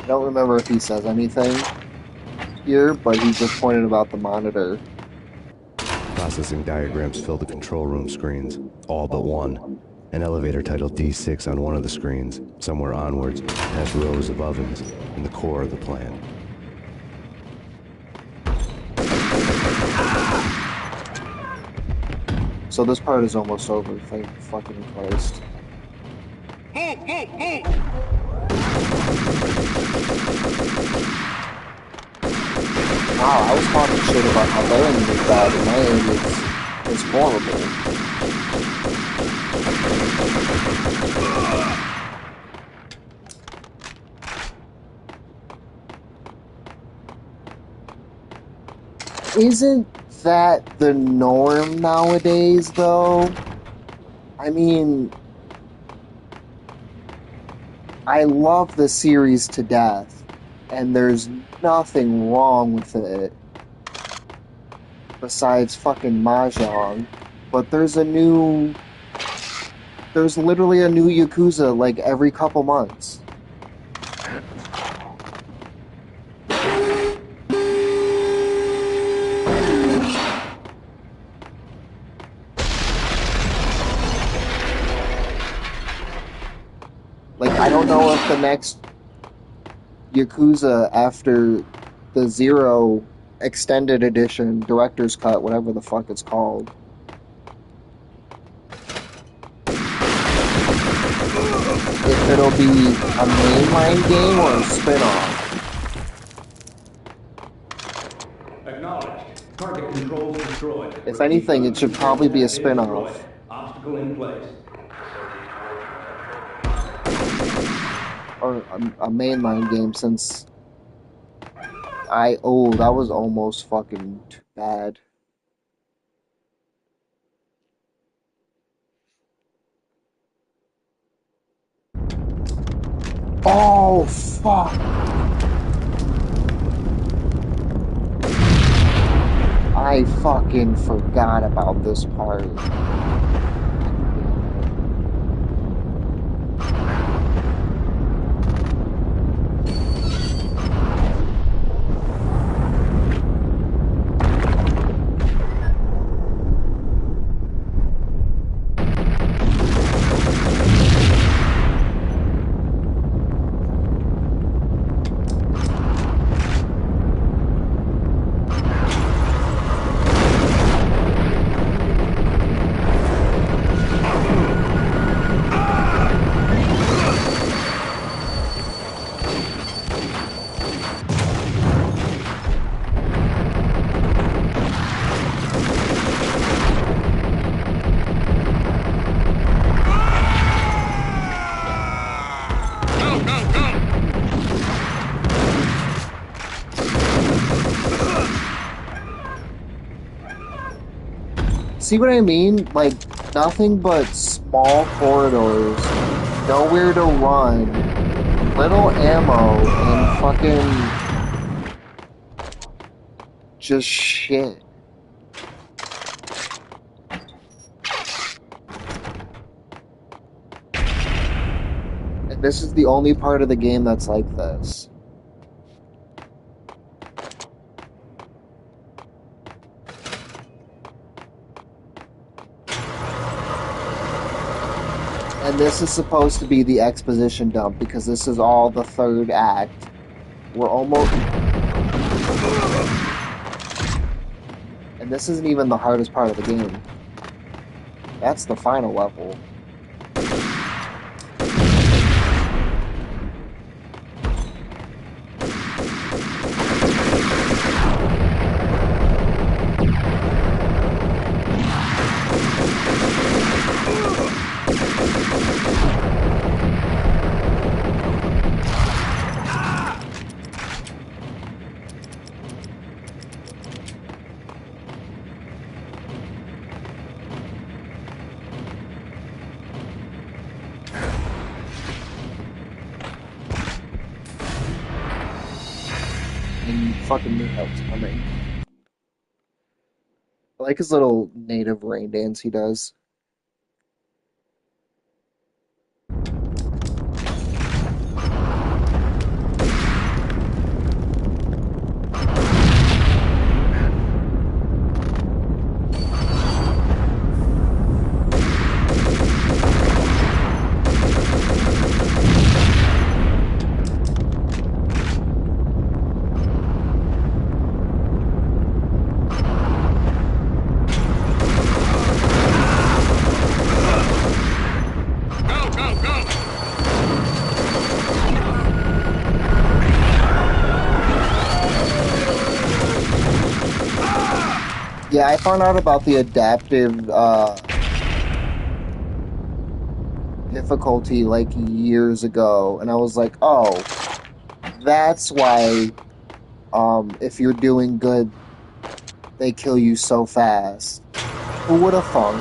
I don't remember if he says anything here, but he just pointed about the monitor. Processing diagrams fill the control room screens, all but one. An elevator titled D6 on one of the screens. Somewhere onwards, has rows of ovens in the core of the plant. So this part is almost over, thank fucking Christ. Wow, I was talking shit about how their aim is bad, and my aim is horrible. Isn't that the norm nowadays, though? I mean, I love the series to death, and there's nothing wrong with it besides fucking Mahjong, but there's literally a new Yakuza like every couple months. Like, I don't know if the next Yakuza after the Zero Extended Edition, Director's Cut, whatever the fuck it's called. If it'll be a mainline game or a spin-off. Acknowledged. Target controls destroyed. If anything, it should probably be a spin-off. Obstacle in place. Or a mainline game, since that was almost fucking bad. Oh, fuck. I fucking forgot about this part. See what I mean? Like, nothing but small corridors, nowhere to run, little ammo, and fucking just shit. And this is the only part of the game that's like this. And this is supposed to be the exposition dump, because this is all the third act. We're almost... And this isn't even the hardest part of the game. That's the final level. And fucking Mihawk's coming. I like his little native rain dance he does. Yeah, I found out about the adaptive difficulty like years ago, and I was like, oh, that's why if you're doing good, they kill you so fast. Who would have thunk?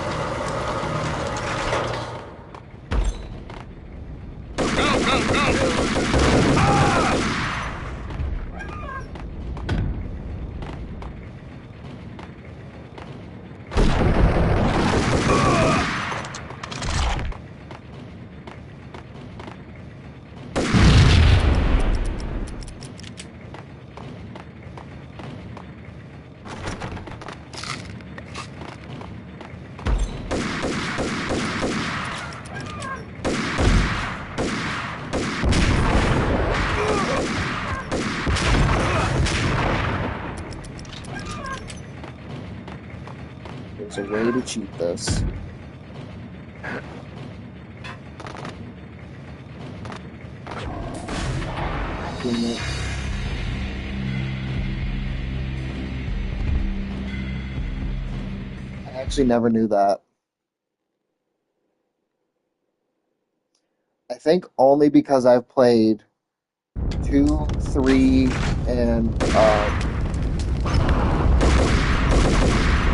There's a way to cheat this. Dang it. I actually never knew that. I think only because I've played 2, 3, and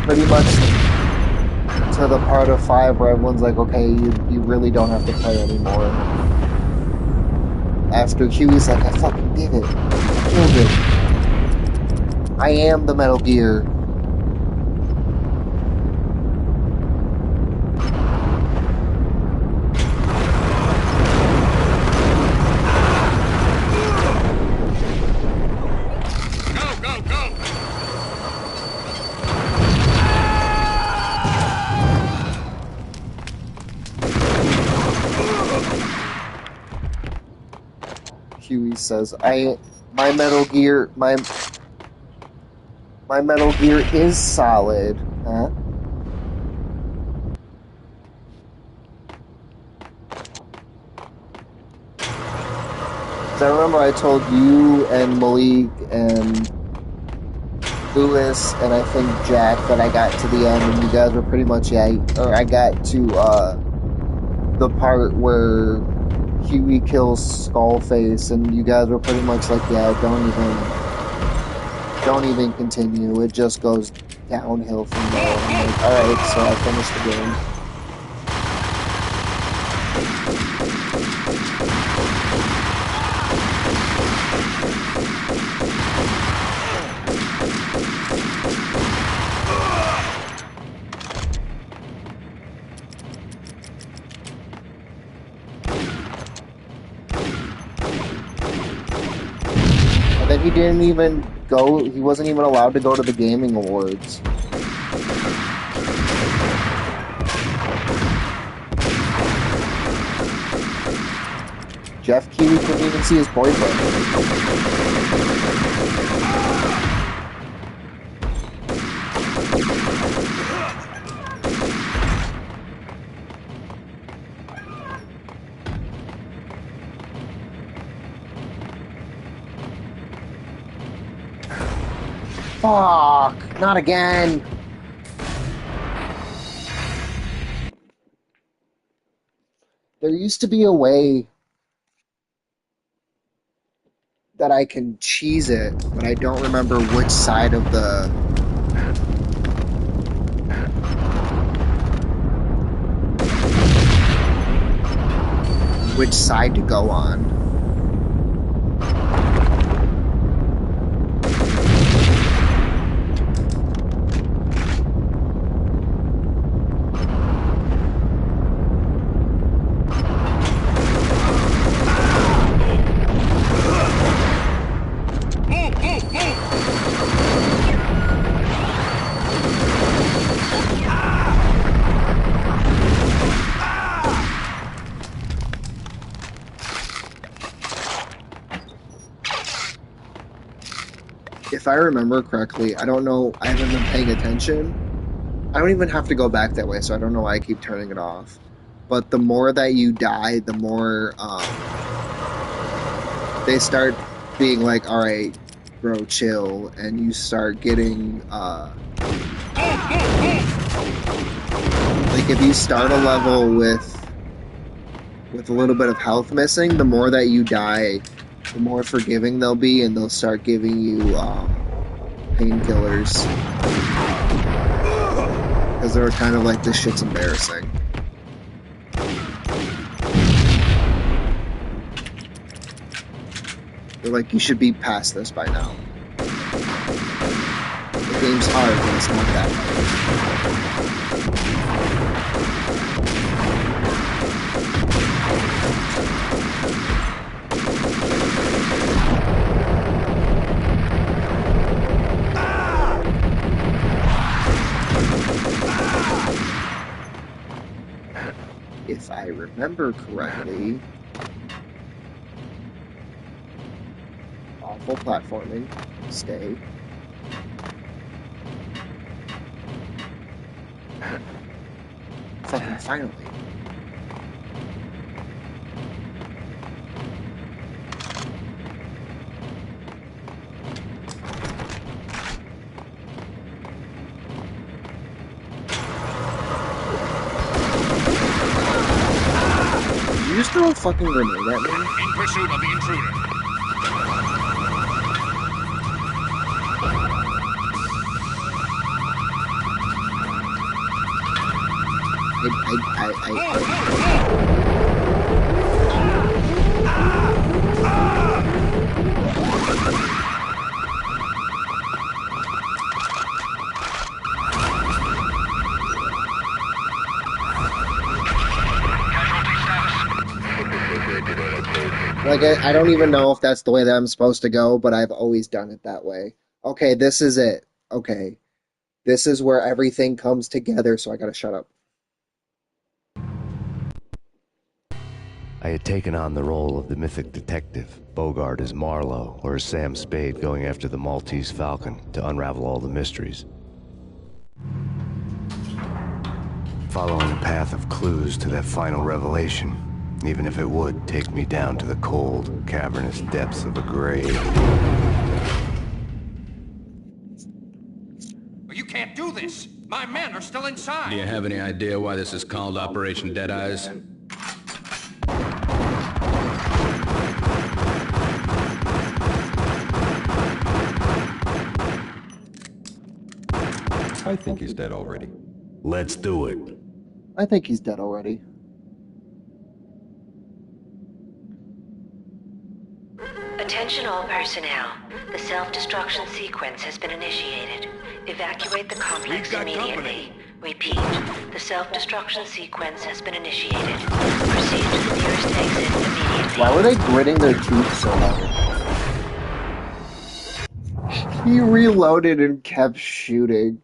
pretty much to the part of 5 where everyone's like, okay, you really don't have to play anymore. After Huey's like, I fucking did it. I killed it. I am the Metal Gear. Huey says, my Metal Gear is solid, huh? Cause I remember I told you and Malik and Lewis and I think Jack that I got to the end and you guys were pretty much, I got to the part where Huey kills Skullface, and you guys were pretty much like, yeah, don't even continue. It just goes downhill from there. I'm like, alright, so I finished the game. He didn't even go, he wasn't even allowed to go to the gaming awards. Jeff Keighley couldn't even see his boyfriend. Fuck! Not again! There used to be a way that I can cheese it, but I don't remember which side of the... which side to go on. If I remember correctly, I don't know, I haven't been paying attention. I don't even have to go back that way, so I don't know why I keep turning it off. But the more that you die, the more they start being like, alright, bro, chill, and you start getting, like if you start a level with a little bit of health missing, the more that you die, the more forgiving they'll be, and they'll start giving you painkillers. Because they're kind of like, this shit's embarrassing. They're like, you should be past this by now. The game's hard, but it's not that hard. If I remember correctly, awful platforming, stay. Fucking finally. You just throw a fucking grenade at me? In pursuit of the intruder. Like, I don't even know if that's the way that I'm supposed to go, but I've always done it that way. Okay, this is it. Okay. This is where everything comes together, so I gotta shut up. I had taken on the role of the mythic detective, Bogart as Marlowe, or as Sam Spade going after the Maltese Falcon to unravel all the mysteries. Following a path of clues to that final revelation, even if it would take me down to the cold, cavernous depths of a grave. You can't do this! My men are still inside! Do you have any idea why this is called Operation Deadeyes? I think he's dead already. Let's do it. I think he's dead already. Attention all personnel. The self-destruction sequence has been initiated. Evacuate the complex immediately. Repeat. The self-destruction sequence has been initiated. Proceed to the nearest exit immediately. Why were they gritting their teeth so hard? He reloaded and kept shooting.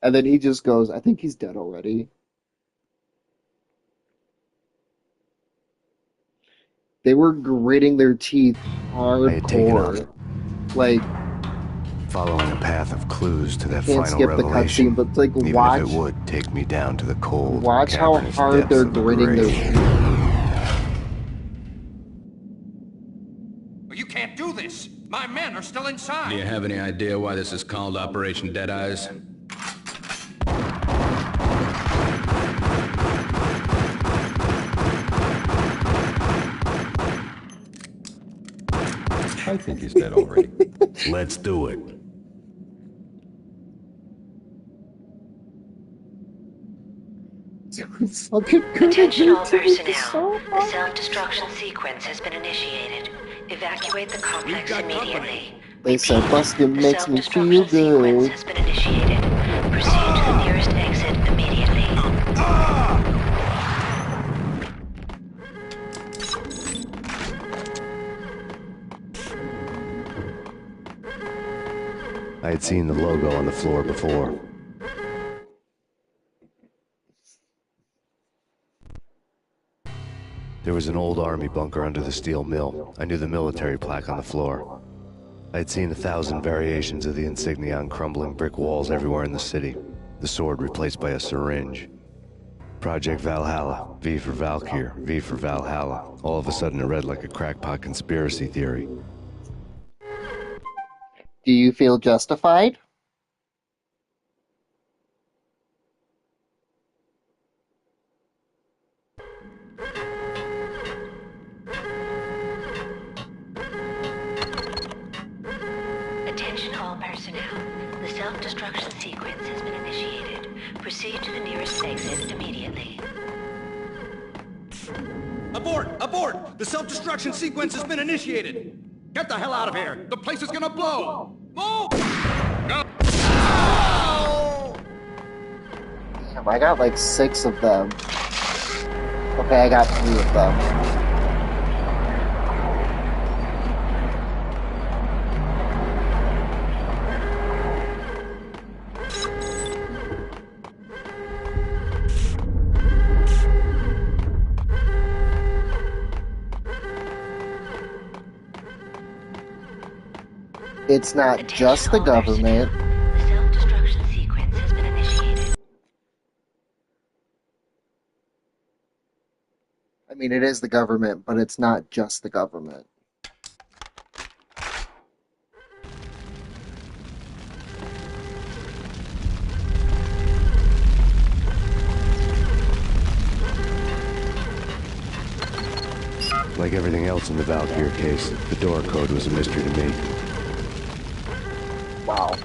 And then he just goes, I think he's dead already. They were gritting their teeth hardcore. Like, following a path of clues to that can't final skip the revelation, cutscene, but like, even watch, if it would take me down to the cold, watch how cavernous hard depths they're of the gritting their grave. teeth. You can't do this! My men are still inside! Do you have any idea why this is called Operation Deadeyes? I think he's dead already. Let's do it. Attention all personnel. The self-destruction sequence has been initiated. Evacuate the complex immediately. They said busting The makes me feel self-destruction sequence good. has been initiated. Proceed to the nearest exit immediately. I had seen the logo on the floor before. There was an old army bunker under the steel mill. I knew the military plaque on the floor. I had seen 1,000 variations of the insignia on crumbling brick walls everywhere in the city. The sword replaced by a syringe. Project Valhalla, V for Valkyr, V for Valhalla. All of a sudden it read like a crackpot conspiracy theory. Do you feel justified? Attention all personnel. The self-destruction sequence has been initiated. Proceed to the nearest exit immediately. Abort! Abort! The self-destruction sequence has been initiated! Get the hell out of here! The place is gonna blow! Move! Go! Damn, I got like 6 of them. Okay, I got 3 of them. It's not just the government. The self-destruction sequence has been initiated. I mean, it is the government, but it's not just the government. Like everything else in the Valkyr case, the door code was a mystery to me. Wow.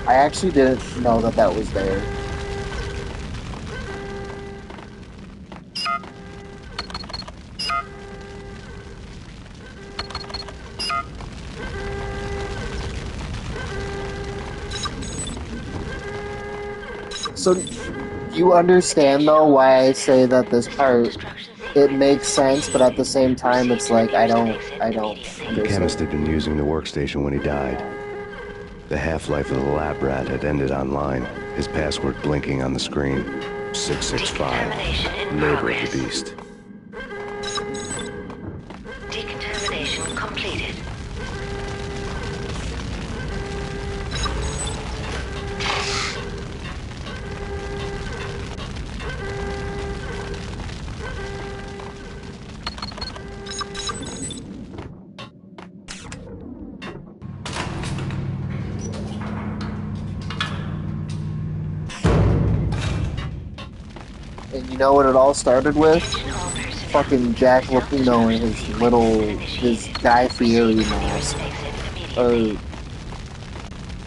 I actually didn't know that that was there. So, you understand though why I say that this part, it makes sense, but at the same time it's like, I don't understand. The chemist had been using the workstation when he died. The half-life of the lab rat had ended online, his password blinking on the screen. 665, labor of the beast. Decontamination completed. And you know what it all started with? Fucking Jack Lupino and his Guy Fieri mask. Or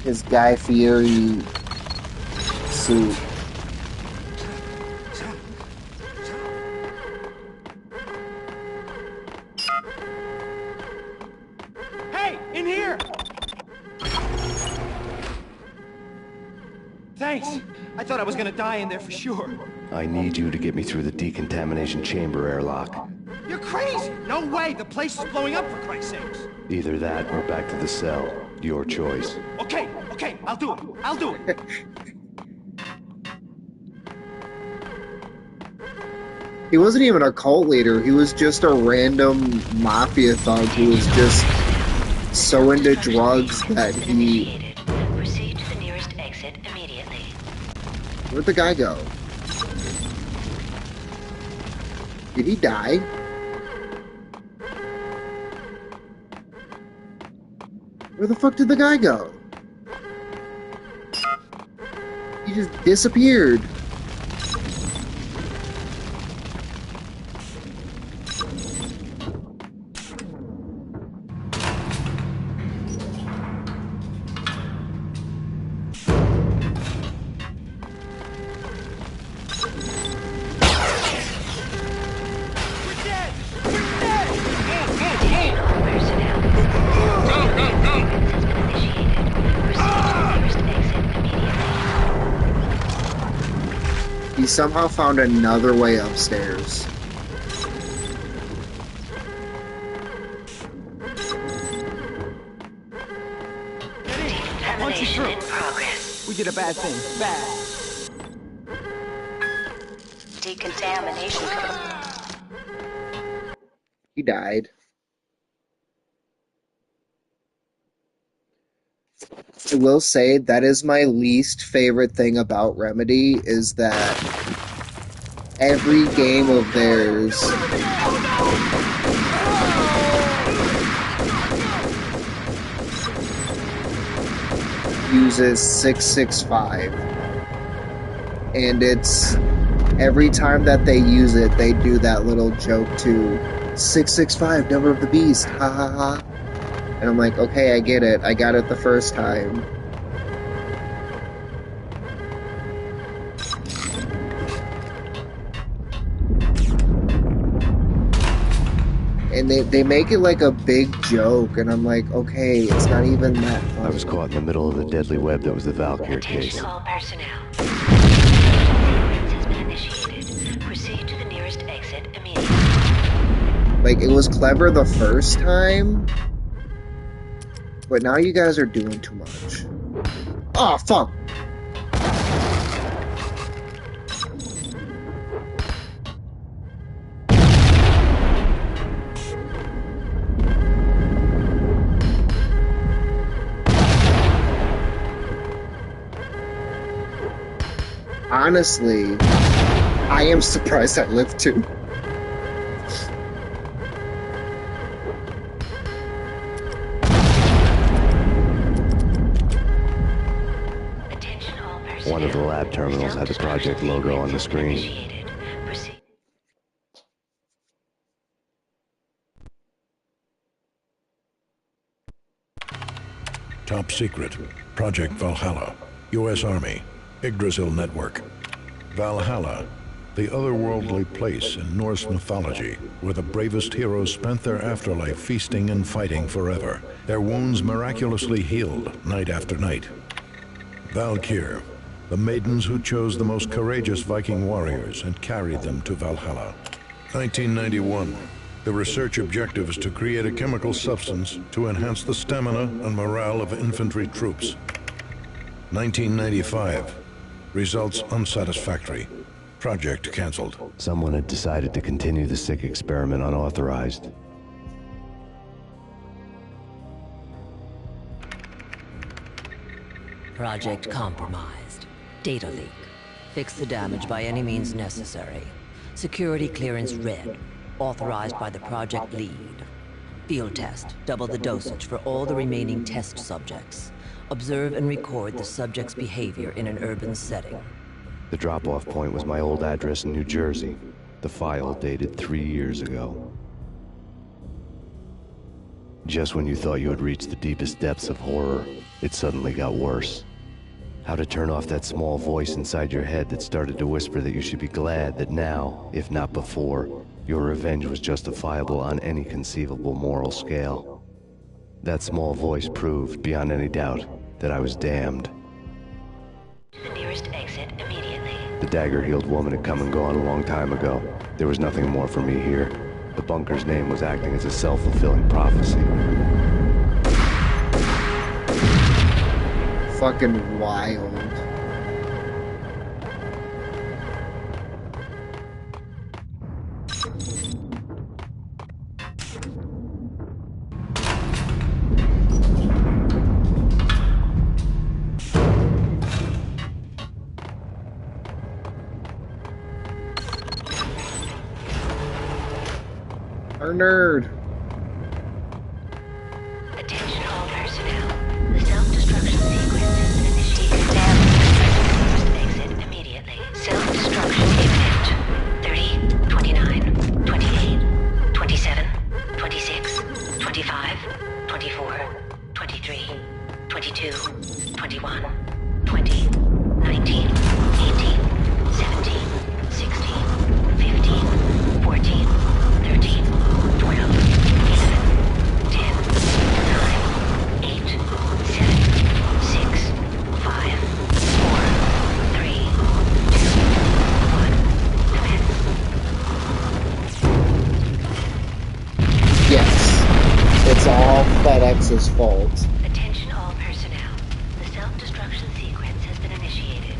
his Guy Fieri suit. Hey, in here! Thanks. I thought I was gonna die in there for sure. I need you to get me through the decontamination chamber airlock. You're crazy! No way! The place is blowing up, for Christ's sakes! Either that or back to the cell. Your choice. Okay, I'll do it. I'll do it. He wasn't even a cult leader, he was just a random mafia thug who was just so into drugs that he... Proceed to the nearest exit immediately. Where'd the guy go? Did he die? Where the fuck did the guy go? He just disappeared. He somehow found another way upstairs. Decontamination in progress. We did a bad thing. Bad. Decontamination. He died. I will say that is my least favorite thing about Remedy is that every game of theirs uses 665, and it's every time that they use it they do that little joke to 665, number of the beast, ha ha ha. And I'm like, okay, I get it. I got it the first time. And they make it like a big joke, and I'm like, okay, it's not even that funny. I was caught in the middle of the deadly web that was the Valkyr case. All personnel. Has been initiated. Proceed to the nearest exit immediately. Like, it was clever the first time, but now you guys are doing too much. Oh, fuck! Honestly, I am surprised I lived too. One of the lab terminals had the project logo on the screen. Top secret. Project Valhalla. U.S. Army. Yggdrasil Network. Valhalla, the otherworldly place in Norse mythology where the bravest heroes spent their afterlife feasting and fighting forever, their wounds miraculously healed night after night. Valkyr, the maidens who chose the most courageous Viking warriors and carried them to Valhalla. 1991. The research objective is to create a chemical substance to enhance the stamina and morale of infantry troops. 1995. Results unsatisfactory. Project canceled. Someone had decided to continue the sick experiment unauthorized. Project compromised. Data leak. Fix the damage by any means necessary. Security clearance red. Authorized by the project lead. Field test. Double the dosage for all the remaining test subjects. Observe and record the subject's behavior in an urban setting. The drop-off point was my old address in New Jersey. The file dated 3 years ago. Just when you thought you had reached the deepest depths of horror, it suddenly got worse. How to turn off that small voice inside your head that started to whisper that you should be glad that now, if not before, your revenge was justifiable on any conceivable moral scale. That small voice proved, beyond any doubt, that I was damned. The nearest exit immediately. The dagger-heeled woman had come and gone a long time ago. There was nothing more for me here. The bunker's name was acting as a self-fulfilling prophecy. Fucking wild. Our nerd. Attention all personnel. The self-destruction sequence has been initiated now. Exit immediately. Self-destruction imminent. 30, 29, 28, 27, 26, 25, 24, 23, 22, 21, 20, 19, 18, 17, 16, 15, 14, 13, 12, 11, 10, 9, 8, 7, 6, 5, 4, 3, 2, 1, commence. Yes. It's all FedEx's fault. Attention all personnel. The self-destruction sequence has been initiated.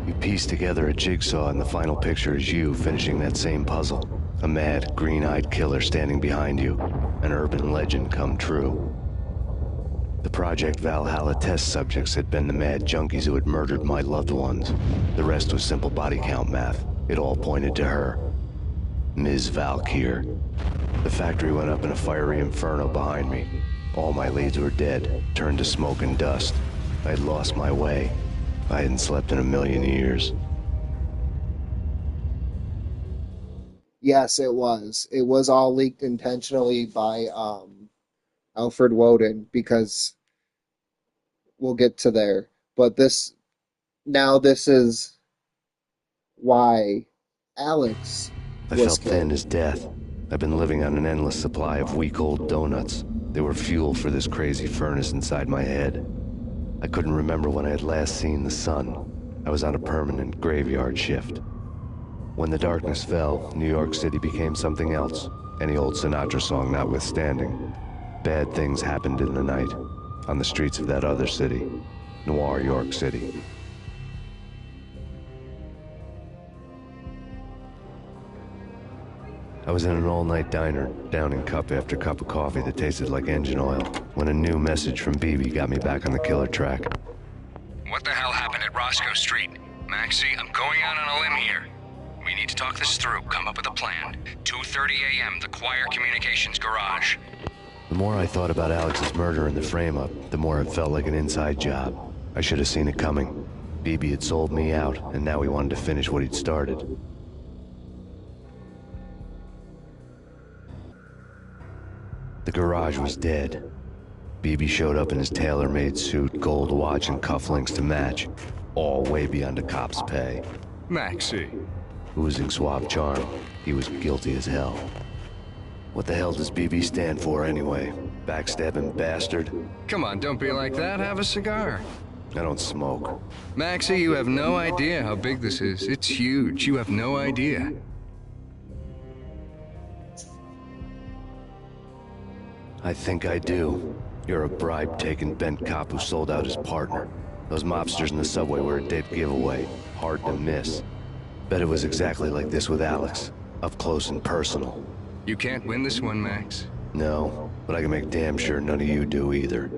You piece together a jigsaw and the final picture is you finishing that same puzzle. A mad, green-eyed killer standing behind you. An urban legend come true. The Project Valhalla test subjects had been the mad junkies who had murdered my loved ones. The rest was simple body count math. It all pointed to her. Ms. Valkyr. The factory went up in a fiery inferno behind me. All my leads were dead, turned to smoke and dust. I had lost my way. I hadn't slept in a million years. Yes, it was. It was all leaked intentionally by Alfred Woden, because we'll get to there. But this is why Alex I was felt killed. thin as death. I've been living on an endless supply of week-old donuts. They were fuel for this crazy furnace inside my head. I couldn't remember when I had last seen the sun. I was on a permanent graveyard shift. When the darkness fell, New York City became something else, any old Sinatra song notwithstanding. Bad things happened in the night, on the streets of that other city, Noir York City. I was in an all-night diner, downing cup after cup of coffee that tasted like engine oil, when a new message from BB got me back on the killer track. What the hell happened at Roscoe Street? Maxie, I'm going out on a limb here. We need to talk this through, come up with a plan. 2:30 a.m., the Choir Communications Garage. The more I thought about Alex's murder and the frame-up, the more it felt like an inside job. I should have seen it coming. BB had sold me out, and now he wanted to finish what he'd started. The garage was dead. BB showed up in his tailor-made suit, gold watch, and cufflinks to match, all way beyond a cop's pay. Maxie. Oozing suave charm, he was guilty as hell. What the hell does BB stand for anyway? Backstabbing bastard? Come on, don't be like that. Have a cigar. I don't smoke. Maxie, you have no idea how big this is. It's huge. You have no idea. I think I do. You're a bribe-taking bent cop who sold out his partner. Those mobsters in the subway were a dead giveaway. Hard to miss. Bet it was exactly like this with Alex. Up close and personal. You can't win this one, Max. No, but I can make damn sure none of you do either.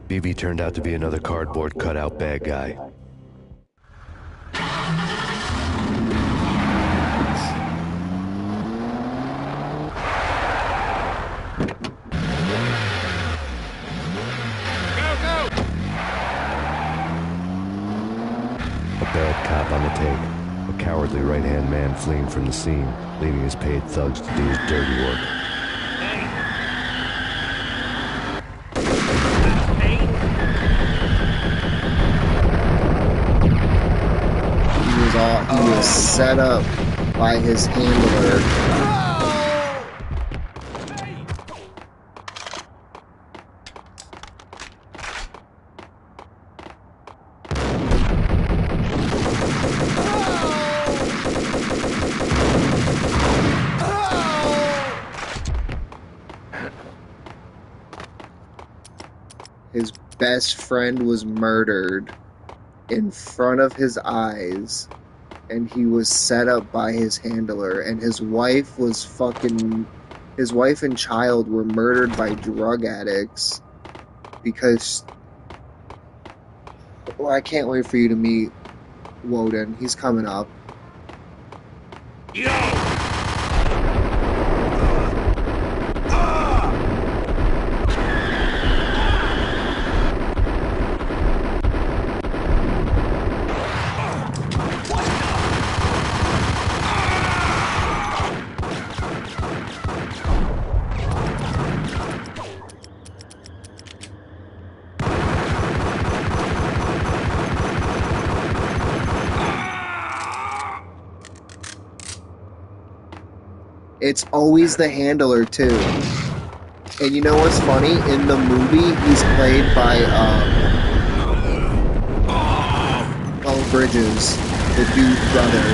BB turned out to be another cardboard cutout bad guy. A bad cop on the take. A cowardly right-hand man fleeing from the scene, leaving his paid thugs to do his dirty work. He was set up by his handler. His best friend was murdered in front of his eyes, and he was set up by his handler, and his wife and child were murdered by drug addicts because, well, I can't wait for you to meet Woden. He's coming up. It's always the handler, too. And you know what's funny? In the movie, he's played by, Paul Bridges, the dude brother.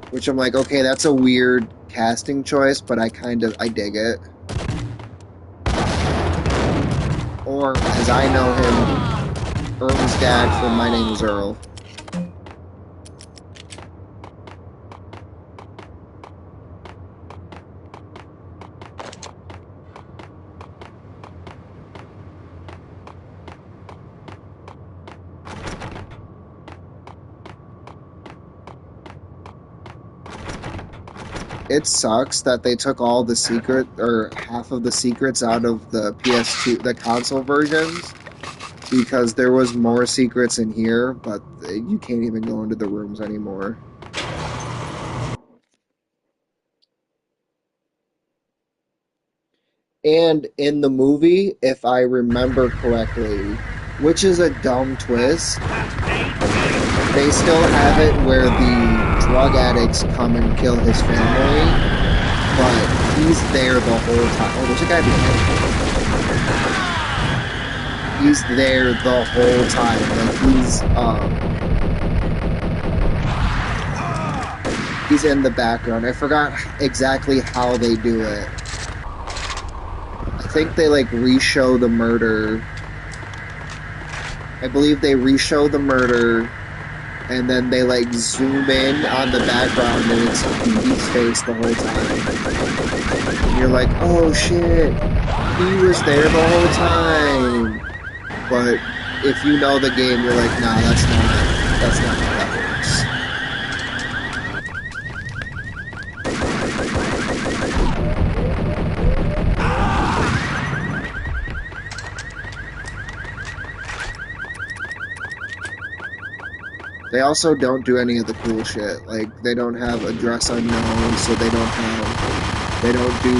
Which I'm like, okay, that's a weird casting choice, but I dig it. Or, as I know him, Earl's dad from My Name is Earl. It sucks that they took all the secret, or half of the secrets out of the PS2, the console versions, because there was more secrets in here, but you can't even go into the rooms anymore. And in the movie, if I remember correctly, which is a dumb twist, they still have it where the drug addicts come and kill his family, but he's there the whole time. Oh, there's a guy behind him. He's there the whole time. Like, he's in the background. I forgot exactly how they do it. I think they, like, re-show the murder I believe they re-show the murder, and then they like zoom in on the background, and it's Petey's face the whole time. And you're like, oh shit, he was there the whole time. But if you know the game, you're like, nah, that's not how that works. They also don't do any of the cool shit. Like, they don't have Address Unknown, so they don't do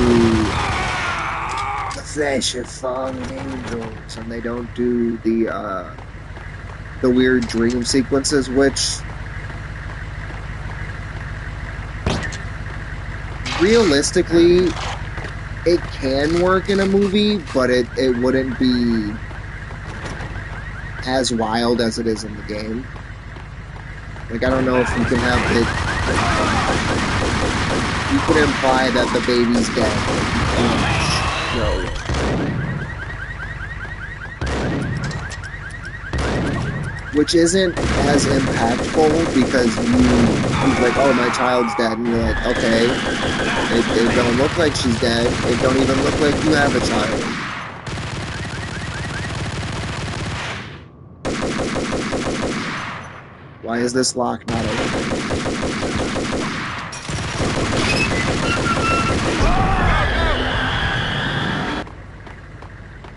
the Flash of Fallen Angels, and they don't do the weird dream sequences, which realistically, it can work in a movie, but it wouldn't be as wild as it is in the game. Like, I don't know if you can have it. You could imply that the baby's dead. Which isn't as impactful because he's like, oh, my child's dead. And you're like, okay. It don't look like she's dead. It don't even look like you have a child. Why is this lock not open?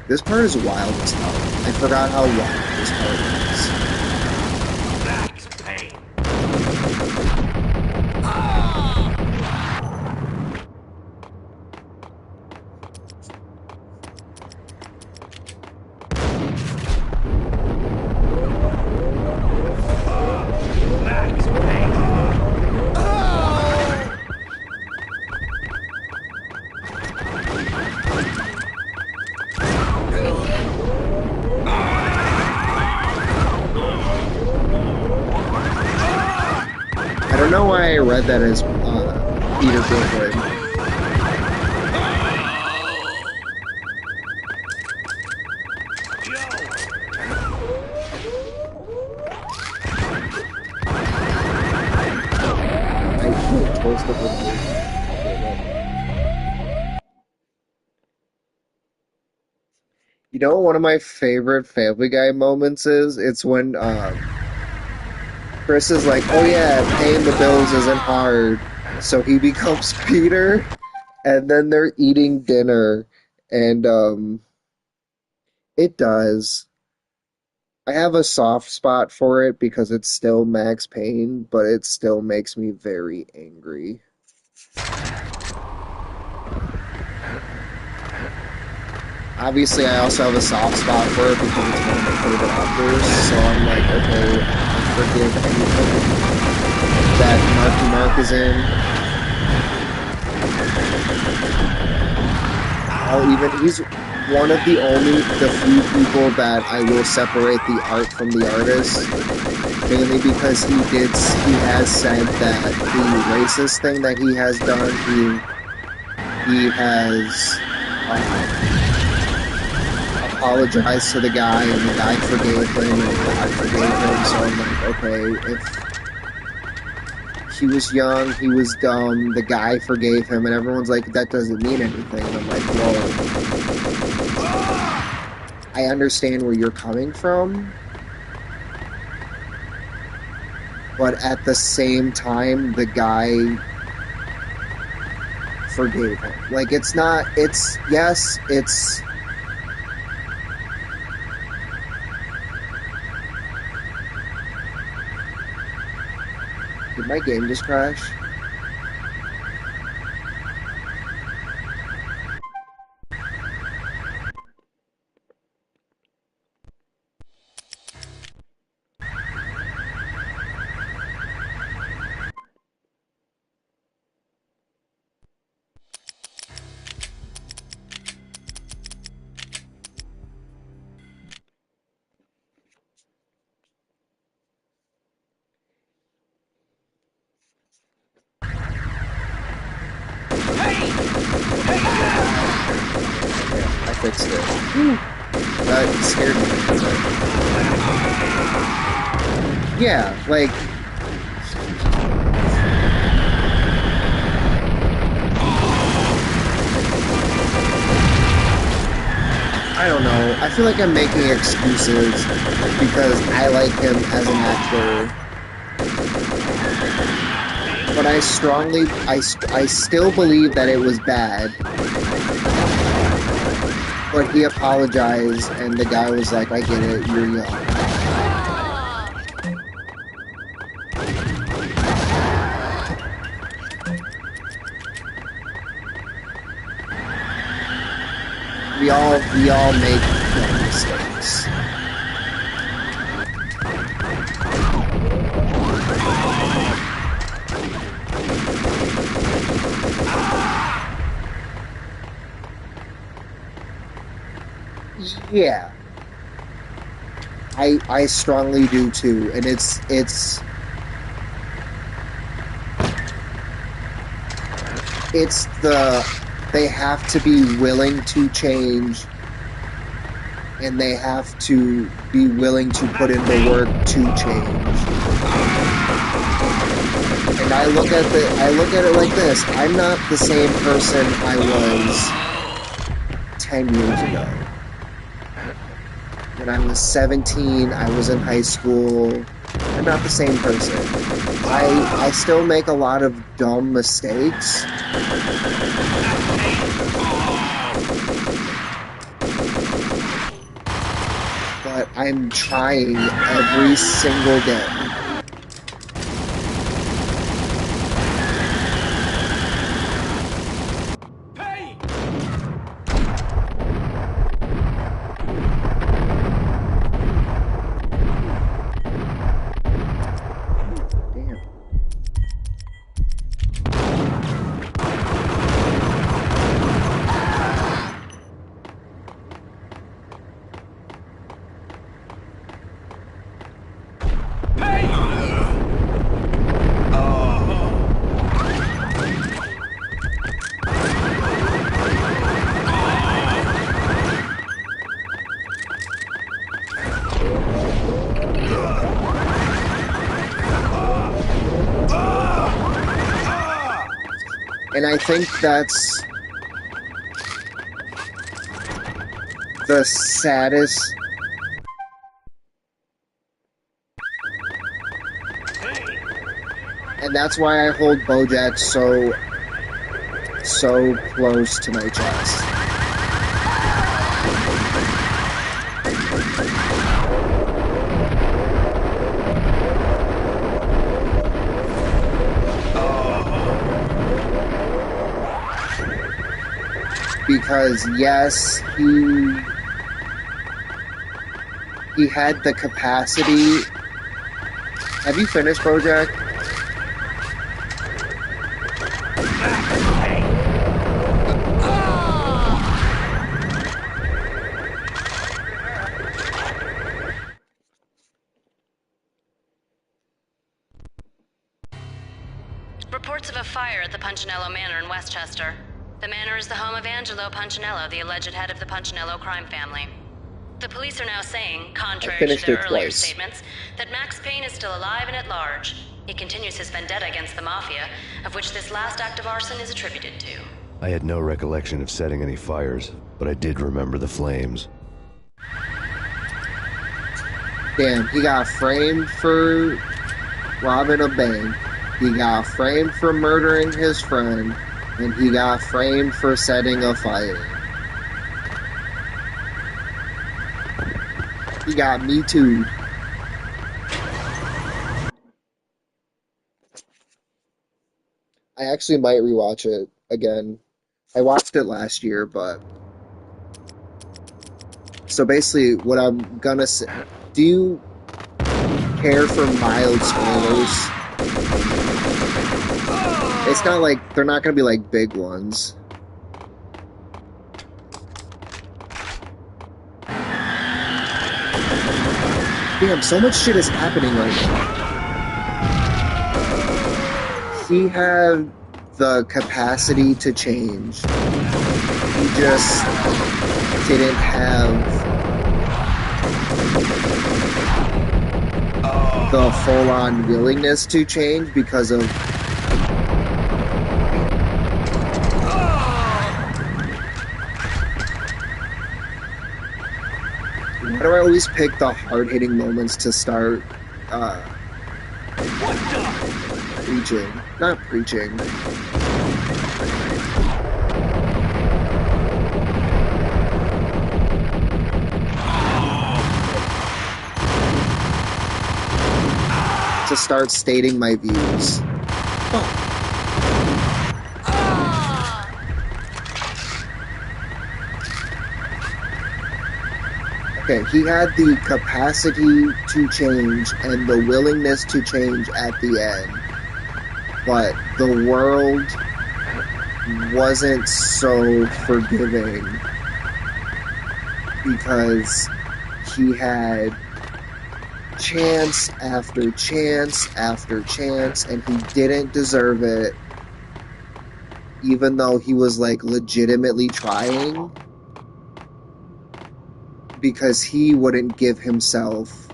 This part is wild as hell. I forgot how wild this part is. Max Payne. I don't know why I read that as Peter Griffin. You know what one of my favorite Family Guy moments is? It's when Chris is like, oh yeah, paying the bills isn't hard. So he becomes Peter, and then they're eating dinner, and it does. I have a soft spot for it because it's still Max Payne, but it still makes me very angry. Obviously, I also have a soft spot for it because it's one of my favorite actors, so I'm like, okay, I forgive anything that Marky Mark is in. He's one of the few people that I will separate the art from the artist, mainly because he has said that the racist thing that he has done, he has apologized to the guy, and the guy forgave him, and God forgave him, so I'm like, okay, if he was young, he was dumb, the guy forgave him, and everyone's like, that doesn't mean anything, and I'm like, well, I understand where you're coming from, but at the same time, the guy forgave him. Like, it's Did my game just crash? I fixed it. That scared me. Yeah, like... I don't know. I feel like I'm making excuses because I like him as an actor. But I still believe that it was bad. But he apologized, and the guy was like, I get it, you're young. We all make mistakes. Yeah. I strongly do too, and it's they have to be willing to change, and they have to be willing to put in the work to change. And I look at it like this. I'm not the same person I was 10 years ago. When I was 17, I was in high school. I'm not the same person. I still make a lot of dumb mistakes. But I'm trying every single day. And I think that's the saddest. And that's why I hold BoJack so close to my chest. Because yes, he had the capacity. Have you finished BoJack? Reports of a fire at the Punchinello Manor in Westchester. The manor is the home of Angelo Punchinello, the alleged head of the Punchinello crime family. The police are now saying, contrary to their earlier statements, that Max Payne is still alive and at large. He continues his vendetta against the Mafia, of which this last act of arson is attributed to. I had no recollection of setting any fires, but I did remember the flames. Damn, he got framed for robbing a bank. He got framed for murdering his friend. And he got framed for setting a fire. He got me too. I actually might rewatch it again. I watched it last year, but... So basically, what I'm gonna say... Do you care for mild spoilers? It's not like, they're not gonna be like big ones. Damn, so much shit is happening right now. He had the capacity to change. He just didn't have the full-on willingness to change because of why do I always pick the hard-hitting moments to start preaching? Not preaching. To start stating my views. Okay, he had the capacity to change and the willingness to change at the end, but the world wasn't so forgiving because he had chance after chance after chance, and he didn't deserve it, even though he was like legitimately trying, because he wouldn't give himself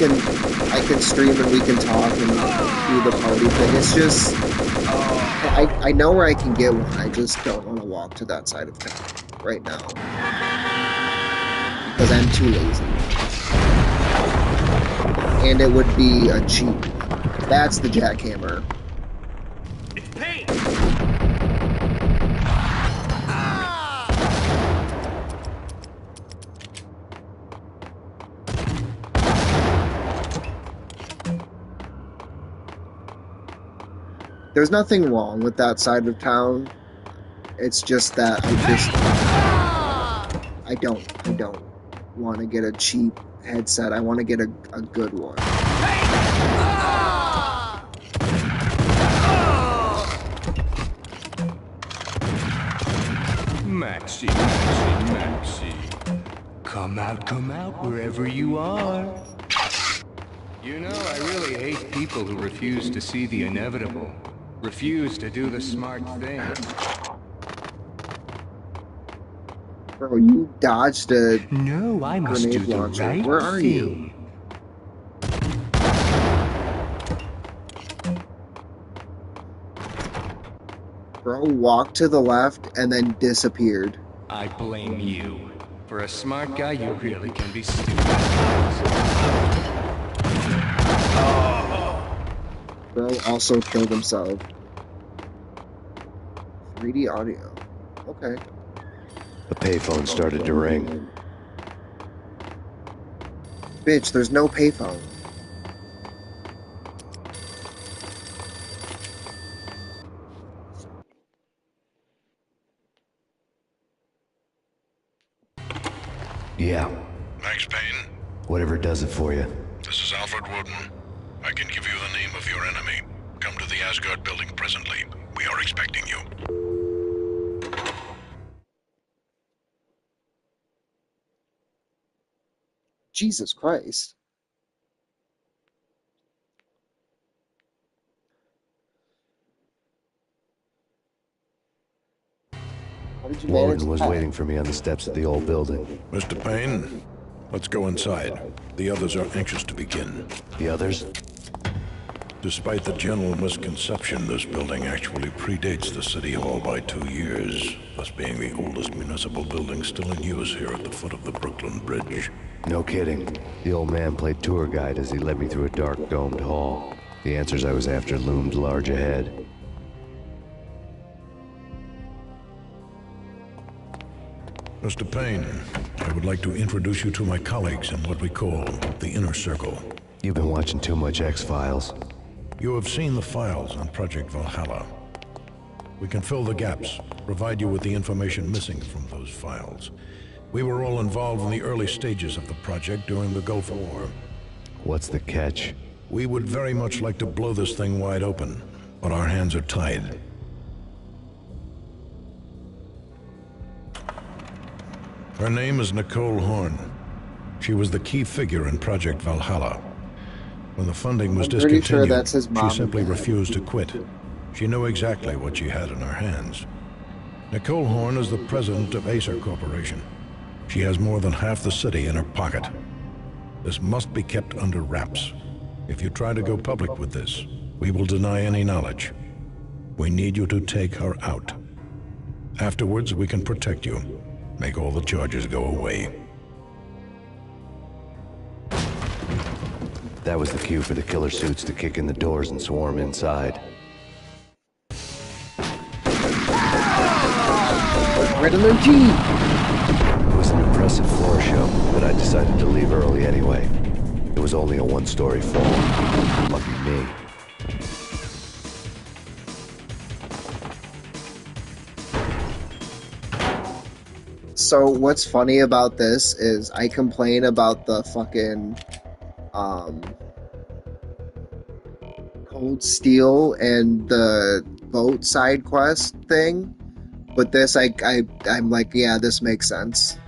and I can stream and we can talk and do the party thing. It's just I know where I can get one, I just don't want to walk to that side of town right now. Because I'm too lazy. And it would be a cheap one. That's the jackhammer. It's pain! There's nothing wrong with that side of town. It's just that I don't want to get a cheap headset. I want to get a good one. Maxie. Come out, wherever you are. You know, I really hate people who refuse to see the inevitable. Refuse to do the smart thing. Bro, you dodged a No, I must do the launcher. right Where are thing. you? Bro walked to the left and then disappeared. I blame you. For a smart guy, you really can be stupid. Bro also killed himself. 3D audio. Okay. The payphone started to ring. Bitch, there's no payphone. Yeah. Max Payne? Whatever does it for you. This is Alfred Woden. I can give you the name of your enemy. Come to the Asgard building presently. We are expecting you. Jesus Christ. How did you manage Woden was that? waiting for me on the steps of the old building. Mr. Payne, let's go inside. The others are anxious to begin. The others? Despite the general misconception, this building actually predates the City Hall by 2 years, thus being the oldest municipal building still in use here at the foot of the Brooklyn Bridge. No kidding. The old man played tour guide as he led me through a dark domed hall. The answers I was after loomed large ahead. Mr. Payne, I would like to introduce you to my colleagues in what we call the Inner Circle. You've been watching too much X-Files. You have seen the files on Project Valhalla. We can fill the gaps, provide you with the information missing from those files. We were all involved in the early stages of the project during the Gulf War. What's the catch? We would very much like to blow this thing wide open, but our hands are tied. Her name is Nicole Horn. She was the key figure in Project Valhalla. When the funding was I'm pretty discontinued, sure that's his mom she simply and dad. refused to quit. She knew exactly what she had in her hands. Nicole Horn is the president of Acer Corporation. She has more than half the city in her pocket. This must be kept under wraps. If you try to go public with this, we will deny any knowledge. We need you to take her out. Afterwards, we can protect you. Make all the charges go away. That was the cue for the killer suits to kick in the doors and swarm inside. Riddler G! It was an impressive floor show, but I decided to leave early anyway. It was only a one-story fall. Lucky me. So what's funny about this is I complain about the fucking Cold Steel and the boat side quest thing, but this I'm like, yeah, this makes sense.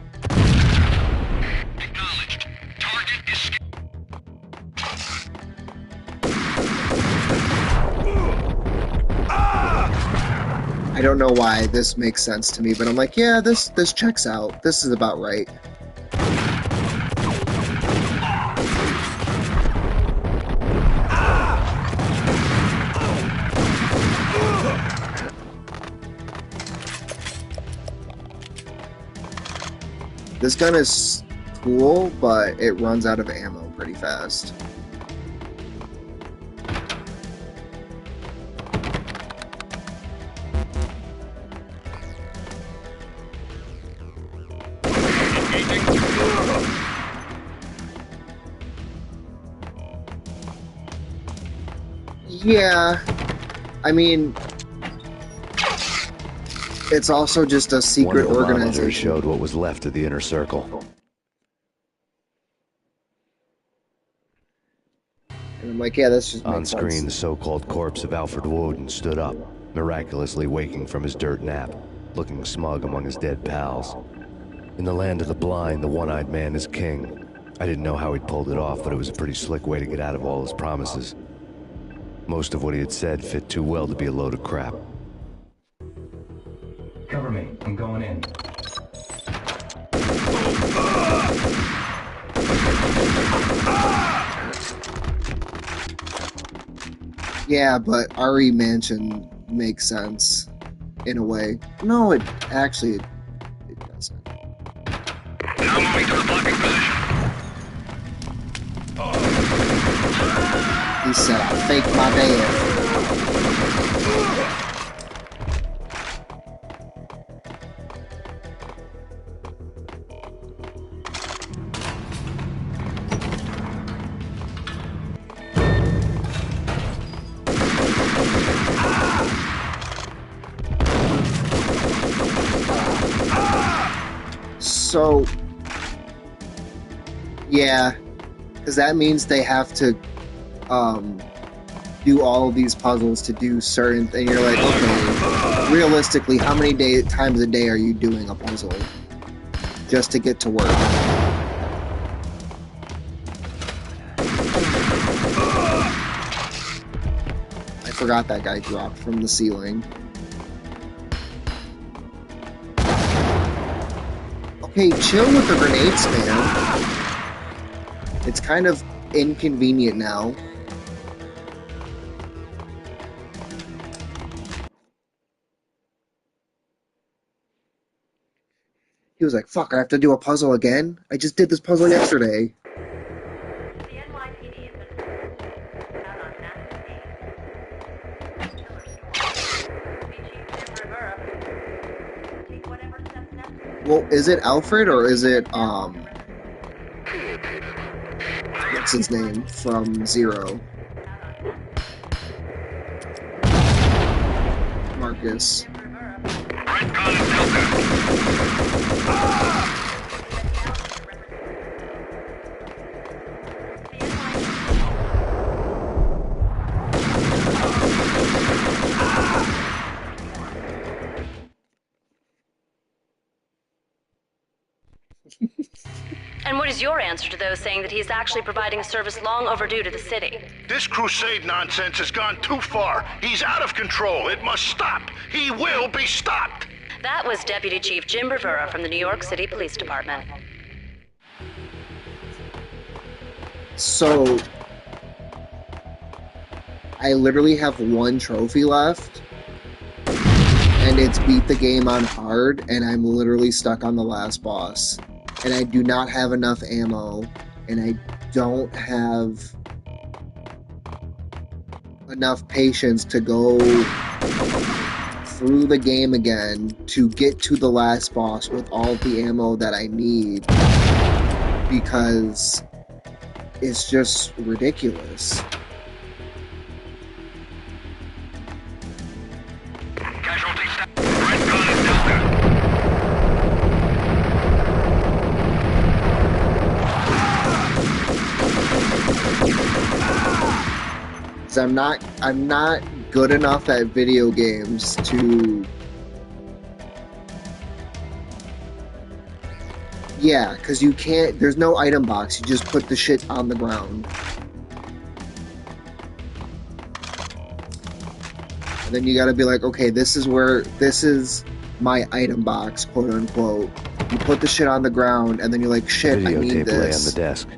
I don't know why this makes sense to me, but I'm like, yeah, this checks out. This is about right. This gun is cool, but it runs out of ammo pretty fast. Yeah, I mean, it's also just a secret organization. Showed what was left of the inner circle. And I'm like, yeah, that's just on screen. The so-called corpse of Alfred Woden stood up, miraculously waking from his dirt nap, looking smug among his dead pals. In the land of the blind, the one-eyed man is king. I didn't know how he'd pulled it off, but it was a pretty slick way to get out of all his promises. Most of what he had said fit too well to be a load of crap. Cover me. I'm going in. Yeah, but RE Mansion makes sense in a way. No, it actually it doesn't. Now moving to the blocking position. He said, "I fake my death." So, yeah, because that means they have to do all of these puzzles to do certain things. You're like, okay, realistically, how many times a day are you doing a puzzle just to get to work? I forgot that guy dropped from the ceiling. Okay, chill with the grenades, man. It's kind of inconvenient now. He was like, fuck, I have to do a puzzle again? I just did this puzzle yesterday. Well, is it Alfred or is it, what's his name from Zero? Marcus. And what is your answer to those saying that he's actually providing a service long overdue to the city? This crusade nonsense has gone too far. He's out of control. It must stop. He will be stopped. That was Deputy Chief Jim Bravura from the New York City Police Department. So, I literally have one trophy left, and it's beat the game on hard, and I'm literally stuck on the last boss. And I do not have enough ammo, and I don't have enough patience to go through the game again to get to the last boss with all the ammo that I need, because it's just ridiculous. I'm not good enough at video games to... Yeah, because you can't... There's no item box. You just put the shit on the ground. And then you gotta be like, okay, this is my item box, quote unquote. You put the shit on the ground, and then you're like, shit, I need this. Lay on the desk.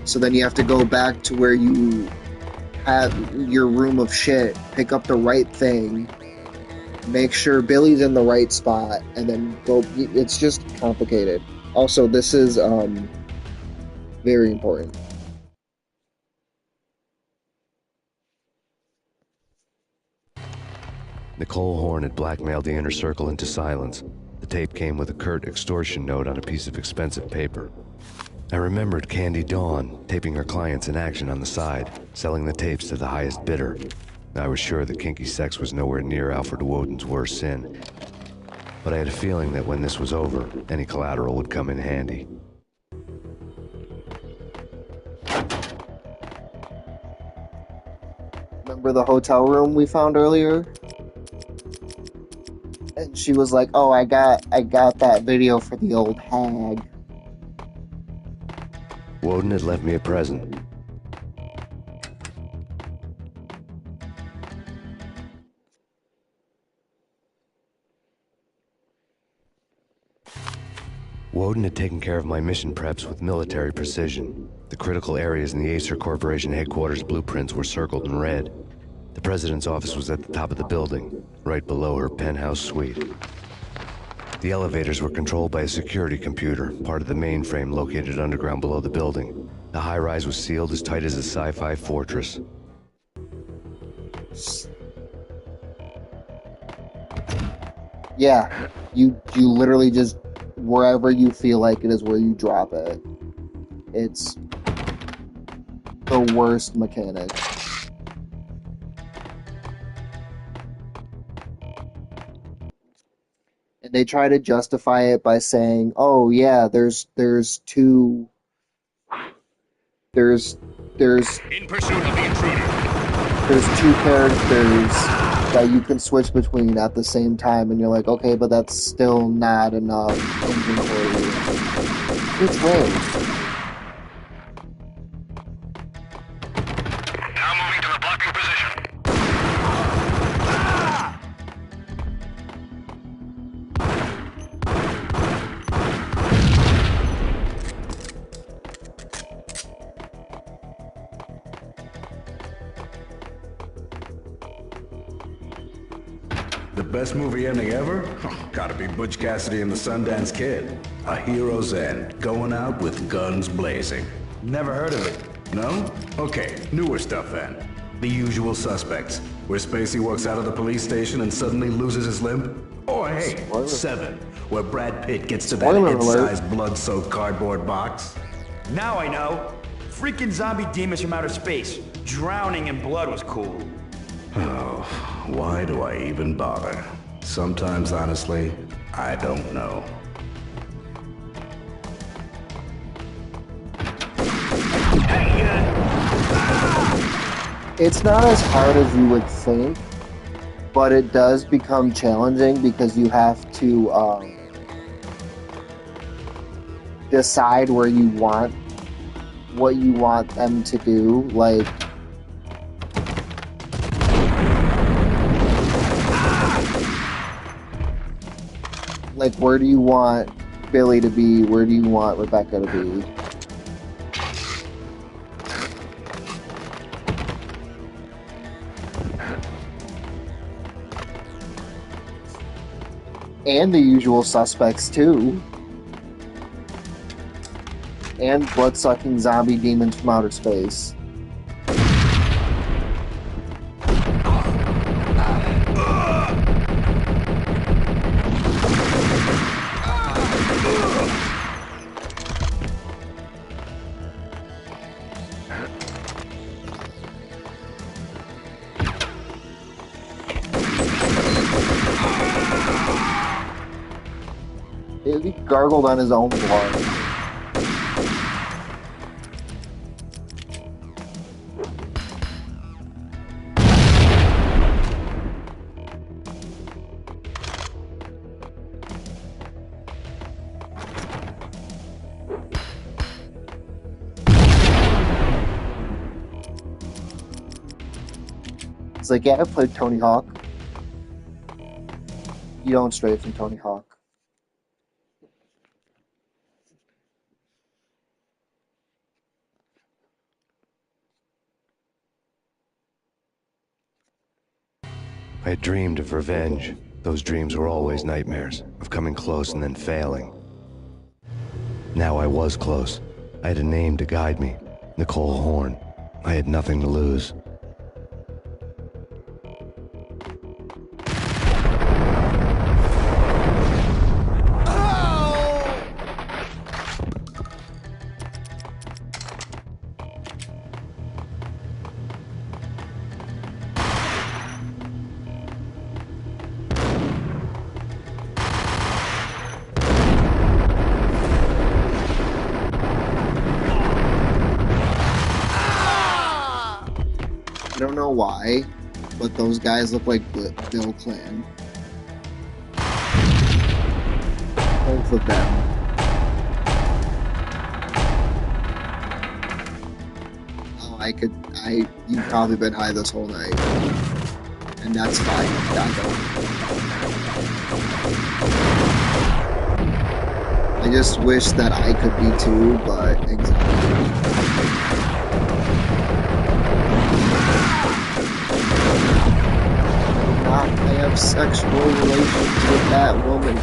So then you have to go back to where you have your room of shit, pick up the right thing, make sure Billy's in the right spot, and then go. It's just complicated. Also, this is very important. Nicole Horn had blackmailed the Inner Circle into silence. The tape came with a curt extortion note on a piece of expensive paper. I remembered Candy Dawn taping her clients in action on the side, selling the tapes to the highest bidder. I was sure that kinky sex was nowhere near Alfred Woden's worst sin. But I had a feeling that when this was over, any collateral would come in handy. Remember the hotel room we found earlier? And she was like, "Oh, I got that video for the old hag." Woden had left me a present. Woden had taken care of my mission preps with military precision. The critical areas in the Acer Corporation headquarters blueprints were circled in red. The president's office was at the top of the building, right below her penthouse suite. The elevators were controlled by a security computer, part of the mainframe located underground below the building. The high-rise was sealed as tight as a sci-fi fortress. Yeah, you literally just, wherever you feel like it is where you drop it. It's the worst mechanic. And they try to justify it by saying, "Oh yeah, there's two in pursuit of the intruder. There's two characters that you can switch between at the same time," and you're like, okay, but that's still not enough inventory. Which way? The best movie ending ever? Gotta be Butch Cassidy and the Sundance Kid. A hero's end, going out with guns blazing. Never heard of it. No? Okay, newer stuff then. The Usual Suspects, where Spacey walks out of the police station and suddenly loses his limb. Or hey, Seven, where Brad Pitt gets to that head-sized blood-soaked cardboard box. Now I know. Freaking zombie demons from outer space. Drowning in blood was cool. Oh, why do I even bother? Sometimes, honestly, I don't know. It's not as hard as you would think, but it does become challenging because you have to decide what you want them to do. Like where do you want Billy to be? Where do you want Rebecca to be? And the usual suspects too. And blood-sucking zombie demons from outer space. He gargled on his own blood. It's like, yeah, I played Tony Hawk. You don't stray from Tony Hawk. I had dreamed of revenge. Those dreams were always nightmares, of coming close and then failing. Now I was close. I had a name to guide me, Nicole Horn. I had nothing to lose. I don't know why, but those guys look like Bill Clan. Both of them. Oh, you've probably been high this whole night. And that's fine. I just wish that I could be too, but anxiety. I have sexual relations with that woman.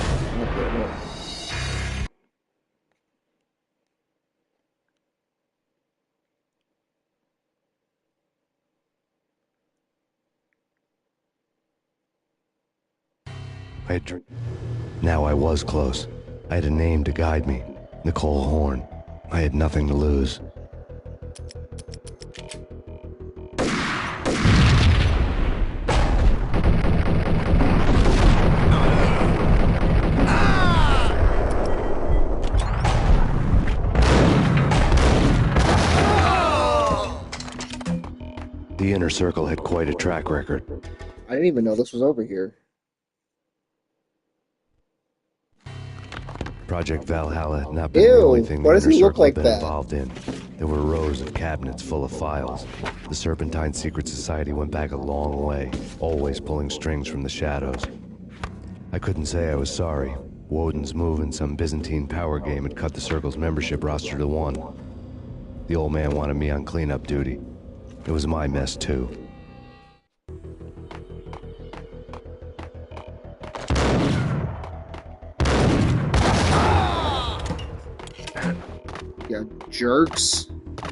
Now I was close. I had a name to guide me, Nicole Horn. I had nothing to lose. The Inner Circle had quite a track record. I didn't even know this was over here. Project Valhalla had not been the only thing the Inner Circle had been involved in. There were rows of cabinets full of files. The Serpentine Secret Society went back a long way, always pulling strings from the shadows. I couldn't say I was sorry. Woden's move in some Byzantine power game had cut the Circle's membership roster to 1. The old man wanted me on cleanup duty. It was my mess, too. Yeah, jerks.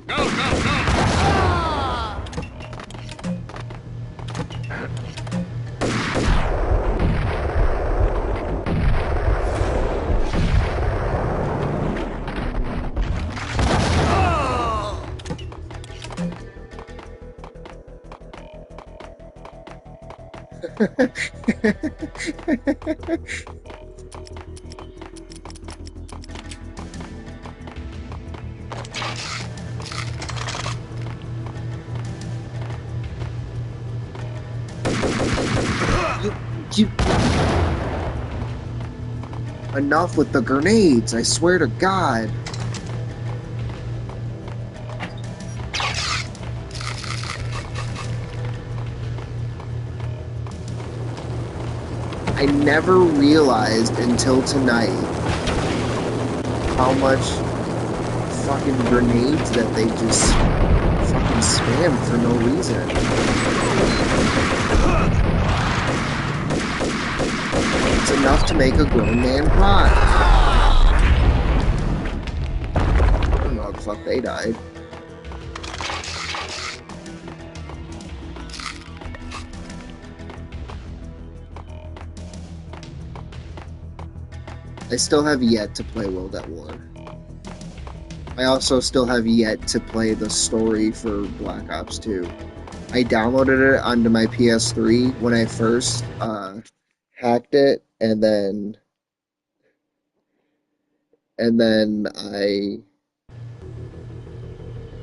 Go, go, go! Enough with the grenades, I swear to God. I never realized until tonight how much fucking grenades that they just fucking spam for no reason. It's enough to make a grown man cry. I don't know how the fuck they died. I still have yet to play World at War. I also still have yet to play the story for Black Ops 2. I downloaded it onto my PS3 when I first hacked it, and then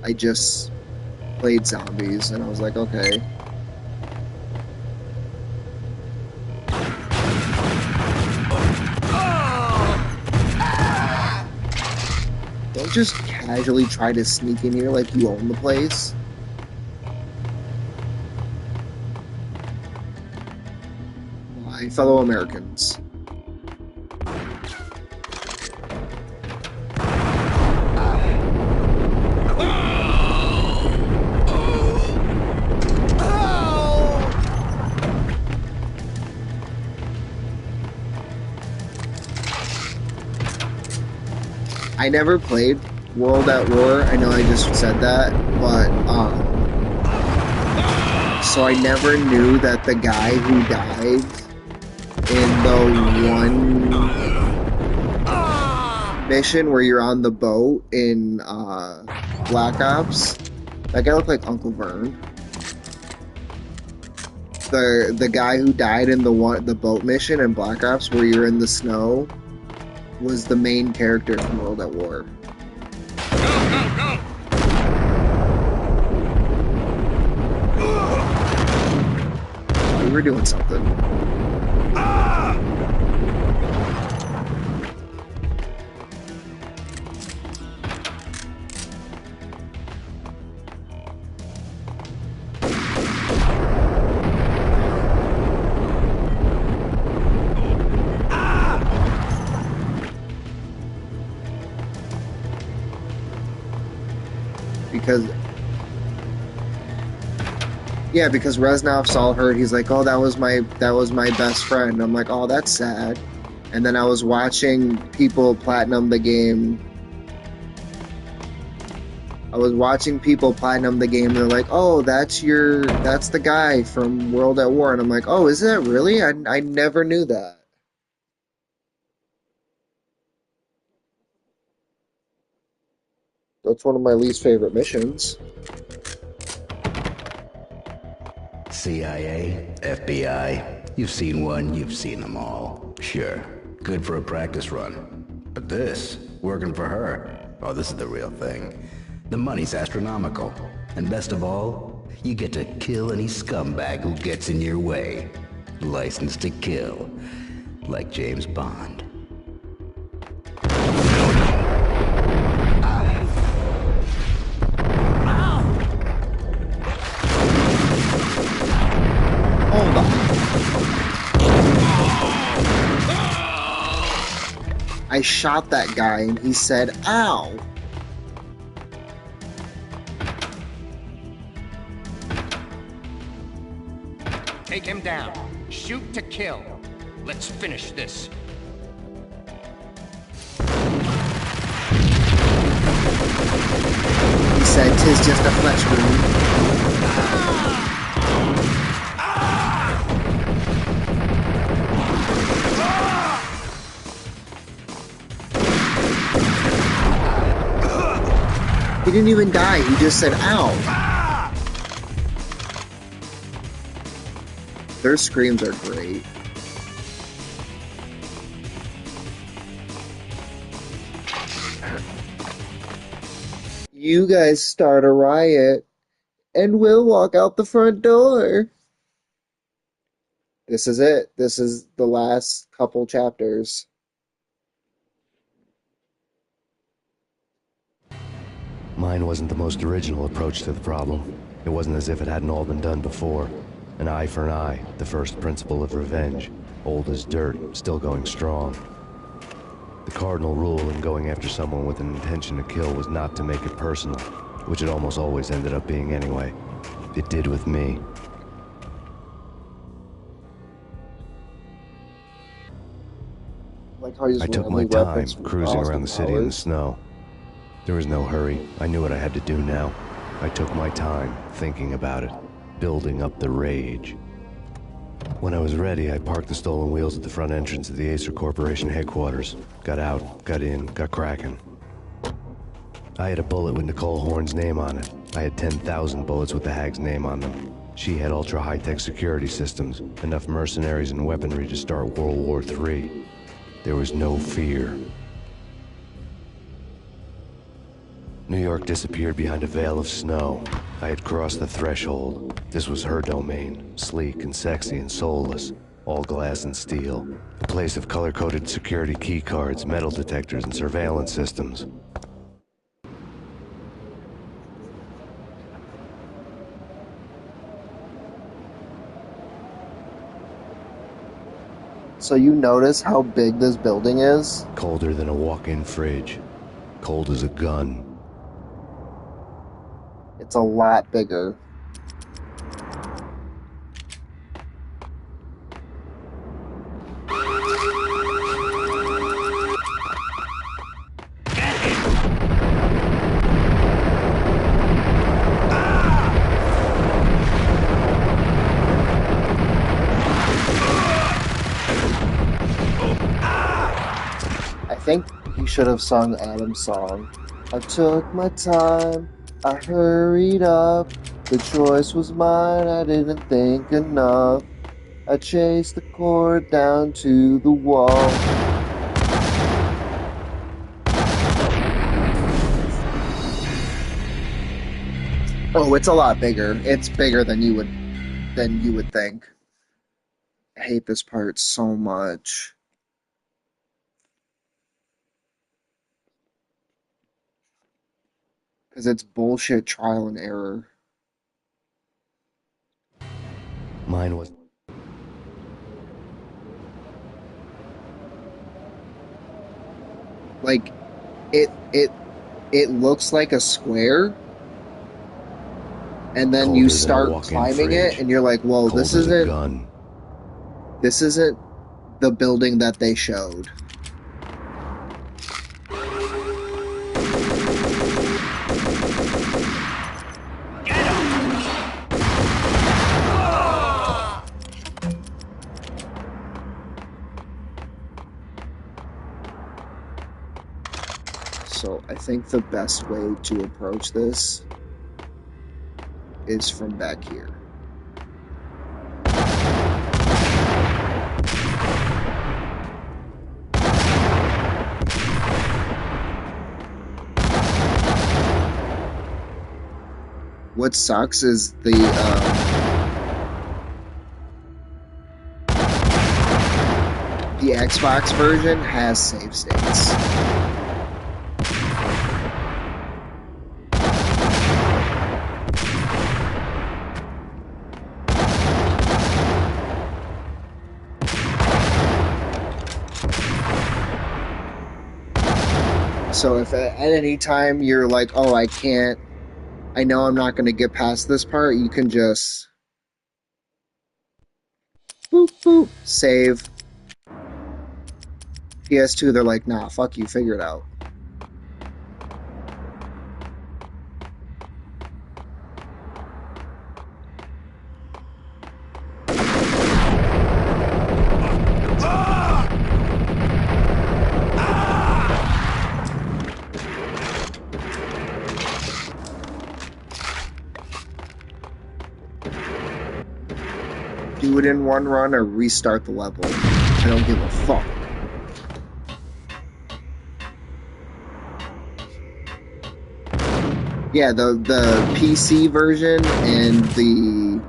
I just played zombies, and I was like, okay. Don't just casually try to sneak in here like you own the place. My fellow Americans. I never played World at War. I know I just said that, but so I never knew that the guy who died in the one mission where you're on the boat in Black Ops, that guy looked like Uncle Vern. The guy who died in the boat mission in Black Ops where you're in the snow was the main character from World at War. We were doing something. Because Reznov's all hurt. He's like, oh, that was my best friend. I'm like, oh, that's sad. And then I was watching people platinum the game. They're like, oh, that's the guy from World at War. And I'm like, oh, is that really? I never knew that. That's one of my least favorite missions. CIA, FBI, you've seen one, you've seen them all. Sure, good for a practice run. But this, working for her, oh, this is the real thing. The money's astronomical. And best of all, you get to kill any scumbag who gets in your way. License to kill. Like James Bond. Hold on. I shot that guy and he said, ow. Take him down. Shoot to kill. Let's finish this. He said, "'Tis just a flesh wound." He didn't even die, he just said, ow. Their screams are great. You guys start a riot, and we'll walk out the front door. This is it. This is the last couple chapters. Mine wasn't the most original approach to the problem. It wasn't as if it hadn't all been done before. An eye for an eye, the first principle of revenge. Old as dirt, still going strong. The cardinal rule in going after someone with an intention to kill was not to make it personal, which it almost always ended up being anyway. It did with me. Like how he's I took my time, cruising around the city in the snow. There was no hurry. I knew what I had to do now. I took my time, thinking about it, building up the rage. When I was ready, I parked the stolen wheels at the front entrance of the Acer Corporation headquarters. Got out, got in, got cracking. I had a bullet with Nicole Horn's name on it. I had 10,000 bullets with the Hag's name on them. She had ultra-high-tech security systems, enough mercenaries and weaponry to start World War III. There was no fear. New York disappeared behind a veil of snow. I had crossed the threshold. This was her domain, sleek and sexy and soulless, all glass and steel. A place of color-coded security key cards, metal detectors, and surveillance systems. So you notice how big this building is? Colder than a walk-in fridge. Cold as a gun. It's a lot bigger. I think he should have sung Adam's song. I took my time, I hurried up, the choice was mine, I didn't think enough. I chased the cord down to the wall. Oh, it's a lot bigger. It's bigger than you would think. I hate this part so much. Because it's bullshit trial and error. Mine was... Like, it looks like a square, and then you start climbing it, and you're like, "Whoa, this isn't the building that they showed." So I think the best way to approach this is from back here. What sucks is the Xbox version has save states. So if at any time you're like, oh, I know I'm not going to get past this part, you can just boop, boop, save. PS2, they're like, nah, fuck you, figure it out. Do it in one run or restart the level. I don't give a fuck. Yeah, the PC version and the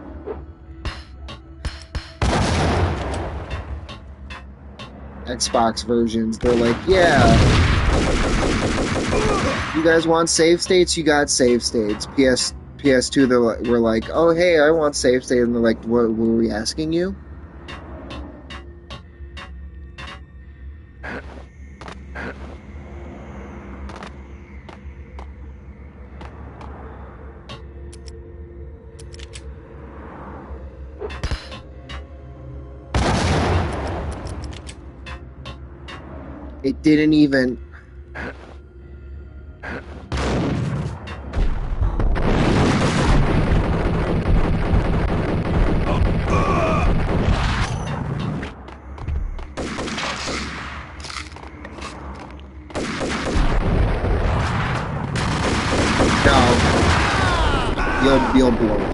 Xbox versions, they're like, yeah, you guys want save states? You got save states. PS2, we're like, oh, hey, I want save state. And they're like, what were we asking you? It didn't even... No. You'll blow up.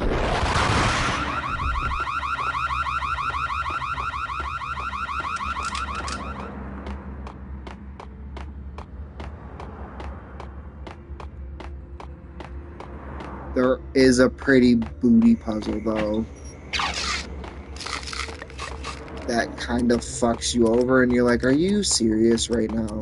There is a pretty booty puzzle, though. That kind of fucks you over, and you're like, are you serious right now?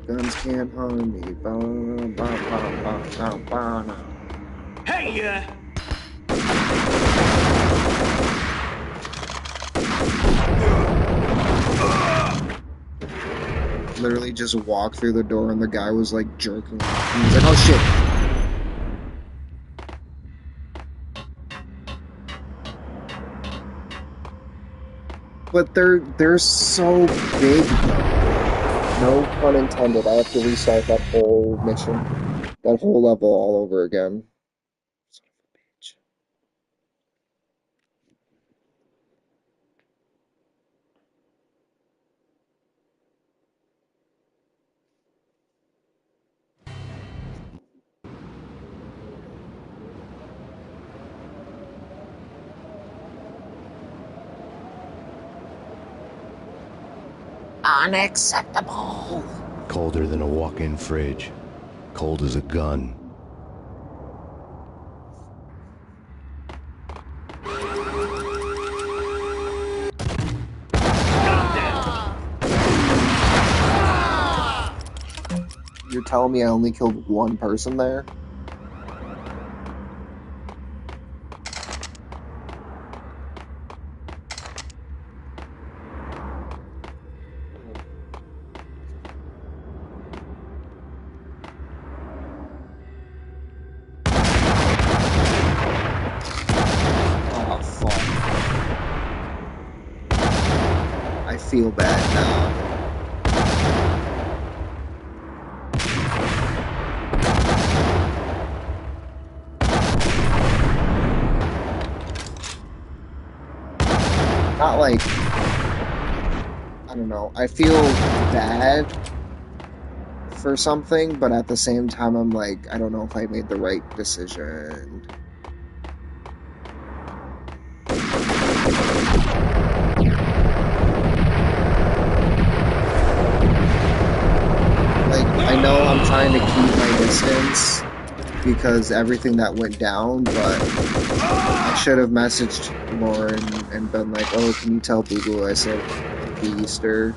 Guns can't harm me. Hey, Literally just walked through the door and the guy was like jerking off. And he's like, oh shit. But they're so big though. No pun intended. I have to restart that whole mission. That whole level all over again. Son of a bitch. Unacceptable. Colder than a walk-in fridge. Cold as a gun. You're telling me I only killed one person there? Oh, fuck. I feel bad now. Not like, I don't know, I feel bad for something, but at the same time I'm like, I don't know if I made the right decision. Like, I know I'm trying to keep my distance because everything that went down, but I should have messaged more and been like, oh, can you tell Boo Boo I said Happy Easter?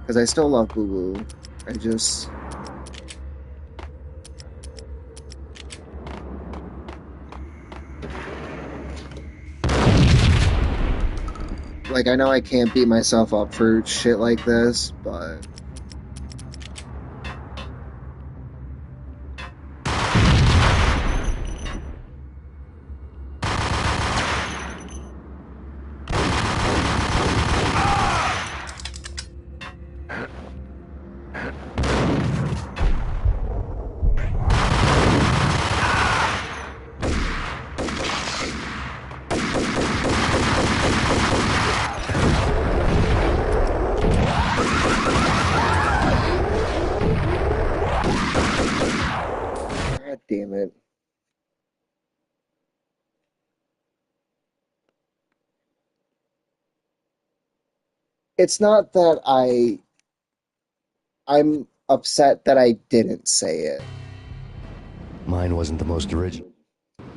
Because I still love Boo Boo. I just... Like, I know I can't beat myself up for shit like this, but... God damn it. It's not that I'm upset that I didn't say it. Mine wasn't the most original.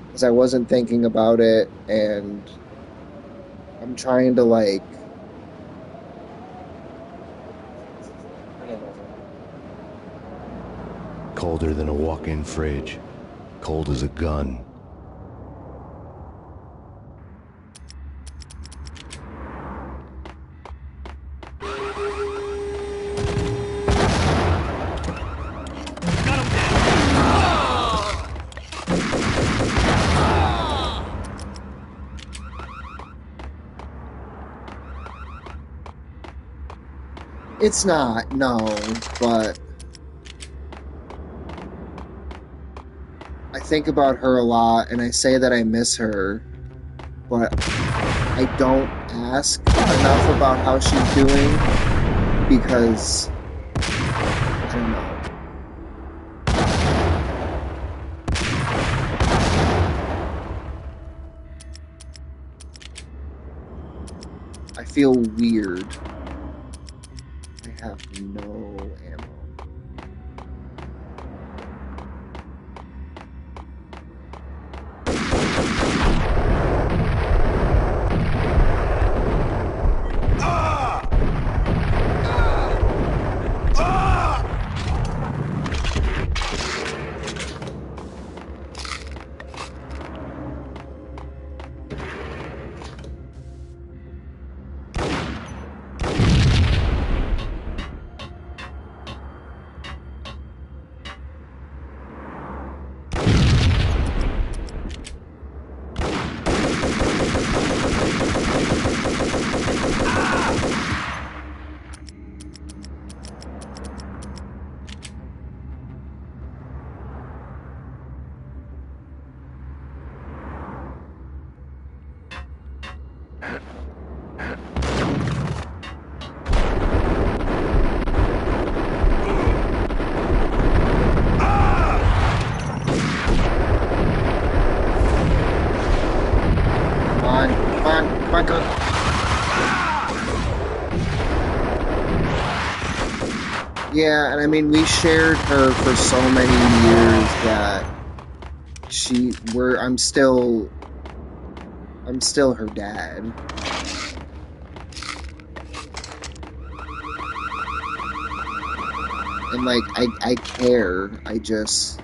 Because I wasn't thinking about it, and I'm trying to, like... I don't know. Colder than a walk-in fridge. Cold as a gun. It's not, no, but I think about her a lot, and I say that I miss her, but I don't ask enough about how she's doing, because, I don't know. I feel weird. I have no ammo. Yeah, and I mean, we shared her for so many years that I'm still her dad. And like, I care, I just...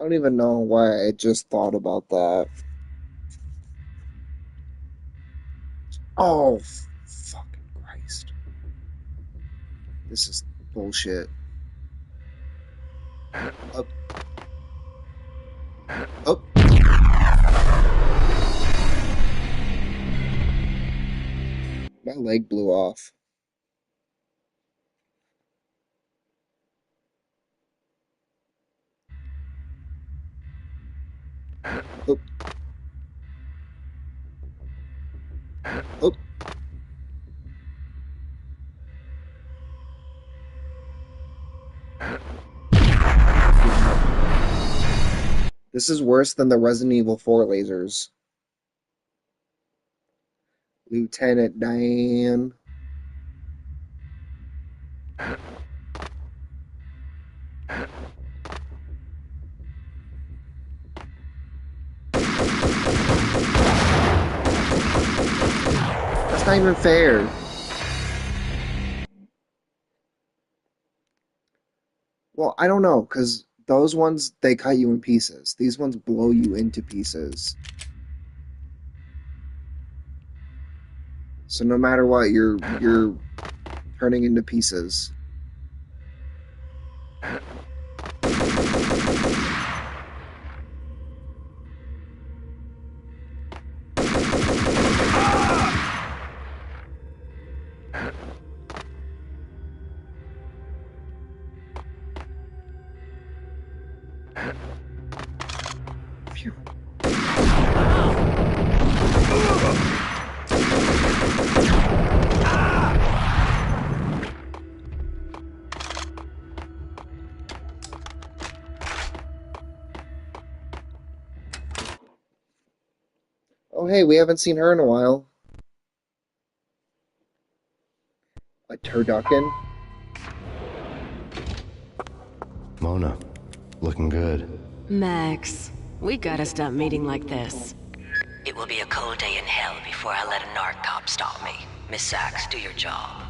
I don't even know why I just thought about that. Oh, fucking Christ. This is bullshit. Up. Up. My leg blew off. Oop. Oop. This is worse than the Resident Evil 4 lasers. Lieutenant Diane. That's not even fair. Well, I don't know, because those ones, they cut you in pieces. These ones blow you into pieces. So no matter what, you're turning into pieces. Oh, hey, we haven't seen her in a while. A turducken? Mona, looking good. Max, we gotta stop meeting like this. It will be a cold day in hell before I let a narc cop stop me. Miss Sachs, do your job.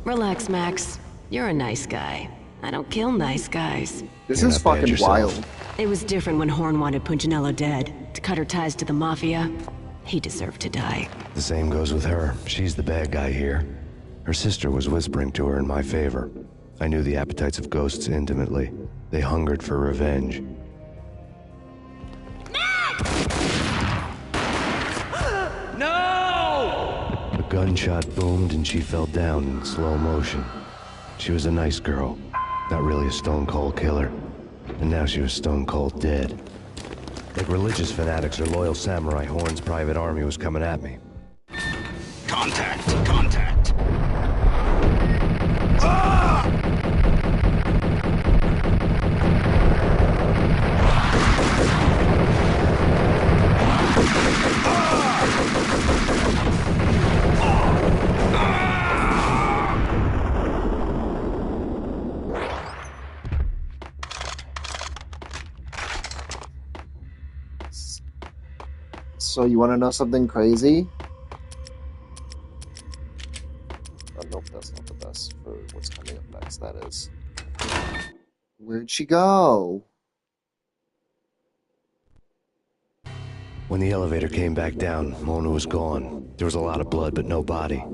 Relax, Max. You're a nice guy. I don't kill nice guys. This is fucking wild. It was different when Horn wanted Punchinello dead. To cut her ties to the Mafia. He deserved to die. The same goes with her. She's the bad guy here. Her sister was whispering to her in my favor. I knew the appetites of ghosts intimately. They hungered for revenge. No! A gunshot boomed and she fell down in slow motion. She was a nice girl. Not really a stone-cold killer. And now she was stone-cold dead. Like religious fanatics or loyal samurai, Horn's private army was coming at me. Contact! Contact! Ah! So you want to know something crazy? Oh, nope, that's not the best for what's coming up next, that is. Where'd she go? When the elevator came back down, Mona was gone. There was a lot of blood, but no body.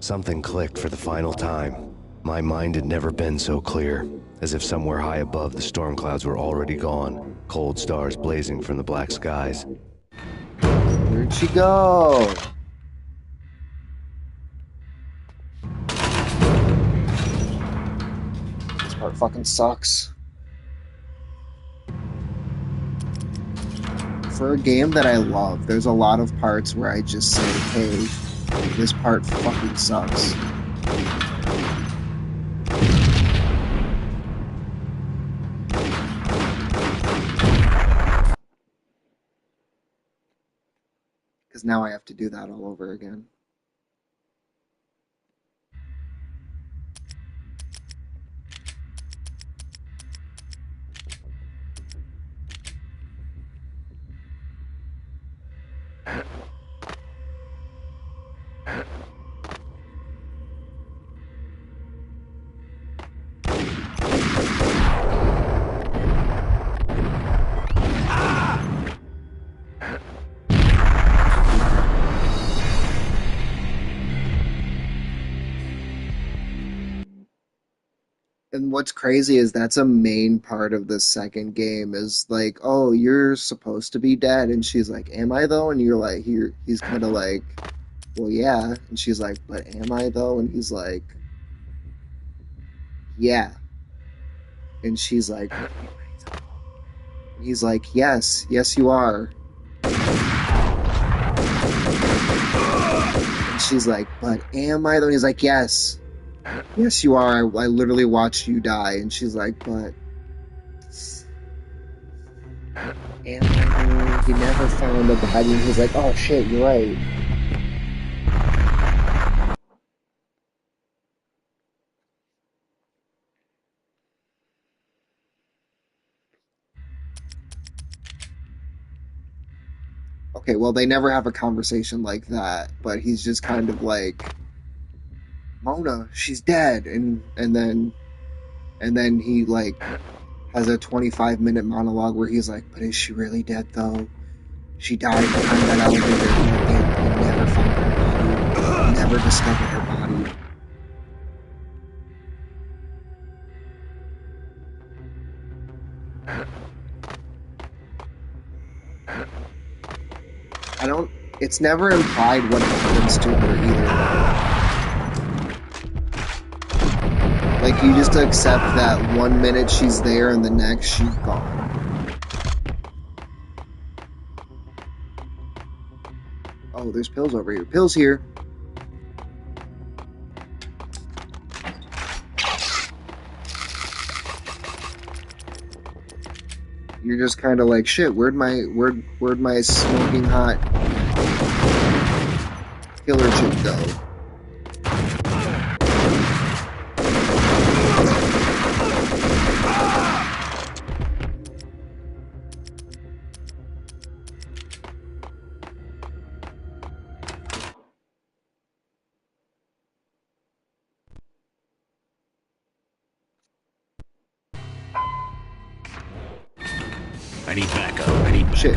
Something clicked for the final time. My mind had never been so clear, as if somewhere high above the storm clouds were already gone, cold stars blazing from the black skies. Where'd she go? This part fucking sucks. For a game that I love, there's a lot of parts where I just say, hey, this part fucking sucks. Because now I have to do that all over again. And what's crazy is that's a main part of the second game is like, oh, you're supposed to be dead. And she's like, am I though? And you're like, he's kind of like, well, yeah. And she's like, but am I though? And he's like, yeah. And she's like, and he's like, yes, you are. And she's like, but am I though? And he's like, yes. Yes, you are. I literally watched you die. And she's like, but... And he never found a body. And he's like, oh shit, you're right. Okay, well, they never have a conversation like that, but he's just kind of like, Mona, she's dead, and then he like has a 25-minute monologue where he's like, but is she really dead though? She died behind that elevator, and they never found her body, never discovered her body. It's never implied what happens to her either. Like, you just accept that 1 minute she's there and the next she's gone. Oh, there's pills over here. Pills here. You're just kind of like, shit, where'd my smoking hot killer chick go? I need backup. I need backup. Shit.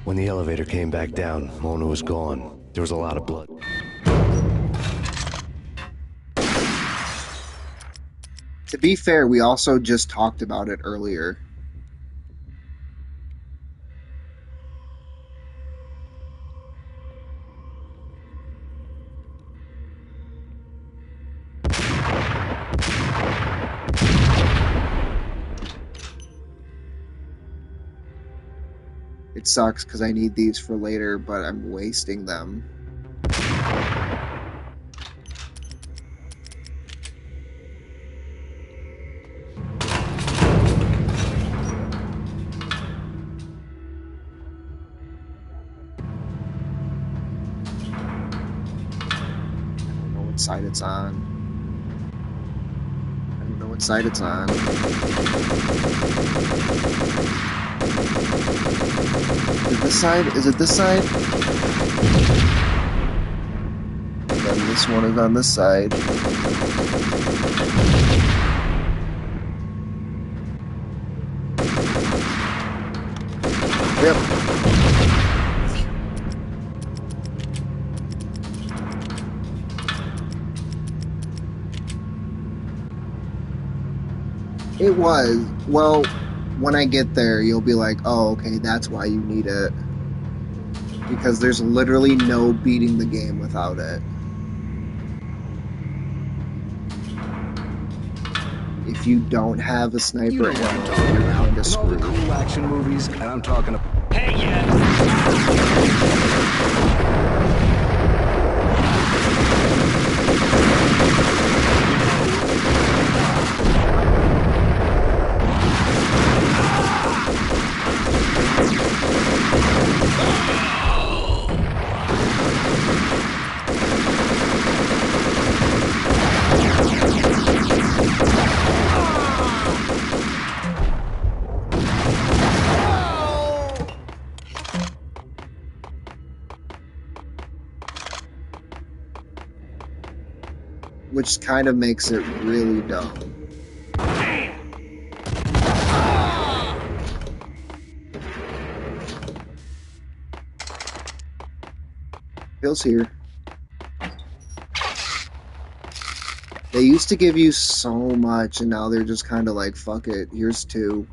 When the elevator came back down, Mona was gone. There was a lot of blood. To be fair, we also just talked about it earlier. It sucks because I need these for later, but I'm wasting them. Side it's on. I don't know what side it's on. Is it this side? Is it this side? Then this one is on this side. Yep. It was. Well, when I get there, you'll be like, oh, okay, that's why you need it. Because there's literally no beating the game without it. If you don't have a sniper, you know what I'm talking about. Kind of all the cool action movies, and I'm talking about... Hey, yeah! Which kind of makes it really dumb. Pills here. They used to give you so much, and now they're just kind of like, fuck it, here's 2.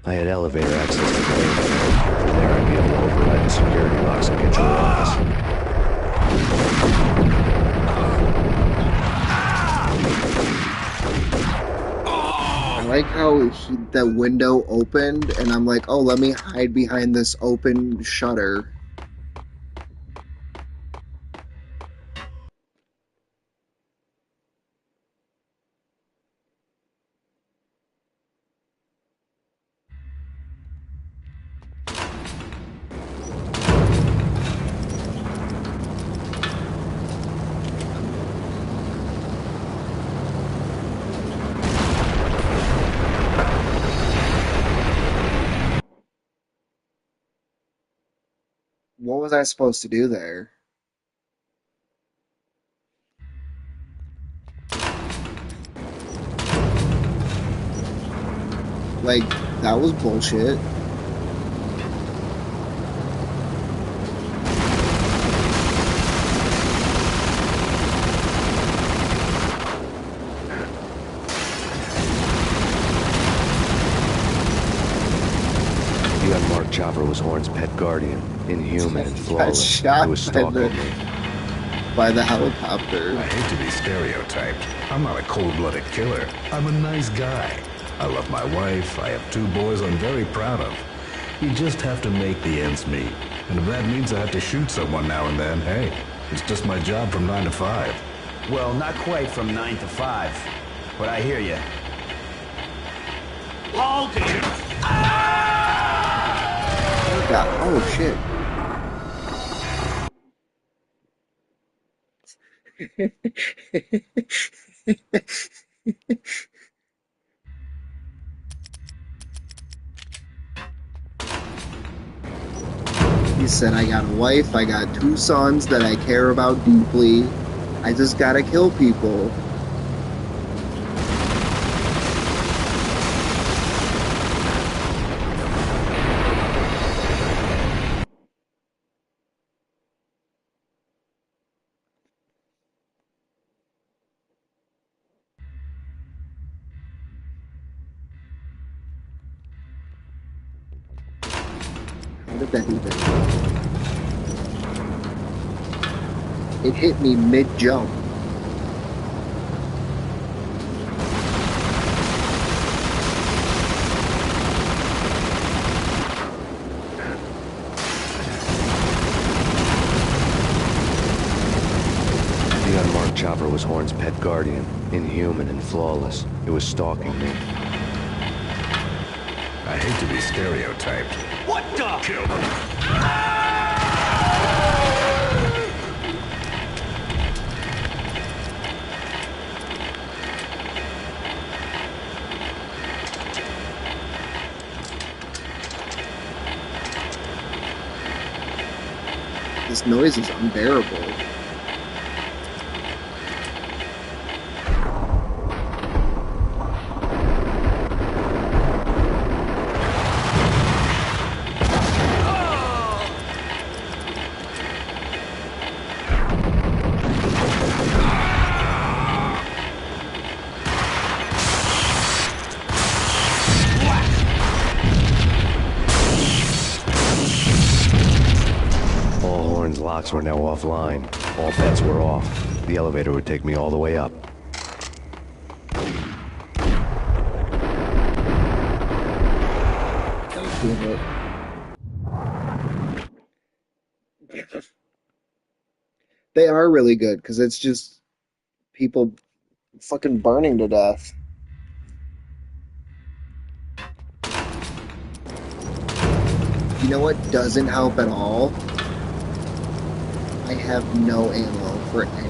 I had elevator access to the main floor. there, I'd be able to override the security locks and get to her office. I like how the window opened, and I'm like, oh, let me hide behind this open shutter. What was I supposed to do there? Like, that was bullshit. The unmarked chopper was Horn's pet guardian, inhuman and Got flawless. shot It was by stalking the, me. by the helicopter. I hate to be stereotyped. I'm not a cold-blooded killer. I'm a nice guy. I love my wife. I have 2 boys I'm very proud of. You just have to make the ends meet. And if that means I have to shoot someone now and then, hey, it's just my job from 9 to 5. Well, not quite from 9 to 5, but I hear you. Hold it! Oh shit. He said, I got a wife, I got 2 sons that I care about deeply. I just gotta kill people. How did that even? It hit me mid-jump. The unmarked chopper was Horn's pet guardian, inhuman and flawless. It was stalking me. I hate to be stereotyped. What the? Kill them. This noise is unbearable. Locks were now offline. All bets were off. The elevator would take me all the way up. They are really good because it's just people fucking burning to death. You know what doesn't help at all? I have no ammo for anything.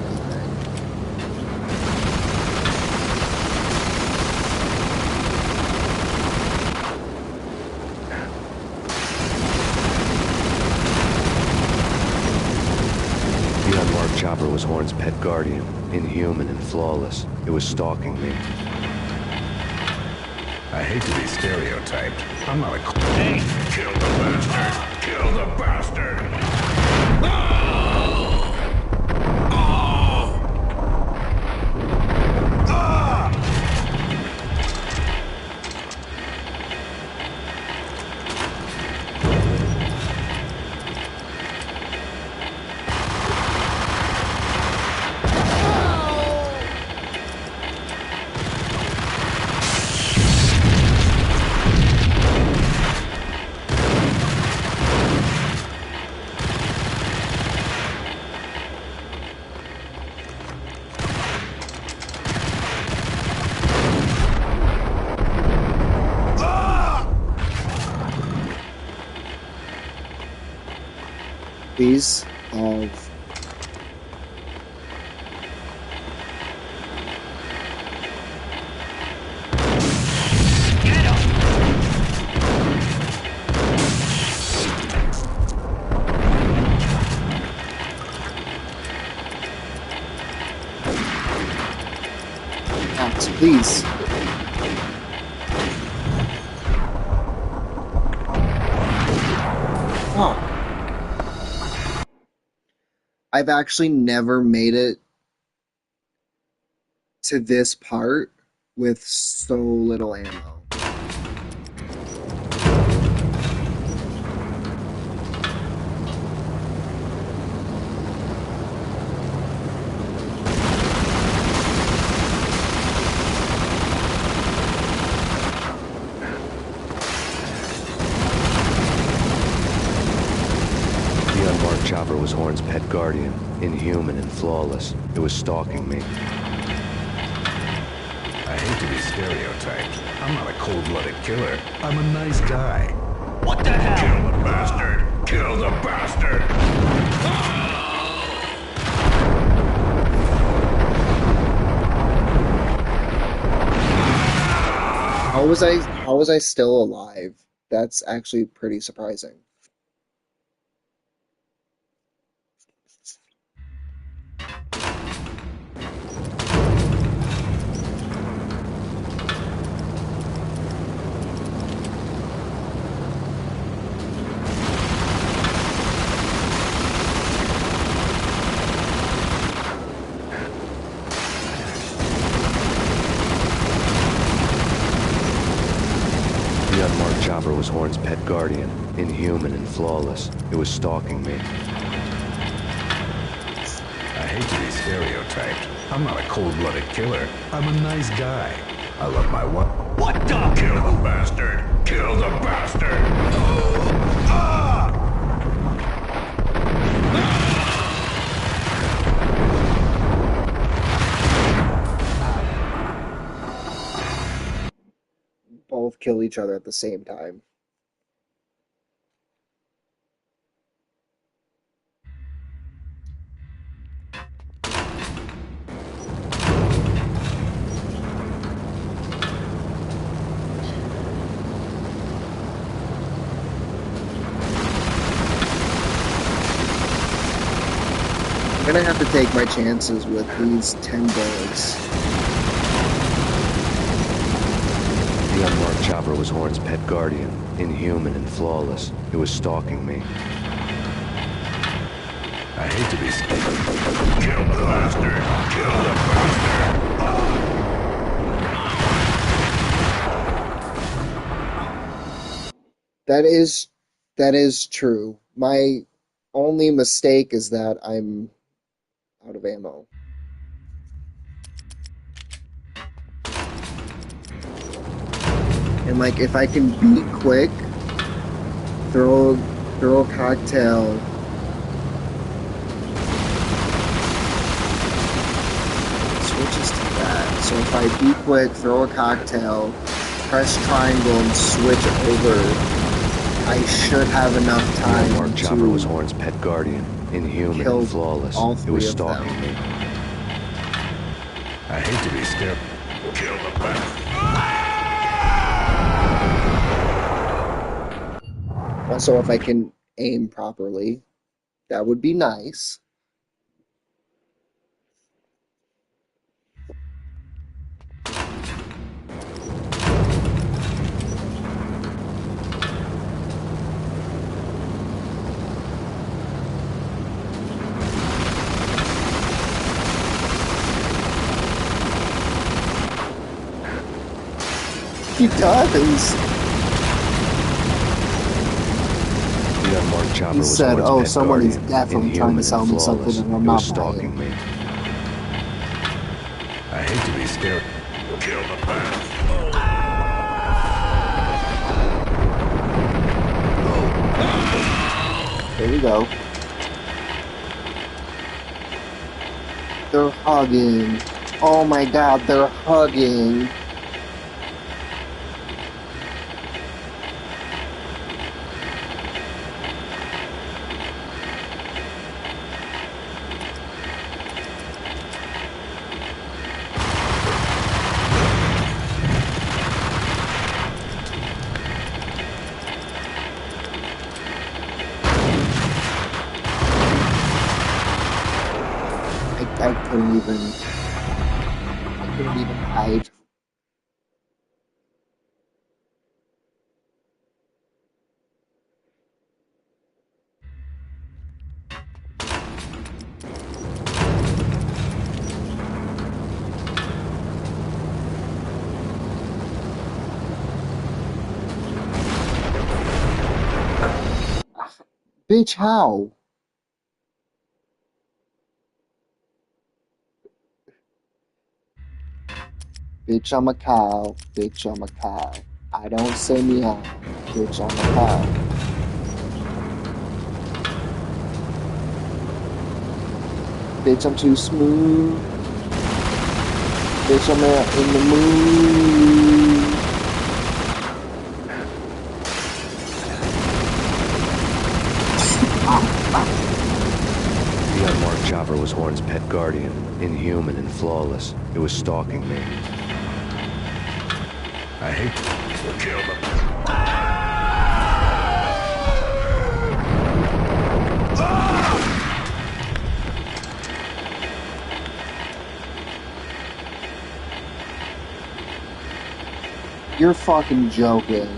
The unmarked chopper was Horn's pet guardian, inhuman and flawless. It was stalking me. I hate to be stereotyped. I'm not a... Hey, kill the bastard! Kill the bastard! copies of Max, please. Oh. I've actually never made it to this part with so little ammo. The unmarked chopper was Horn's pet guardian, inhuman and flawless. It was stalking me. I hate to be stereotyped. I'm not a cold-blooded killer. I'm a nice guy. What the hell? Kill the bastard! Kill the bastard! How was I still alive? That's actually pretty surprising. The unmarked chopper was Horn's pet guardian, inhuman and flawless. It was stalking me. I hate to be stereotyped. I'm not a cold-blooded killer. I'm a nice guy. I love my wife. What the? Kill the bastard! Kill the bastard! Both kill each other at the same time. I'm gonna have to take my chances with these 10 bullets. The unmarked chopper was Horn's pet guardian, inhuman and flawless. It was stalking me. I hate to be stereotyped. Kill the bastard! Kill the bastard! That is true. My only mistake is that I'm out of ammo. And like if I can beat quick, throw a cocktail. Switches to that. So if I beat quick, throw a cocktail, press triangle and switch over, I should have enough time The unmarked chopper to was Horn's pet guardian, inhuman kill and flawless. all It three was of stalking them. me. I hate to be stereotyped. Kill the bastard! Also, if I can aim properly, that would be nice. He does. The unmarked chopper He was said, Horn's "Oh, pet someone is guardian, definitely trying inhuman to sell and me something flawless. and I'm It not was stalking me. I hate to be stereotyped. Kill the bastard! There we go. They're hugging. Oh my god, they're hugging. couldn't even hide. Bitch, how? Bitch, I'm a cow. Bitch, I'm a cow. I don't say meow. Bitch, I'm a cow. Bitch, I'm too smooth. Bitch, I'm out in the mood. The unmarked chopper was Horn's pet guardian, inhuman and flawless. It was stalking me. I hate to kill them. You're fucking joking.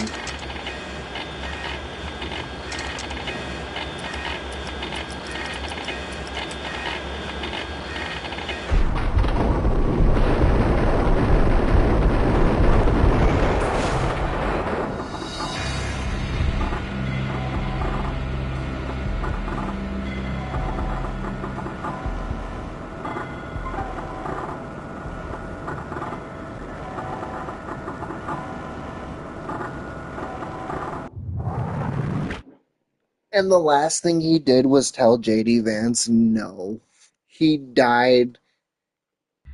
And the last thing he did was tell JD Vance no. He died,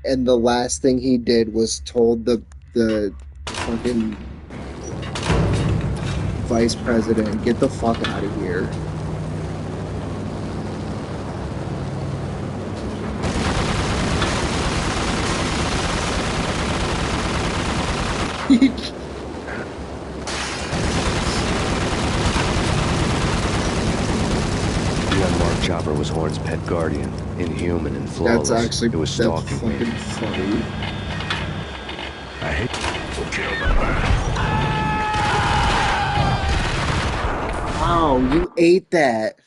and the last thing he did was told the fucking vice president, get the fuck out of here. The unmarked chopper was Horn's pet guardian, inhuman and flawless. That's it was stalking me. fucking funny. I hate to kill them. Wow, you ate that.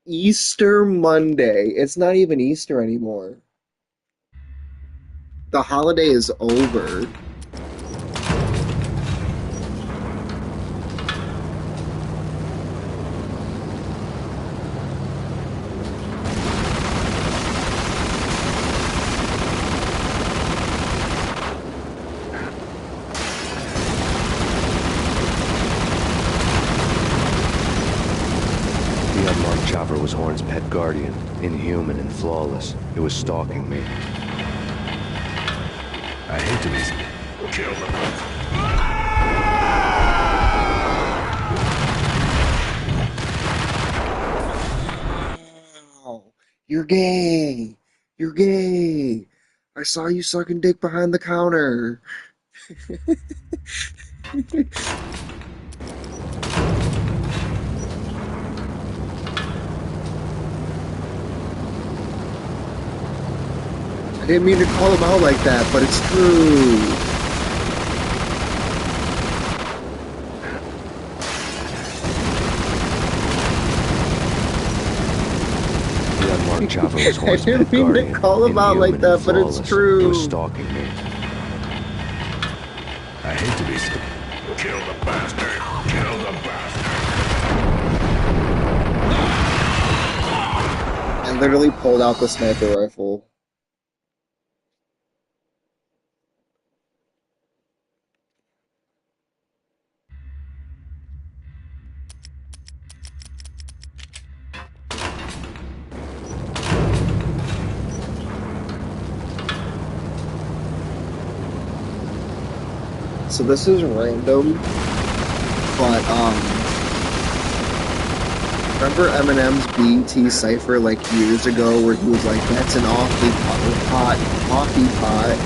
Easter Monday. It's not even Easter anymore. The holiday is over. The unmarked chopper was Horn's pet guardian, inhuman and flawless. It was stalking me. I hate to be kill them. You're gay. You're gay. I saw you sucking dick behind the counter. I didn't mean to call him out like that, but it's true. The unmarked chopper was Horn's I didn't pet mean guardian, to call him out like inhuman and that, but it's flawless. true. It was stalking me. I hate to be kill the bastard. Kill the bastard. I literally pulled out the sniper rifle. So this is random, but remember Eminem's BET Cypher like years ago where he was like, that's an awfully coffee pot.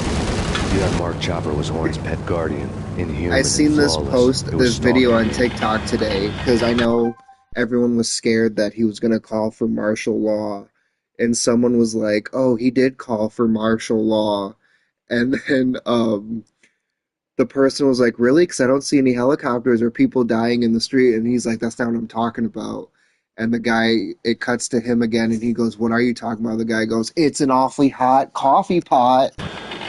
The unmarked chopper was Horn's pet guardian, inhuman I seen and this flawless. post, It was this video stalking on me. TikTok today, because I know everyone was scared that he was going to call for martial law and someone was like, "Oh, he did call for martial law," and then the person was like, "Really? Because I don't see any helicopters or people dying in the street." And he's like, "That's not what I'm talking about." And the guy, it cuts to him again, and he goes, "What are you talking about?" The guy goes, "It's an awfully hot coffee pot."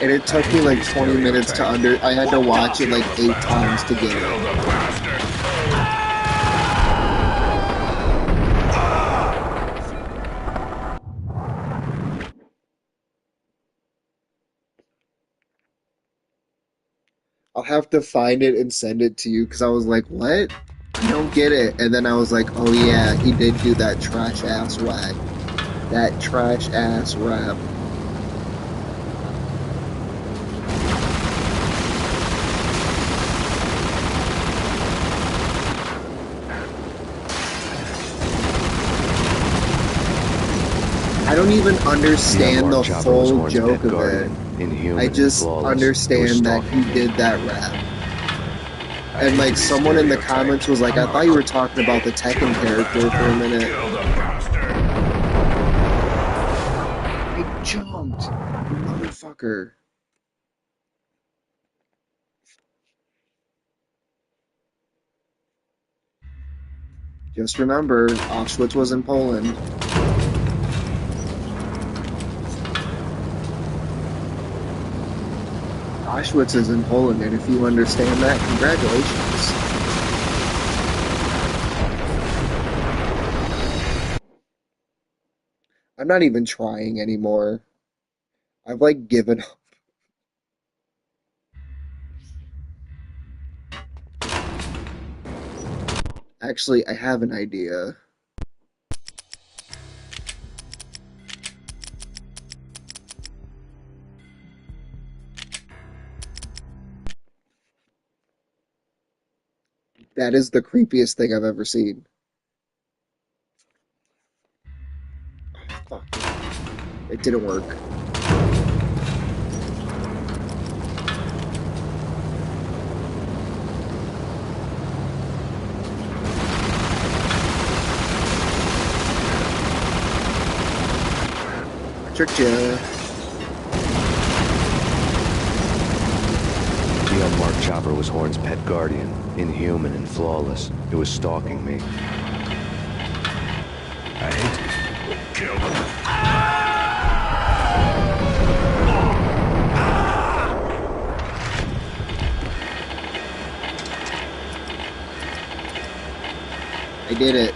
And it took me like 20 minutes to I had to watch it like 8 times to get it. I'll have to find it and send it to you because I was like, what? I don't get it. And then I was like, oh yeah, he did do that trash ass whack. That trash ass rap. I don't even understand the full joke of it. I just understand that he did that rap. And like someone in the comments was like, I thought you were talking about the Tekken character for a minute. I jumped, you motherfucker. Just remember, Auschwitz was in Poland. Auschwitz is in Poland, and if you understand that, congratulations. I'm not even trying anymore. I've like given up. Actually, I have an idea. That is the creepiest thing I've ever seen. Oh, fuck. It didn't work. Tricked ya. The unmarked chopper was Horn's pet guardian, inhuman and flawless. It was stalking me. I hate it. Kill them. I did it.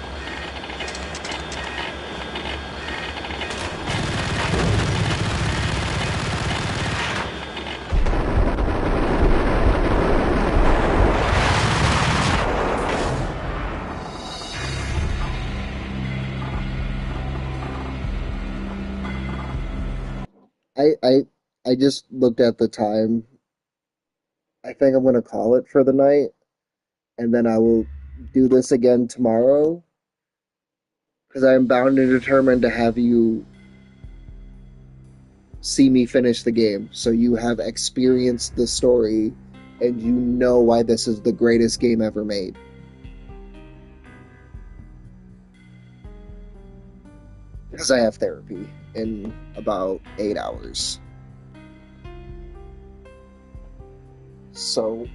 I just looked at the time. I think I'm gonna call it for the night, and then I will do this again tomorrow. Because I am bound and determined to have you see me finish the game, so you have experienced the story, and you know why this is the greatest game ever made. Because I have therapy in about 8 hours. So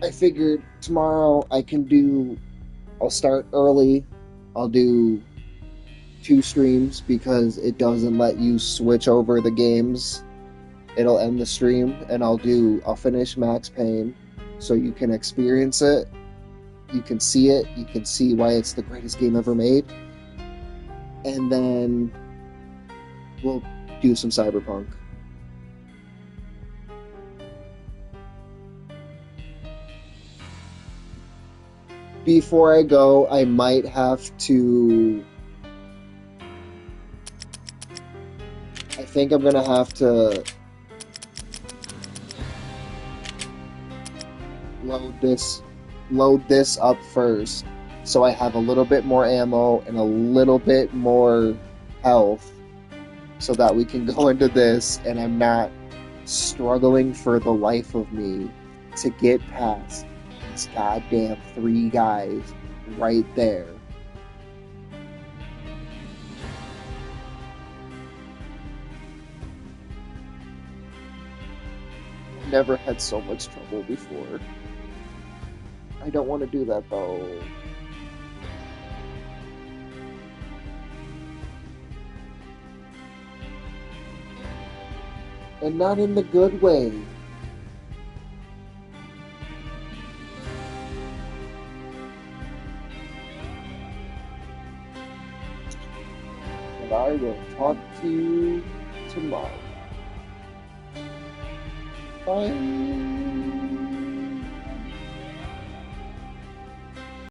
I figured tomorrow I'll start early. I'll do 2 streams because it doesn't let you switch over the games. It'll end the stream, and I'll finish Max Payne so you can experience it. You can see it. You can see why it's the greatest game ever made. And then we'll do some Cyberpunk. Before I go, I might have to... I think I'm gonna have to load this up first, so I have a little bit more ammo and a little bit more health, so that we can go into this and I'm not struggling for the life of me to get past these goddamn 3 guys right there. never had so much trouble before. I don't want to do that, though. And not in the good way. But I will talk to you tomorrow. Bye.